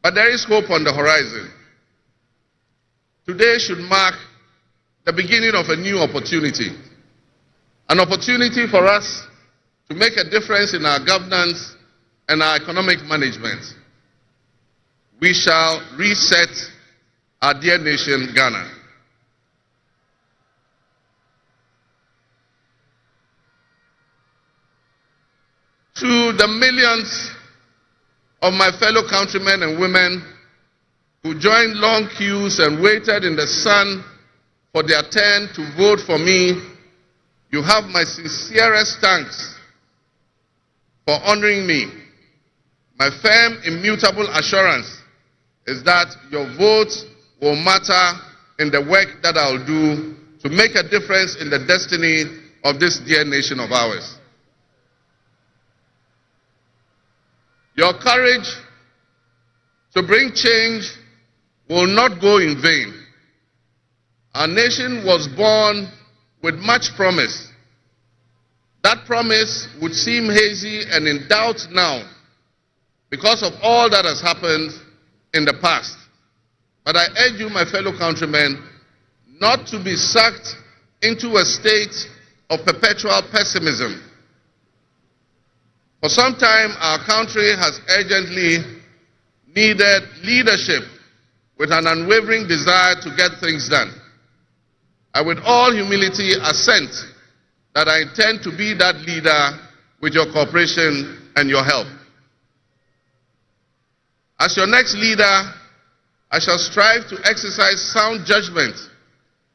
But there is hope on the horizon. Today should mark the beginning of a new opportunity. An opportunity for us to make a difference in our governance and our economic management. We shall reset our dear nation, Ghana. To the millions of my fellow countrymen and women who joined long queues and waited in the sun for their turn to vote for me, you have my sincerest thanks for honoring me. My firm, immutable assurance is that your vote will matter in the work that I'll do to make a difference in the destiny of this dear nation of ours. Your courage to bring change will not go in vain. Our nation was born with much promise. That promise would seem hazy and in doubt now because of all that has happened in the past. But I urge you, my fellow countrymen, not to be sucked into a state of perpetual pessimism. For some time, our country has urgently needed leadership with an unwavering desire to get things done. I, with all humility, assent that I intend to be that leader with your cooperation and your help. As your next leader, I shall strive to exercise sound judgment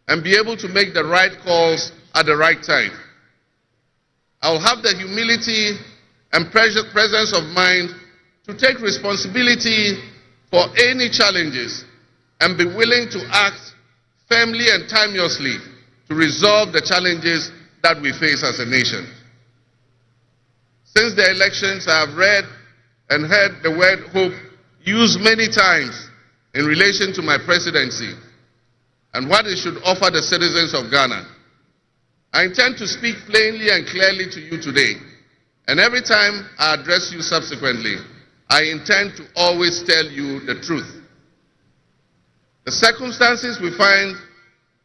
and be able to make the right calls at the right time. I will have the humility and presence of mind to take responsibility for any challenges and be willing to act firmly and timeously to resolve the challenges that we face as a nation. Since the elections, I have read and heard the word hope used many times in relation to my presidency and what it should offer the citizens of Ghana. I intend to speak plainly and clearly to you today, and every time I address you subsequently, I intend to always tell you the truth. The circumstances we find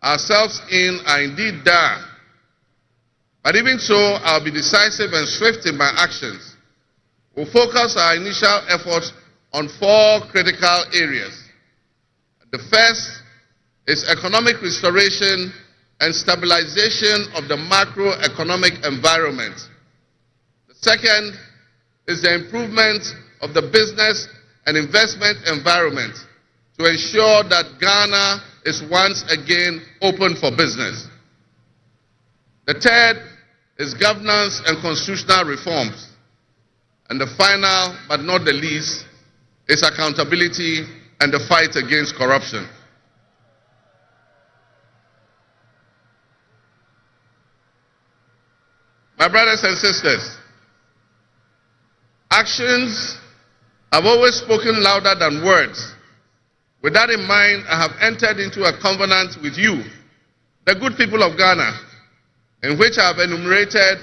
ourselves in are indeed dire, but even so, I'll be decisive and swift in my actions. We'll focus our initial efforts on 4 critical areas. The first is economic restoration and stabilization of the macroeconomic environment. The second is the improvement of the business and investment environment to ensure that Ghana is once again open for business. The third is governance and constitutional reforms. And the final, but not the least, is accountability and the fight against corruption. My brothers and sisters, actions have always spoken louder than words. With that in mind, I have entered into a covenant with you, the good people of Ghana, in which I have enumerated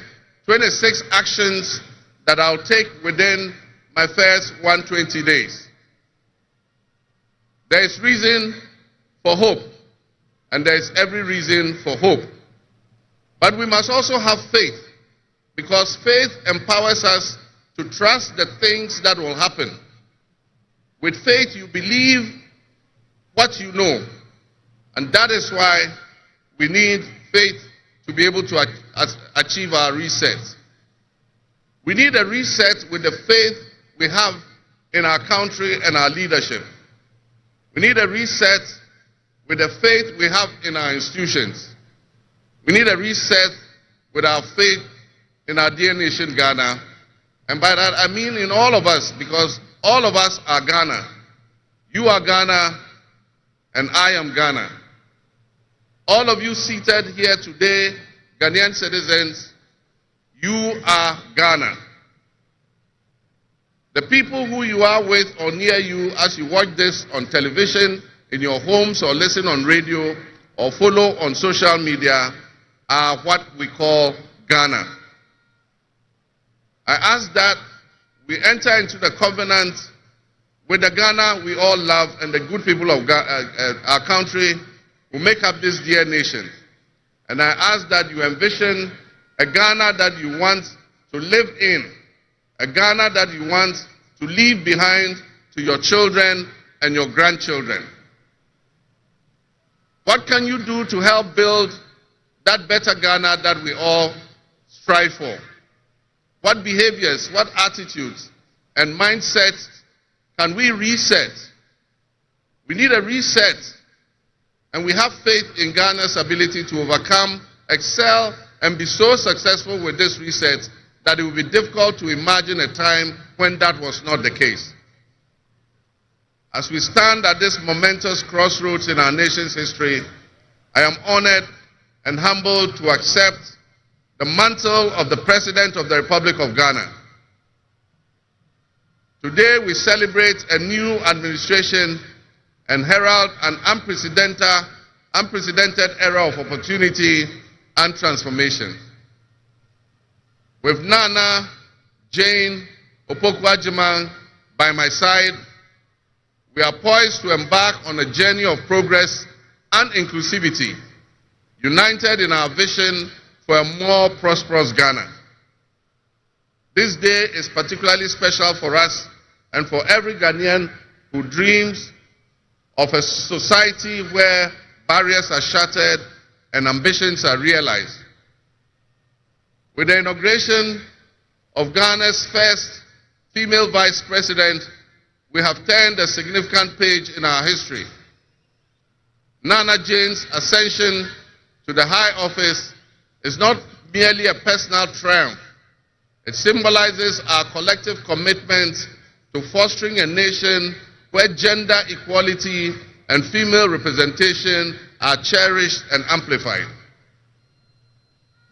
26 actions that I'll take within my first 120 days. There is reason for hope, and there is every reason for hope. But we must also have faith, because faith empowers us to trust the things that will happen. With faith, you believe what you know, and that is why we need faith to be able to achieve our reset. We need a reset with the faith we have in our country and our leadership. We need a reset with the faith we have in our institutions. We need a reset with our faith in our dear nation, Ghana. And by that, I mean in all of us, because all of us are Ghana. You are Ghana, and I am Ghana. All of you seated here today, Ghanaian citizens, you are Ghana. The people who you are with or near you as you watch this on television, in your homes, or listen on radio, or follow on social media are what we call Ghana. I ask that we enter into the covenant with the Ghana we all love and the good people of our country who make up this dear nation. And I ask that you envision a Ghana that you want to live in, a Ghana that you want to leave behind to your children and your grandchildren. What can you do to help build that better Ghana that we all strive for? What behaviors, what attitudes and mindsets can we reset? We need a reset, and we have faith in Ghana's ability to overcome, excel, and be so successful with this reset that it will be difficult to imagine a time when that was not the case. As we stand at this momentous crossroads in our nation's history, I am honored and humbled to accept the mantle of the President of the Republic of Ghana. Today we celebrate a new administration and herald an unprecedented era of opportunity and transformation. With Nana Jane Opoku-Agyeman by my side, we are poised to embark on a journey of progress and inclusivity, united in our vision for a more prosperous Ghana. This day is particularly special for us and for every Ghanaian who dreams of a society where barriers are shattered and ambitions are realized. With the inauguration of Ghana's first female vice president, we have turned a significant page in our history. Nana Jane's ascension to the high office is not merely a personal triumph. It symbolizes our collective commitment to fostering a nation where gender equality and female representation are cherished and amplified.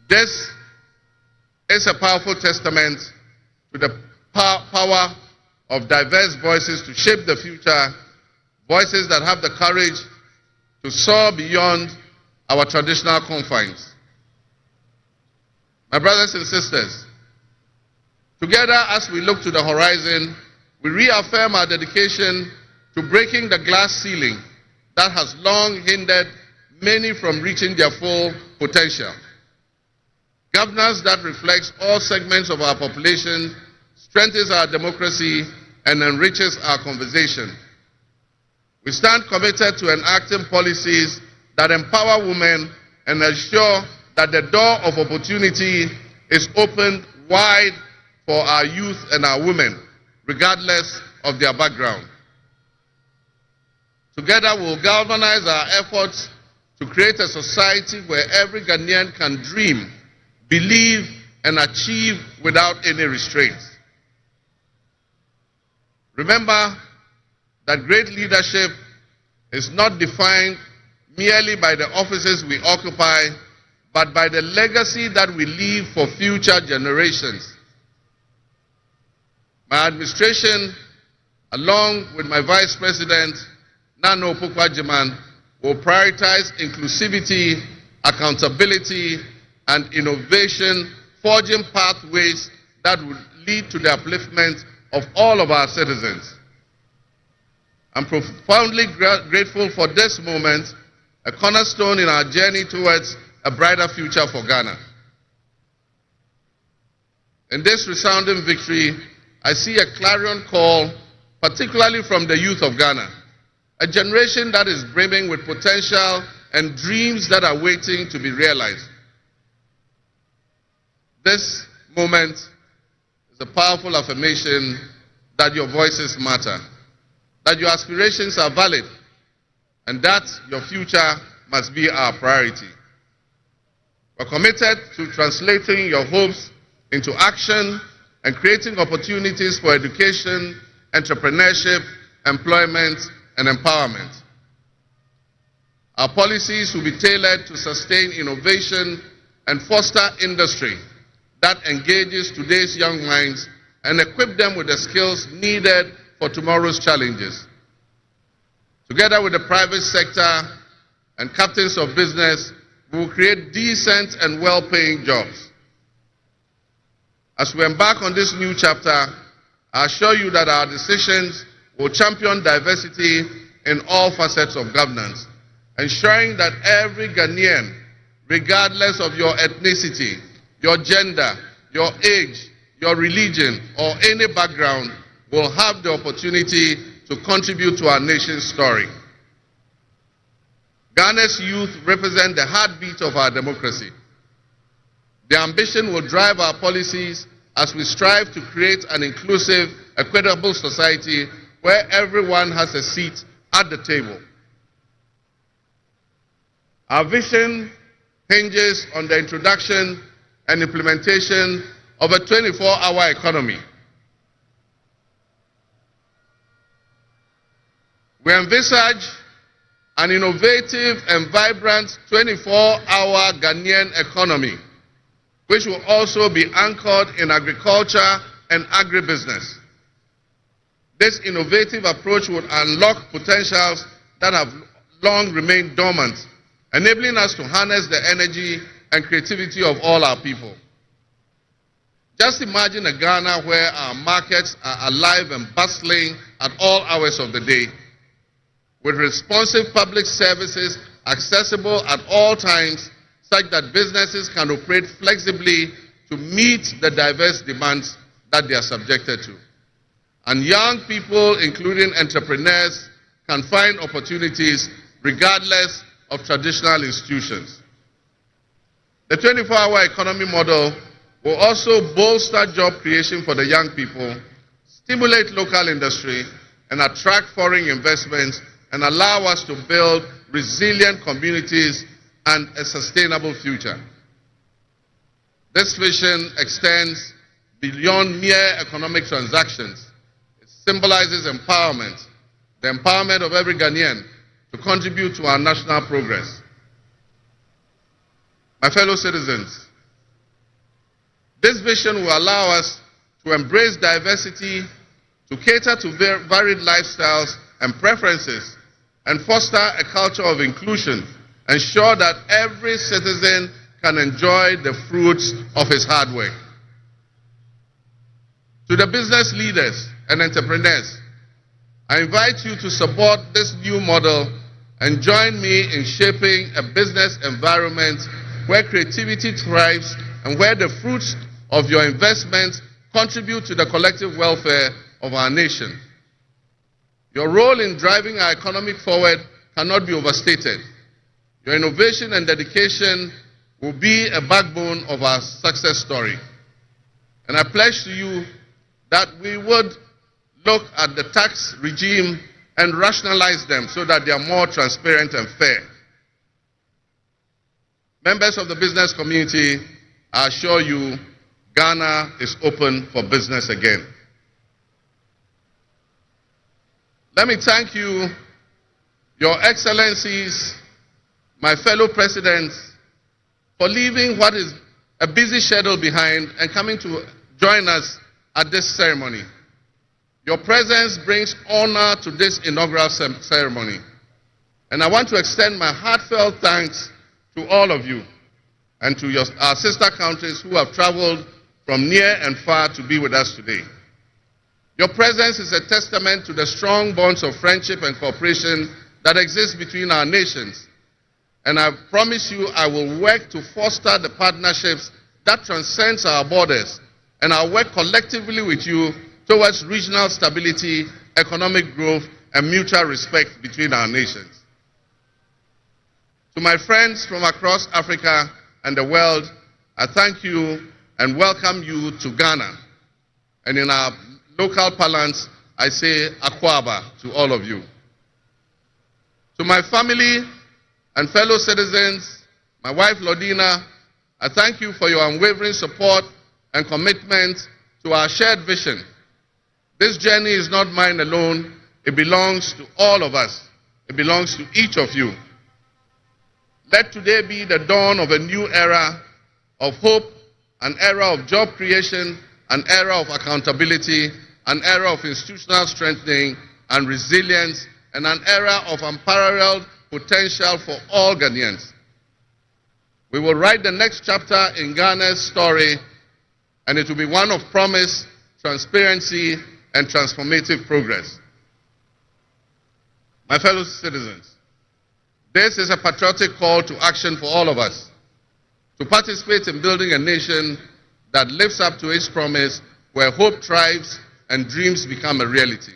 This is a powerful testament to the power of diverse voices to shape the future, voices that have the courage to soar beyond our traditional confines. My brothers and sisters, together as we look to the horizon, we reaffirm our dedication to breaking the glass ceiling that has long hindered many from reaching their full potential. Governance that reflects all segments of our population strengthens our democracy and enriches our conversation. We stand committed to enacting policies that empower women and ensure that the door of opportunity is opened wide for our youth and our women, regardless of their background. Together we'll galvanize our efforts to create a society where every Ghanaian can dream, believe, and achieve without any restraints. Remember that great leadership is not defined merely by the offices we occupy, but by the legacy that we leave for future generations. My administration, along with my Vice President, Nana Opoku-Agyeman, will prioritize inclusivity, accountability, and innovation, forging pathways that will lead to the upliftment of all of our citizens. I'm profoundly grateful for this moment, a cornerstone in our journey towards a brighter future for Ghana. In this resounding victory, I see a clarion call, particularly from the youth of Ghana, a generation that is brimming with potential and dreams that are waiting to be realized. This moment is a powerful affirmation that your voices matter, that your aspirations are valid, and that your future must be our priority. We're committed to translating your hopes into action and creating opportunities for education, entrepreneurship, employment, and empowerment. Our policies will be tailored to sustain innovation and foster industry that engages today's young minds and equip them with the skills needed for tomorrow's challenges. Together with the private sector and captains of business, we will create decent and well-paying jobs. As we embark on this new chapter, I assure you that our decisions will champion diversity in all facets of governance, ensuring that every Ghanaian, regardless of your ethnicity, your gender, your age, your religion, or any background, will have the opportunity to contribute to our nation's story. Ghana's youth represent the heartbeat of our democracy. Their ambition will drive our policies as we strive to create an inclusive, equitable society where everyone has a seat at the table. Our vision hinges on the introduction and implementation of a 24-hour economy. We envisage an innovative and vibrant 24-hour Ghanaian economy, which will also be anchored in agriculture and agribusiness. This innovative approach would unlock potentials that have long remained dormant, enabling us to harness the energy and creativity of all our people. Just imagine a Ghana where our markets are alive and bustling at all hours of the day, with responsive public services accessible at all times, such that businesses can operate flexibly to meet the diverse demands that they are subjected to. And young people, including entrepreneurs, can find opportunities regardless of traditional institutions. The 24-hour economy model will also bolster job creation for the young people, stimulate local industry, and attract foreign investments, and allow us to build resilient communities and a sustainable future. This vision extends beyond mere economic transactions. It symbolizes empowerment, the empowerment of every Ghanaian to contribute to our national progress. My fellow citizens, this vision will allow us to embrace diversity, to cater to varied lifestyles and preferences, and foster a culture of inclusion, ensure that every citizen can enjoy the fruits of his hard work. To the business leaders and entrepreneurs, I invite you to support this new model and join me in shaping a business environment where creativity thrives and where the fruits of your investments contribute to the collective welfare of our nation. Your role in driving our economy forward cannot be overstated. Your innovation and dedication will be a backbone of our success story. And I pledge to you that we would look at the tax regime and rationalize them so that they are more transparent and fair. Members of the business community, I assure you, Ghana is open for business again. Let me thank you, Your Excellencies, my fellow presidents, for leaving what is a busy schedule behind and coming to join us at this ceremony. Your presence brings honor to this inaugural ceremony. And I want to extend my heartfelt thanks to all of you and to our sister countries who have traveled from near and far to be with us today. Your presence is a testament to the strong bonds of friendship and cooperation that exist between our nations. And I promise you I will work to foster the partnerships that transcends our borders, and I'll work collectively with you towards regional stability, economic growth, and mutual respect between our nations. To my friends from across Africa and the world, I thank you and welcome you to Ghana. And in our local parlance, I say Akwaba to all of you. To my family and fellow citizens, my wife Lodina, I thank you for your unwavering support and commitment to our shared vision. This journey is not mine alone. It belongs to all of us. It belongs to each of you. Let today be the dawn of a new era of hope, an era of job creation, an era of accountability, an era of institutional strengthening and resilience, and an era of unparalleled potential for all Ghanaians. We will write the next chapter in Ghana's story, and it will be one of promise, transparency, and transformative progress. My fellow citizens, this is a patriotic call to action for all of us to participate in building a nation that lives up to its promise, where hope thrives and dreams become a reality.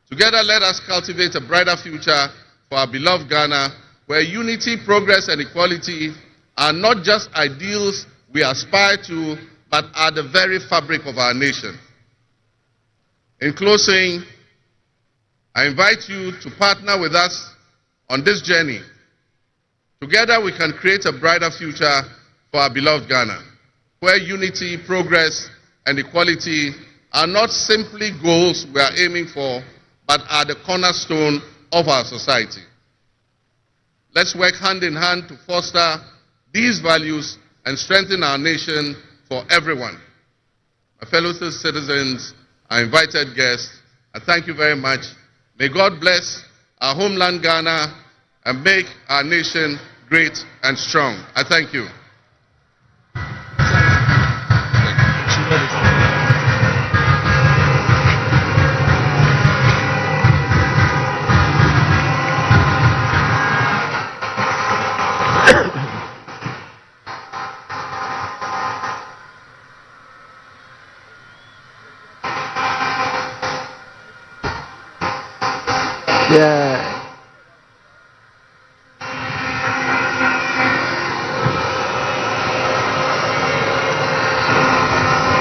Together, let us cultivate a brighter future for our beloved Ghana, where unity, progress, and equality are not just ideals we aspire to, but are the very fabric of our nation. In closing, I invite you to partner with us on this journey. Together we can create a brighter future for our beloved Ghana, where unity, progress, and equality are not simply goals we are aiming for, but are the cornerstone of our society. Let's work hand in hand to foster these values and strengthen our nation for everyone. My fellow citizens, our invited guests, I thank you very much. May God bless our homeland Ghana and make our nation great and strong. I thank you. Yeah.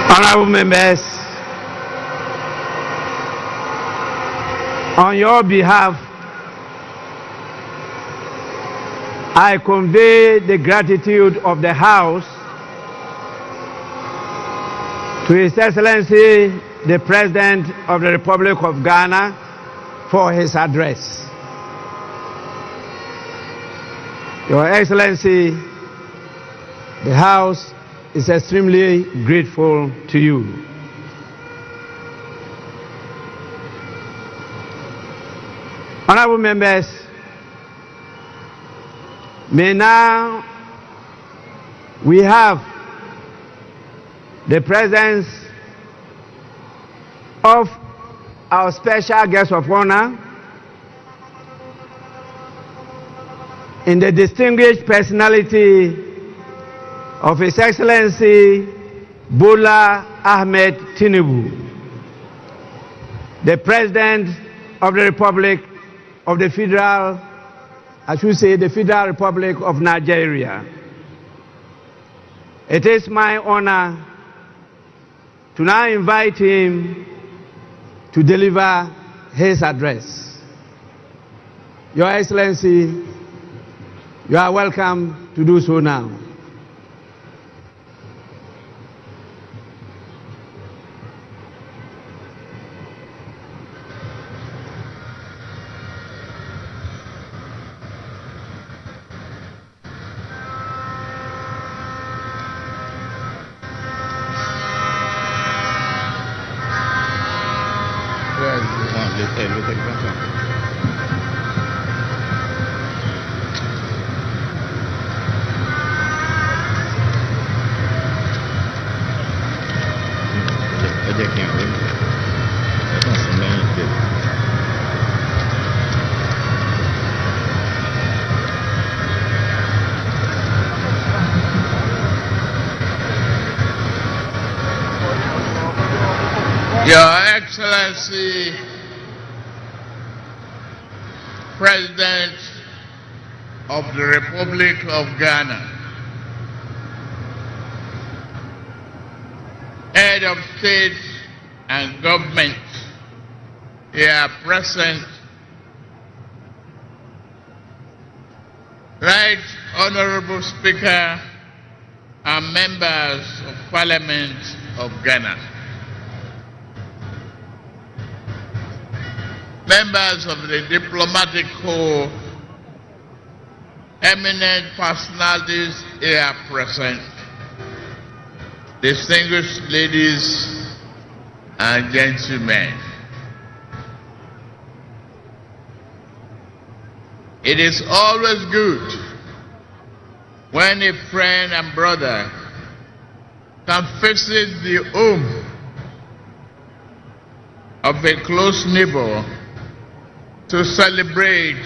Honorable members, on your behalf, I convey the gratitude of the House to His Excellency, the President of the Republic of Ghana, for his address. Your Excellency, the House is extremely grateful to you. Honorable members, may now we have the presence of our special guest of honor in the distinguished personality of His Excellency Bola Ahmed Tinubu, the President of the Republic of the Federal, I should say the Federal Republic of Nigeria. It is my honor to now invite him to deliver his address. Your Excellency, you are welcome to do so now. Your Excellency, President of the Republic of Ghana, Head of State and Government here present, Right Honorable Speaker and Members of Parliament of Ghana, members of the diplomatic corps, eminent personalities here present, distinguished ladies and gentlemen. It is always good when a friend and brother can visit the home of a close neighbor to celebrate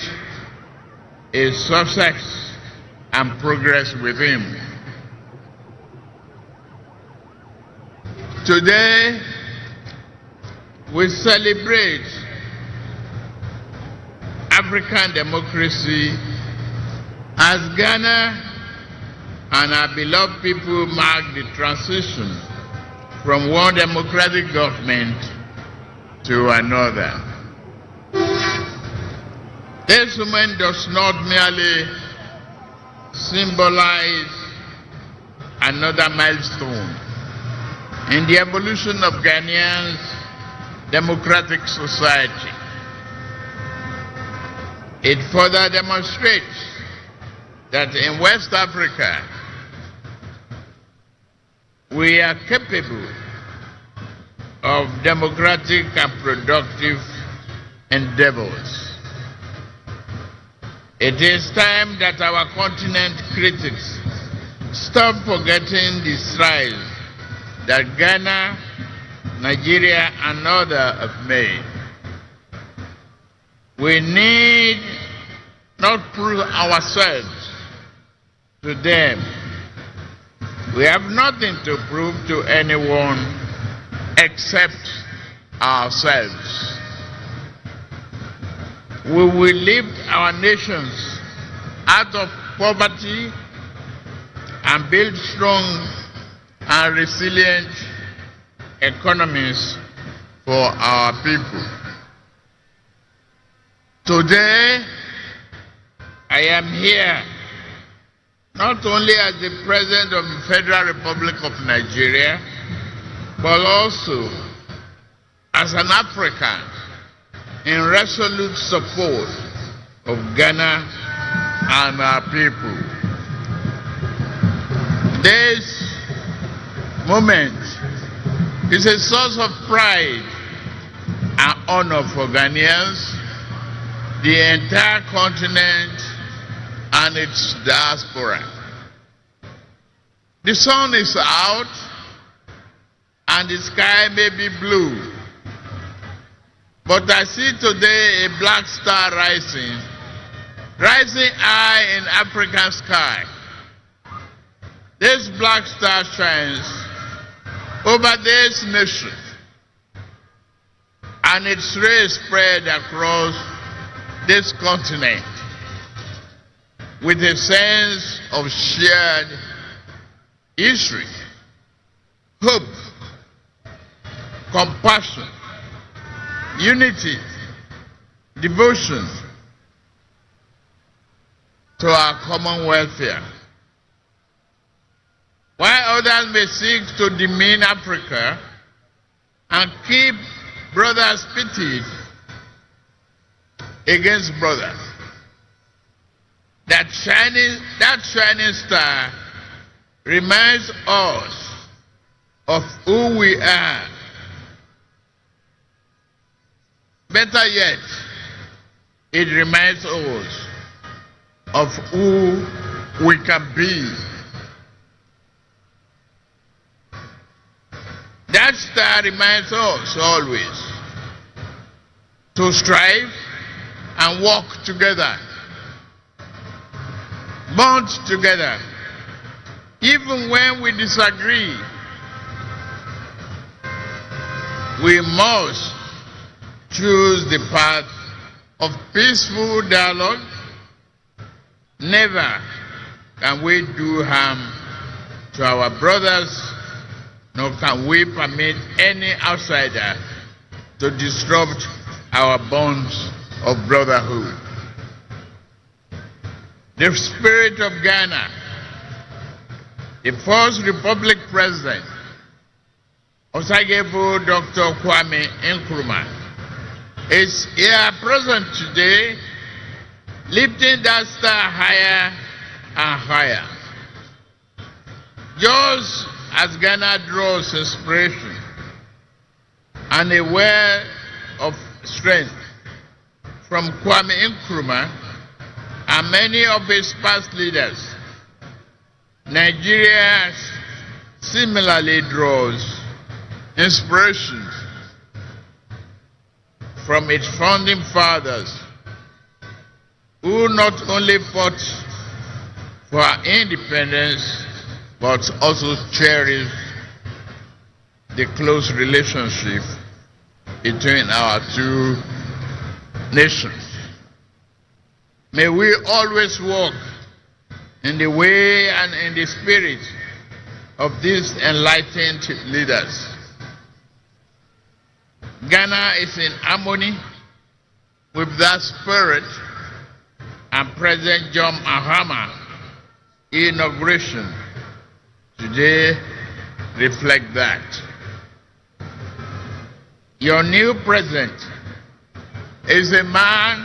his success and progress with him. Today, we celebrate African democracy as Ghana and our beloved people mark the transition from one democratic government to another. This moment does not merely symbolize another milestone in the evolution of Ghanaians' democratic society. It further demonstrates that in West Africa, we are capable of democratic and productive endeavors. It is time that our continent critics stop forgetting the strides that Ghana, Nigeria, and others have made. We need not prove ourselves to them. We have nothing to prove to anyone except ourselves. We will lift our nations out of poverty and build strong and resilient economies for our people. Today, I am here not only as the President of the Federal Republic of Nigeria, but also as an African in resolute support of Ghana and our people. This moment is a source of pride and honor for Ghanaians, the entire continent, and its diaspora. The sun is out and the sky may be blue, but I see today a black star rising high in African sky. This black star shines over this nation, and its rays spread across this continent with a sense of shared history, hope, compassion, unity, devotion to our common welfare. While others may seek to demean Africa and keep brothers pitted against brothers, that shining star reminds us of who we are. Better yet, it reminds us of who we can be. That star reminds us always to strive and work together, bond together, even when we disagree. We must choose the path of peaceful dialogue. Never can we do harm to our brothers, nor can we permit any outsider to disrupt our bonds of brotherhood. The spirit of Ghana, the first Republic President, Osagyefo Dr. Kwame Nkrumah, is here present today, lifting that star higher and higher. Just as Ghana draws inspiration and a well of strength from Kwame Nkrumah and many of his past leaders, Nigeria similarly draws inspiration from its founding fathers, who not only fought for our independence, but also cherished the close relationship between our two nations. May we always walk in the way and in the spirit of these enlightened leaders. Ghana is in harmony with that spirit, and President John Mahama inauguration today reflect that. Your new president is a man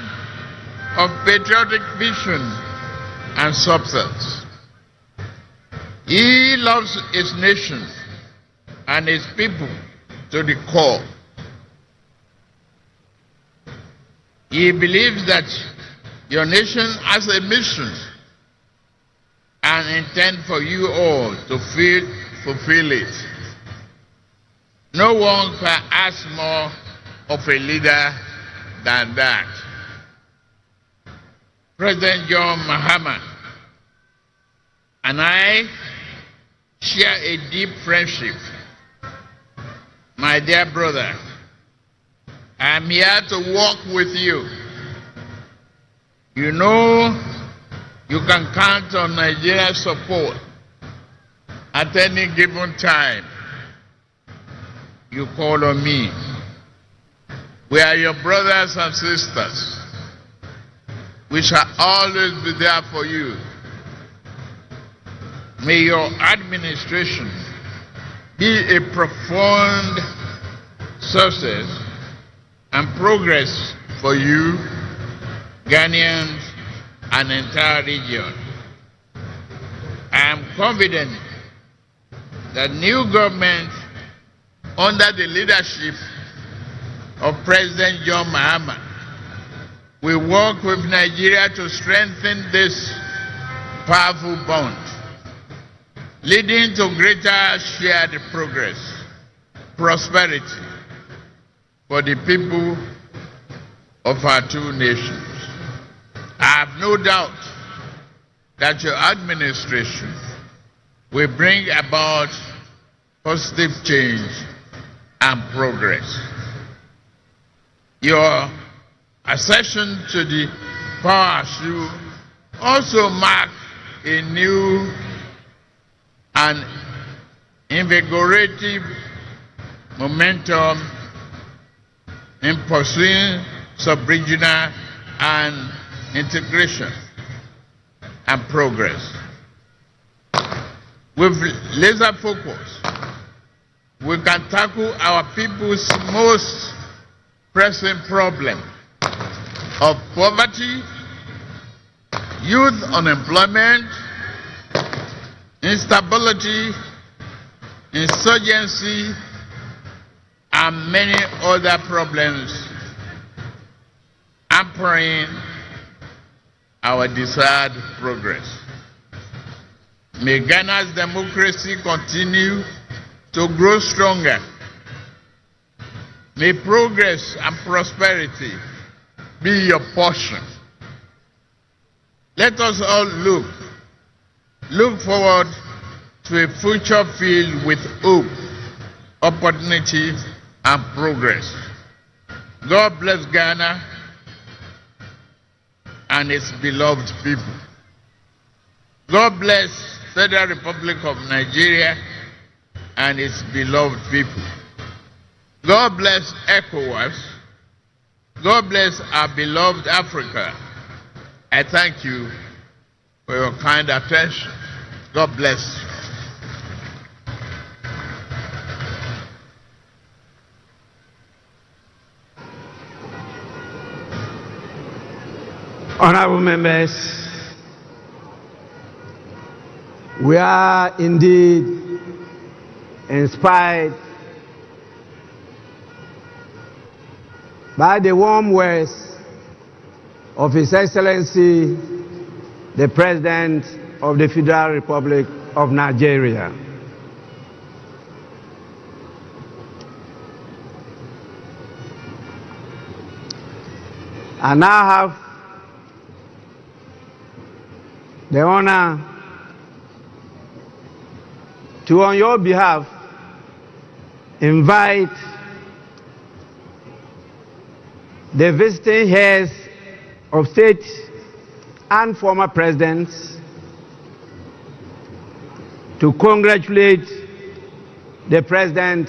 of patriotic vision and substance. He loves his nation and his people to the core. He believes that your nation has a mission and intend for you all to fulfill it. No one can ask more of a leader than that. President John Mahama and I share a deep friendship. My dear brother, I am here to work with you. You know you can count on Nigeria's support at any given time. You call on me. We are your brothers and sisters. We shall always be there for you. May your administration be a profound success and progress for you, Ghanaians, and the entire region. I am confident that new government under the leadership of President John Mahama will work with Nigeria to strengthen this powerful bond, leading to greater shared progress, prosperity for the people of our two nations. I have no doubt that your administration will bring about positive change and progress. Your accession to the power should also mark a new and invigorating momentum in pursuing sub-regional and integration and progress. With laser focus, we can tackle our people's most pressing problem of poverty, youth unemployment, instability, insurgency, and many other problems hampering our desired progress. May Ghana's democracy continue to grow stronger. May progress and prosperity be your portion. Let us all look forward to a future filled with hope, opportunity, and progress. God bless Ghana and its beloved people. God bless Federal Republic of Nigeria and its beloved people. God bless ECOWAS. God bless our beloved Africa. I thank you for your kind attention. God bless you. Honorable members, we are indeed inspired by the warm words of His Excellency, the President of the Federal Republic of Nigeria. I now have the honor to, on your behalf, invite the visiting heads of state and former presidents to congratulate the President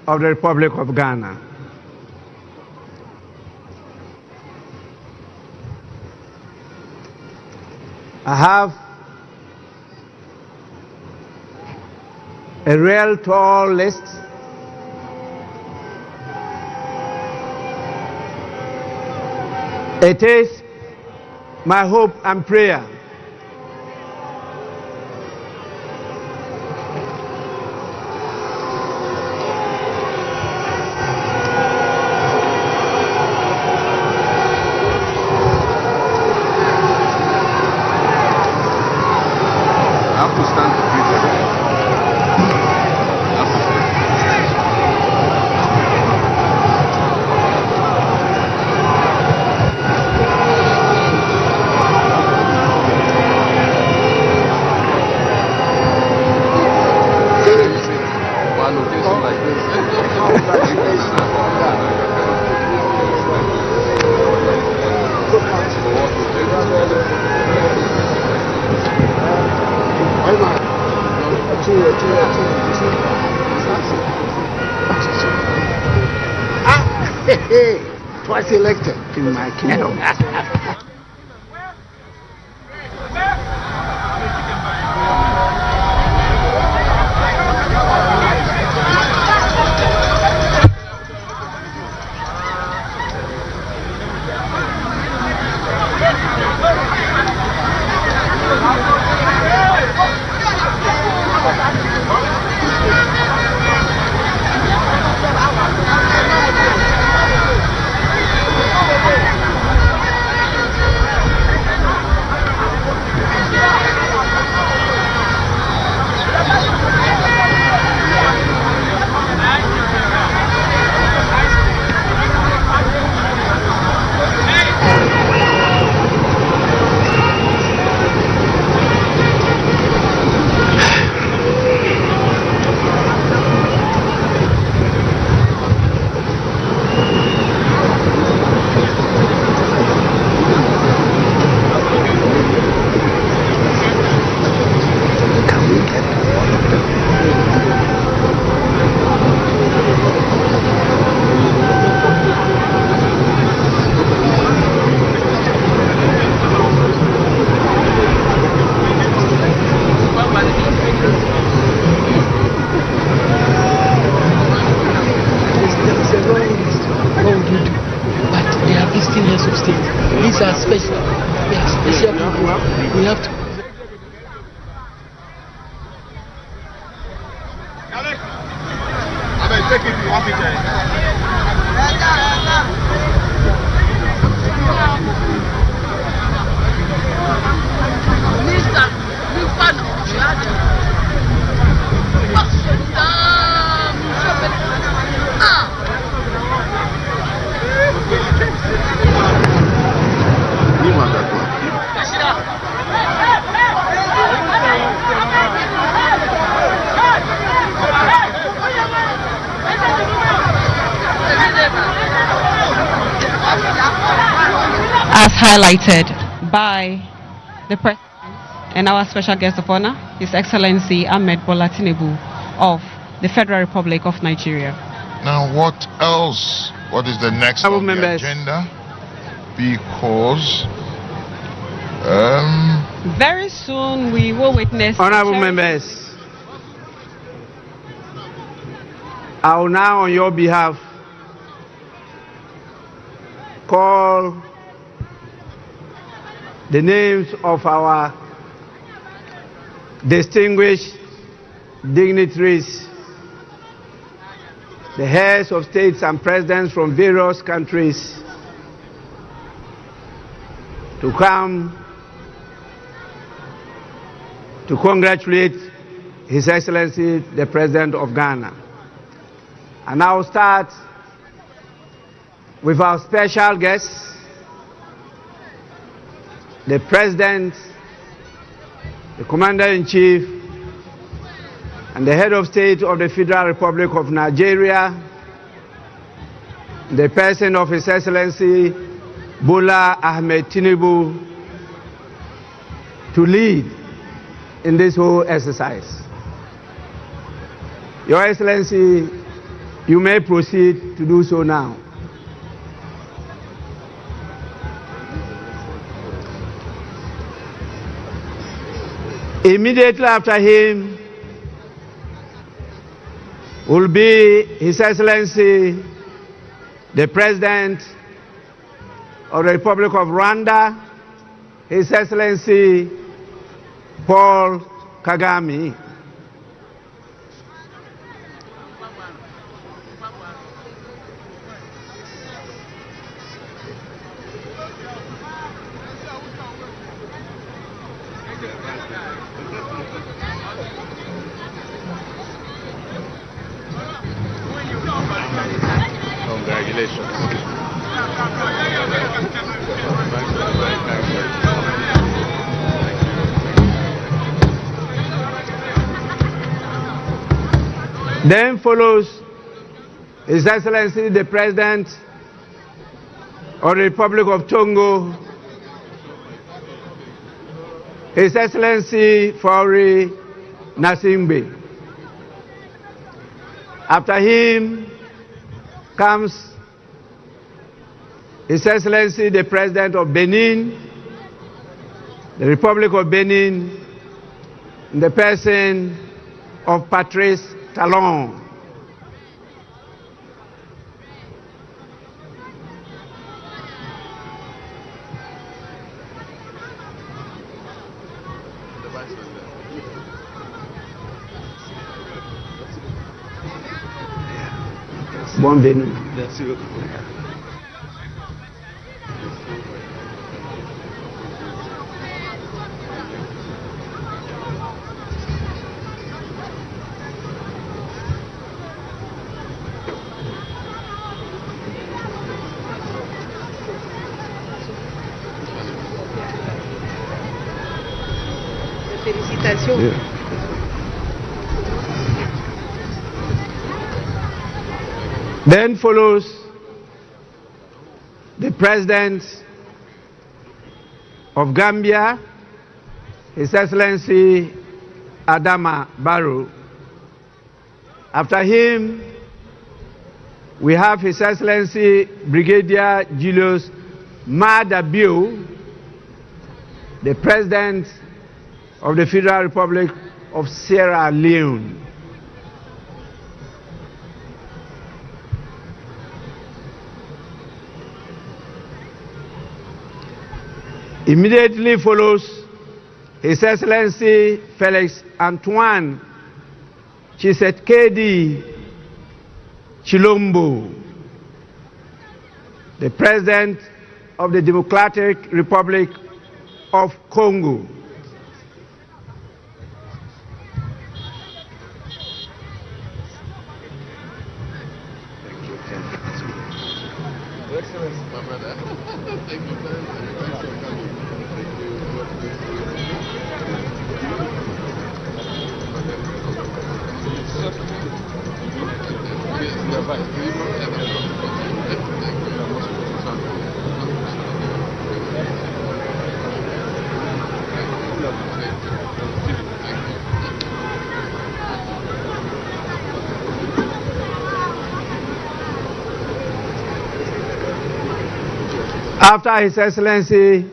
of the Republic of Ghana. I have a real tall list It is my hope and prayer twice elected in my kingdom. These are special. We are special people. We have to. As highlighted by the President and our special guest of honor, His Excellency Ahmed Bola Tinubu of the Federal Republic of Nigeria. Now, what else? What is the next on the agenda? Because very soon we will witness. Honorable members, I will now, on your behalf, call the names of our distinguished dignitaries, the heads of states and presidents from various countries, to come to congratulate His Excellency the President of Ghana. And I will start with our special guests, the President, the Commander-in-Chief, and the Head of State of the Federal Republic of Nigeria, the person of His Excellency Bola Ahmed Tinubu, to lead in this whole exercise. Your Excellency, you may proceed to do so now. Immediately after him will be His Excellency the President of the Republic of Rwanda, His Excellency Paul Kagame. Then follows His Excellency the President of the Republic of Togo, His Excellency Faure Gnassingbé. After him comes His Excellency the President of Benin, the Republic of Benin, in the person of Patrice Talon. Bienvenue. Merci beaucoup. Félicitations. Yeah. Then follows the President of Gambia, His Excellency Adama Barrow. After him, we have His Excellency Brigadier Julius Maada Bio, the President of the Federal Republic of Sierra Leone. Immediately follows His Excellency Felix Antoine Tshisekedi Chilombo, the President of the Democratic Republic of Congo. After His Excellency,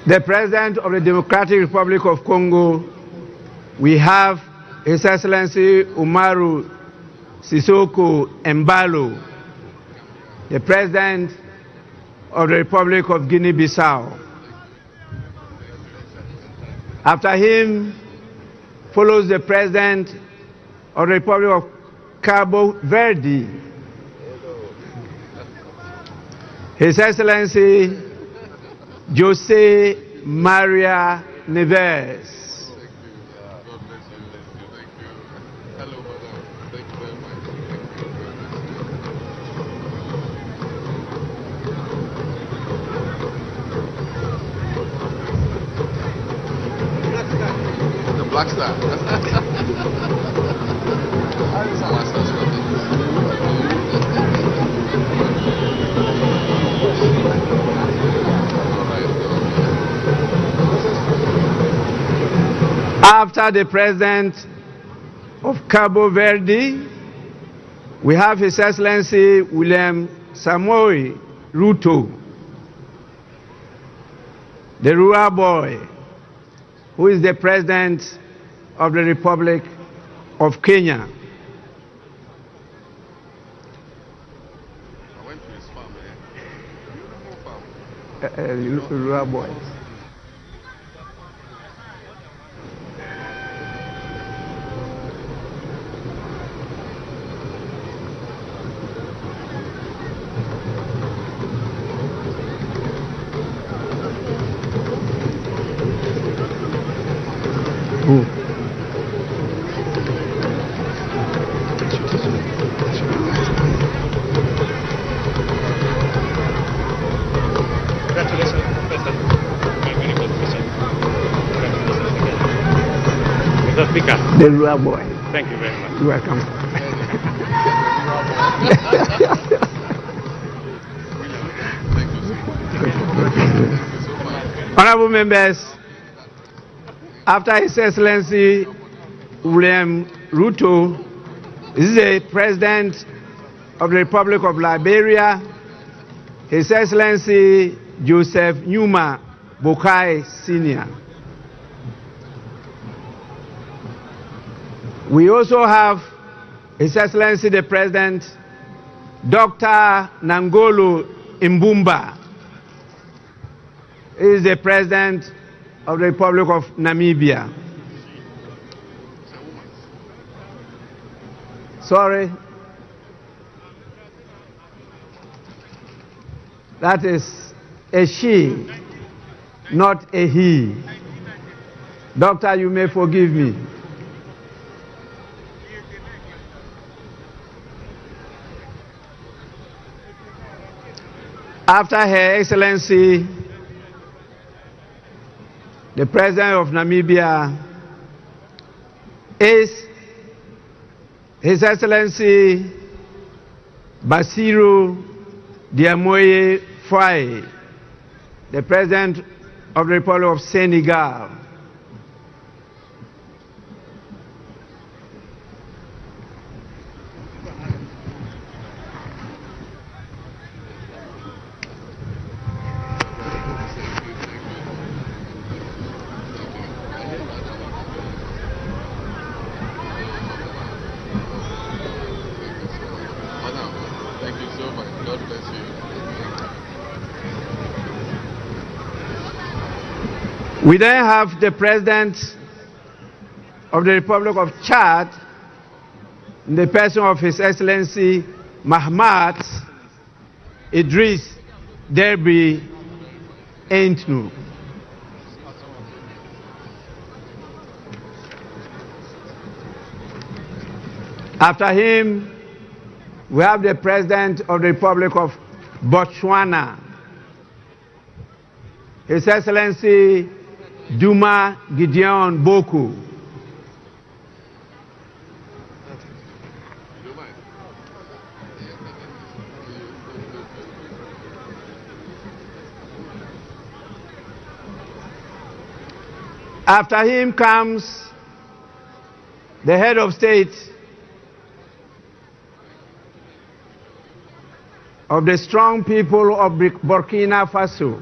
the President of the Democratic Republic of Congo, we have His Excellency Umaru Sissoco Embalo, the President of the Republic of Guinea-Bissau. After him follows the President of the Republic of Cabo Verde, His Excellency Jose Maria Neves. The Black Star. After the President of Cabo Verde, we have His Excellency William Samoei Ruto, the rural boy, who is the President of the Republic of Kenya. I went to his farm, beautiful farm. Rural boy. The rural boy. Thank you very much. You're welcome. Honorable members, after His Excellency William Ruto, this is the President of the Republic of Liberia, His Excellency Joseph Numa Boakai Sr. We also have His Excellency the President, Dr. Nangolo Mbumba. He is the President of the Republic of Namibia. Sorry. That is a she, not a he. Doctor, you may forgive me. After Her Excellency, the President of Namibia, is His Excellency Bassirou Diomaye Faye, the President of the Republic of Senegal. God bless you. We then have the President of the Republic of Chad, in the person of His Excellency Mahamat Idris Deby Itno. After him, we have the President of the Republic of Botswana, His Excellency Duma Gideon Boku. After him comes the head of state of the strong people of Burkina Faso,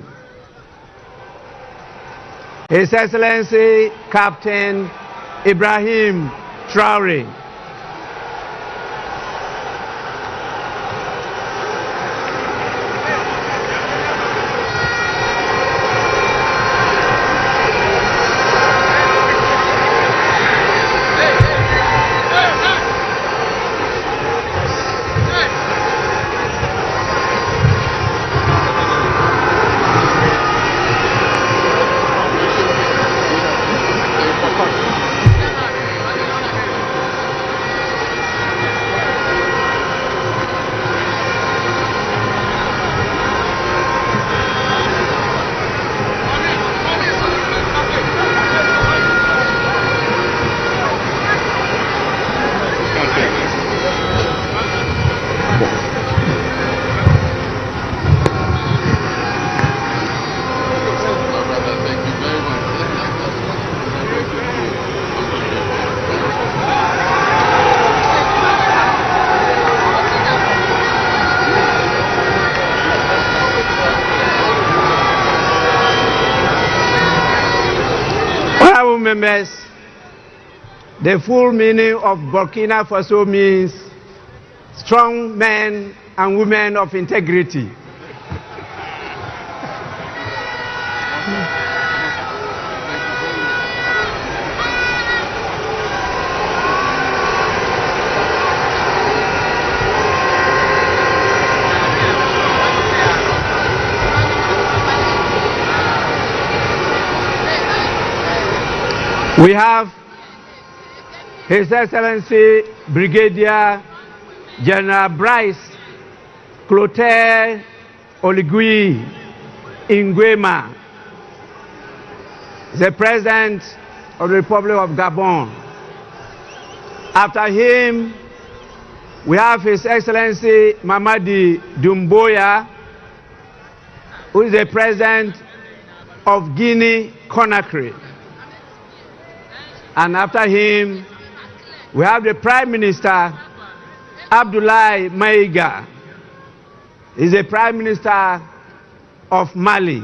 His Excellency Captain Ibrahim Traoré. Members, the full meaning of Burkina Faso means strong men and women of integrity. We have His Excellency Brigadier General Bryce Clotaire Oligui Nguema, the President of the Republic of Gabon. After him, we have His Excellency Mamadi Doumbouya, who is the President of Guinea-Conakry. And after him, we have the Prime Minister, Abdoulaye Maïga. He's the Prime Minister of Mali.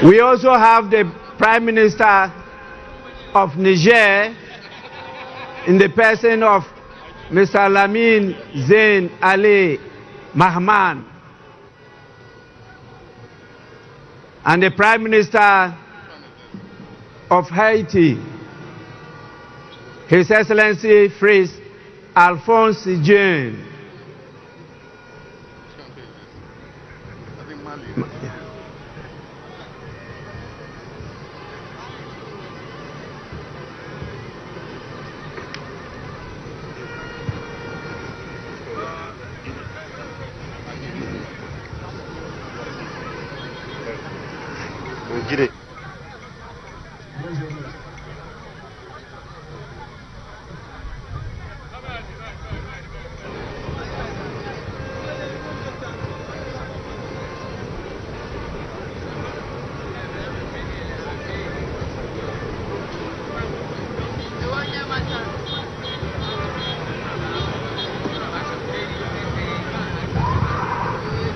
We also have the Prime Minister of Niger in the person of Mr. Lamine Zain Ali Mahman, and the Prime Minister of Haiti, His Excellency Fritz Alphonse Jean.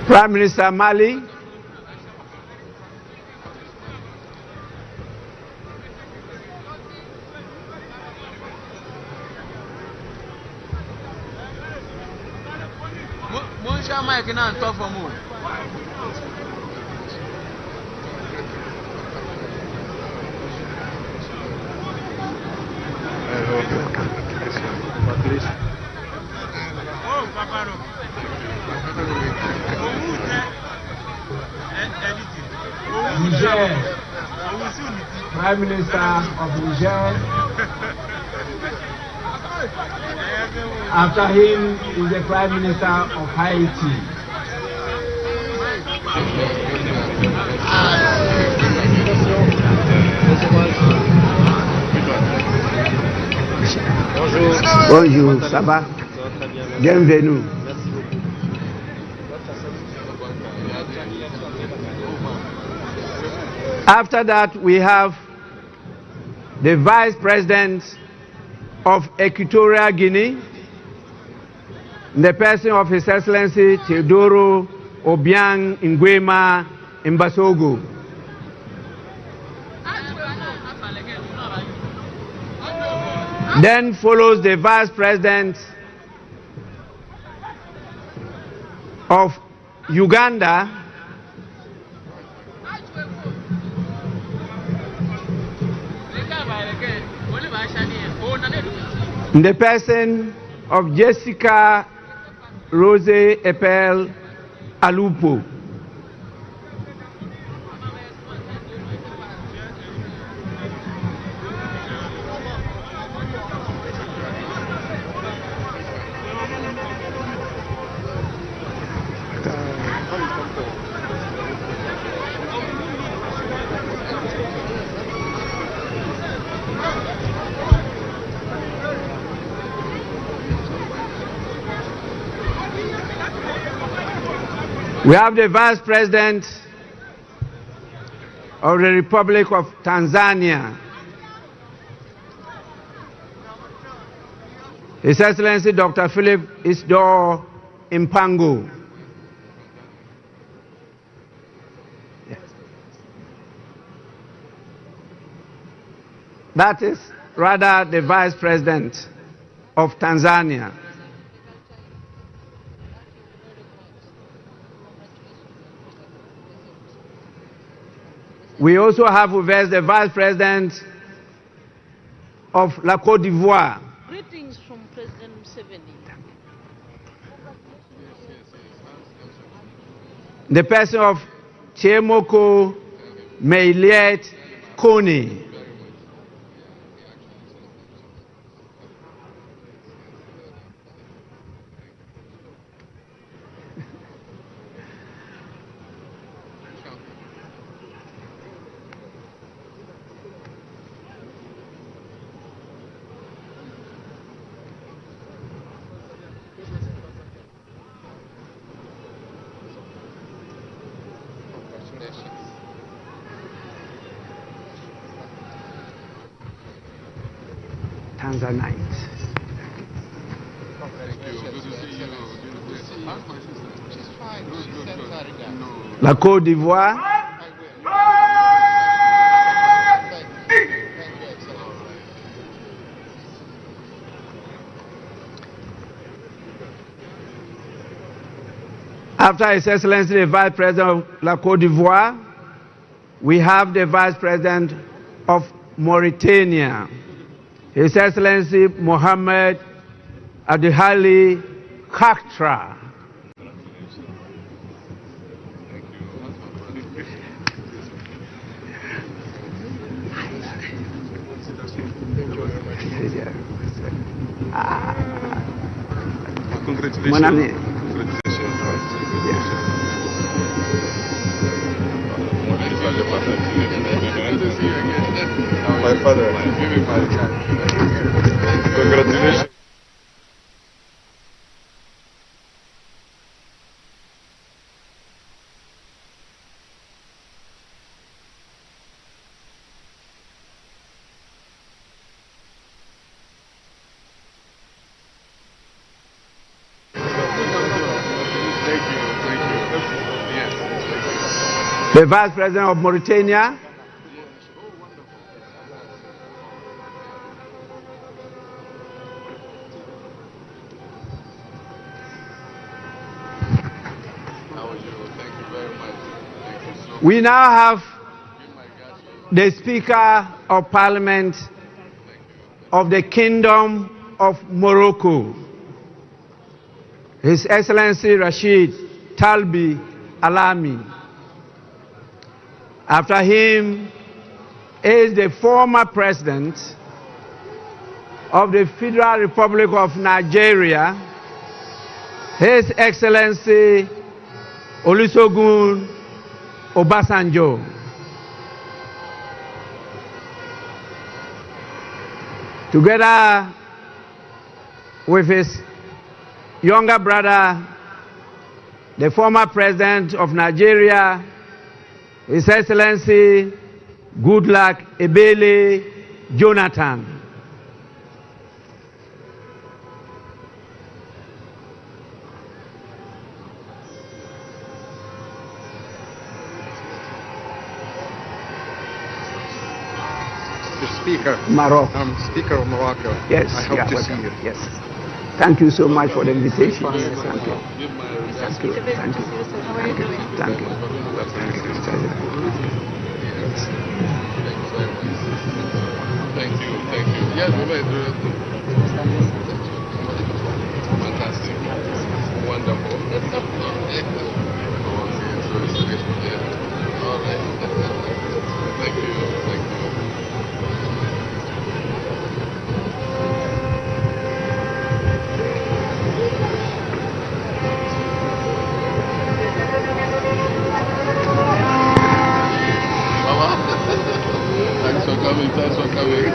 Prime Minister Mali, Niger, Prime Minister of Niger. After him is the Prime Minister of Haiti. Bonjour, ça va? Bienvenue. After that, we have the Vice President of Equatorial Guinea, the person of His Excellency Teodoro Obiang Nguema Mbasogo. Then follows the Vice President of Uganda, the person of Jessica Rose Epel Alupo. We have the Vice President of the Republic of Tanzania, His Excellency Dr. Philip Isdor Mpango. That is rather the Vice President of Tanzania. We also have with us the Vice President of La Côte d'Ivoire. Greetings from President Museveni. The person of Chiemoko Meiliet Kone. Tanzanite. La Côte d'Ivoire. After His Excellency the Vice President of La Côte d'Ivoire, we have the Vice President of Mauritania, His Excellency Mohamed Adihali Khatra. Congratulations. My father. Congratulations. Thank you. the Vice President of Mauritania, we now have the Speaker of Parliament of the Kingdom of Morocco, His Excellency Rashid Talbi Alami. After him is the former President of the Federal Republic of Nigeria, His Excellency Olusegun Obasanjo. Together with his younger brother, the former President of Nigeria, His Excellency Goodluck Ebele Jonathan. Speaker. Morocco. I'm Speaker of Morocco. Yes. I hope to see you. Yes. Thank you so much for the invitation. Yes, thank you. Thank you. Thank you. Thank you. Thank you. Thank you. Thank you. Yes, we may do it. Fantastic. Wonderful. All right. Thank you. Thank you. Thanks for coming. Thanks for coming.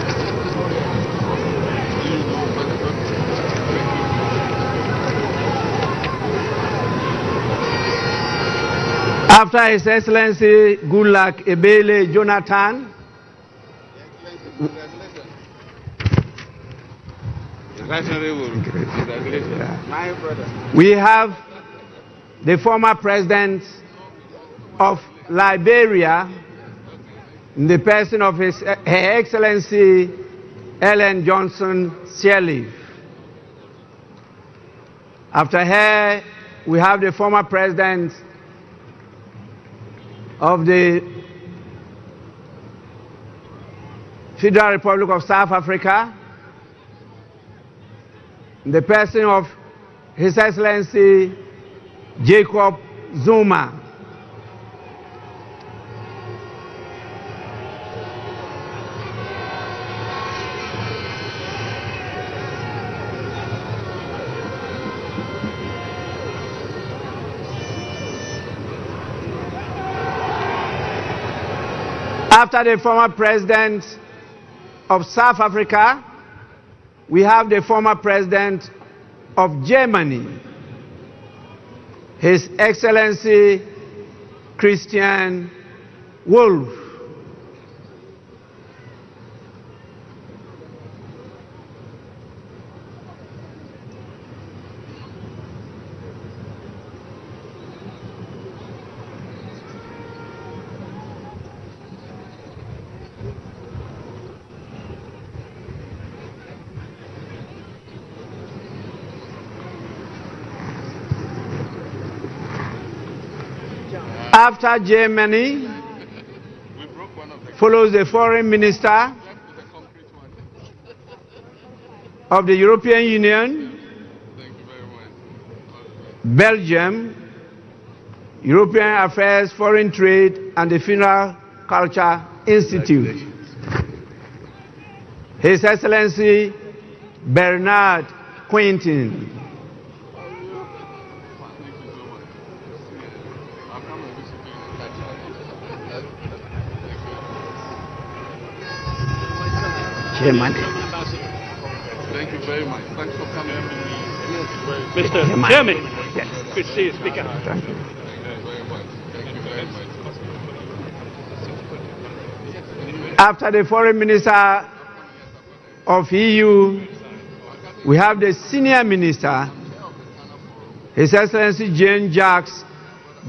After His Excellency Goodluck Ebele Jonathan, we have the former President of Liberia, in the person of Her Excellency Ellen Johnson Sirleaf. After her, we have the former President of the Federal Republic of South Africa, in the person of His Excellency Jacob Zuma. After the former President of South Africa, we have the former President of Germany, His Excellency Christian Wolff. After Germany, follows the Foreign Minister of the European Union, Belgium, European Affairs, Foreign Trade, and the Funeral Culture Institute. His Excellency Bernard Quentin. Chairman. Thank you very much. Thanks for coming. Mr. Chairman. Yes. Good to see you, Speaker. Thank you. After the Foreign Minister of EU, we have the Senior Minister, His Excellency Jean-Jacques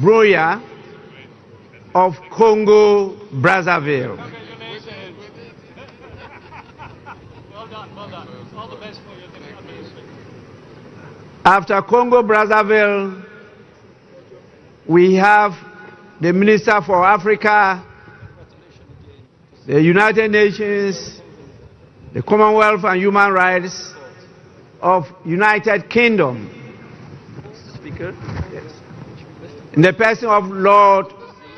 Broya of Congo Brazzaville. After Congo Brazzaville, we have the Minister for Africa, the United Nations, the Commonwealth and Human Rights of United Kingdom. Speaker. Yes. In the person of Lord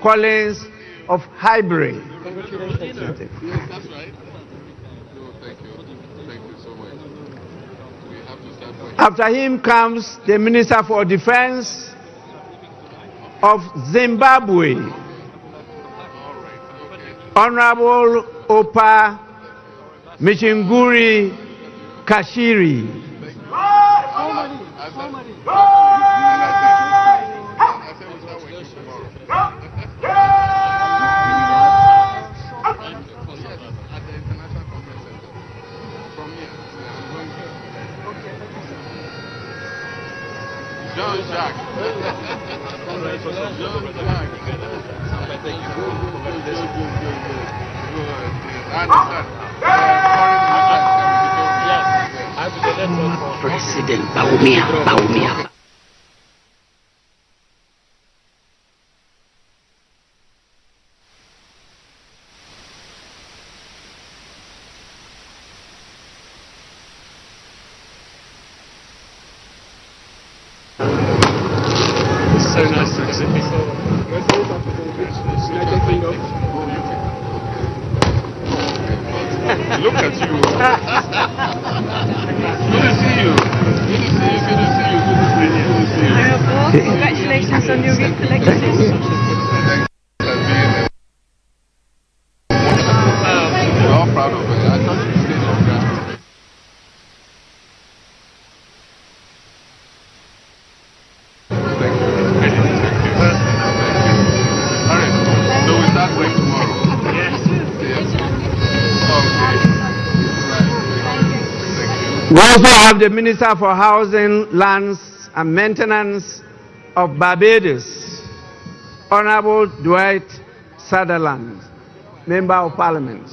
Collins of Highbury. Congratulations. Yes, that's right. No, thank you. Thank you so much. We have to start working. After him comes the Minister for Defense of Zimbabwe, Honorable Opa Michinguri Kashiri. John Jack. President Baumia. So nice to visit before. United Kingdom. Look at you. Good to see you. Good to see you. Good to see you. Good to see you. Good to see you. Congratulations on your re-election. We're all proud of it. I thought you stayed longer. Thank you. All right. So we start work tomorrow. Yes. We also have the Minister for Housing, Lands and Maintenance of Barbados, Honorable Dwight Sutherland, Member of Parliament.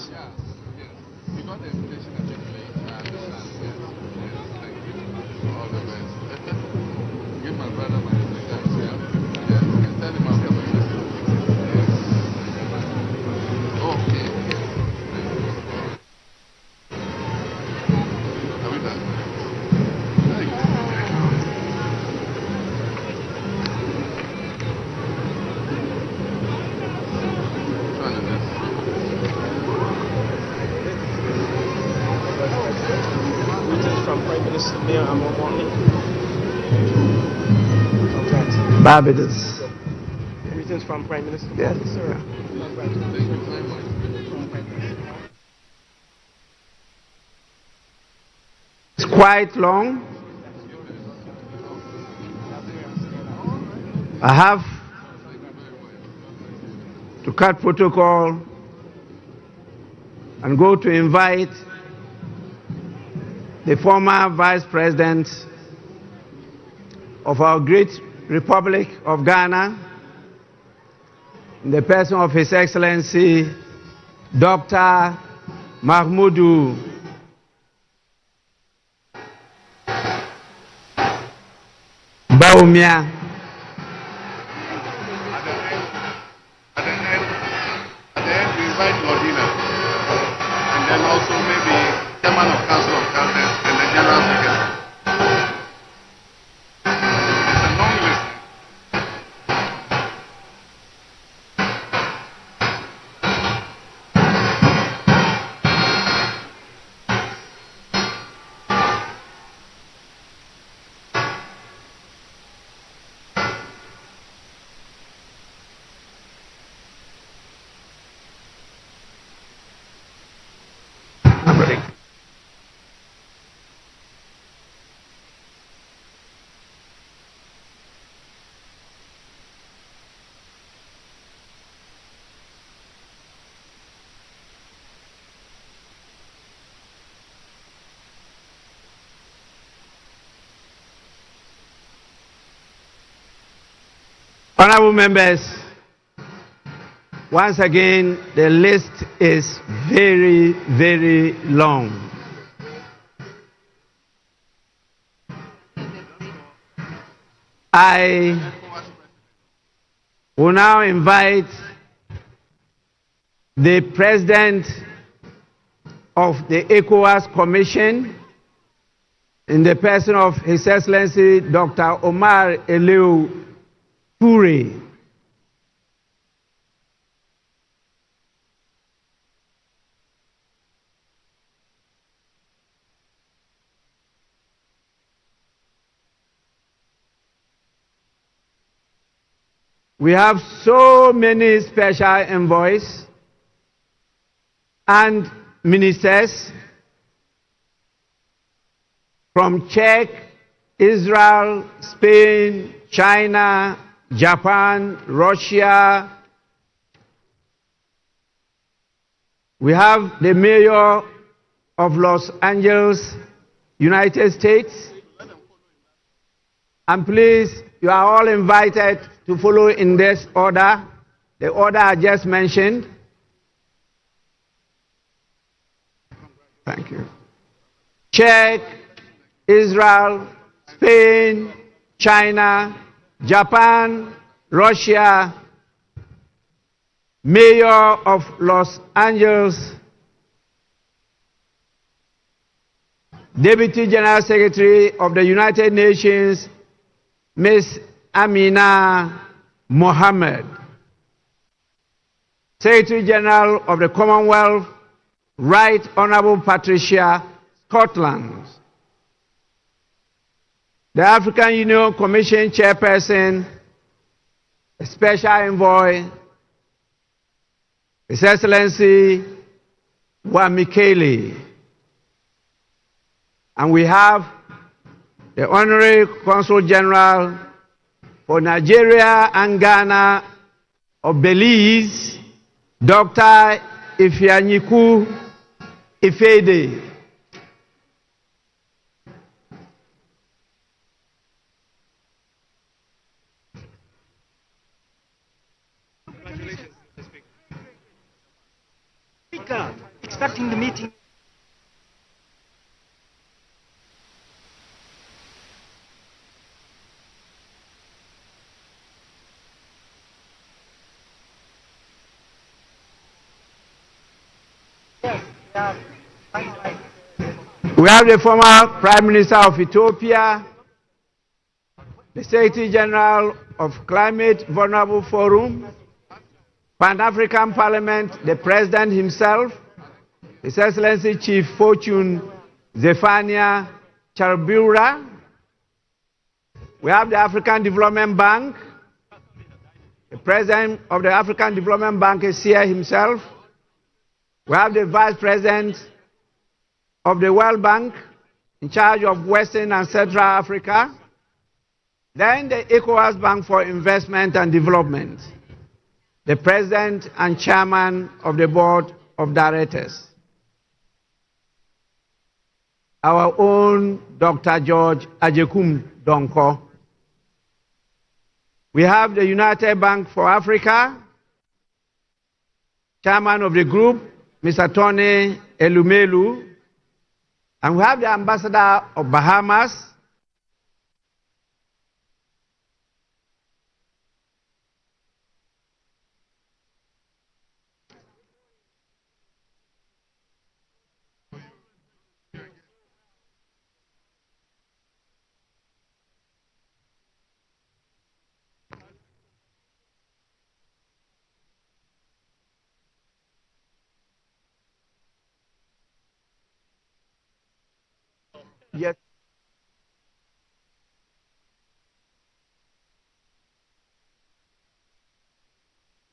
Give my brother my regards, yeah? Yes, and tell him I'll come and visit. Yes. Okay. Are we done? Thank you. Which one is this? Greetings from Prime Minister Mayor Amomoni. Barbados. Greetings from Prime Minister. Yes. Sir. It's quite long. I have to cut protocol and go to invite the former Vice President of our great Republic of Ghana, in the person of His Excellency Dr. Mahmoudou Baumia. At the end, we invite Lordina, and then also maybe Chairman of Council of Elders and the General Secretary. It's a long list. I'm ready. Honorable members, Once again, the list is very, very long. I will now invite the President of the ECOWAS Commission, in the person of His Excellency Dr. Omar Eliu Toure. We have so many special envoys and ministers from Czech, Israel, Spain, China, Japan, Russia. We have the mayor of Los Angeles, United States. And please, you are all invited to follow in this order, the order I just mentioned. Thank you. Czech, Israel, Spain, China, Japan, Russia, Mayor of Los Angeles, Deputy General Secretary of the United Nations, Ms. Amina Mohammed, Secretary General of the Commonwealth, Right Honorable Patricia Scotland, the African Union Commission Chairperson, Special Envoy, His Excellency Wamikele. And we have the Honorary Consul General for Nigeria and Ghana of Belize, Dr. Ifeanyiku Ifede. Congratulations, Speaker, expecting the meeting. We have the former Prime Minister of Ethiopia, the Secretary General of Climate Vulnerable Forum, Pan-African Parliament, the President himself, His Excellency Chief Fortune Zephania Charbura. We have the African Development Bank. The President of the African Development Bank is here himself. We have the Vice President of the World Bank in charge of Western and Central Africa. Then the ECOWAS Bank for Investment and Development, the President and Chairman of the Board of Directors, our own Dr. George Ajekum Donko. We have the United Bank for Africa, Chairman of the group, Mr. Tony Elumelu, and we have the Ambassador of Bahamas, yes.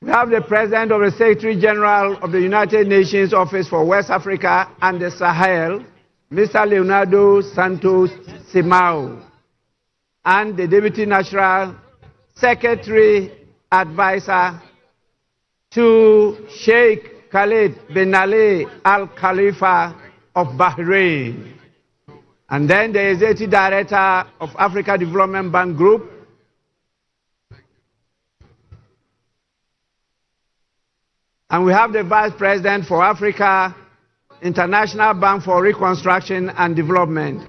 We have the President of the Secretary General of the United Nations Office for West Africa and the Sahel, Mr. Leonardo Santos Simao, and the Deputy National Secretary Advisor to Sheikh Khalid bin Ali Al Khalifa of Bahrain. And then the Executive Director of Africa Development Bank Group, And we have the Vice President for Africa, International Bank for Reconstruction and Development,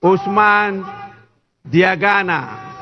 Usman Diagana.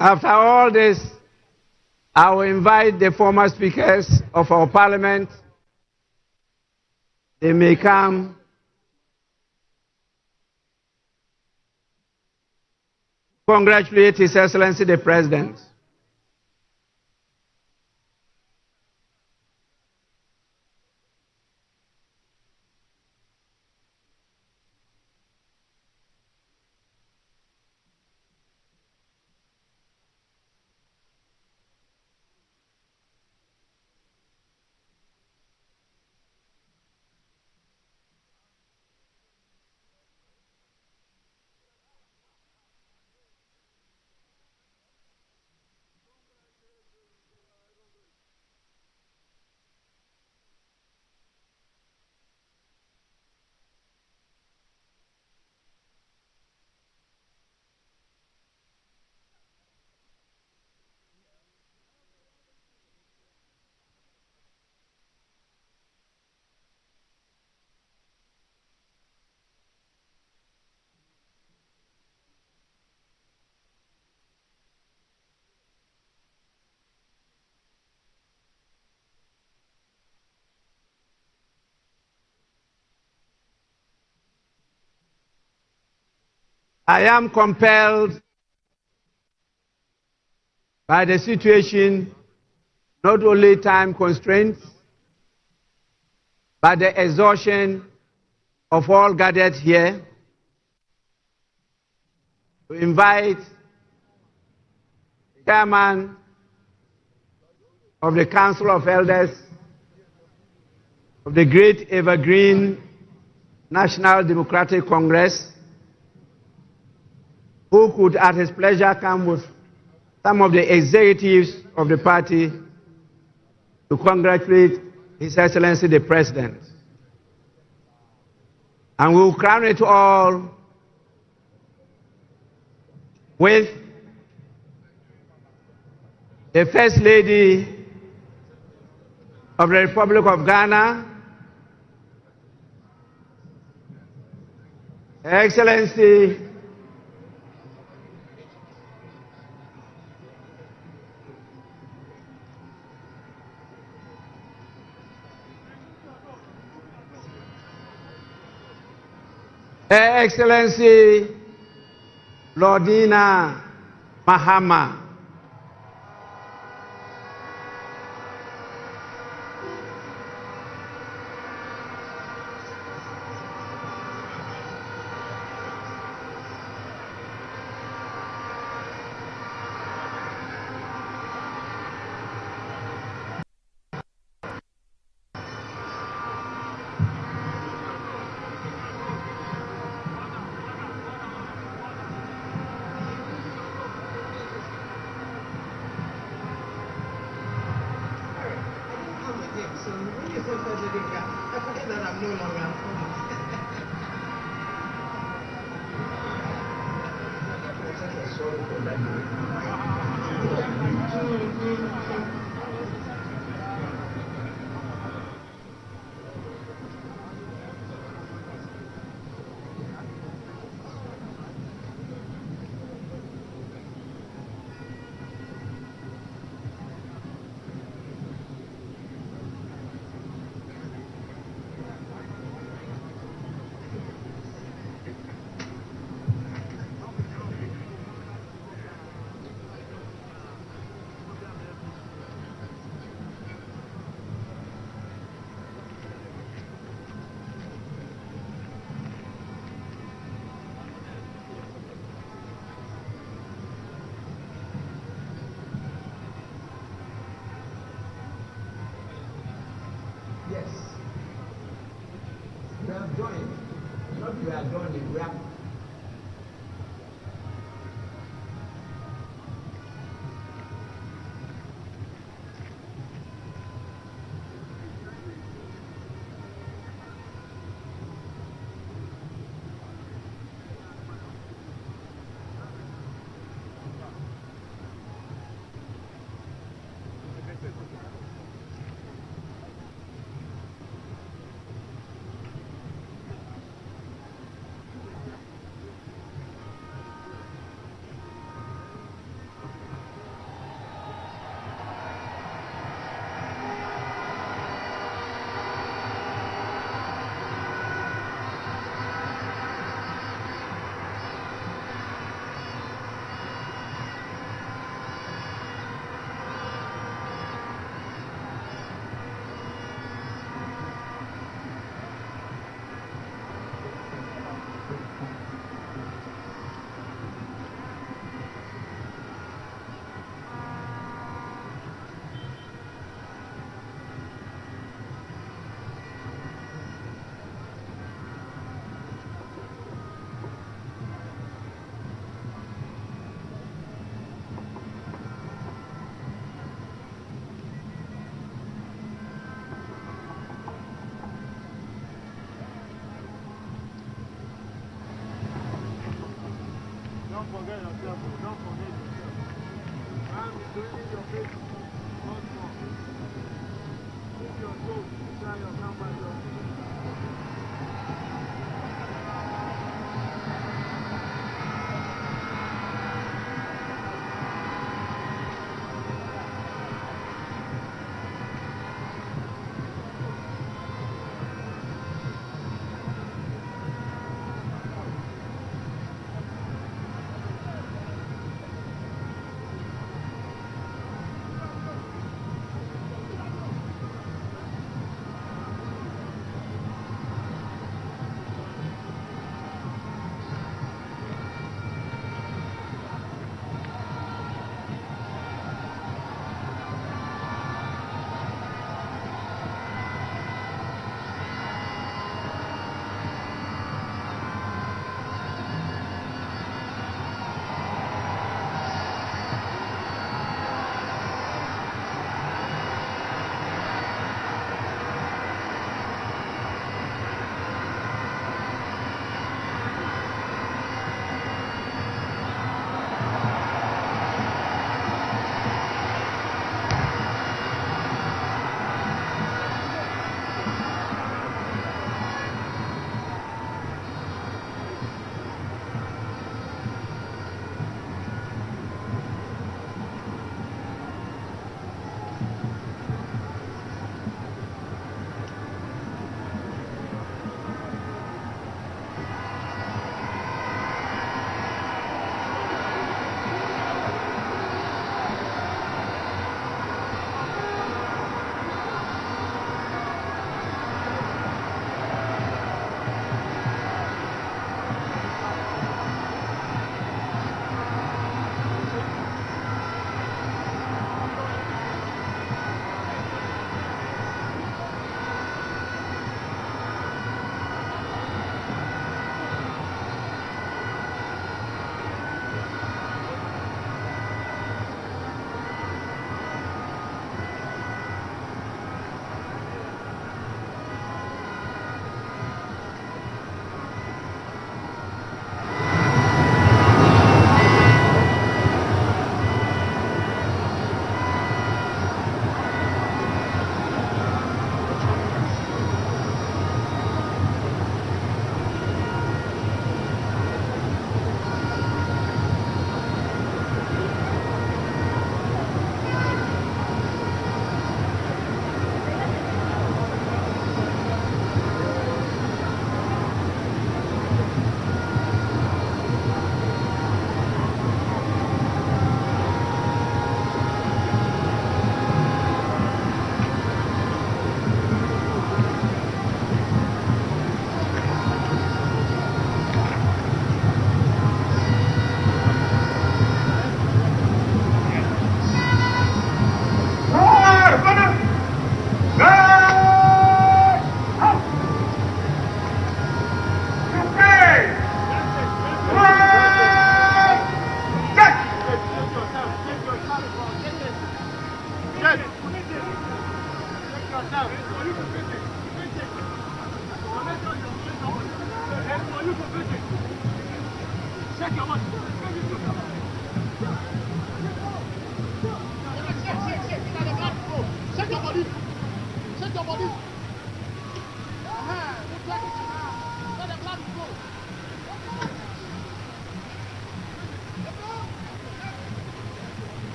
After all this, I will invite the former speakers of our parliament. They may come congratulate His Excellency the President. I am compelled by the situation, not only time constraints, but the exhaustion of all gathered here, to invite the chairman of the Council of Elders of the Great Evergreen National Democratic Congress, who could at his pleasure come with some of the executives of the party to congratulate His Excellency the President. And we will crown it all with the First Lady of the Republic of Ghana, Her Excellency Her Excellency Lordina Mahama. We have joined. Not we are joining, we are. Don't forget yourself. Don't forget yourself. I'm doing your face. Not more. Keep your toes inside your camera.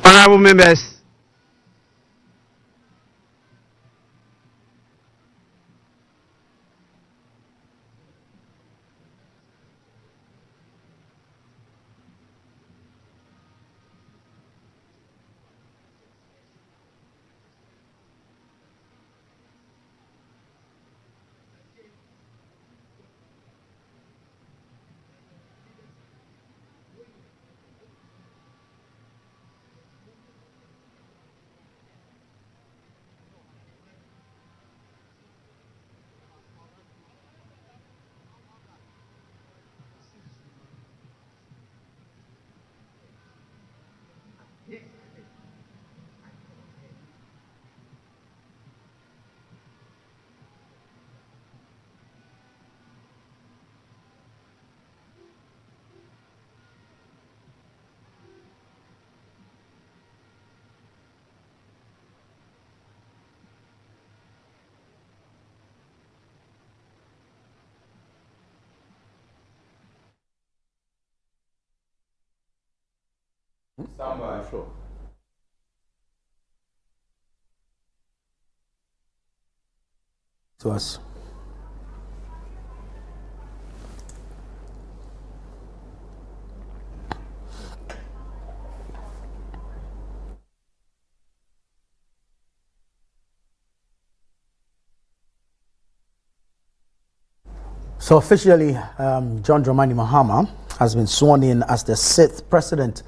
Honorable members, stand by. Sure. To us. So officially, John Dramani Mahama has been sworn in as the 6th president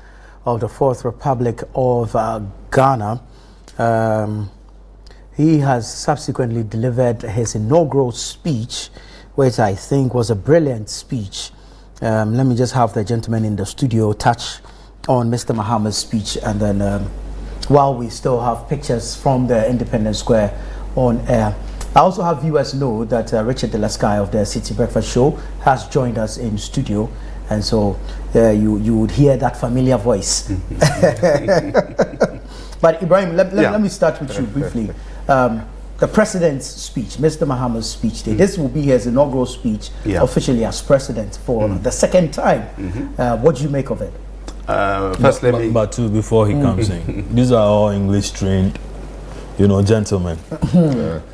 of the 4th Republic of Ghana. He has subsequently delivered his inaugural speech, which I think was a brilliant speech. Let me just have the gentleman in the studio touch on Mr. Mahama's speech, and then while we still have pictures from the Independence Square on air. I also have viewers know that Richard De La Sky of the Citi Breakfast Show has joined us in studio, and so you would hear that familiar voice. But Ibrahim, let me start with you briefly. The president's speech, Mr. Mahama's speech today, this will be his inaugural speech officially as president for the second time. What do you make of it? First, but before he comes in, these are all English trained, gentlemen.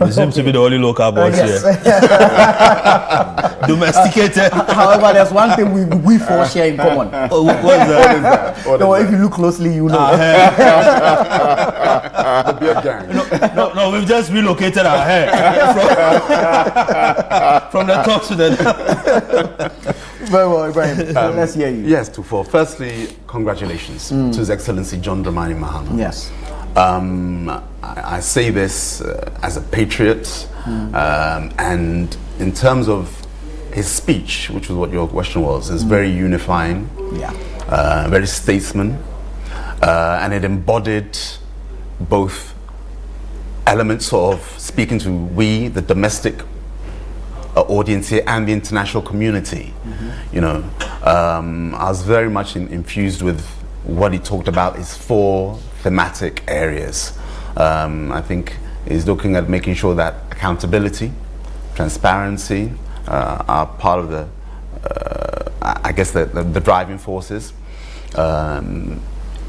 He seems to be the only local boss here. Domesticated. However, there's one thing we four share in common. What is that? If you look closely, you know. The beard gang. No, we've just relocated our hair from the top to the. Very well, Ibrahim. Let's hear you. Yes, firstly, congratulations to His Excellency John Dramani Mahama. Yes. I say this as a patriot, and in terms of his speech, which was what your question was, is very unifying, very statesman, and it embodied both elements of speaking to we, the domestic audience here, and the international community. You know, I was very much infused with what he talked about, his 4 thematic areas. I think he's looking at making sure that accountability, transparency are part of the, I guess, the driving forces.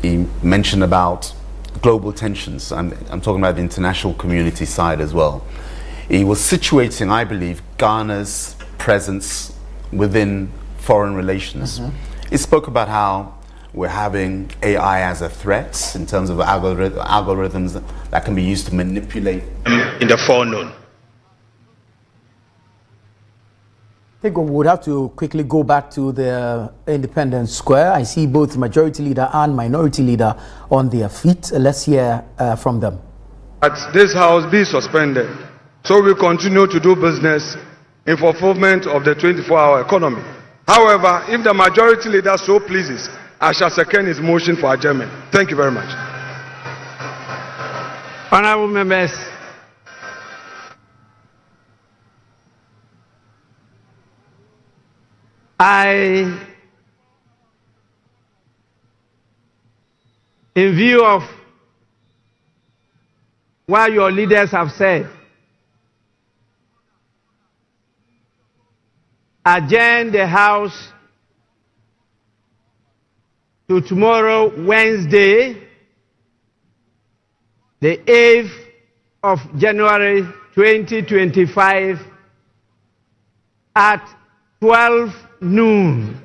He mentioned about global tensions. I'm talking about the international community side as well. He was situating, I believe, Ghana's presence within foreign relations. He spoke about how we're having AI as a threat in terms of algorithms that can be used to manipulate. In the forenoon. I think we would have to quickly go back to the Independence Square. I see both majority leader and minority leader on their feet. Let's hear from them. That this house be suspended, so we continue to do business in fulfillment of the 24-hour economy. However, if the majority leader so pleases, I shall second his motion for adjournment. Thank you very much. Honorable members, in view of what your leaders have said, adjourn the House to tomorrow, Wednesday, the 8th of January 2025 at 12 noon.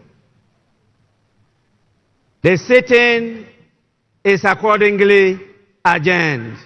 The sitting is accordingly adjourned.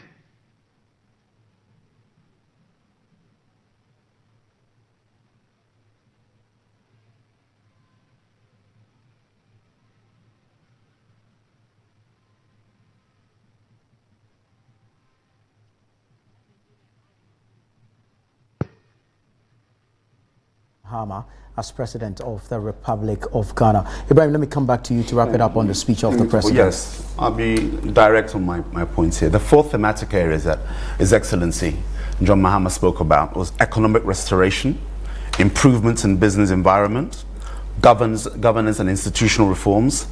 Mahama as President of the Republic of Ghana. Ibrahim, let me come back to you to wrap it up on the speech of the President. Yes, I'll be direct on my points here. The 4th thematic area that His Excellency John Mahama spoke about was economic restoration, improvements in business environment, governance and institutional reforms,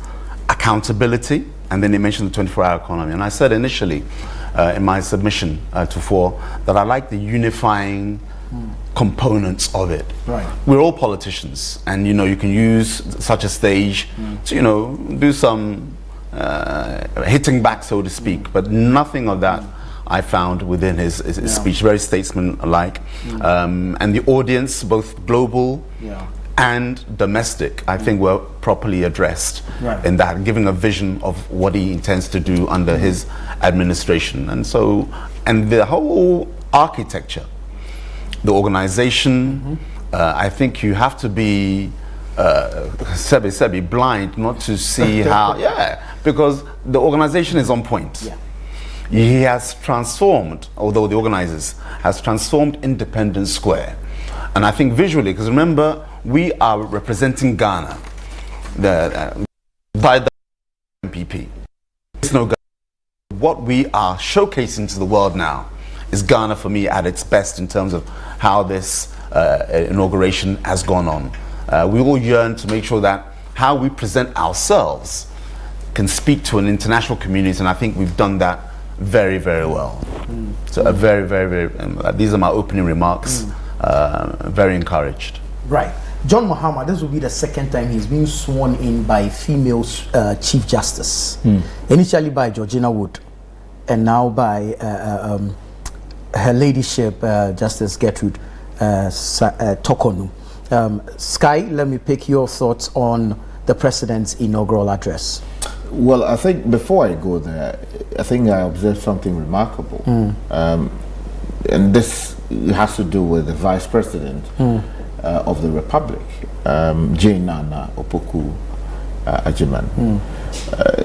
accountability, and then he mentioned the 24-hour economy. And I said initially in my submission to 4 that I like the unifying components of it. Right. We're all politicians, and you know, you can use such a stage to, you know, do some hitting back, so to speak, but nothing of that I found within his speech. Very statesman-like, and the audience, both global and domestic, I think were properly addressed in that, giving a vision of what he intends to do under his administration. And so, and the whole architecture, the organization, I think you have to be blind not to see how, because the organization is on point. He has transformed, although the organizers has transformed Independence Square. And I think visually, because remember, we are representing Ghana by the MPP. What we are showcasing to the world now is Ghana, for me, at its best in terms of how this inauguration has gone on. We all yearn to make sure that how we present ourselves can speak to an international community, and I think we've done that very, very well. So a very, very, very, these are my opening remarks, very encouraged. Right. John Mahama, this will be the second time he's being sworn in by a female Chief Justice. Initially by Georgina Wood, and now by Her Ladyship, Justice Gertrude Tokonu. Sky, let me pick your thoughts on the President's inaugural address. Well, I think before I go there, I think I observed something remarkable. And this has to do with the Vice President of the Republic, Jane Nana Opoku Agyemang.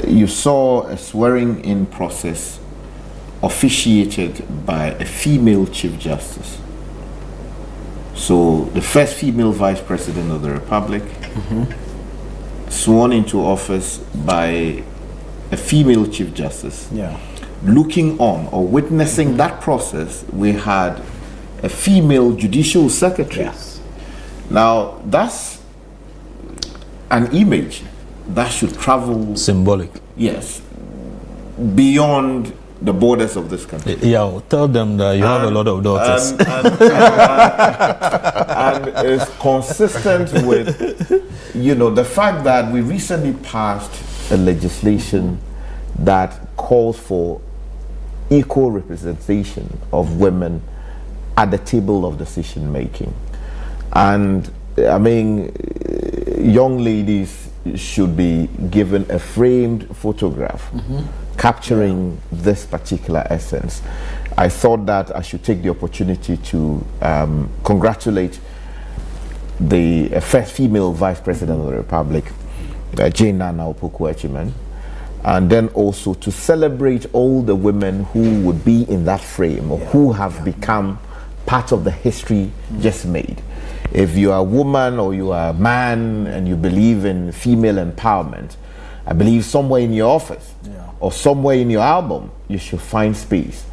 You saw a swearing-in process officiated by a female Chief Justice. So the first female Vice President of the Republic, sworn into office by a female Chief Justice. Yeah. Looking on or witnessing that process, we had a female Judicial Secretary. Yes. Now, that's an image that should travel... Symbolic. Yes. Beyond the borders of this country. Yeah, tell them that you have a lot of daughters. And it's consistent with, the fact that we recently passed a legislation that calls for equal representation of women at the table of decision making. And I mean, young ladies should be given a framed photograph capturing this particular essence. I thought that I should take the opportunity to congratulate the first female Vice President of the Republic, Jane Nana Opoku-Echiman, and then also to celebrate all the women who would be in that frame or who have become part of the history just made. If you are a woman or you are a man and you believe in female empowerment, I believe somewhere in your office or somewhere in your album, you should find space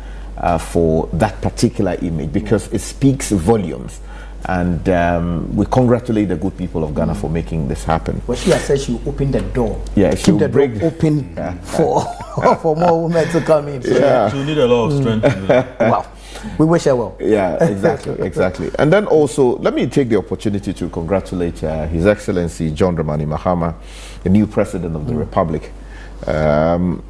for that particular image, because it speaks volumes. And we congratulate the good people of Ghana for making this happen. Well, she has said she will open the door. Yeah, keep the door open for more women to come in. So She need a lot of strength. Wow. We wish her well. Yeah, exactly. And then also, let me take the opportunity to congratulate His Excellency John Dramani Mahama, the new President of the Republic.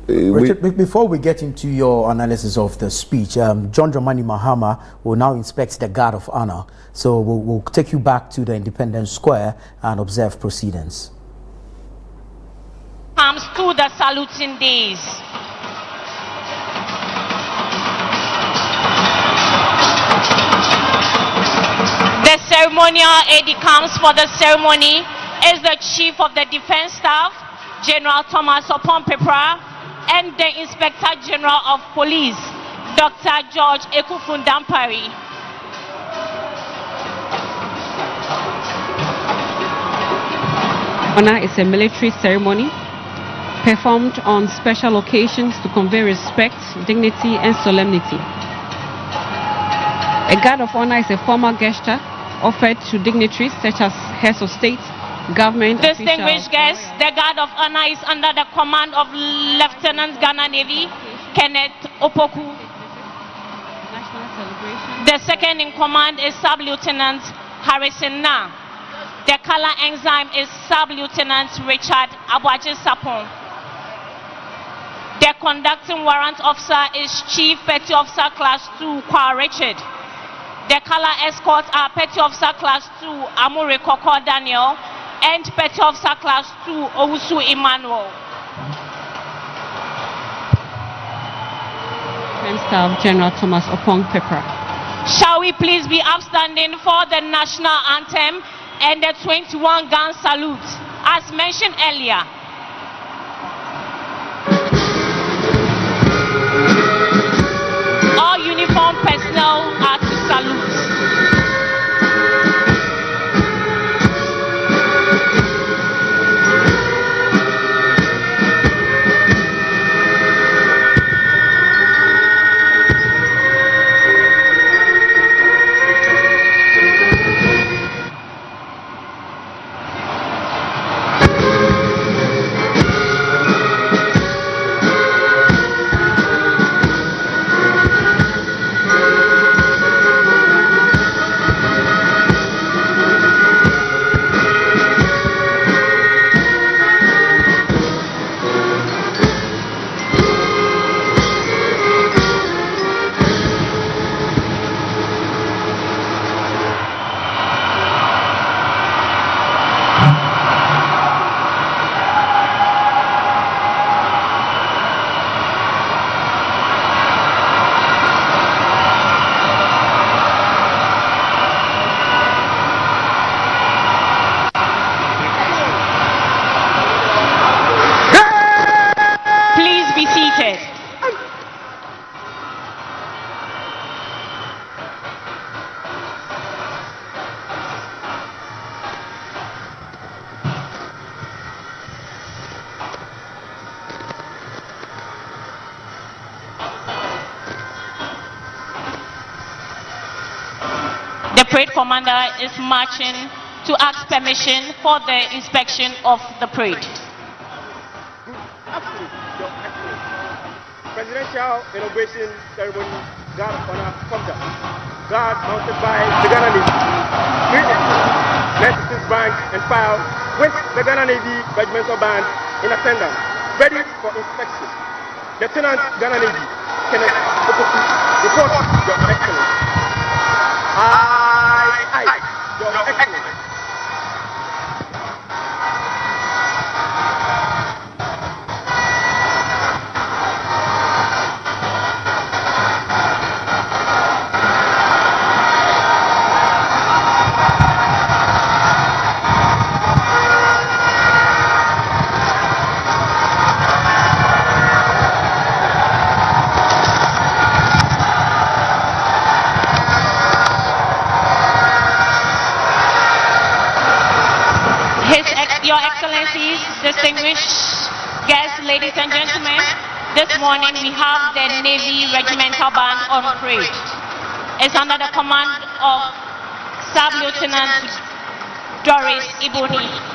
Richard, before we get into your analysis of the speech, John Dramani Mahama will now inspect the Guard of Honor. So we'll take you back to the Independence Square and observe proceedings. Comes to the saluting days. The ceremonial aide comes for the ceremony is the Chief of the Defense Staff, General Thomas Opon-Pepra, and the Inspector General of Police, Dr. George Ekufundampari. Honor is a military ceremony performed on special occasions to convey respect, dignity, and solemnity. A guard of honor is a formal gesture offered to dignitaries such as heads of state, government, distinguished guests. The Guard of Honor is under the command of Lieutenant Ghana Navy Kenneth Opoku. The second in command is Sub-Lieutenant Harrison Na. The color ensign is Sub-Lieutenant Richard Abuaji Sapon. The conducting warrant officer is Chief Petty Officer Class 2 Kwa Richard. The color escorts are Petty Officer Class 2 Amure Koko Daniel and Petty Officer Class 2 Owusu Emmanuel. Defense Staff General Thomas Opon-Pepra. Shall we please be upstanding for the national anthem and the 21 gun salute as mentioned earlier. All uniformed personnel are to salute. parade commander is marching to ask permission for the inspection of the parade. Presidential inauguration ceremony, guard honor conduct. Guard mounted by the Ghana Navy. 96 rank and file with the Ghana Navy regimental band in attendance, ready for inspection. Lieutenant Ghana Navy, Kenneth Opoku, report Your Excellency. Aye, Your Excellency. Your Excellencies, distinguished guests, ladies and gentlemen, this morning we have the Navy Regimental Band on parade. It's under the command of Staff Lieutenant Doris Iboni.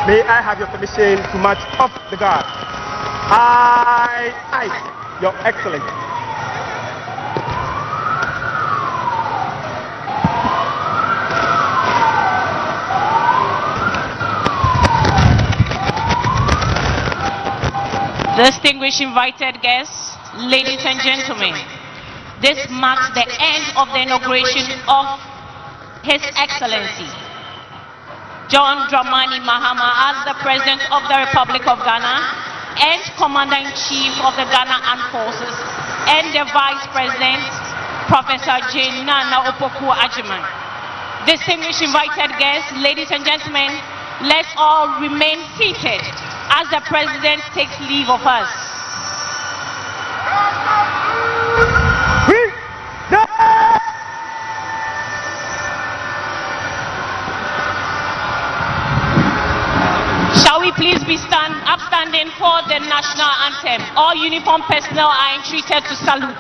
May I have your permission to march off the guard? Aye, Your Excellency. Distinguished invited guests, ladies and gentlemen, this marks the end of the inauguration of His Excellency John Dramani Mahama as the President of the Republic of Ghana and Commander-in-Chief of the Ghana Armed Forces, and the Vice President, Professor Jane Nana Opoku-Agyeman. Distinguished invited guests, ladies and gentlemen, let's all remain seated as the President takes leave of us. Shall we please be upstanding for the national anthem? All uniformed personnel are entreated to salute.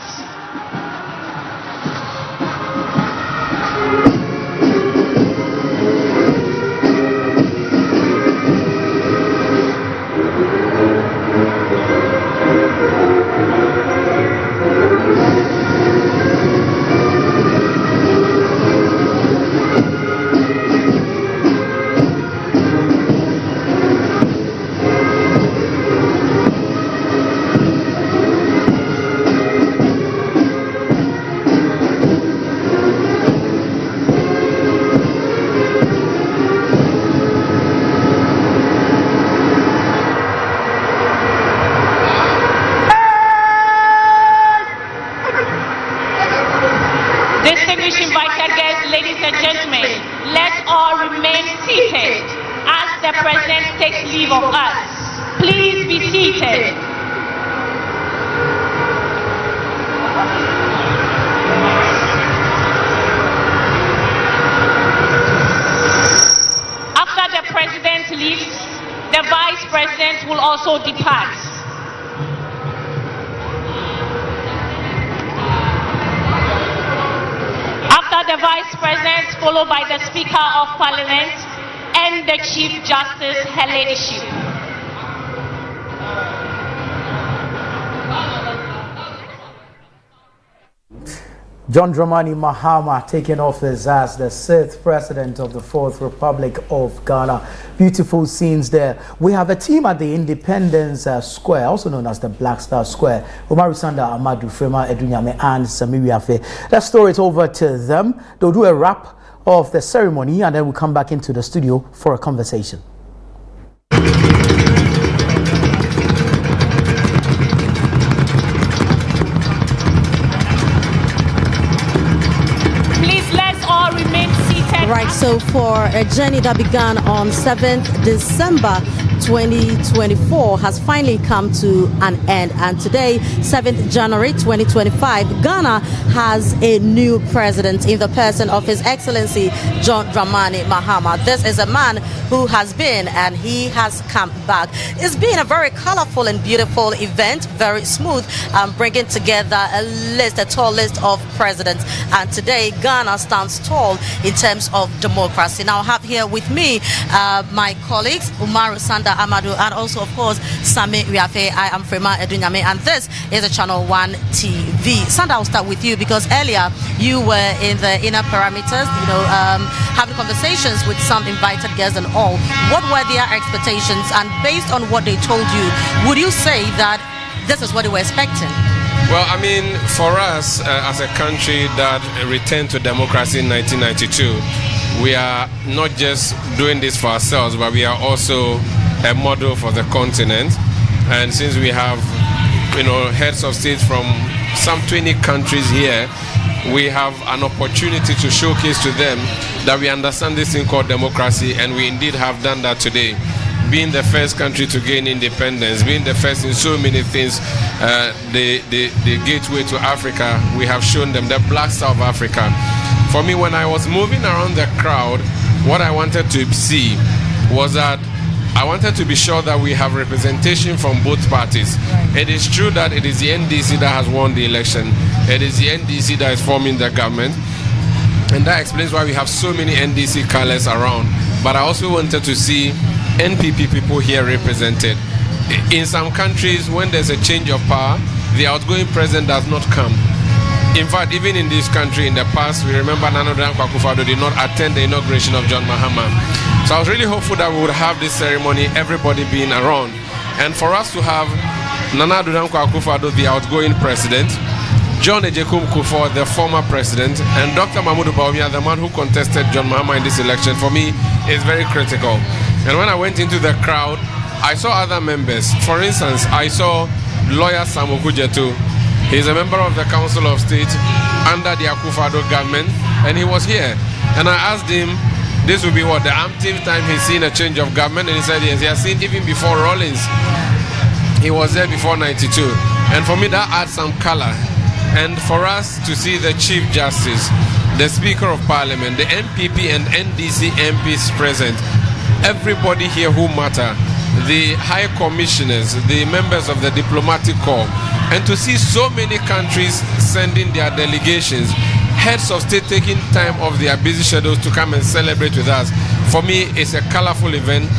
Distinguished invited guests, ladies and gentlemen, let's all remain seated as the President takes leave of us. Please be seated. After the President leaves, the Vice President will also depart. The Vice President, followed by the Speaker of Parliament and the Chief Justice, her ladyship. John Dramani Mahama taking office as the 6th President of the 4th Republic of Ghana. Beautiful scenes there. We have a team at the Independence Square, also known as the Black Star Square. Umaru Sanda, Amadou Frema, Edunyame, and Samiri Afe. Let's throw it over to them. They'll do a wrap of the ceremony, and then we'll come back into the studio for a conversation. Right, so for a journey that began on 7th December 2024 has finally come to an end, and today, 7th January 2025, Ghana has a new president in the person of His Excellency John Dramani Mahama. This is a man who has been and he has come back. It's been a very colorful and beautiful event, very smooth, bringing together a tall list of presidents, and today Ghana stands tall in terms of democracy. Now I have here with me my colleagues Umaru Sanda Amadou and also of course Sami Riafe. I am Frema Edunyame and this is a Channel 1 TV. Sanda, I'll start with you because earlier you were in the inner parameters, having conversations with some invited guests and all. What were their expectations, and based on what they told you, would you say that this is what they were expecting? Well, I mean, for us as a country that returned to democracy in 1992, we are not just doing this for ourselves, but we are also a model for the continent. And since we have, heads of state from some 20 countries here, we have an opportunity to showcase to them that we understand this thing called democracy, and we indeed have done that today. Being the first country to gain independence, being the first in so many things, the gateway to Africa, we have shown them the Black Star of Africa. For me, when I was moving around the crowd, what I wanted to see was that I wanted to be sure that we have representation from both parties. Right. It is true that it is the NDC that has won the election. It is the NDC that is forming the government. And that explains why we have so many NDC colors around. But I also wanted to see NPP people here represented. In some countries, when there's a change of power, the outgoing president does not come. In fact, even in this country in the past, we remember Nana Dankwa Akufo-Addo did not attend the inauguration of John Mahama. So I was really hopeful that we would have this ceremony, everybody being around. And for us to have Nana Dankwa Akufo-Addo, the outgoing president, John Ejekum Kufuor, the former president, and Dr. Mahmoud Bawumia, the man who contested John Mahama in this election, for me, is very critical. And when I went into the crowd, I saw other members. For instance, I saw lawyer Sam Okujetu. He's a member of the Council of State under the Akufo-Addo government, and he was here. And I asked him, this will be what, the umpteenth time he's seen a change of government? And he said yes, he has seen even before Rawlings. He was there before 92. And for me, that adds some color. And for us to see the Chief Justice, the Speaker of Parliament, the NPP and NDC MPs present, everybody here who matter, the High Commissioners, the members of the Diplomatic Corps, and to see so many countries sending their delegations, heads of state taking time off their busy schedules to come and celebrate with us, for me, it's a colorful event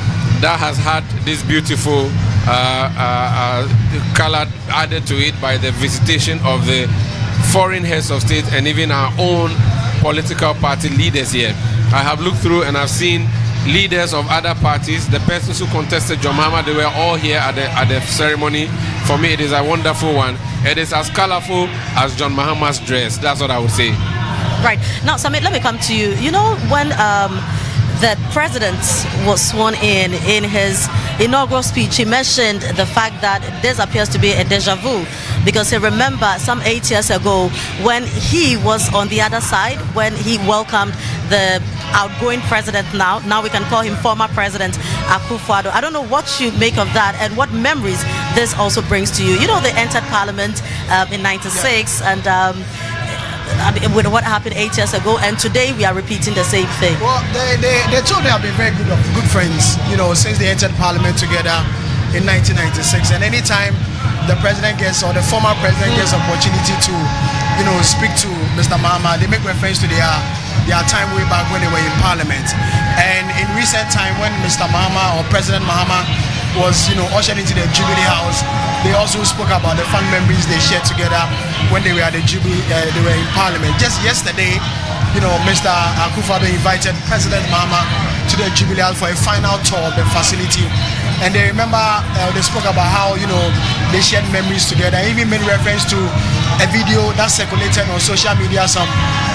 that has had this beautiful color added to it by the visitation of the foreign heads of state and even our own political party leaders here. I have looked through and I've seen leaders of other parties, the persons who contested John Mahama, they were all here at the ceremony. For me, it is a wonderful one. It is as colorful as John Mahama's dress. That's what I would say. Right. Now, Samit, let me come to you. You know, when the president was sworn in his inaugural speech, he mentioned the fact that this appears to be a deja vu, because he remembered some 8 years ago when he was on the other side, when he welcomed the outgoing president now we can call him former President Akufo-Addo. I don't know what you make of that and what memories this also brings to you. You know, they entered parliament in 96 and with what happened 8 years ago, and today we are repeating the same thing. Well, they told they have been very good friends, you know, since they entered parliament together in 1996. And anytime the president gets, or the former president gets opportunity to, you know, speak to Mr. Mahama, they make reference to their time way back when they were in parliament. And in recent time, when Mr. Mahama or President Mahama was, you know, ushered into the Jubilee House, they also spoke about the fun memories they shared together when they were at the Jubilee, they were in Parliament. Just yesterday, you know, Mr. Akufo-Addo invited President Mahama to the Jubilee House for a final tour of the facility. And they remember, they spoke about how, you know, they shared memories together. I even made reference to a video that circulated on social media some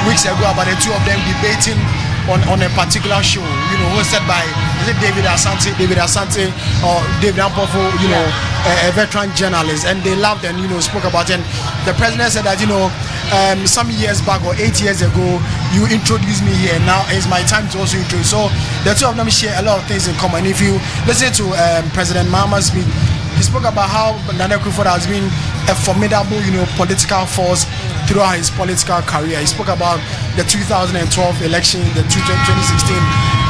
weeks ago about the two of them debating on a particular show, you know, hosted by, is it David Asante or David Ampofo, you know, a veteran journalist, and they laughed and, you know, spoke about it. And the president said that, you know, some years back or 8 years ago, you introduced me here, now it's my time to also introduce. So the two of them share a lot of things in common. If you listen to President Mahama's speech, he spoke about how Nana Akufo-Addo has been a formidable, you know, political force throughout his political career. He spoke about the 2012 election, the 2016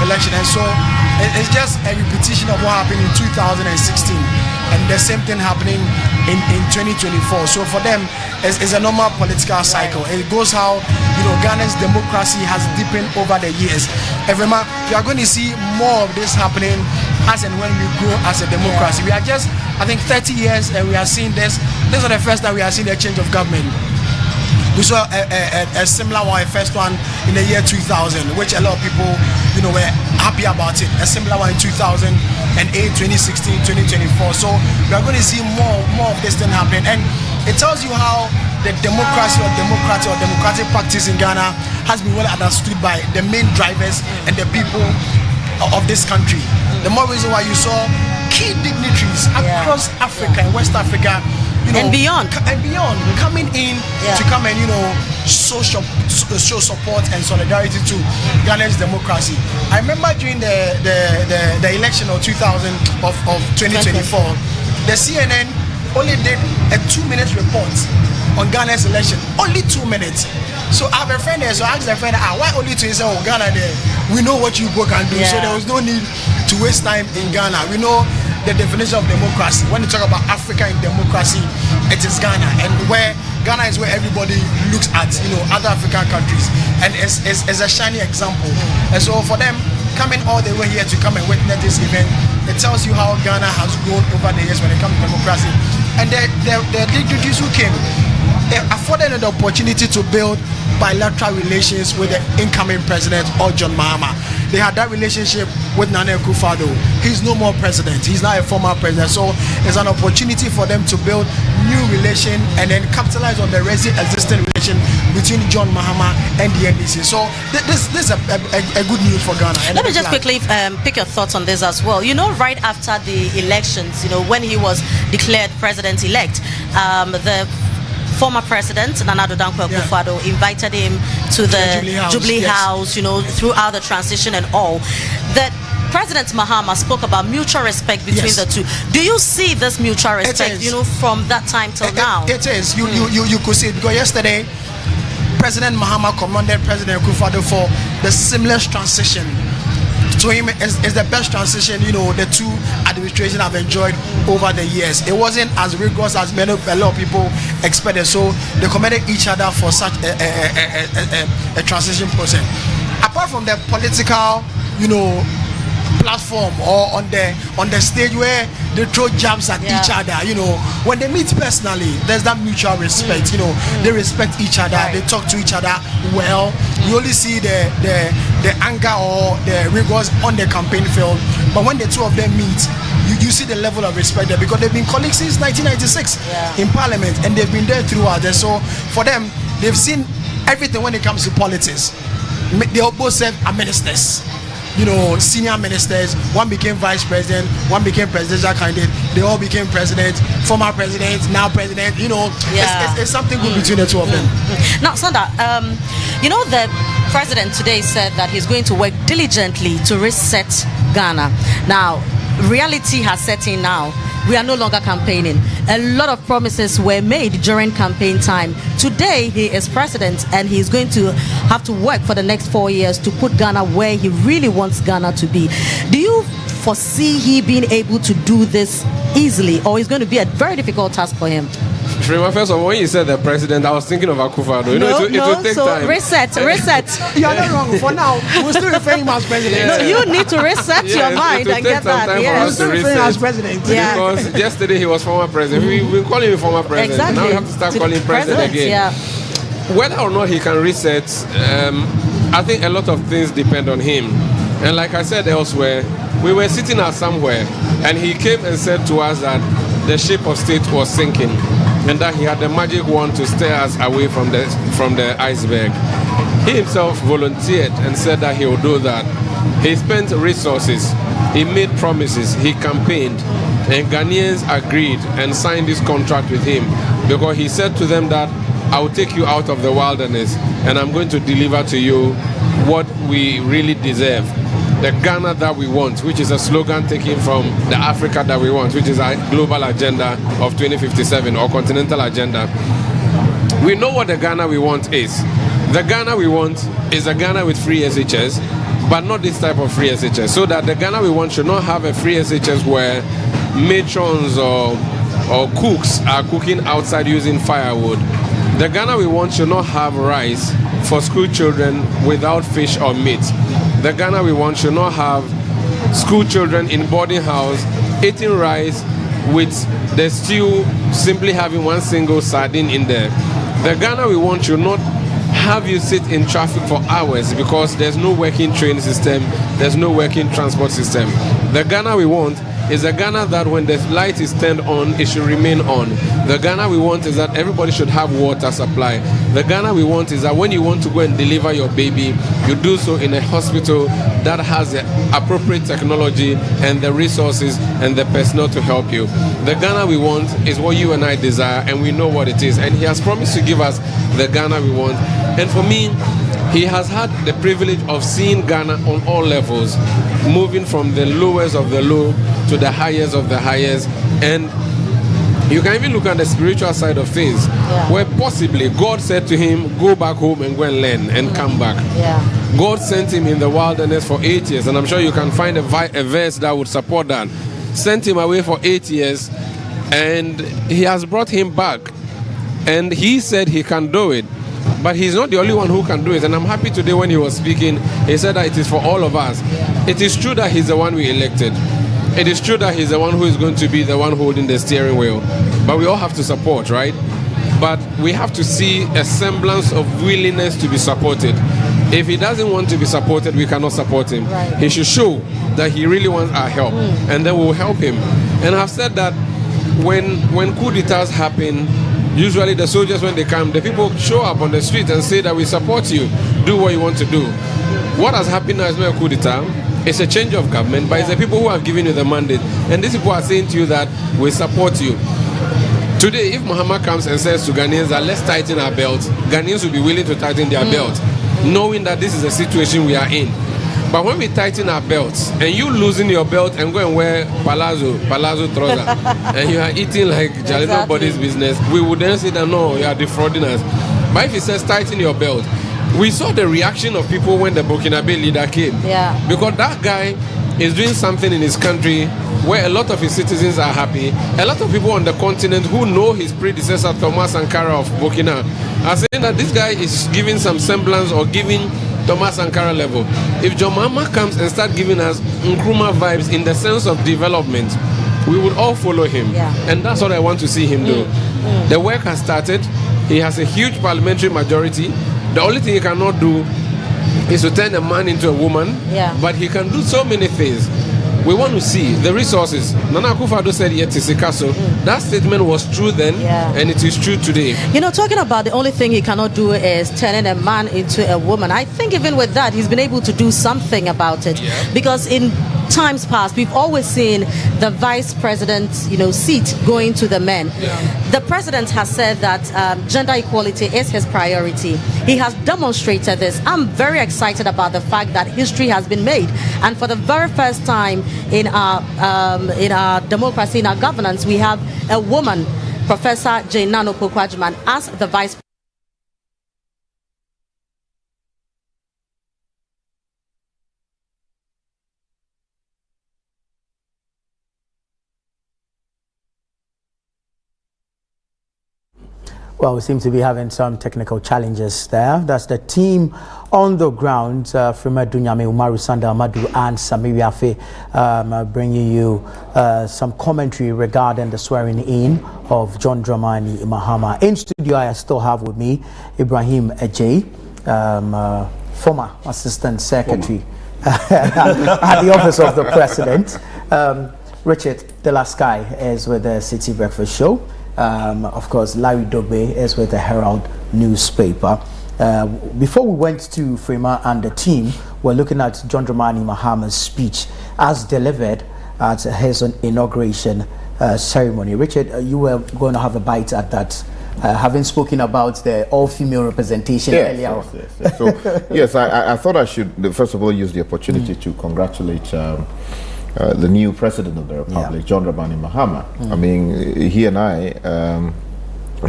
election, and so it's just a repetition of what happened in 2016, and the same thing happening in 2024. So for them, it's a normal political cycle. It goes how, you know, Ghana's democracy has deepened over the years. And remember, we are going to see more of this happening as and when we grow as a democracy. We are just, I think, 30 years and we are seeing this. This is the first time we are seeing a change of government. We saw a similar one, a first one in the year 2000, which a lot of people, you know, were happy about it. A similar one in 2008, 2016, 2024. So we are going to see more of this thing happening. And it tells you how the democracy or democratic practice in Ghana has been well understood by the main drivers and the people of this country. The more reason why you saw key dignitaries across Africa and West Africa, you know, and beyond coming in to come and, you know, show support and solidarity to Ghana's democracy. I remember during the election of 2024, the CNN only did a 2-minute report on Ghana's election, only 2 minutes. So I have a friend there, so I asked the friend, why only 2? He said, oh, Ghana there, we know what you go can do, so there was no need to waste time in Ghana. We know the definition of democracy. When you talk about Africa in democracy, it is Ghana, and where Ghana is where everybody looks at, you know, other African countries, and it's a shining example. And so for them, coming all the way here to come and witness this event, it tells you how Ghana has grown over the years when it comes to democracy. And the dignitaries who came, it afforded an opportunity to build bilateral relations with the incoming president, John Mahama. They had that relationship with Nana Akufo-Addo. He's no more president. He's now a former president. So it's an opportunity for them to build new relation and then capitalize on the existing relation between John Mahama and the NDC. So this is a good news for Ghana. Let me just quickly pick your thoughts on this as well. You know, right after the elections, you know, when he was declared president-elect, the former president Nana Addo Dankwa Akufo-Addo invited him to the Jubilee House, you know, throughout the transition and all. That President Mahama spoke about mutual respect between the two. Do you see this mutual respect, you know, from that time till now? It is. You could see it because yesterday President Mahama commended President Akufo-Addo for the seamless transition. To him, it's the best transition, you know, the two administrations have enjoyed over the years. It wasn't as rigorous as a lot of people expected. So they commended each other for such a transition process. Apart from the political, you know, platform or on the stage where they throw jabs at each other, you know, when they meet personally, there's that mutual respect. You know, they respect each other, they talk to each other well. You only see the anger or the rigors on the campaign field, but when the two of them meet, you see the level of respect there, because they've been colleagues since 1996 in Parliament, and they've been there throughout. And so for them, they've seen everything when it comes to politics. They both serve as ministers, you know, senior ministers. One became vice president, one became presidential candidate. They all became president, former president, now president. You know, it's something good between the two of them. Now, Sanda, you know, the president today said that he's going to work diligently to reset Ghana. Now, reality has set in now. We are no longer campaigning. A lot of promises were made during campaign time. Today, he is president, and he's going to have to work for the next 4 years to put Ghana where he really wants Ghana to be. Do you foresee he being able to do this easily, or is going to be a very difficult task for him? First of all, when you said the president, I was thinking of Akufo-Addo. You know, it will take time. Reset. You are not wrong. For now, we'll still refer him as president. No, you need to reset your mind and get that. We'll still refer him as president. Because yesterday he was former president. We've been calling him former president. Exactly. Now we have to start calling him president again. Whether or not he can reset, I think a lot of things depend on him. And like I said elsewhere, we were sitting at somewhere, and he came and said to us that the ship of state was sinking, and that he had the magic wand to steer us away from the iceberg. He himself volunteered and said that he would do that. He spent resources, he made promises, he campaigned, and Ghanaians agreed and signed this contract with him, because he said to them that I will take you out of the wilderness and I'm going to deliver to you what we really deserve. The Ghana that we want, which is a slogan taken from the Africa that we want, which is our global agenda of 2057 or continental agenda. We know what the Ghana we want is. The Ghana we want is a Ghana with free SHS, but not this type of free SHS. So that the Ghana we want should not have a free SHS where matrons or cooks are cooking outside using firewood. The Ghana we want should not have rice for school children without fish or meat. The Ghana we want should not have school children in boarding house eating rice with the stew simply having one single sardine in there. The Ghana we want should not have you sit in traffic for hours because there's no working train system, there's no working transport system. The Ghana we want is a Ghana that when the light is turned on, it should remain on. The Ghana we want is that everybody should have water supply. The Ghana we want is that when you want to go and deliver your baby, you do so in a hospital that has the appropriate technology and the resources and the personnel to help you. The Ghana we want is what you and I desire, and we know what it is. And he has promised to give us the Ghana we want. And for me, he has had the privilege of seeing Ghana on all levels, moving from the lowest of the low to the highest of the highest. And you can even look at the spiritual side of things, where possibly God said to him, go back home and go and learn and come back. God sent him in the wilderness for 8 years, and I'm sure you can find a verse that would support that. Sent him away for 8 years, and he has brought him back. And he said he can do it. But he's not the only one who can do it. And I'm happy today when he was speaking, he said that it is for all of us. It is true that he's the one we elected. It is true that he's the one who is going to be the one holding the steering wheel. But we all have to support, right? But we have to see a semblance of willingness to be supported. If he doesn't want to be supported, we cannot support him. Right. He should show that he really wants our help, and then we'll help him. And I've said that when coup d'etats happen, usually the soldiers, when they come, the people show up on the street and say that we support you, do what you want to do. What has happened now is not a coup d'etat. It's a change of government, but it's the people who have given you the mandate. And these people are saying to you that we support you. Today, if Mahama comes and says to Ghanaians that let's tighten our belts, Ghanaians will be willing to tighten their belts, knowing that this is a situation we are in. But when we tighten our belts, and you losing your belt and go and wear palazzo trouser, and you are eating like jolly nobody's business, we would then say that no, you are defrauding us. But if he says tighten your belt, we saw the reaction of people when the Burkinabe leader came. Yeah. Because that guy is doing something in his country where a lot of his citizens are happy. A lot of people on the continent who know his predecessor, Thomas Sankara of Burkina, are saying that this guy is giving some semblance or giving Thomas Sankara level. If John Mahama comes and start giving us Nkrumah vibes in the sense of development, we would all follow him. Yeah. And that's what I want to see him do. The work has started. He has a huge parliamentary majority. The only thing he cannot do is to turn a man into a woman, but he can do so many things. We want to see the resources. Nana Akufo-Addo said Yetisikaso. That statement was true then, and it is true today. You know, talking about the only thing he cannot do is turning a man into a woman. I think even with that, he's been able to do something about it. Because in times past, we've always seen the vice president's, seat going to the men. The president has said that gender equality is his priority. He has demonstrated this. I'm very excited about the fact that history has been made, and for the very first time in our democracy, in our governance, we have a woman, Professor Jane Nano Pokwajman, as the vice. Well, we seem to be having some technical challenges there. That's the team on the ground, Frima Dunyame, Umaru Sanda Amadu, and Samiri Afe, bringing you some commentary regarding the swearing in of John Dramani Mahama. In studio, I still have with me Ibrahim Ejay, former Assistant Secretary at the Office of the President. Richard Delasky is with the Citi Breakfast Show. Of course, Larry Dogbe is with the Herald newspaper. Before we went to Frima and the team, we're looking at John Dramani Mahama's speech as delivered at his inauguration ceremony. Richard, you were going to have a bite at that, having spoken about the all-female representation earlier. Yes. So, yes, I thought I should, first of all, use the opportunity to congratulate the new president of the Republic, John Dramani Mahama. I mean, he and I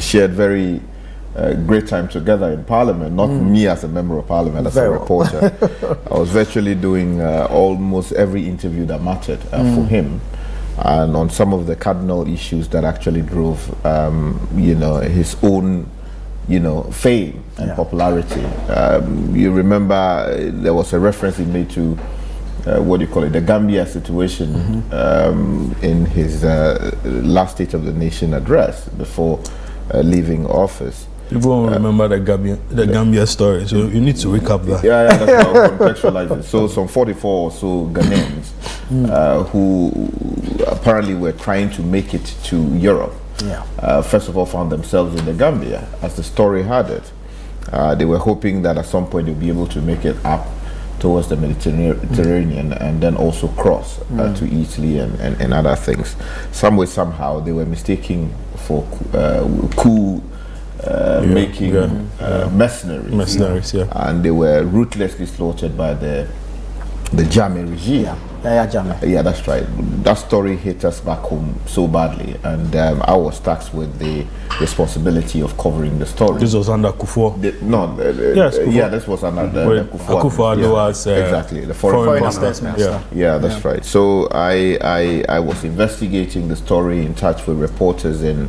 shared very great time together in Parliament, not me as a member of Parliament, as a reporter. I was virtually doing almost every interview that mattered for him, and on some of the cardinal issues that actually drove, his own, fame and popularity. You remember there was a reference he made to the Gambia situation in his last State of the Nation address before leaving office. People won't remember the Gambia story, so you need to recap that. That's how I'll contextualize it. So some 44 or so Ghanaians who apparently were trying to make it to Europe, first of all found themselves in the Gambia, as the story had it. They were hoping that at some point they'll be able to make it up towards the Mediterranean and then also cross to Italy and other things. Some way, somehow, they were mistaken for coup making mercenaries. And they were ruthlessly slaughtered by the Jammeh regime. Yeah, that's right. That story hit us back home so badly, and I was tasked with the responsibility of covering the story. This was under Kufuor? This was under the Kufuor. Akufo-Addo was exactly the foreign minister. Yeah, that's right. So I was investigating the story, in touch with reporters in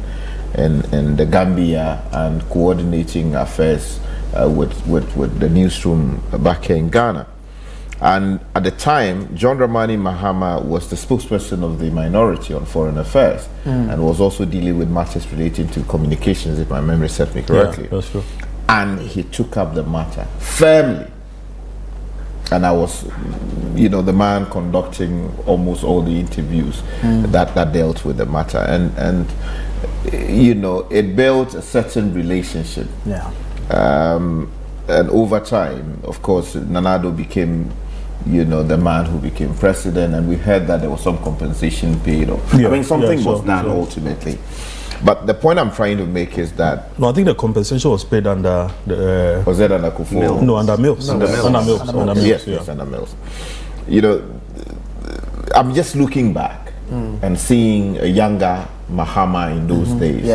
the Gambia, and coordinating affairs with the newsroom back here in Ghana. And at the time, John Dramani Mahama was the spokesperson of the minority on foreign affairs and was also dealing with matters relating to communications, if my memory serves me correctly. Yeah, that's true. And he took up the matter firmly. And I was, the man conducting almost all the interviews that dealt with the matter. And it built a certain relationship. Yeah. And over time, of course, Nana Addo became, the man who became president, and we heard that there was some compensation paid. Something was done ultimately. But the point I'm trying to make is that... No, I think the compensation was paid under the... was it under Kufuor? No, under Mills. Under Mills. Yes, under Mills. I'm just looking back and seeing a younger Mahama in those days.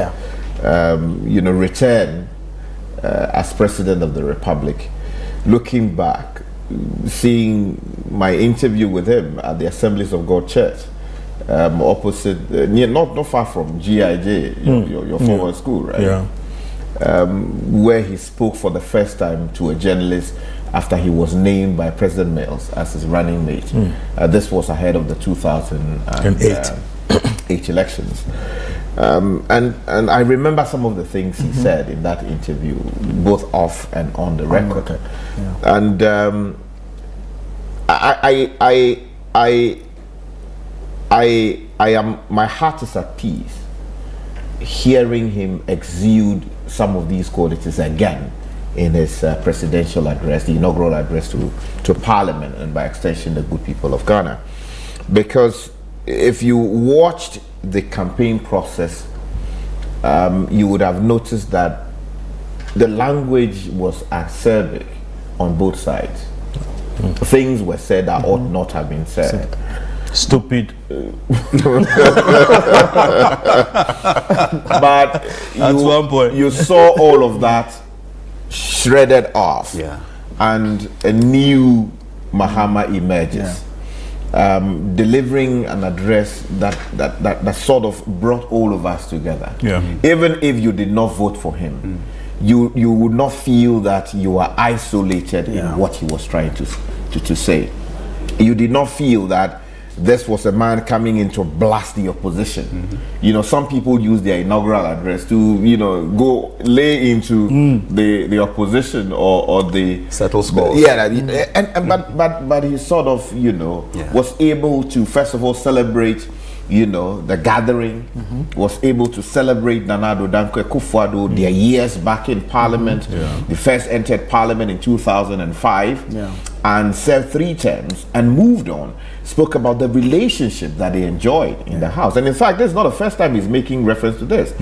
Return as president of the Republic. Looking back, seeing my interview with him at the Assemblies of God Church, opposite, not far from GIJ, your former school, right? Yeah. Where he spoke for the first time to a journalist after he was named by President Mills as his running mate. This was ahead of the 2008 elections. And I remember some of the things he said in that interview, both off and on the record. And I am, my heart is at peace hearing him exude some of these qualities again in his presidential address, the inaugural address to Parliament, and by extension the good people of Ghana. Because if you watched the campaign process, you would have noticed that the language was acerbic on both sides. Things were said that ought not have been said. Stupid. But you saw all of that shredded off, and a new Mahama emerges, delivering an address that sort of brought all of us together. Even if you did not vote for him, you would not feel that you are isolated in what he was trying to say. You did not feel that this was a man coming in to blast the opposition. Some people use their inaugural address to, go lay into the opposition or the settle scores. But he sort of, was able to first of all celebrate, the gathering, was able to celebrate Nana Addo Dankwa Akufo-Addo, their years back in Parliament. They first entered Parliament in 2005 and served 3 terms and moved on. Spoke about the relationship that they enjoyed in the House. And in fact, this is not the first time he's making reference to this.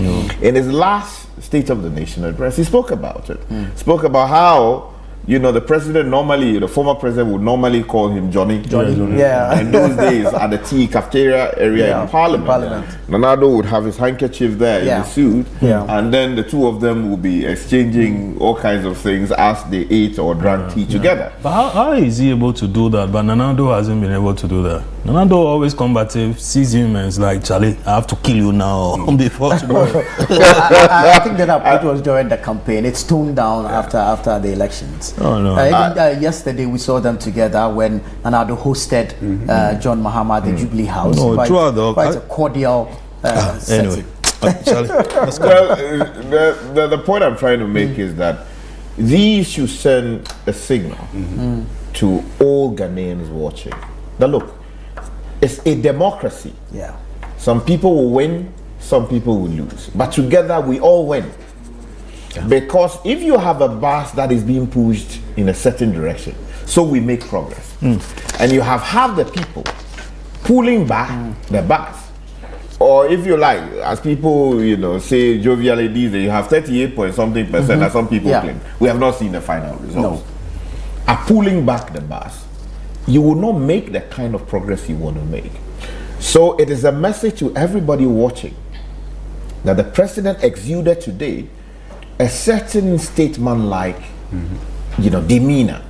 In his last State of the Nation address, he spoke about it. Spoke about how, the president normally, the former president would normally call him Johnny. In those days, at the tea cafeteria area in Parliament. Nana Addo would have his handkerchief there in the suit, and then the two of them would be exchanging all kinds of things as they ate or drank tea together. But how is he able to do that? But Nana Addo hasn't been able to do that. Nana Addo always combative, sees him and is like, Charlie, I have to kill you now before tomorrow. I think that approach was during the campaign. It's toned down after the elections. Oh, no. Yesterday we saw them together when Nana Addo hosted John Mahama at the Jubilee House. Quite a cordial anyway. Charlie, let's go. Well, the point I'm trying to make is that these should send a signal to all Ghanaians watching that look, it's a democracy. Some people will win, some people will lose, but together we all win. Because if you have a bus that is being pushed in a certain direction, so we make progress, and you have half the people pulling back the bus, or if you like, as people say jovially these days, you have 38-point-something%, as some people claim. We have not seen the final results. Are pulling back the bus, you will not make the kind of progress you want to make. So it is a message to everybody watching that the president exuded today a certain statesman-like, demeanor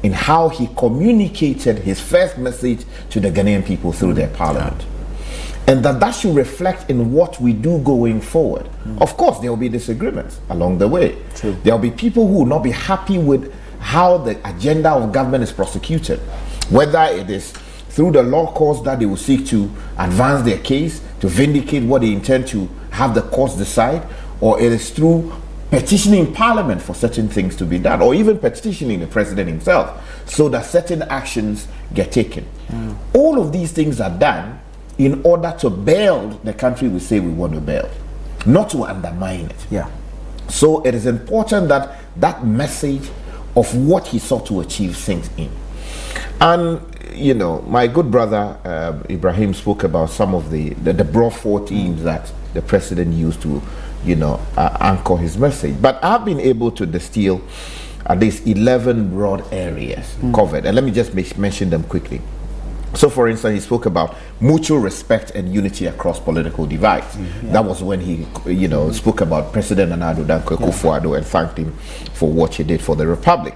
in how he communicated his first message to the Ghanaian people through their parliament. And that should reflect in what we do going forward. Of course, there will be disagreements along the way. There will be people who will not be happy with how the agenda of government is prosecuted. Whether it is through the law courts that they will seek to advance their case, to vindicate what they intend to have the courts decide, or it is through petitioning Parliament for certain things to be done, or even petitioning the President himself so that certain actions get taken. All of these things are done in order to build the country we say we want to build, not to undermine it. Yeah. So it is important that that message of what he sought to achieve sinks in. And you know, my good brother Ibrahim spoke about some of the broad four themes that the President used to, you know, anchor his message. But I've been able to distill at least 11 broad areas covered, and let me just mention them quickly. So, for instance, he spoke about mutual respect and unity across political divides. That was when he, you know, spoke about President Nana Addo Dankwa Akufo-Addo and thanked him for what he did for the Republic.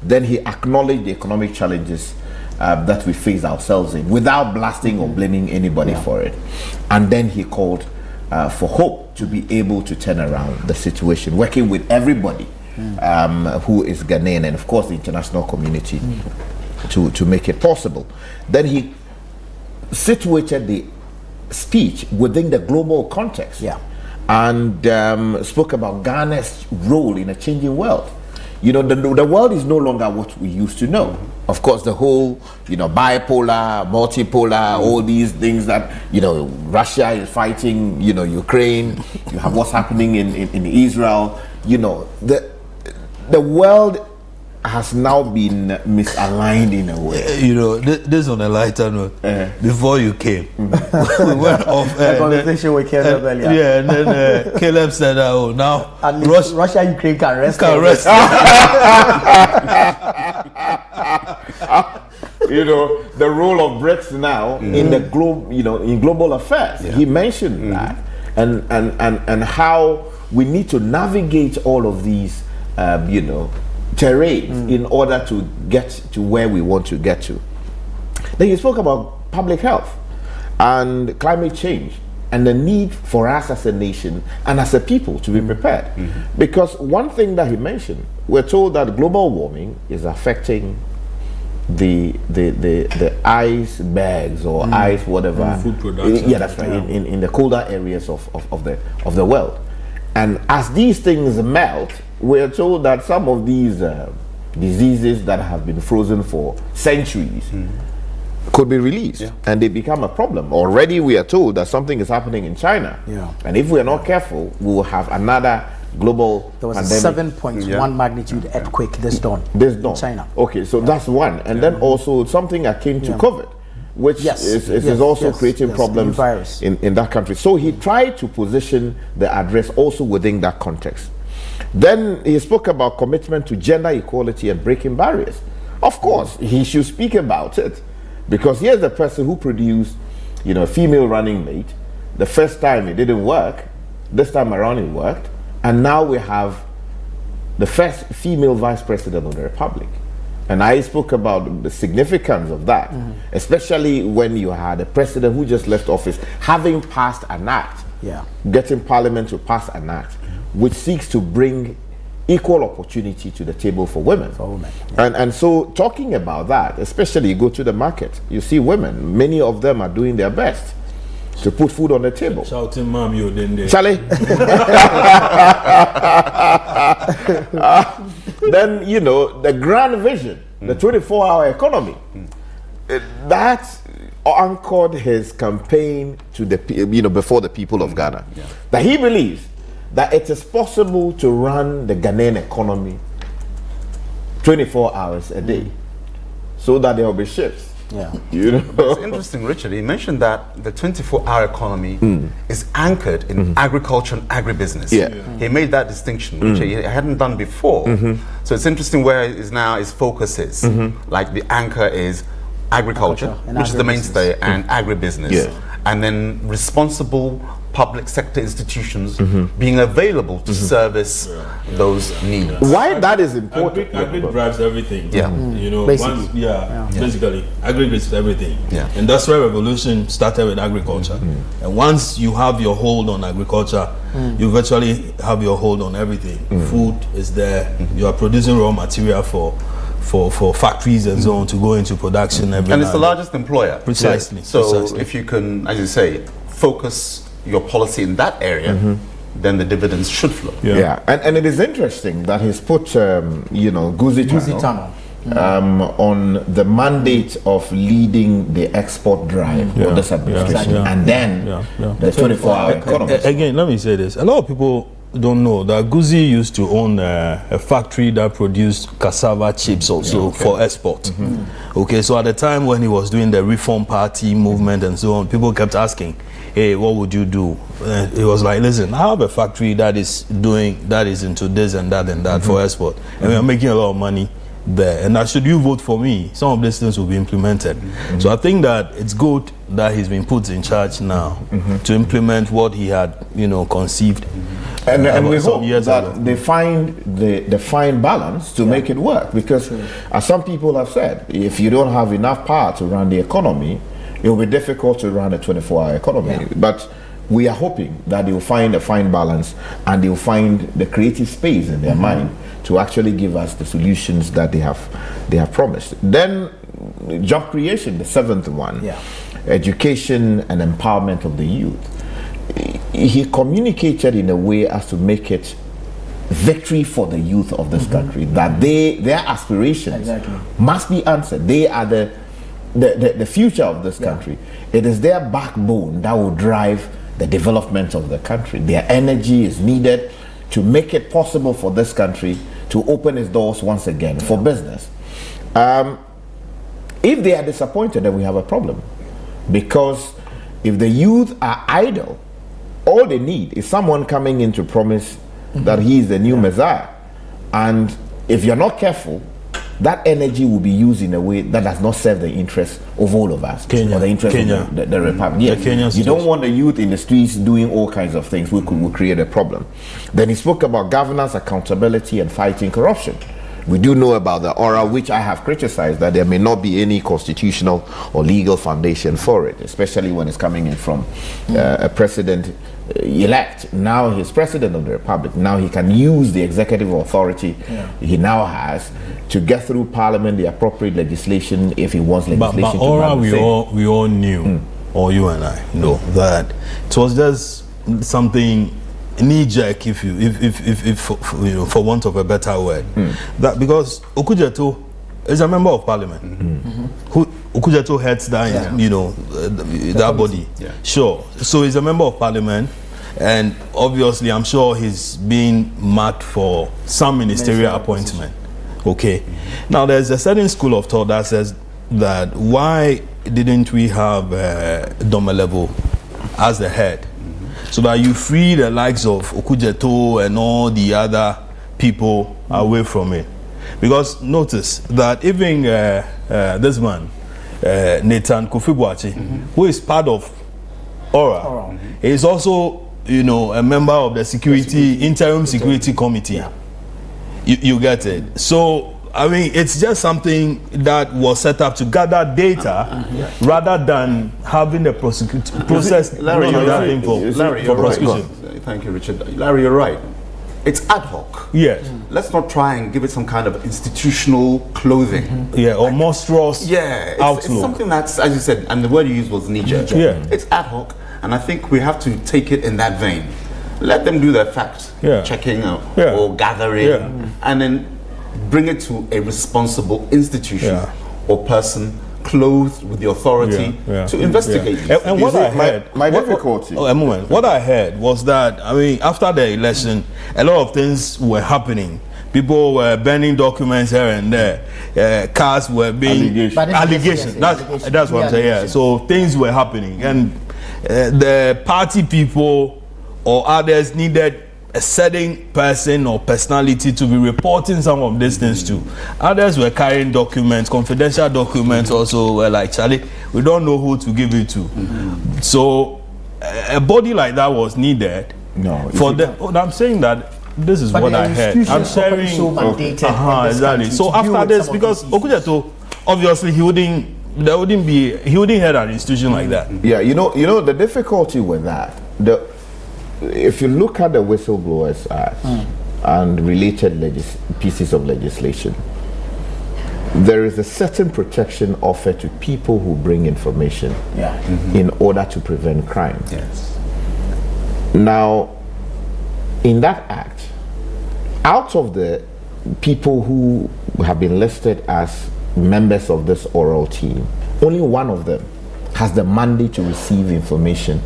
Then he acknowledged the economic challenges that we face ourselves in, without blasting or blaming anybody for it. And then he called for hope to be able to turn around the situation, working with everybody who is Ghanaian and, of course, the international community to make it possible. Then he situated the speech within the global context and spoke about Ghana's role in a changing world. You know, the world is no longer what we used to know. Of course, the whole, you know, bipolar, multipolar, all these things that, you know, Russia is fighting, you know, Ukraine, you have what's happening in Israel. You know, the world has now been misaligned in a way. You know, this on a lighter note. Before you came, we went off. The conversation with Caleb earlier. Yeah, and then Caleb said, "Oh, now Russia, Ukraine can rest." You know, the role of BRICS now in the globe, you know, in global affairs. He mentioned that, and how we need to navigate all of these, you know, terrains in order to get to where we want to get to. Then he spoke about public health and climate change and the need for us as a nation and as a people to be prepared. Because one thing that he mentioned, we're told that global warming is affecting the icebergs or ice whatever food production. Yeah, that's right. In the colder areas of the world. And as these things melt, we're told that some of these diseases that have been frozen for centuries could be released and they become a problem. Already we are told that something is happening in China. And if we are not careful, we will have another global There was pandemic. a 7.1 magnitude earthquake this dawn in China. Okay, so that's one. And then also something akin to COVID, which is also creating problems in that country. So he tried to position the address also within that context. Then he spoke about commitment to gender equality and breaking barriers. Of course, he should speak about it, because here's the person who produced, you know, a female running mate. The first time it didn't work, this time around it worked, and now we have the first female vice president of the Republic. And I spoke about the significance of that, especially when you had a president who just left office having passed an act, getting Parliament to pass an act which seeks to bring equal opportunity to the table for women. And so talking about that, especially you go to the market, you see women, many of them are doing their best to put food on the table. Shouting, "Mom, you didn't do." Charlie. Then, you know, the grand vision, the 24-hour economy, that anchored his campaign to the, you know, before the people of Ghana. That he believes that it is possible to run the Ghanaian economy 24 hours a day, so that there will be shifts. You know? It's interesting, Richard. He mentioned that the 24-hour economy is anchored in agriculture and agribusiness. He made that distinction, which he hadn't done before. So it's interesting where his focus is. Like the anchor is agriculture, which is the mainstay, and agribusiness. And then responsible public sector institutions being available to service those needs. Why that is important? Agri drives everything. You know, basically. Basically, agri is everything. Industrial revolution started with agriculture. And once you have your hold on agriculture, you virtually have your hold on everything. Food is there. You are producing raw material for for factories and so on to go into production every And it's the largest employer. Precisely. So precisely. if you can, as you say, focus your policy in that area, then the dividends should flow. Yeah, and it is interesting that he's put, Guzi Tunnel on the mandate of leading the export drive of this administration, and then the 24-hour economy. Again, let me say this. A lot of people don't know that Guzi used to own a factory that produced cassava chips also for export. Okay, so at the time when he was doing the Reform Party movement and so on, people kept asking, hey, what would you do? He was like, listen, I have a factory that is into this and that for export, and we are making a lot of money there, and should you vote for me, some of these things will be implemented. So I think that it's good that he's been put in charge now to implement what he had conceived. And we hope that they find the fine balance to make it work, because as some people have said, if you don't have enough power to run the economy, it will be difficult to run a 24-hour economy. But we are hoping that they will find a fine balance, and they will find the creative space in their mind to actually give us the solutions that they have promised. Then job creation, the seventh one, education and empowerment of the youth. He communicated in a way as to make it victory for the youth of this country, that their aspirations must be answered. They are the future of this country. It is their backbone that will drive the development of the country. Their energy is needed to make it possible for this country to open its doors once again for business. If they are disappointed, then we have a problem, because if the youth are idle, all they need is someone coming in to promise that he is the new Messiah. And if you're not careful, that energy will be used in a way that does not serve the interest of all of us, or the interest of the Republic. Yes. You don't want the youth in the streets doing all kinds of things which will create a problem. Then he spoke about governance, accountability, and fighting corruption. We do know about the aura, which I have criticized, that there may not be any constitutional or legal foundation for it, especially when it's coming in from a president-elect. Now he's president of the Republic. Now he can use the executive authority he now has to get through Parliament the appropriate legislation if he wants legislation. But aura, we all knew, or you and I know, that it was just something knee-jerk, if for want of a better word, that because Okujeto is a member of Parliament, who Okujeto heads that that body, sure. So he's a member of Parliament, and obviously, I'm sure he's being marked for some ministerial appointment. Okay, now there's a certain school of thought that says that why didn't we have Domelevo as the head? So that you free the likes of Okujeto and all the other people away from it. Because notice that even this man, Nathan Kofi-Boakye, who is part of Aura, is also, a member of the interim security committee. You get it? So, I mean, it's just something that was set up to gather data rather than having the process. Larry, for prosecution. Thank you, Richard. Larry, you're right. It's ad hoc. Yes. Let's not try and give it some kind of institutional clothing. Yeah, or monstrous outlook. It's something that's, as you said, and the word you used was knee-jerk. Yeah. It's ad hoc, and I think we have to take it in that vein. Let them do their fact checking or gathering, and then bring it to a responsible institution or person clothed with the authority to investigate. And what I heard, my difficulty. What I heard was that, I mean, after the election, a lot of things were happening. People were burning documents here and there. Cars were being allegations. That's what I'm saying. Yeah. So things were happening, and the party people or others needed a certain person or personality to be reporting some of these things to. Others were carrying documents, confidential documents also were like, Charlie, we don't know who to give it to. So a body like that was needed. For them. I'm saying that this is what I heard. I'm sharing. Exactly. So after this, because Okujeto, obviously he wouldn't head an institution like that. Yeah, you know the difficulty with that. If you look at the Whistleblowers Act and related pieces of legislation, there is a certain protection offered to people who bring information in order to prevent crime. Yes. Now, in that act, out of the people who have been listed as members of this oral team, only one of them has the mandate to receive information,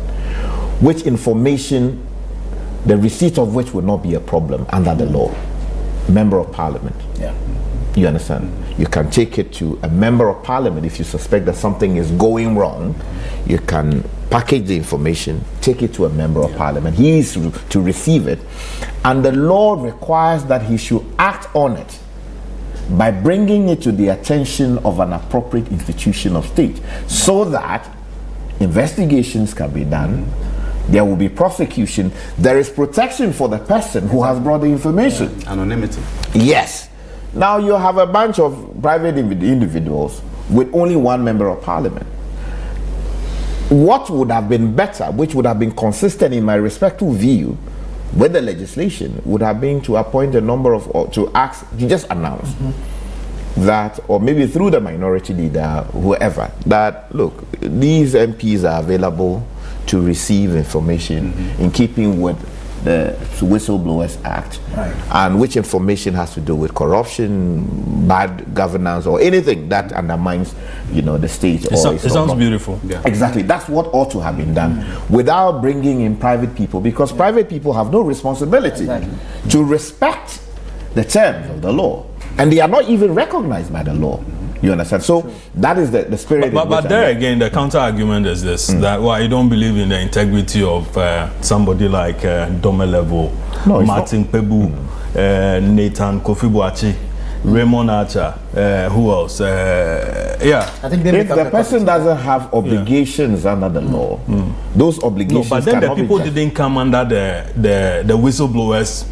which information, the receipt of which would not be a problem under the law. Member of Parliament. Yeah. You understand? You can take it to a member of Parliament if you suspect that something is going wrong. You can package the information, take it to a member of Parliament. He is to receive it, and the law requires that he should act on it by bringing it to the attention of an appropriate institution of state, so that investigations can be done. There will be prosecution. There is protection for the person who has brought the information. Anonymity. Yes. Now you have a bunch of private individuals with only one member of Parliament. What would have been better, which would have been consistent in my respectful view with the legislation, would have been to appoint a number of, or to ask, to just announce that, or maybe through the minority leader, whoever, that look, these MPs are available to receive information in keeping with the Whistleblowers Act, and which information has to do with corruption, bad governance, or anything that undermines, the state. It sounds beautiful. Yeah. Exactly. That's what ought to have been done without bringing in private people, because private people have no responsibility to respect the terms of the law, and they are not even recognized by the law. You understand? So that is the spirit. But there again, the counter argument is this: that I don't believe in the integrity of somebody like Domelevo, Martin Pebu, Nathan Kofi Boachi, Raymond Archer, who else? I think if the person doesn't have obligations under the law, those obligations. No, but then the people didn't come under the whistleblowers,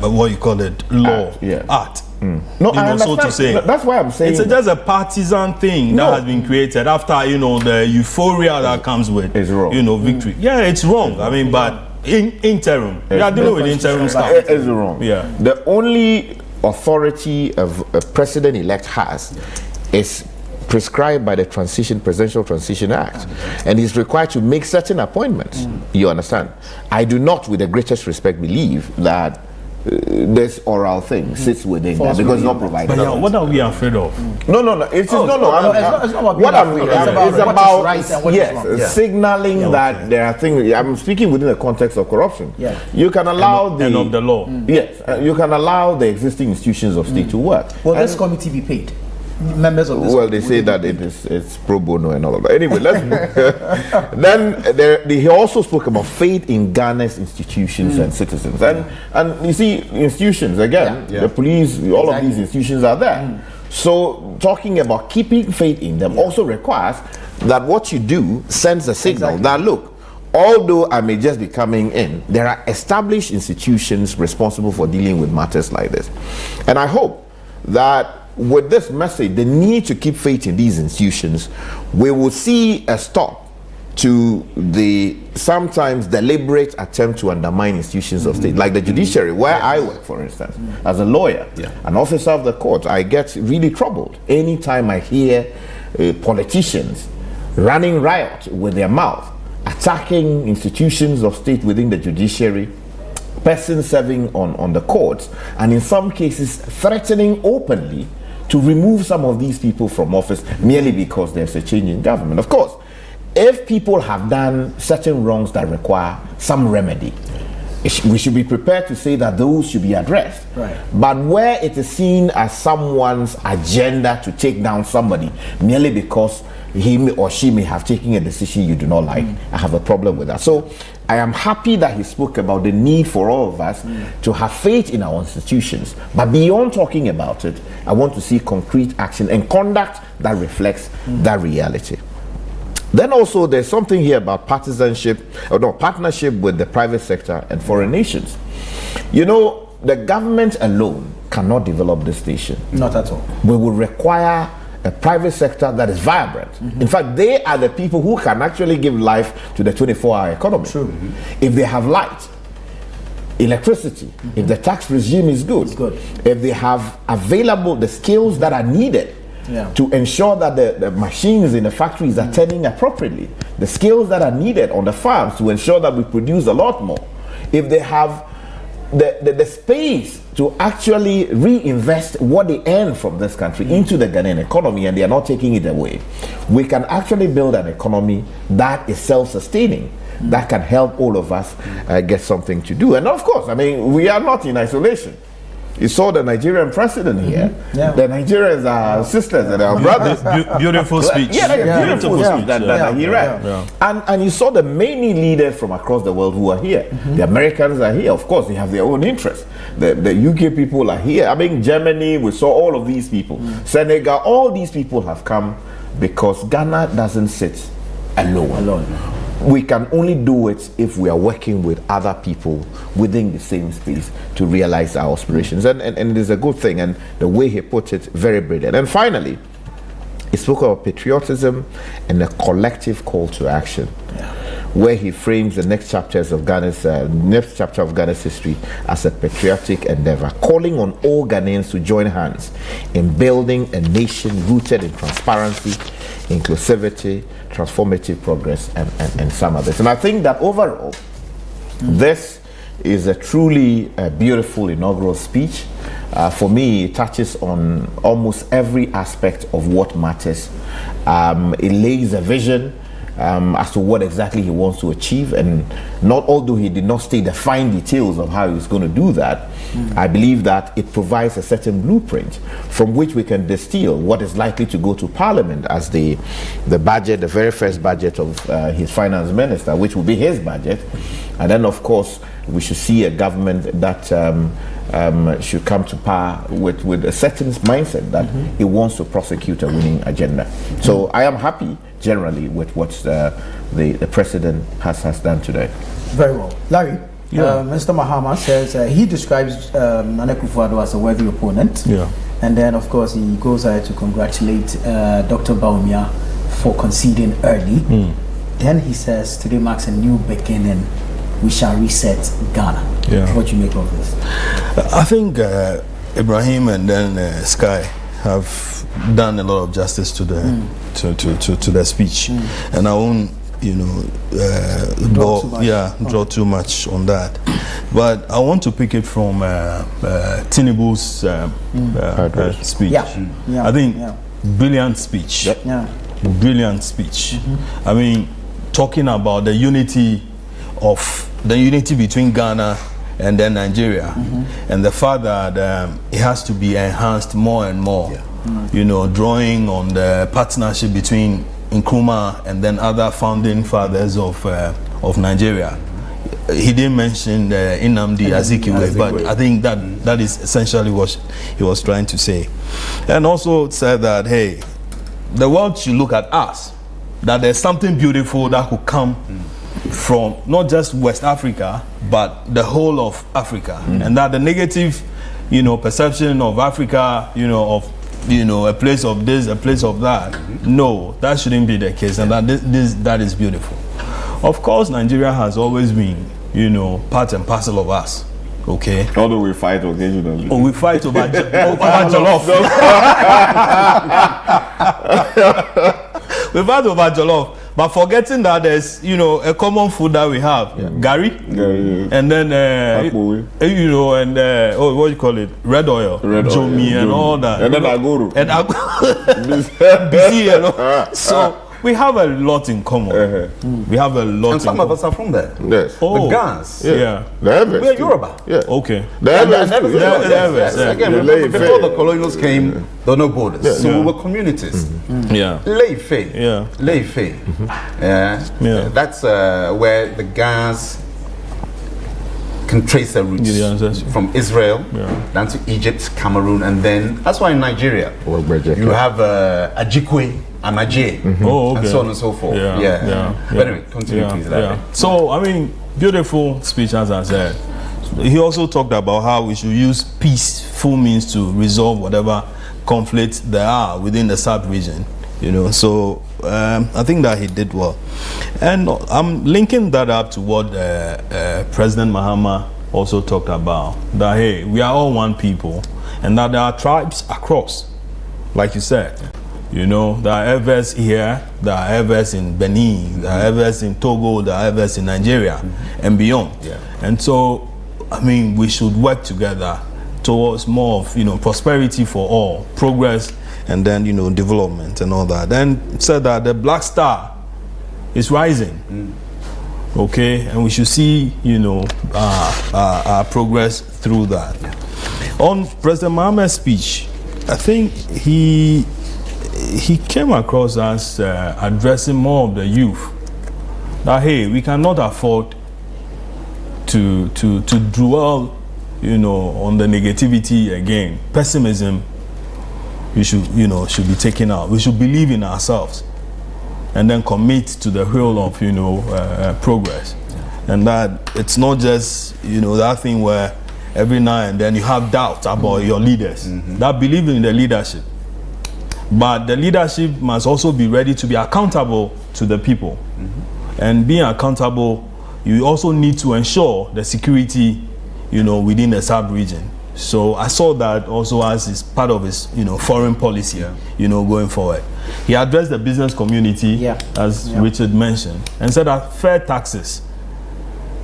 what you call it, law, act. No, I understand. So to say, that's why I'm saying it's just a partisan thing that has been created after the euphoria that comes with victory. Yeah, it's wrong. I mean, but interim, we are dealing with interim stuff. It's wrong. Yeah, the only authority a president-elect has is prescribed by the Presidential Transition Act, and he's required to make certain appointments. You understand? I do not, with the greatest respect, believe that this oral thing sits within that, because it's not provided. But what are we afraid of? No. It's not what I'm afraid of. It's about signaling that there are things. I'm speaking within the context of corruption. Yeah. You can allow and of the law. Yes, you can allow the existing institutions of state to work. Will this committee be paid? Members of this. Well, they say that it's pro bono and all of that. Anyway, then he also spoke about faith in Ghana's institutions and citizens, and you see, institutions again, the police, all of these institutions are there. So talking about keeping faith in them also requires that what you do sends a signal that look, although I may just be coming in, there are established institutions responsible for dealing with matters like this, and I hope that with this message, the need to keep faith in these institutions, we will see a stop to the sometimes deliberate attempt to undermine institutions of state, like the judiciary, where I work, for instance, as a lawyer, an officer of the court. I get really troubled anytime I hear politicians running riot with their mouth, attacking institutions of state within the judiciary, persons serving on the courts, and in some cases threatening openly to remove some of these people from office merely because there's a change in government. Of course, if people have done certain wrongs that require some remedy, we should be prepared to say that those should be addressed. But where it is seen as someone's agenda to take down somebody merely because he or she may have taken a decision you do not like, I have a problem with that. So I am happy that he spoke about the need for all of us to have faith in our institutions. But beyond talking about it, I want to see concrete action and conduct that reflects that reality. Then also there's something here about partnership with the private sector and foreign nations. The government alone cannot develop this nation. Not at all. We will require a private sector that is vibrant. In fact, they are the people who can actually give life to the 24-hour economy. If they have light, electricity, if the tax regime is good, if they have available the skills that are needed to ensure that the machines in the factories are turning appropriately, the skills that are needed on the farms to ensure that we produce a lot more, if they have the space to actually reinvest what they earn from this country into the Ghanaian economy, and they are not taking it away, we can actually build an economy that is self-sustaining, that can help all of us get something to do. And of course, I mean, we are not in isolation. You saw the Nigerian president here. The Nigerians are sisters and our brothers. Beautiful speech. Beautiful speech that he read. And you saw the many leaders from across the world who are here. The Americans are here. Of course, they have their own interests. The UK people are here. I mean, Germany, we saw all of these people. Senegal, all these people have come because Ghana doesn't sit alone. We can only do it if we are working with other people within the same space to realize our aspirations. And it is a good thing. And the way he put it, very brilliant. And finally, he spoke about patriotism and a collective call to action, where he frames the next chapter of Ghana's history as a patriotic endeavor, calling on all Ghanaians to join hands in building a nation rooted in transparency, inclusivity, transformative progress, and some others. And I think that overall, this is a truly beautiful inaugural speech. For me, it touches on almost every aspect of what matters. It lays a vision as to what exactly he wants to achieve, and although he did not state the fine details of how he's going to do that, I believe that it provides a certain blueprint from which we can distill what is likely to go to Parliament as the budget, the very first budget of his finance minister, which will be his budget. And then of course we should see a government that should come to power with a certain mindset that it wants to prosecute a winning agenda. So I am happy generally with what the president has done today. Very well. Larry, Mr. Mahama says he describes Nana Akufo-Addo as a worthy opponent. And then, of course, he goes ahead to congratulate Dr. Bawumia for conceding early. Then he says, today marks a new beginning. We shall reset Ghana. What do you make of this? I think Ibrahim and then Sky have done a lot of justice to the to the speech, and I won't draw too much on that. But I want to pick it from Tinubu's speech. I think brilliant speech. Brilliant speech. I mean, talking about the unity between Ghana and then Nigeria, and the fact that it has to be enhanced more and more. Drawing on the partnership between Nkrumah and then other founding fathers of Nigeria. He didn't mention Nnamdi Azikiwe, but I think that is essentially what he was trying to say. And also said that, hey, the world should look at us, that there's something beautiful that could come from not just West Africa, but the whole of Africa. And that the negative, perception of Africa, a place of this, a place of that. No, that shouldn't be the case, and that is beautiful. Of course, Nigeria has always been, part and parcel of us. Okay. Although we fight occasionally. We fight over jollof. We fight over jollof. But forgetting that there's, a common food that we have, gari, and then, what do you call it? Red oil, jomi, and all that. And then aguru. And busy, So we have a lot in common. We have a lot. And some of us are from there. Yes. The Gans. The Evans. We're Yoruba. Okay. The Evans. Again, before the colonials came, there were no borders. So we were communities. Leife. Leife. That's where the Gans can trace their roots from Israel down to Egypt, Cameroon, and then that's why in Nigeria you have Ajikwe, Amaje, and so on and so forth. But anyway, continue please. So I mean, beautiful speech, as I said. He also talked about how we should use peaceful means to resolve whatever conflicts there are within the sub-region. So I think that he did well, and I'm linking that up to what President Mahama also talked about that, hey, we are all one people, and that there are tribes across, like you said. You know, there are Evers here, there are Evers in Benin, there are Evers in Togo, there are Evers in Nigeria, and beyond. Yeah. And so, I mean, we should work together towards more of, you know, prosperity for all, progress, and then, you know, development and all that. Then said that the Black Star is rising. Okay, and we should see, you know, our progress through that. On President Mahama's speech, I think he came across as addressing more of the youth. That, hey, we cannot afford to dwell, you know, on the negativity again. Pessimism, should be taken out. We should believe in ourselves, and then commit to the wheel of, you know, progress. And that it's not just, you know, that thing where every now and then you have doubt about your leaders. That believe in the leadership. But the leadership must also be ready to be accountable to the people. And being accountable, you also need to ensure the security, you know, within the sub-region. So I saw that also as part of his, you know, foreign policy, you know, going forward. He addressed the business community, as Richard mentioned, and said that fair taxes,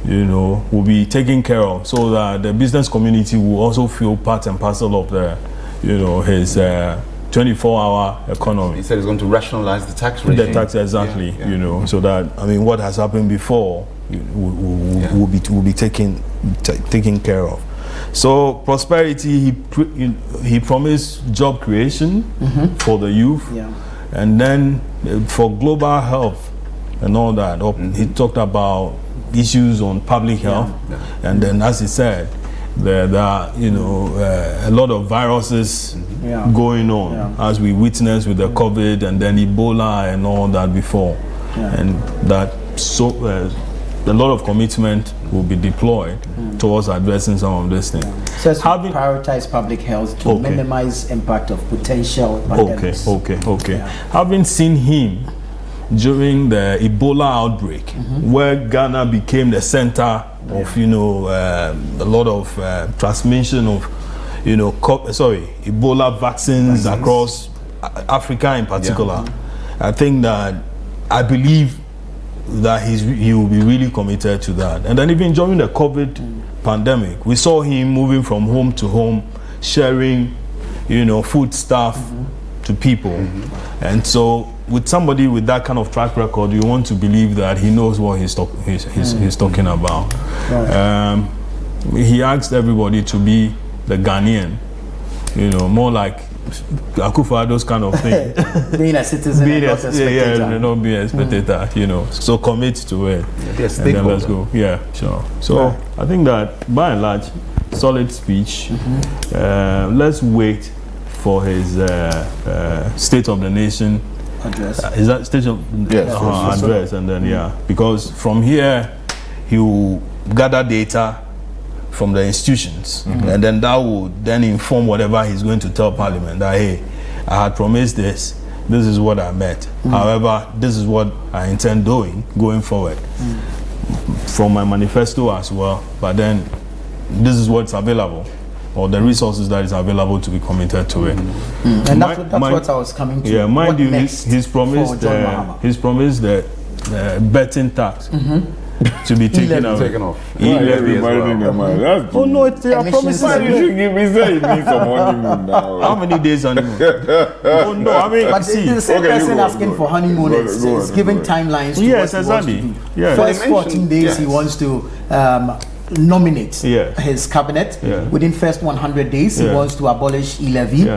you know, will be taken care of, so that the business community will also feel part and parcel of the, you know, his 24-hour economy. He said he's going to rationalize the tax regime. The tax, exactly, you know, so that, I mean, what has happened before will be taken care of. So prosperity, he promised job creation for the youth, and then for global health and all that. He talked about issues on public health, and then, as he said, there are, you know, a lot of viruses going on, as we witnessed with the COVID and then Ebola and all that before, and that a lot of commitment will be deployed towards addressing some of these things. So prioritize public health to minimize impact of potential pandemics. Okay. Having seen him during the Ebola outbreak, where Ghana became the center of, you know, a lot of transmission of, you know, Ebola vaccines across Africa in particular. I think that, I believe that he will be really committed to that. And then even during the COVID pandemic, we saw him moving from home to home, sharing, you know, food stuff to people. And so with somebody with that kind of track record, you want to believe that he knows what he's talking about. He asked everybody to be the Ghanaian, you know, more like Akufo-Addo's kind of thing. Being a citizen, not a spectator. Not being a spectator, you know. So commit to it. And then let's go. Yeah, sure. So I think that by and large, solid speech. Let's wait for his State of the Nation address. Is that State of address? And then because from here he will gather data from the institutions, and then that would then inform whatever he's going to tell Parliament, that, hey, I had promised this is what I met. However, this is what I intend doing going forward from my manifesto as well. But then this is what's available, or the resources that is available to be committed to it. And that's what I was coming to. Yeah, mind you, he's promised the betting tax to be taken off. Oh no, they are promising. You should give me some honeymoon now. How many days honeymoon? Oh no, I mean, but the same person asking for honeymoon is giving timelines. Yes, exactly. Yeah. First 14 days he wants to nominate his cabinet. Within first 100 days he wants to abolish e-levy,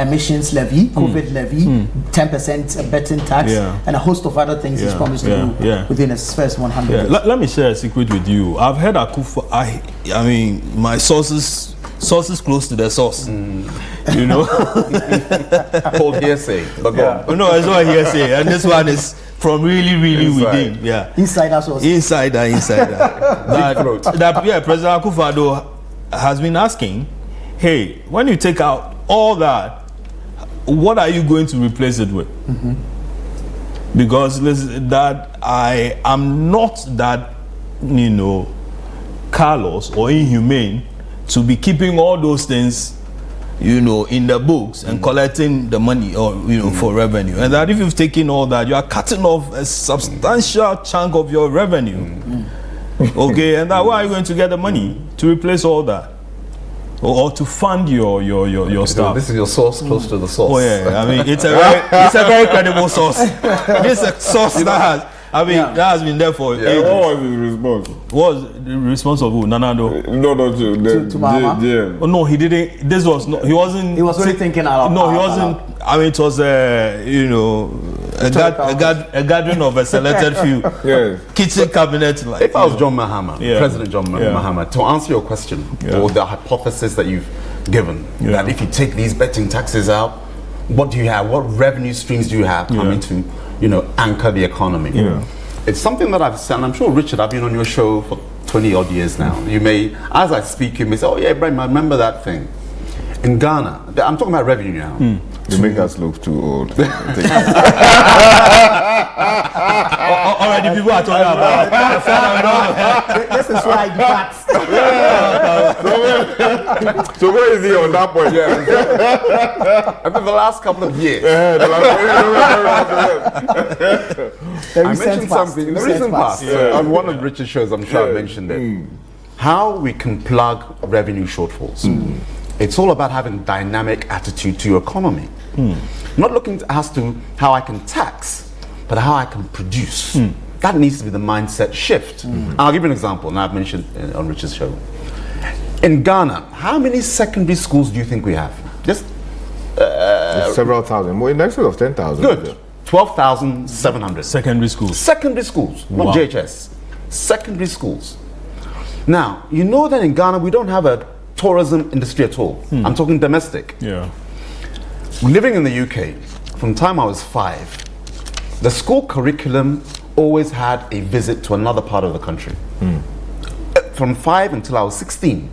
emissions levy, COVID levy, 10% betting tax, and a host of other things he's promised to do within his first 100 days. Let me share a secret with you. I've heard Akufo, I mean, my sources close to the source. You know? Called hearsay. But no, it's not hearsay. And this one is from really within. Insider source. Insider. that President Akufo-Addo has been asking, hey, when you take out all that, what are you going to replace it with? Because listen, that I am not that, you know, callous or inhumane to be keeping all those things, you know, in the books and collecting the money or, you know, for revenue. And that if you've taken all that, you are cutting off a substantial chunk of your revenue. Okay, and that where are you going to get the money to replace all that? Or to fund your stuff. This is your source, close to the source. Oh yeah, I mean it's a very credible source. This is a source that has, I mean, that has been there for ages. What was his response? What was the response of who? Nanado? No, to Mahama? Oh no, he didn't. This was not. He wasn't. He was really thinking out. No, he wasn't. I mean, it was you know, a gathering of a selected few. Yes. Kitchen cabinet. Like, if I was John Mahama, President John Mahama, to answer your question or the hypothesis that you've given, that if you take these betting taxes out, what do you have? What revenue streams do you have coming to, you know, anchor the economy? It's something that I've said, and I'm sure, Richard, I've been on your show for 20 odd years now. You may, as I speak, you may say, oh yeah, Ibrahim, I remember that thing. In Ghana, I'm talking about revenue now. You make us look too old. Already people are talking about this is why I depart. So where is he on that point? I think the last couple of years. I mentioned something in the recent past on one of Richard's shows. I'm sure I mentioned it. How we can plug revenue shortfalls. It's all about having a dynamic attitude to your economy. Not looking as to how I can tax, but how I can produce. That needs to be the mindset shift. I'll give you an example, and I've mentioned on Richard's show. In Ghana, how many secondary schools do you think we have? Just several thousand, more in excess of 10,000. Good. 12,700. Secondary schools. Secondary schools, not JHS. Secondary schools. Now, you know that in Ghana we don't have a tourism industry at all. I'm talking domestic. Living in the UK, from the time I was 5, the school curriculum always had a visit to another part of the country. From 5 until I was 16.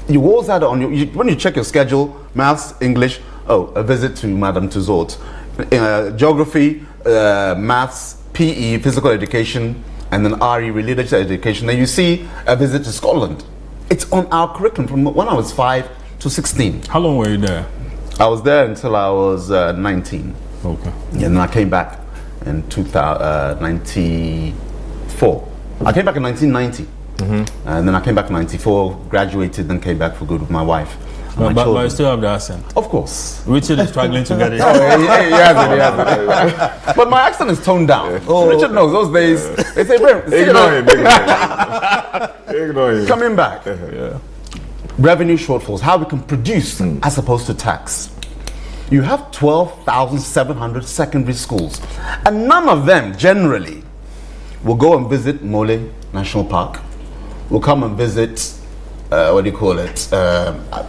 You always had it on your, when you check your schedule, maths, English, a visit to Madame Tussauds. Geography, maths, PE, physical education, and then RE, religious education. Then you see a visit to Scotland. It's on our curriculum from when I was 5 to 16. How long were you there? I was there until I was 19. Okay. And then I came back in 1994. I came back in 1990. And then I came back in 94, graduated, then came back for good with my wife. But you still have the accent. Of course. Richard is struggling to get it. He has it. But my accent is toned down. Richard knows those days. They say, ignore him. Coming back. Revenue shortfalls, how we can produce as opposed to tax. You have 12,700 secondary schools, and none of them generally will go and visit Mole National Park, will come and visit what do you call it,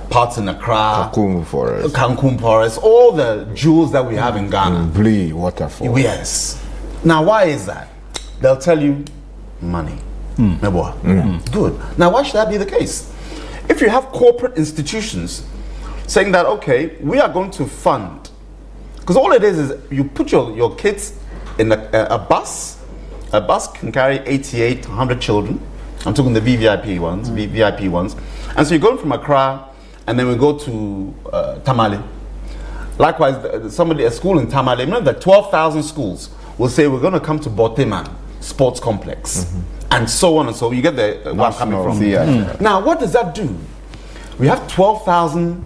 parts in Accra, Cancun Forest, all the jewels that we have in Ghana. Blee waterfall. Yes. Now why is that? They'll tell you money. Good. Now why should that be the case? If you have corporate institutions saying that, okay, we are going to fund, because all it is you put your kids in a bus. A bus can carry 88, 100 children. I'm talking the VVIP ones, And so you're going from Accra, and then we go to Tamale. Likewise, a school in Tamale, remember the 12,000 schools will say we're going to come to Boteman Sports Complex. And so on and so on. You get the one coming from. Now, what does that do? We have 12,000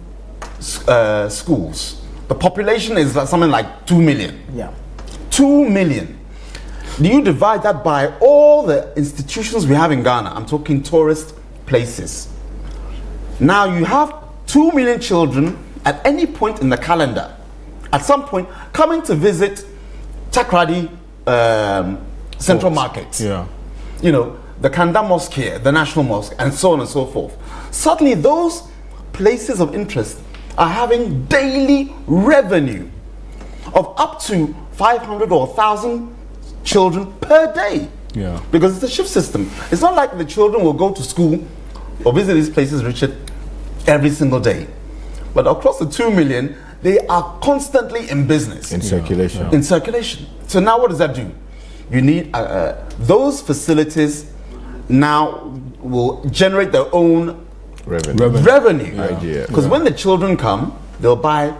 schools. The population is something like 2 million. 2 million. Do you divide that by all the institutions we have in Ghana? I'm talking tourist places. Now you have 2 million children at any point in the calendar, at some point, coming to visit Takrady Central Market. You know, the Kanda Mosque here, the National Mosque, and so on and so forth. Suddenly those places of interest are having daily revenue of up to 500 or 1,000 children per day. Because it's a shift system. It's not like the children will go to school or visit these places, Richard, every single day. But across the 2 million, they are constantly in business. In circulation. In circulation. So now what does that do? You need those facilities now will generate their own revenue. Because when the children come, they'll buy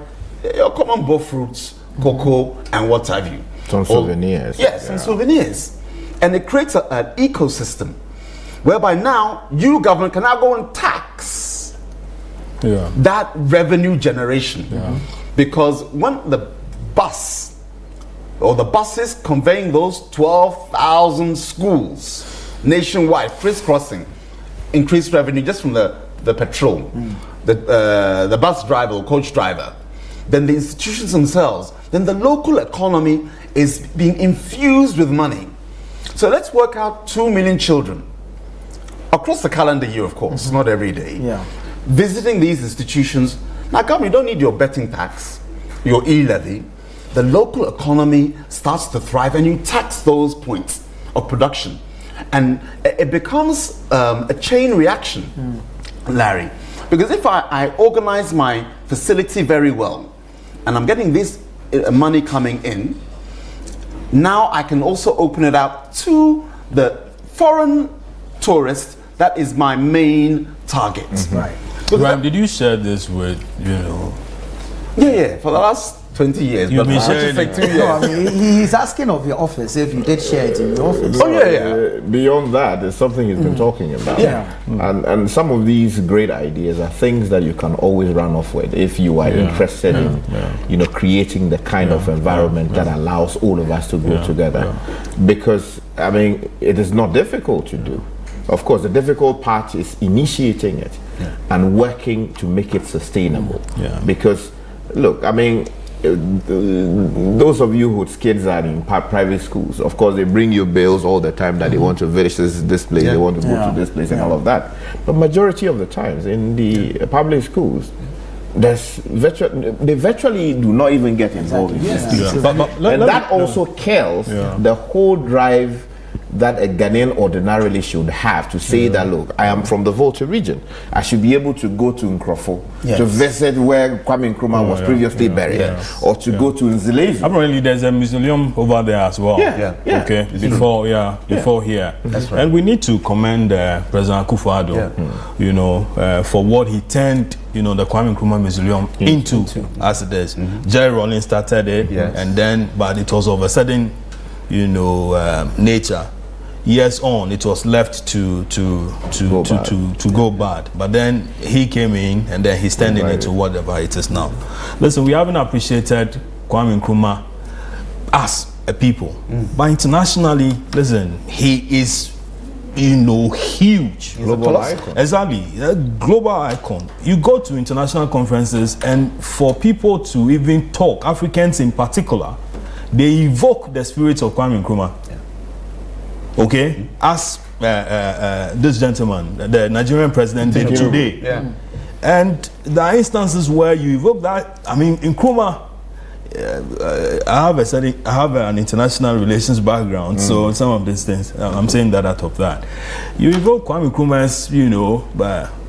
your common both fruits, cocoa, and what have you. Some souvenirs. Yes, some souvenirs. And it creates an ecosystem whereby now you, government, can now go and tax that revenue generation. Because when the bus or the buses conveying those 12,000 schools nationwide, crisscrossing, increased revenue just from the petrol, the bus driver or coach driver, then the institutions themselves, then the local economy is being infused with money. So let's work out 2 million children across the calendar year, of course, not every day, visiting these institutions. Now, government, you don't need your betting tax, your e-levy. The local economy starts to thrive and you tax those points of production. And it becomes a chain reaction, Larry. Because if I organize my facility very well, and I'm getting this money coming in, now I can also open it up to the foreign tourist. That is my main target. Right. Graham, did you share this with, Yeah, for the last 20 years. You've been sharing it. 2 years. No, I mean, he's asking of your office if you did share it in your office. Beyond that, there's something he's been talking about. And some of these great ideas are things that you can always run off with if you are interested in, creating the kind of environment that allows all of us to grow together. Because, I mean, it is not difficult to do. Of course, the difficult part is initiating it and working to make it sustainable. Because, look, I mean, those of you whose kids are in private schools, of course, they bring you bills all the time that they want to visit this place, they want to go to this place and all of that. But majority of the times in the public schools, they virtually do not even get involved in this. And that also kills the whole drive that a Ghanaian ordinarily should have to say that, look, I am from the Volta region. I should be able to go to Nkrofo to visit where Kwame Nkrumah was previously buried, or to go to Nzelezu. Apparently, there's a museum over there as well. Okay, before here. That's right. And we need to commend President Akufo-Addo, for what he turned, the Kwame Nkrumah Museum into as it is. Jerry Rawlings started it, and then, but it was of a sudden, nature. Years on, it was left to go bad. But then he came in, and then he's turning it into whatever it is now. Listen, we haven't appreciated Kwame Nkrumah as a people, but internationally, listen, he is, huge. Global icon. Exactly, a global icon. You go to international conferences, and for people to even talk, Africans in particular, they evoke the spirit of Kwame Nkrumah. Okay, as this gentleman, the Nigerian president, did today. And there are instances where you evoke that. I mean, Nkrumah, I have an international relations background, so some of these things, I'm saying that out of that. You evoke Kwame Nkrumah's,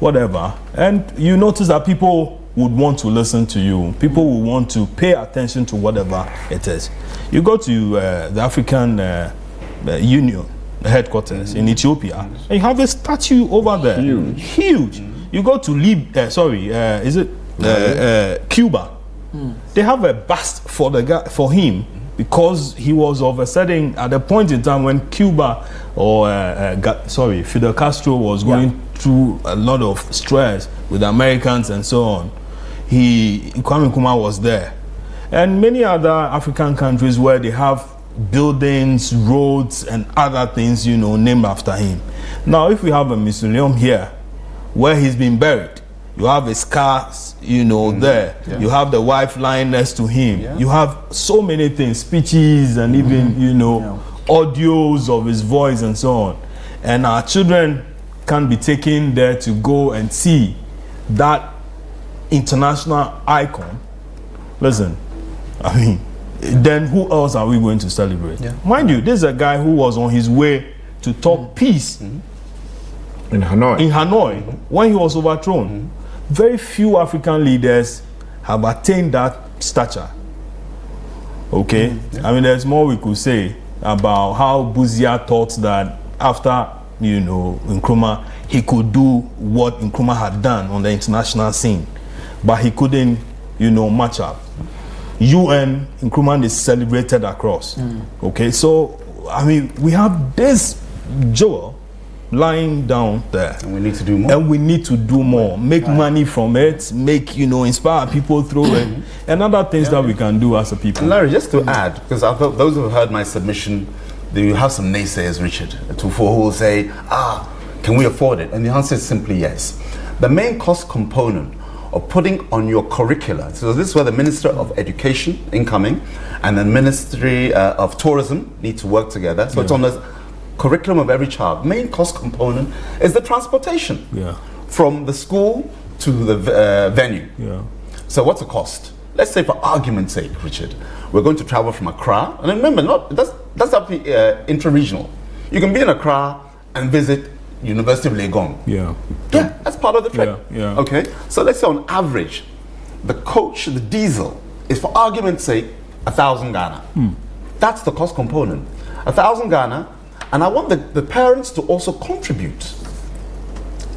whatever, and you notice that people would want to listen to you. People will want to pay attention to whatever it is. You go to the African Union headquarters in Ethiopia, and you have a statue over there. Huge. You go to Cuba. They have a bust for him because he was of a certain, at a point in time when Cuba or Fidel Castro was going through a lot of stress with Americans and so on. Kwame Nkrumah was there, and many other African countries where they have buildings, roads, and other things, named after him. Now, if we have a mausoleum here where he's been buried, you have his scars, there. You have the wife lying next to him. You have so many things, speeches, and even, audios of his voice and so on. And our children can be taken there to go and see that international icon. Listen, I mean, then who else are we going to celebrate? Mind you, this is a guy who was on his way to talk peace in Hanoi when he was overthrown. Very few African leaders have attained that stature. Okay? I mean, there's more we could say about how Buzia thought that after Nkrumah, he could do what Nkrumah had done on the international scene, but he couldn't, match up. UN, Nkrumah is celebrated across. Okay, so, we have this jewel lying down there. And we need to do more. And we need to do more. Make money from it, inspire people through it, and other things that we can do as a people. And Larry, just to add, because I thought those who have heard my submission, you have some naysayers, Richard, who will say, can we afford it? And the answer is simply yes. The main cost component of putting on your curricula, so this is where the Minister of Education, incoming, and the Ministry of Tourism need to work together. So it's on the curriculum of every child. Main cost component is the transportation from the school to the venue. So what's the cost? Let's say, for argument's sake, Richard, we're going to travel from Accra, and remember, that's up intra-regional. You can be in Accra and visit University of Legon. Yeah, that's part of the trip. Okay, so let's say on average, the coach, the diesel, is, for argument's sake, 1,000 Ghana. That's the cost component. 1,000 Ghana, and I want the parents to also contribute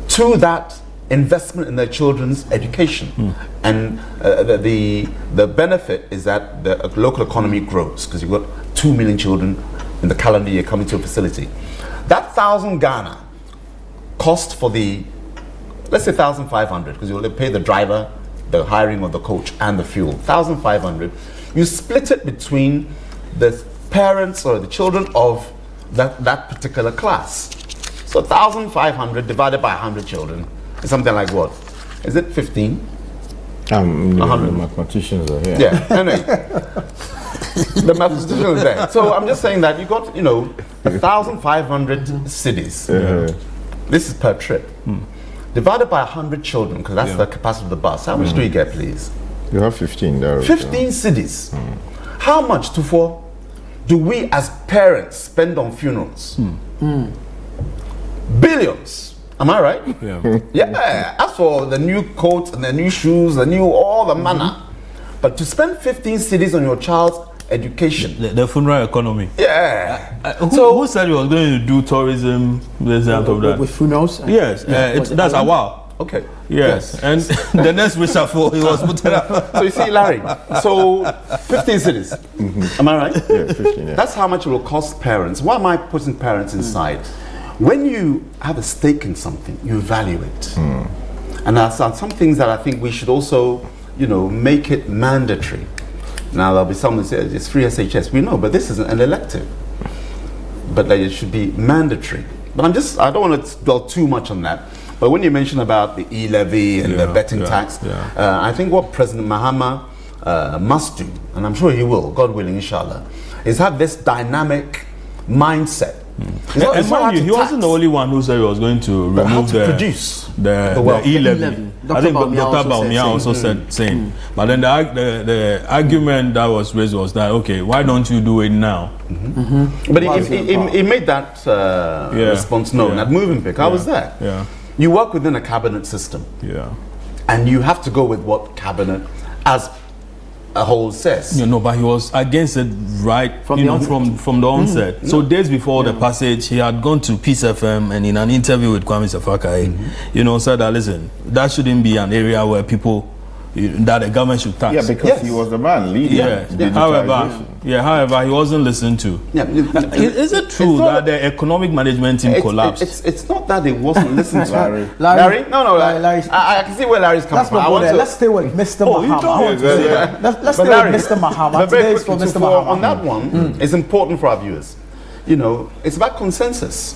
to that investment in their children's education. And the benefit is that the local economy grows, because you've got 2 million children in the calendar year coming to a facility. That 1,000 Ghana cost for the, let's say 1,500, because you'll pay the driver, the hiring of the coach, and the fuel. 1,500. You split it between the parents or the children of that particular class. So 1,500 divided by 100 children is something like what? Is it 15? 100. The mathematicians are here. Yeah, anyway. The mathematicians are there. So I'm just saying that you got, 1,500 cities. This is per trip. Divided by 100 children, because that's the capacity of the bus. How much do you get, please? You have 15 there. 15 cities. How much do we as parents spend on funerals? Billions. Am I right? Yeah. As for the new coats and the new shoes, all the manner. But to spend 15 cities on your child's education. The funeral economy. Yeah. Who said he was going to do tourism with funerals? Yes. That's a wow. Okay. Yes. And the next reshuffle, he was putting up. So you see, Larry, 15 cities. Am I right? Yeah, 15, yeah. That's how much it will cost parents. Why am I putting parents inside? When you have a stake in something, you value it. And there are some things that I think we should also, make it mandatory. Now, there'll be someone who says it's free SHS. We know, but this is an elective. But it should be mandatory. But I don't want to dwell too much on that. But when you mention about the e-levy and the betting tax, I think what President Mahama must do, and I'm sure he will, God willing, inshallah, is have this dynamic mindset. And mind you, he wasn't the only one who said he was going to remove the e-levy. I think Dr. Baumia also said same. But then the argument that was raised was that, okay, why don't you do it now? But he made that response known at Moving Pick. I was there. You work within a cabinet system. And you have to go with what cabinet as a whole says. But he was against it right from the onset. So days before the passage, he had gone to Peace FM and in an interview with Kwame Sefakai, said that, listen, that shouldn't be an area where people, that the government should tax. Yeah, because he was the man leading. However, he wasn't listened to. Is it true that the economic management team collapsed? It's not that it wasn't listened to. Larry? No, Larry. I can see where Larry's coming from. Let's stay with Mr. Mahama. Let's stay with Mr. Mahama. Today is for Mr. Mahama. On that one, it's important for our viewers. It's about consensus.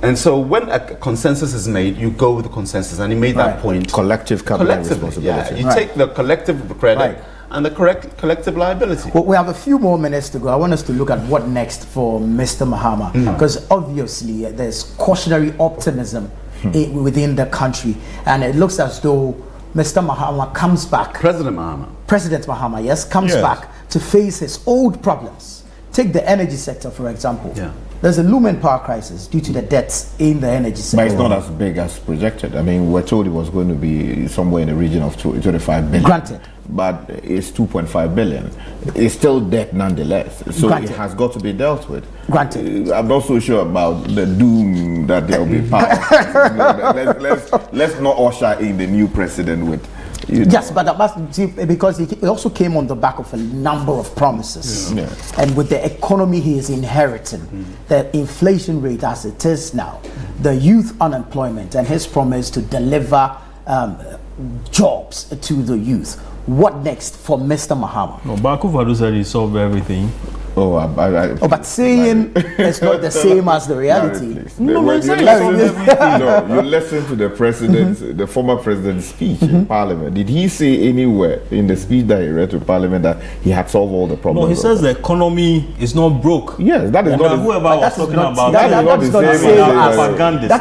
And so when a consensus is made, you go with the consensus. And he made that point. Collective responsibility. Yeah, you take the collective credit and the collective liability. Well, we have a few more minutes to go. I want us to look at what next for Mr. Mahama. Because obviously there's cautionary optimism within the country. And it looks as though Mr. Mahama comes back. President Mahama, yes, comes back to face his old problems. Take the energy sector, for example. There's a looming power crisis due to the debts in the energy sector. But it's not as big as projected. I mean, we're told it was going to be somewhere in the region of 25 billion. Granted. but it's 2.5 billion. It's still debt nonetheless. So Granted. it has got to be dealt with. Granted. I'm not so sure about the doom that there will be power. let's not usher in the new president with. Yes, but that must see, because it also came on the back of a number of promises. Yeah. And with the economy he is inheriting, the inflation rate as it is now, the youth unemployment, and his promise to deliver jobs to the youth. What next for Mr. Mahama? No, Bakufado said he solved everything. But saying it's not the same as the reality. You listen to the president, the former president's speech in Parliament. Did he say anywhere in the speech that he read to Parliament that he had solved all the problems? No, he says the economy is not broke. Yes, that is and not. Whoever was talking about that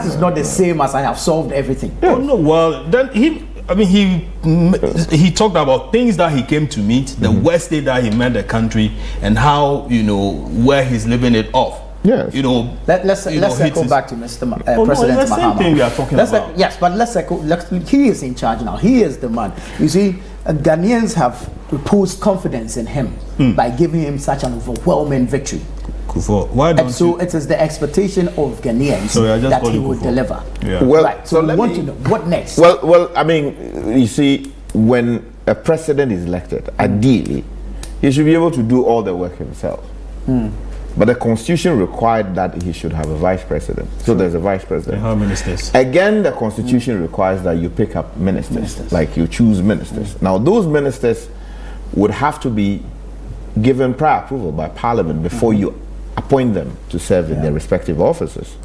is not the same as I have solved everything. Oh no, well then he talked about things that he came to meet, the worst day that he met the country, and how where he's living it off. Yes. Let's circle back to Mr. President the same Mahama. thing we are talking about. Yes, but he is in charge now. He is the man. You see, Ghanaians have reposed confidence in him by giving him such an overwhelming victory. Why don't so it is the expectation of Ghanaians that he will deliver. Yeah. Well, right. So we want to know what next. Well, I mean, you see, when a president is elected, ideally, he should be able to do all the work himself. But the constitution required that he should have a vice president. So there's a vice president. How ministers? Again, the constitution requires that you pick up ministers. Like you choose ministers. Now, those ministers would have to be given prior approval by Parliament before you appoint them to serve in their respective offices.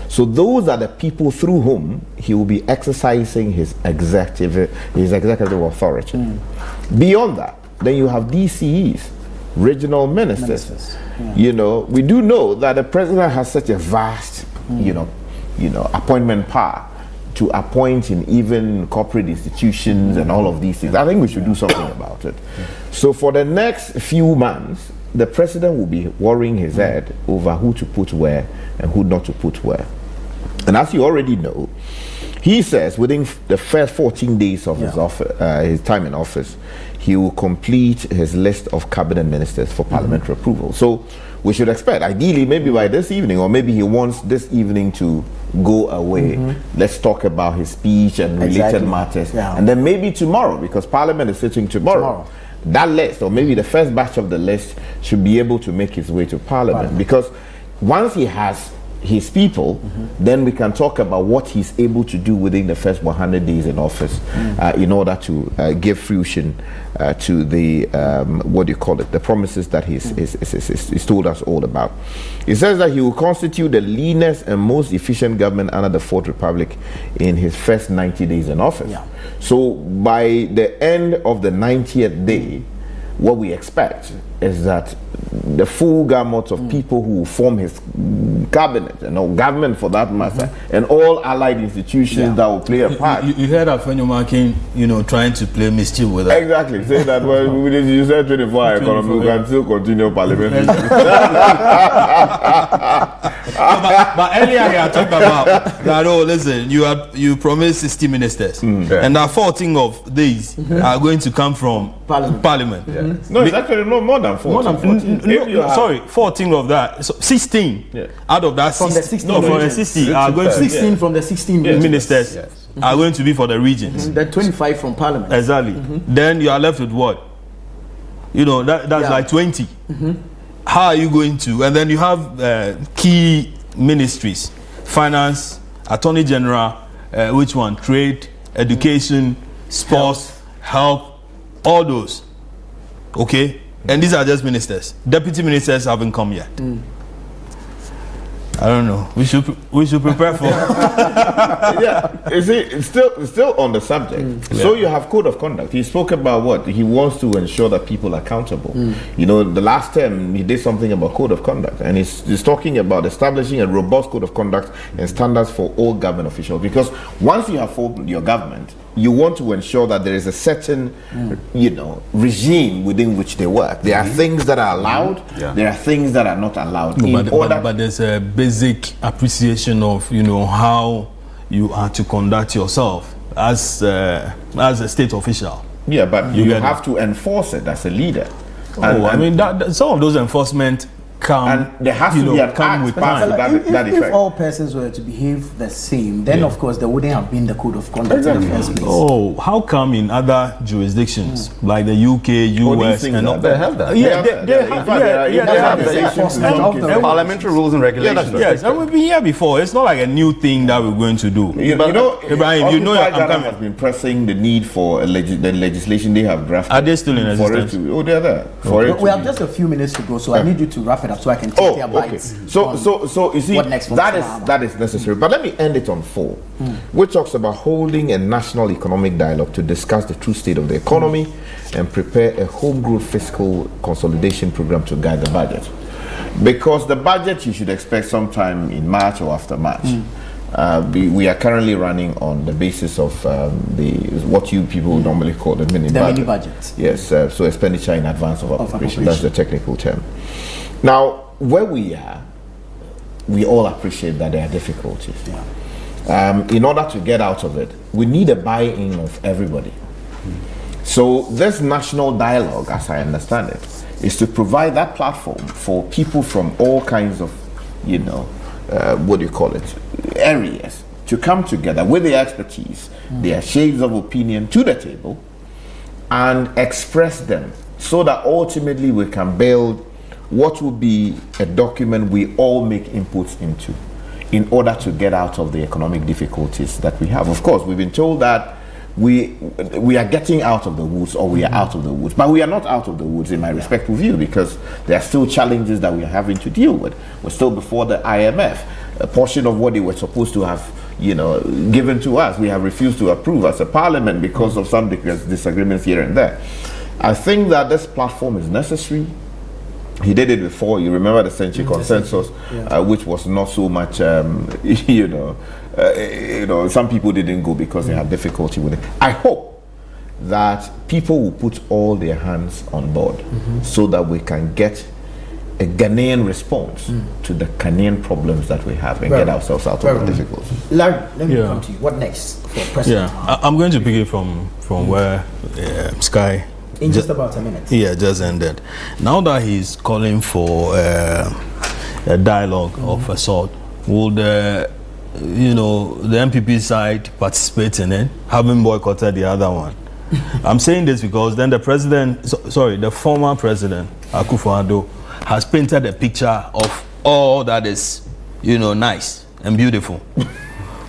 So those are the people through whom he will be exercising his executive authority. Beyond that, then you have DCEs, regional ministers. We do know that the president has such a vast, appointment power to appoint in even corporate institutions and all of these things. I think we should do something about it. So for the next few months, the president will be worrying his head over who to put where and who not to put where. And as you already know, he says within the first 14 days of his time in office, he will complete his list of cabinet ministers for parliamentary approval. So we should expect, ideally, maybe by this evening, or maybe he wants this evening to go away. Let's talk about his speech and related matters. And then maybe tomorrow, because Parliament is sitting tomorrow. That list, or maybe the first batch of the list, should be able to make its way to Parliament. Because once he has his people, then we can talk about what he's able to do within the first 100 days in office in order to give fruition to the, the promises that he's told us all about. He says that he will constitute the leanest and most efficient government under the Fourth Republic in his first 90 days in office. So by the end of the 90th day, what we expect is that the full gamut of people who form his cabinet and government for that matter, and all allied institutions that will play a part. You heard of Fenyomakin, trying to play mischief with us. Exactly. Say that you said 24-hour economy, we can still continue parliament. but earlier I talked about that. Oh, listen, you promised 60 ministers, and that 14 of these are going to come from Parliament. No, it's actually no more than 14. More than 14. 14 of that. So 16 out of that. From the 16. No, from the 60 are going to 16 from the 16 ministers are going to be for the regions. Then 25 from Parliament. Exactly. Then you are left with what? That's like 20. How are you going to? And then you have key ministries: finance, attorney general, which one? Trade, education, sports, health, all those. Okay, and these are just ministers. Deputy ministers haven't come yet. I don't know. We should prepare for. You see, it's still on the subject. So you have code of conduct. He spoke about what he wants to ensure that people are accountable. The last term he did something about code of conduct, and he's talking about establishing a robust code of conduct and standards for all government officials. Because once you have formed your government, you want to ensure that there is a certain, regime within which they work. There are things that are allowed. There are things that are not allowed. But there's a basic appreciation of how you are to conduct yourself as a state official. Yeah, but you have to enforce it as a leader. I mean, some of those enforcement come, and there has to be an act with time. If all persons were to behave the same, then of course there wouldn't have been the code of conduct in the first place. Oh, how come in other jurisdictions like the UK, US, and all they have that? Yeah, they have the parliamentary rules and regulations. Yes, and we've been here before. It's not like a new thing that we're going to do. Ibrahim, Ghana has been pressing the need for the legislation they have drafted. Are they still in existence? They're there. We have just a few minutes to go, so I need you to wrap it up so I can take their bites. So you see, that is necessary. But let me end it on 4, which talks about holding a national economic dialogue to discuss the true state of the economy and prepare a homegrown fiscal consolidation program to guide the budget. Because the budget you should expect sometime in March or after March. We are currently running on the basis of what you people normally call the mini budget. Yes, so expenditure in advance of appropriation. That's the technical term. Now, where we are, we all appreciate that there are difficulties. In order to get out of it, we need a buy-in of everybody. So this national dialogue, as I understand it, is to provide that platform for people from all kinds of, areas to come together with their expertise, their shades of opinion to the table and express them so that ultimately we can build what will be a document we all make inputs into in order to get out of the economic difficulties that we have. Of course, we've been told that we are getting out of the woods, or we are out of the woods, but we are not out of the woods in my respectful view, because there are still challenges that we are having to deal with. We're still before the IMF. A portion of what they were supposed to have given to us, we have refused to approve as a parliament because of some disagreements here and there. I think that this platform is necessary. He did it before. You remember the Century Consensus, which was not so much, some people didn't go because they had difficulty with it. I hope that people will put all their hands on board so that we can get a Ghanaian response to the Ghanaian problems that we have and get ourselves out of the difficulties. Larry, let me come to you. What next for President? I'm going to pick it from where Sky in just about a minute. Yeah, just ended. Now that he's calling for a dialogue of a sort, will the MPP side participate in it, having boycotted the other one? I'm saying this because then the former president, Akufo-Addo, has painted a picture of all that is, nice and beautiful.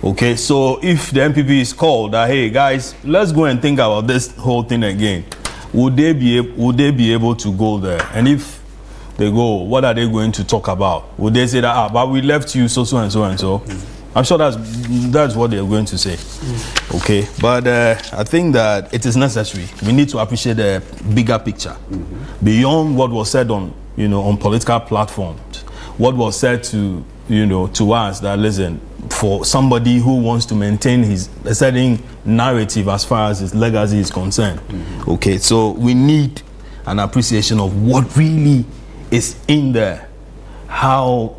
Okay, so if the MPP is called that, hey guys, let's go and think about this whole thing again, would they be able to go there? And if they go, what are they going to talk about? Would they say that, but we left you so and so and so? I'm sure that's what they're going to say. Okay, but I think that it is necessary. We need to appreciate the bigger picture beyond what was said on political platforms. What was said to us that, listen, for somebody who wants to maintain a certain narrative as far as his legacy is concerned. Okay, so we need an appreciation of what really is in there, how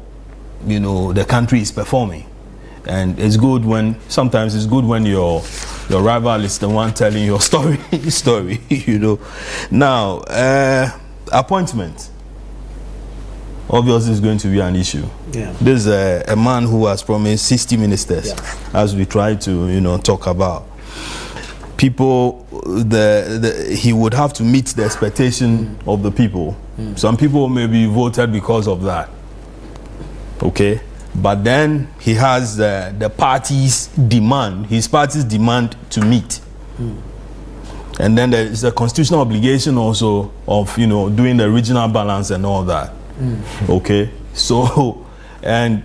the country is performing. And it's good sometimes it's good when your rival is the one telling your story. Now, appointment obviously is going to be an issue. This is a man who has promised 60 ministers, as we try to talk about. People, he would have to meet the expectation of the people. Some people maybe voted because of that. Okay, but then he has the party's demand, his party's demand to meet. And then there is a constitutional obligation also of doing the regional balance and all that. Okay, so and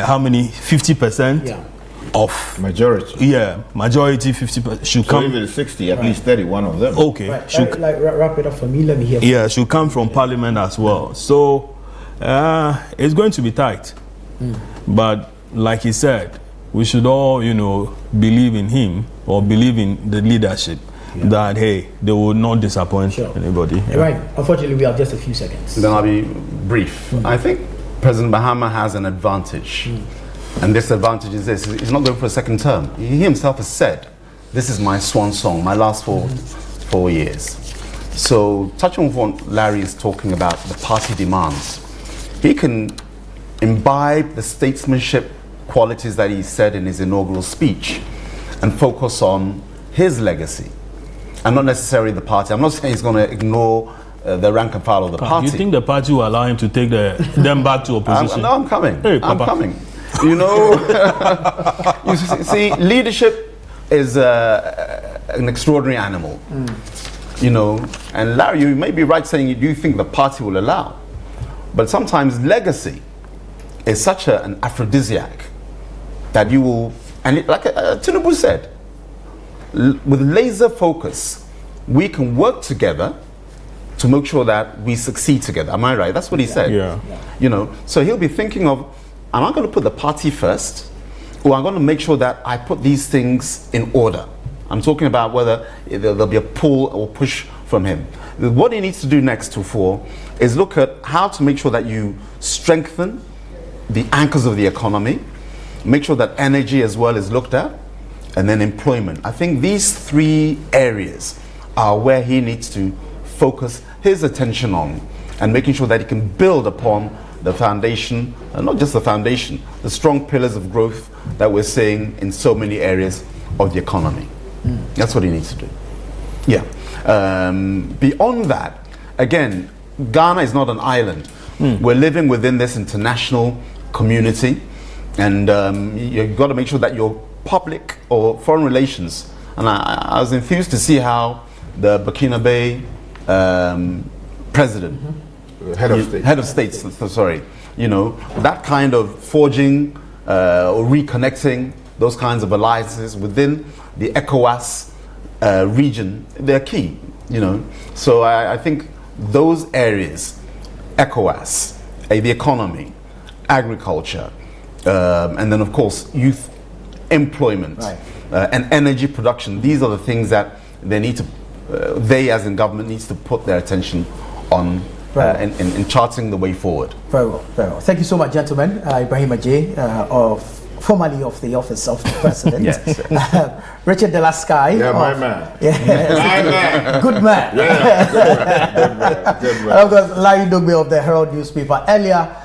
how many? 50% of majority. Majority 50% should come. So even 60, at least 31 of them. Okay, should wrap it up for me. Let me hear. Yeah, should come from Parliament as well. So it's going to be tight, but like he said, we should all believe in him or believe in the leadership. That hey, they will not disappoint anybody. Right. Unfortunately, we have just a few seconds. Then I'll be brief. I think President Mahama has an advantage, and this advantage is this: he's not going for a second term. He himself has said this is my swan song, my last 4 years. So touching on what Larry is talking about, the party demands, he can imbibe the statesmanship qualities that he said in his inaugural speech and focus on his legacy and not necessarily the party. I'm not saying he's going to ignore the rank and file of the party. You think the party will allow him to take them back to opposition? No, I'm coming. Hey, I'm coming. You know, you see, leadership is an extraordinary animal. You know, and Larry, you may be right saying you think the party will allow, but sometimes legacy is such an aphrodisiac that you will, and like Tinubu said, with laser focus, we can work together to make sure that we succeed together. Am I right? That's what he said. Yeah. You know, so he'll be thinking of, am I going to put the party first, or I'm going to make sure that I put these things in order? I'm talking about whether there'll be a pull or push from him. What he needs to do next is look at how to make sure that you strengthen the anchors of the economy, make sure that energy as well is looked at, and then employment. I think these 3 areas are where he needs to focus his attention on, and making sure that he can build upon the foundation, and not just the foundation, the strong pillars of growth that we're seeing in so many areas of the economy. That's what he needs to do. Yeah. Beyond that, again, Ghana is not an island. We're living within this international community, and you've got to make sure that your public or foreign relations, and I was enthused to see how the Burkinabe president, head of state, sorry, you know, that kind of forging or reconnecting those kinds of alliances within the ECOWAS region, they're key, you know. So I think those areas, ECOWAS, the economy, agriculture, and then of course youth employment, and energy production, these are the things that they need to, they as in government needs to put their attention on in charting the way forward. Very well, very well. Thank you so much, gentlemen. Ibrahim Ajay, formerly of the office of the president. Yes. Richard Delasky. Yeah, my man. Yes. My man. Good man. Yeah, good man. And of course, Larry Dogbe of the Herald newspaper. Earlier,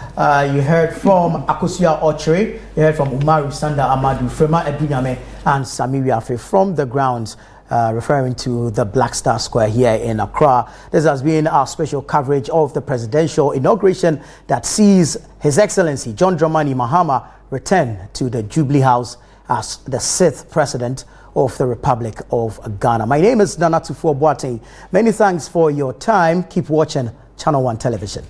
you heard from Akosua Ochre, you heard from Umaru Sanda Amadu, Frema Edunyame, and Samiri Afe from the grounds, referring to the Black Star Square here in Accra. This has been our special coverage of the presidential inauguration that sees His Excellency John Dramani Mahama return to the Jubilee House as the 6th president of the Republic of Ghana. My name is Nana Tufo Boateng. Many thanks for your time. Keep watching Channel 1 Television.